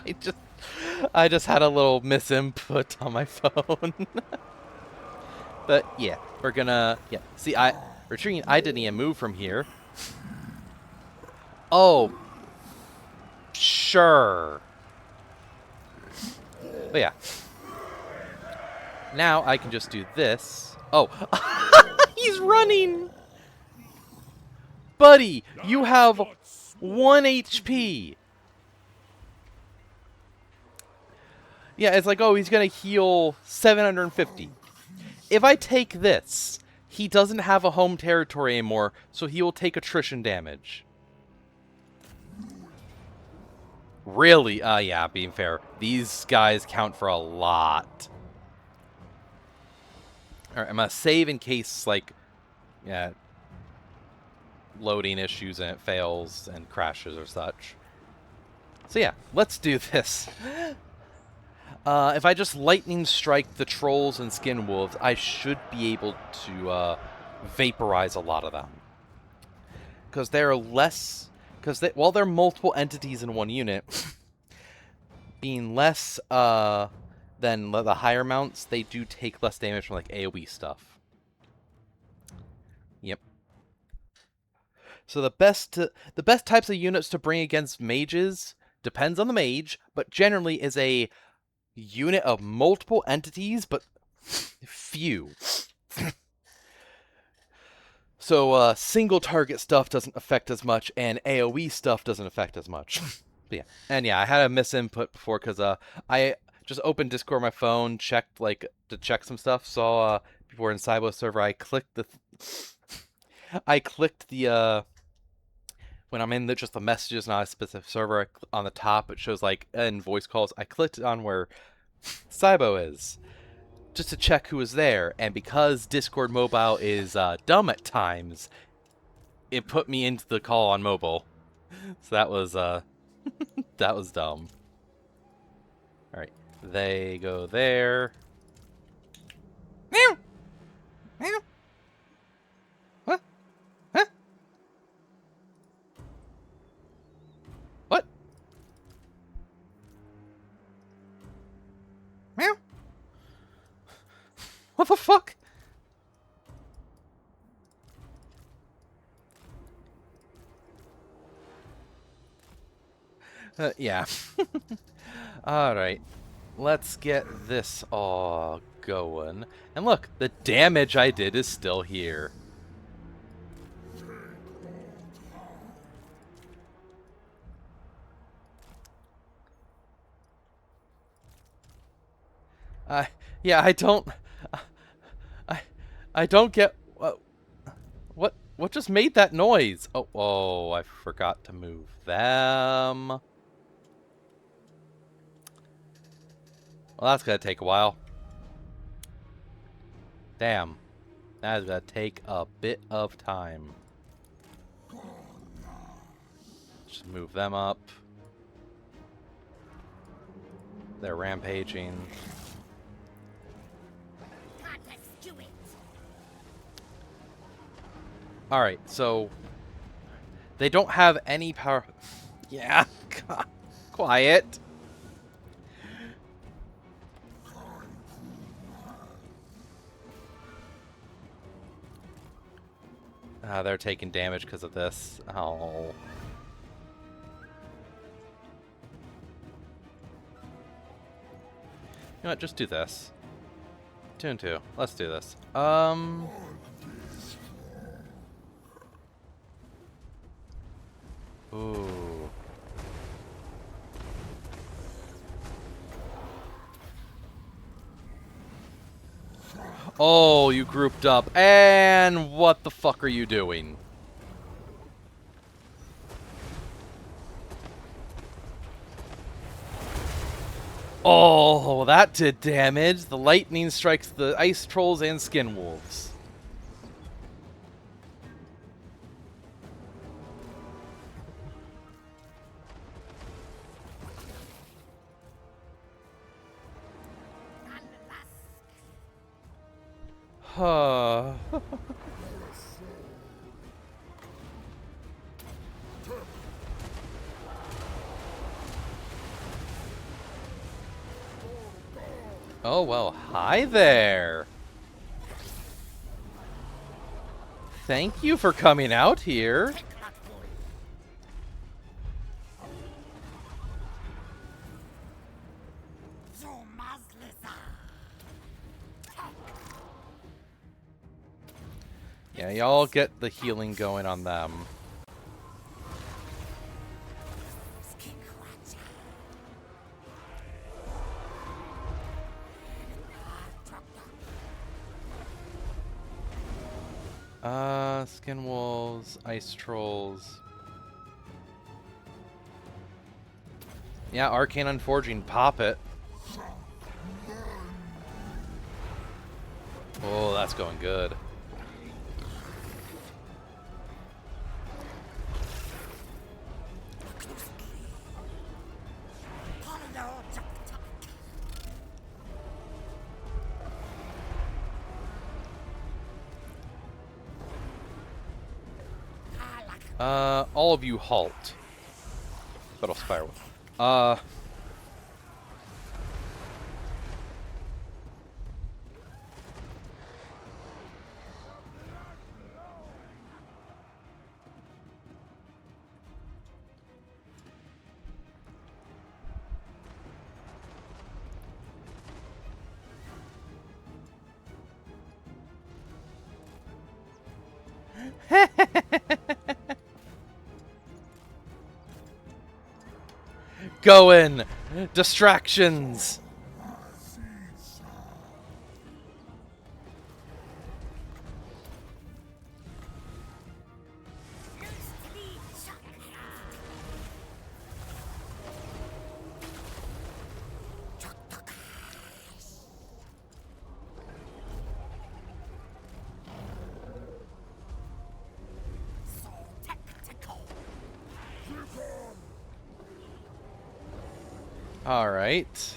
I just I just had a little misinput on my phone. But yeah, we're gonna see retreating, I didn't even move from here. Oh, sure. But yeah. Now I can just do this. Oh, he's running! Buddy, you have 1 HP. Yeah, it's like, oh, he's gonna heal 750. If I take this, he doesn't have a home territory anymore, so he will take attrition damage. Really? Yeah, being fair. These guys count for a lot. Alright, I'm gonna save in case, like, yeah, loading issues and it fails and crashes or such. So yeah, let's do this. If I just lightning strike the trolls and skin wolves, I should be able to vaporize a lot of them. Because they're less... Because while they're multiple entities in one unit, being less than the higher mounts, they do take less damage from like AoE stuff. Yep. So the best types of units to bring against mages depends on the mage, but generally is a unit of multiple entities, but few. So single target stuff doesn't affect as much, and AoE stuff doesn't affect as much. But yeah, and yeah, I had a misinput before because I just opened Discord on my phone, checked to check some stuff, saw people were in Cybo server. I clicked the when I'm in just the messages, not a specific server, on the top it shows like in voice calls. I clicked on where Cybo is, just to check who was there, and because Discord mobile is dumb at times, it put me into the call on mobile. So that was that was dumb. All right, They go there. Meow. Meow. What? Huh? What? Meow. What the fuck? Yeah. Alright. Let's get this all going. And look, the damage I did is still here. Uh, yeah, I don't... I, I don't get... what just made that noise? Oh, I forgot to move them. Well, that's gonna take a while. Damn. That is gonna take a bit of time. Just move them up. They're rampaging. Let's do it. Alright, so... They don't have any power... Yeah, quiet. They're taking damage because of this. Oh. You know what? Just do this. 2 and 2. Let's do this. Ooh. Oh, you grouped up. And what the fuck are you doing? Oh, that did damage. The lightning strikes the ice trolls and skin wolves. Huh. Oh, well, hi there. Thank you for coming out here. Yeah, y'all get the healing going on them. Skin wolves, ice trolls. Yeah, arcane unforging, pop it. Oh, that's going good. All of you halt. But I'll spiral. Going! Distractions! Alright.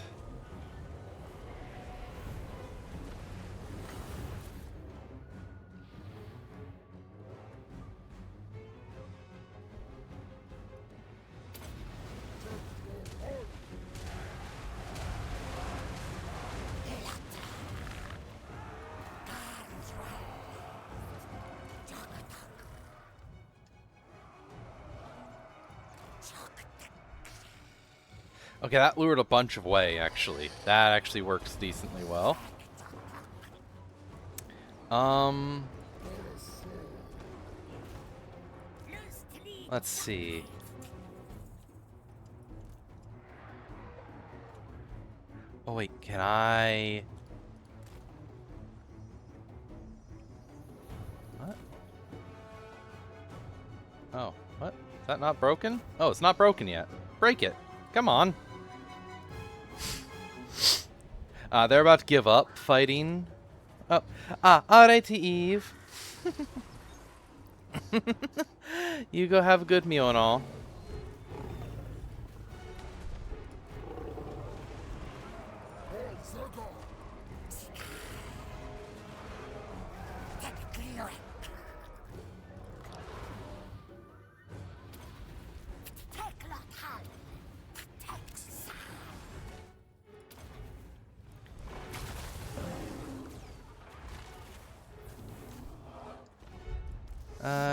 Okay, that lured a bunch of way, actually. That actually works decently well. Let's see. Oh wait, can I... What? Oh, what? Is that not broken? Oh, it's not broken yet. Break it. Come on. They're about to give up fighting. Oh, alrighty, Eve. You go have a good meal and all.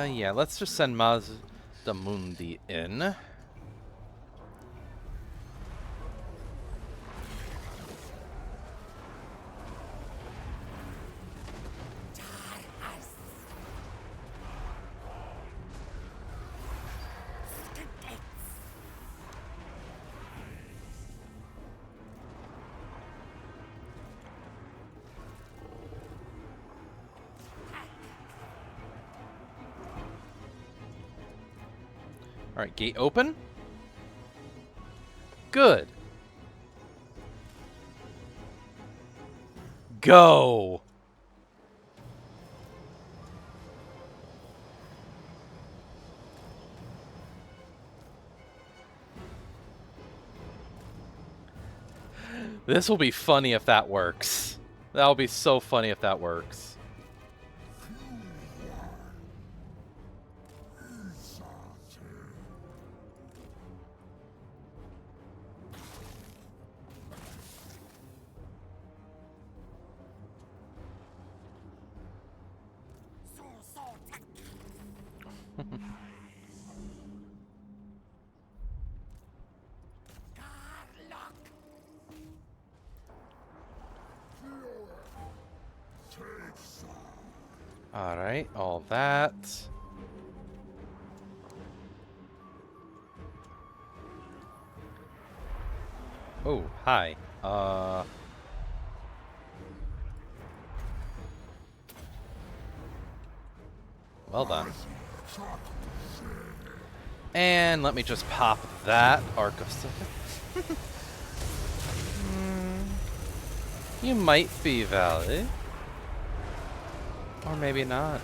Yeah, let's just send Mazdamundi in. Alright, gate open. Good. Go! This will be funny if that works. That'll be so funny if that works. Alright, all that. Oh, hi. Well done. And let me just pop that Arc of Second. You might be valid. Or maybe not.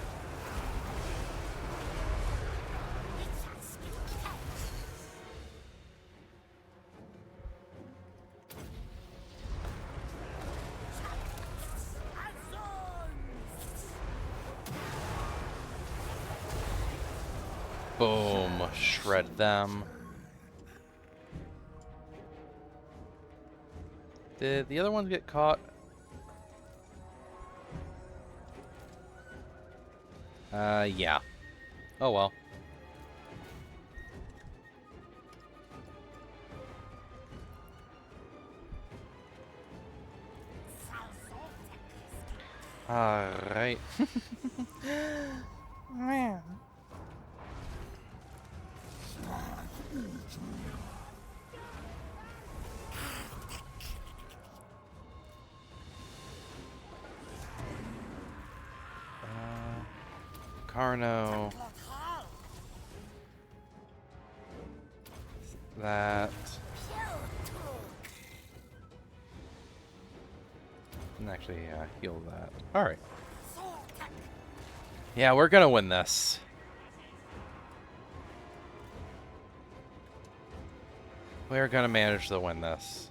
Boom. Shred them. Did the other ones get caught? Yeah. Oh well. Alright. Man. Carno. That. And actually, heal that. Alright. Yeah, we're gonna win this. We're gonna manage to win this.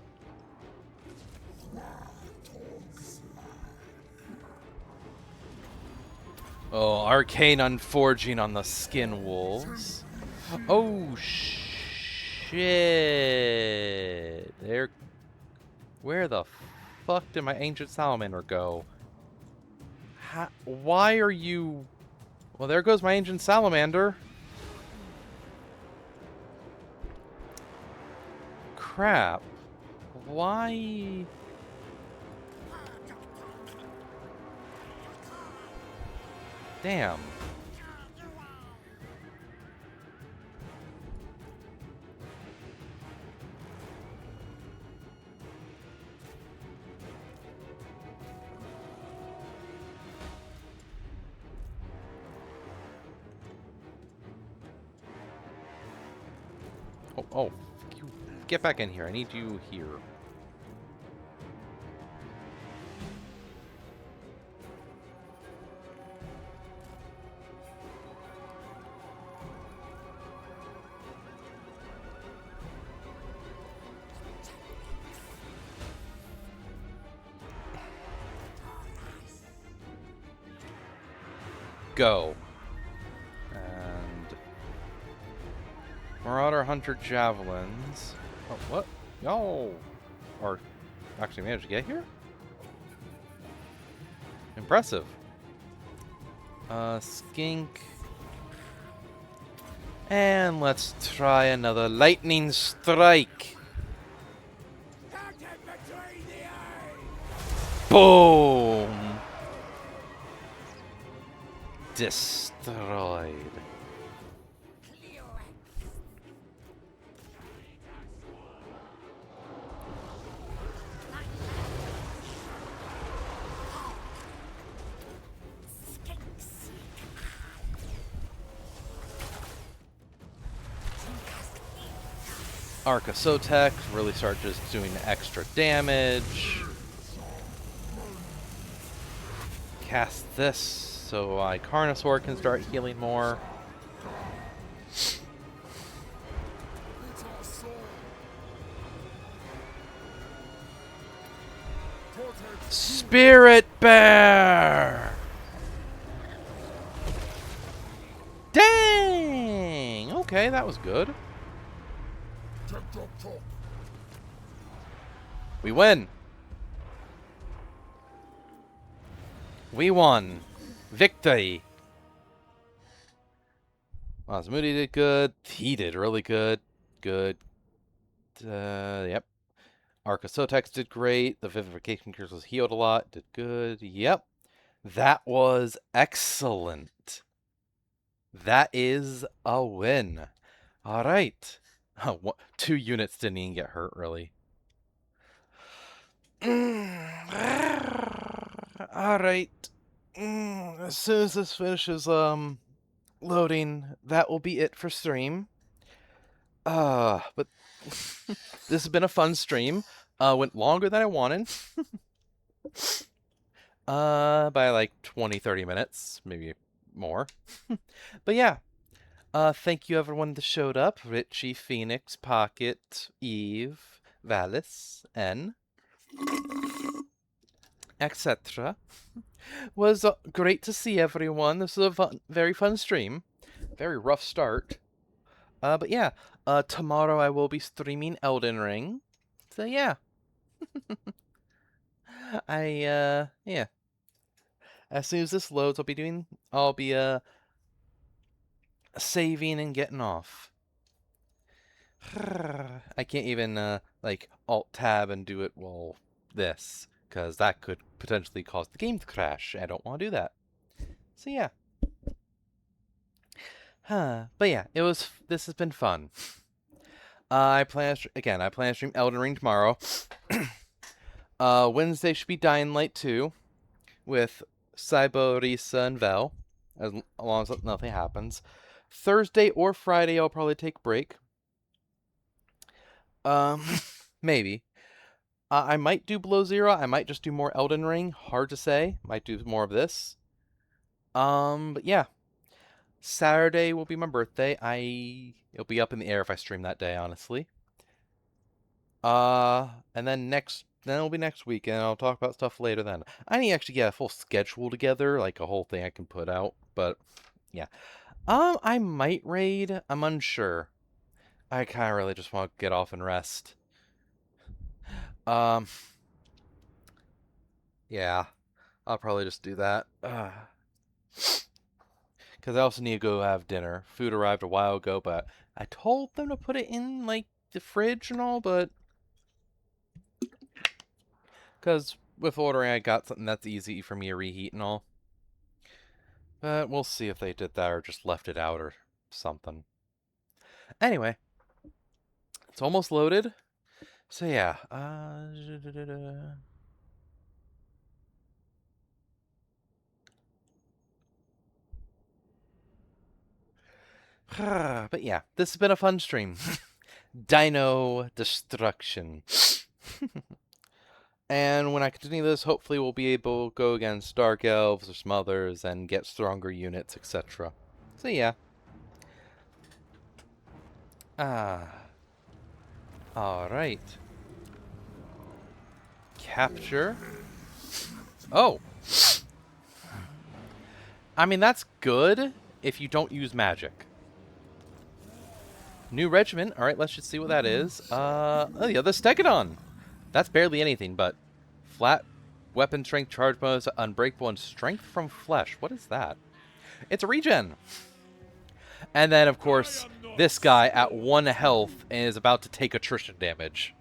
Oh, arcane unforging on the skin wolves. Oh shit! Where the fuck did my ancient salamander go? Why are you? Well, there goes my ancient salamander. crap. Why? Damn. Oh, you get back in here. I need you here. Go. And Marauder Hunter Javelins. Oh, what? Y'all are actually managed to get here? Impressive. Skink. And let's try another lightning strike. Boom! Destroyed. Arca Sotek really start just doing extra damage. Cast this so Carnosaur can start healing more. Spirit Bear! Dang! Okay, that was good. We win! We won! Victory! Osmoody did good. He did really good. Good. Yep. Arca Sotex did great. The Vivification Curse was healed a lot. Did good. Yep. That was excellent. That is a win. All right. Oh, 2 units didn't even get hurt, really. All right. As soon as this finishes loading, that will be it for stream. But this has been a fun stream. Went longer than I wanted. By like 20-30 minutes, maybe more. But yeah. Thank you everyone that showed up. Richie, Phoenix, Pocket, Eve, Valis, N, etc. Was great to see everyone. This was a very fun stream. Very rough start. But yeah, tomorrow I will be streaming Elden Ring. So yeah. Yeah. As soon as this loads, I'll be saving and getting off. I can't even, like, Alt-Tab and do it while this, because that could potentially cause the game to crash. I don't want to do that. So, yeah. But yeah, this has been fun. I plan to stream Elden Ring tomorrow. Wednesday should be Dying Light 2 with Saibo, Risa, and Vel, as long as nothing happens. Thursday or Friday, I'll probably take a break. Maybe. I might do Below Zero. I might just do more Elden Ring. Hard to say. Might do more of this. But yeah. Saturday will be my birthday. It'll be up in the air if I stream that day, honestly. And then it'll be next weekend. I'll talk about stuff later then. I need to actually get a full schedule together, like a whole thing I can put out. But yeah. I might raid. I'm unsure. I kind of really just want to get off and rest. Yeah, I'll probably just do that. Because I also need to go have dinner. Food arrived a while ago, but I told them to put it in, like, the fridge and all, but Because with ordering, I got something that's easy for me to reheat and all. But we'll see if they did that or just left it out or something. Anyway, it's almost loaded. So yeah. But yeah, this has been a fun stream. Dino destruction. And when I continue this, hopefully we'll be able to go against Dark Elves or some others and get stronger units, etc. So yeah. Alright. Capture. Oh! I mean, that's good if you don't use magic. New regiment. Alright, let's just see what that is. Oh yeah, the Stegodon! That's barely anything, but flat weapon strength, charge bonus, unbreakable, and strength from flesh. What is that? It's a regen! And then, of course, this guy at 1 health is about to take attrition damage.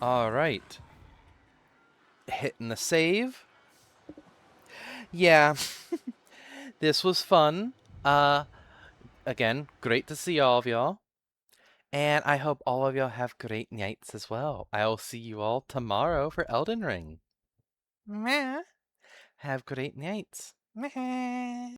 Alright. Hitting the save. Yeah. This was fun. Again, great to see all of y'all. And I hope all of y'all have great nights as well. I'll see you all tomorrow for Elden Ring. Meh. Have great nights. Meh.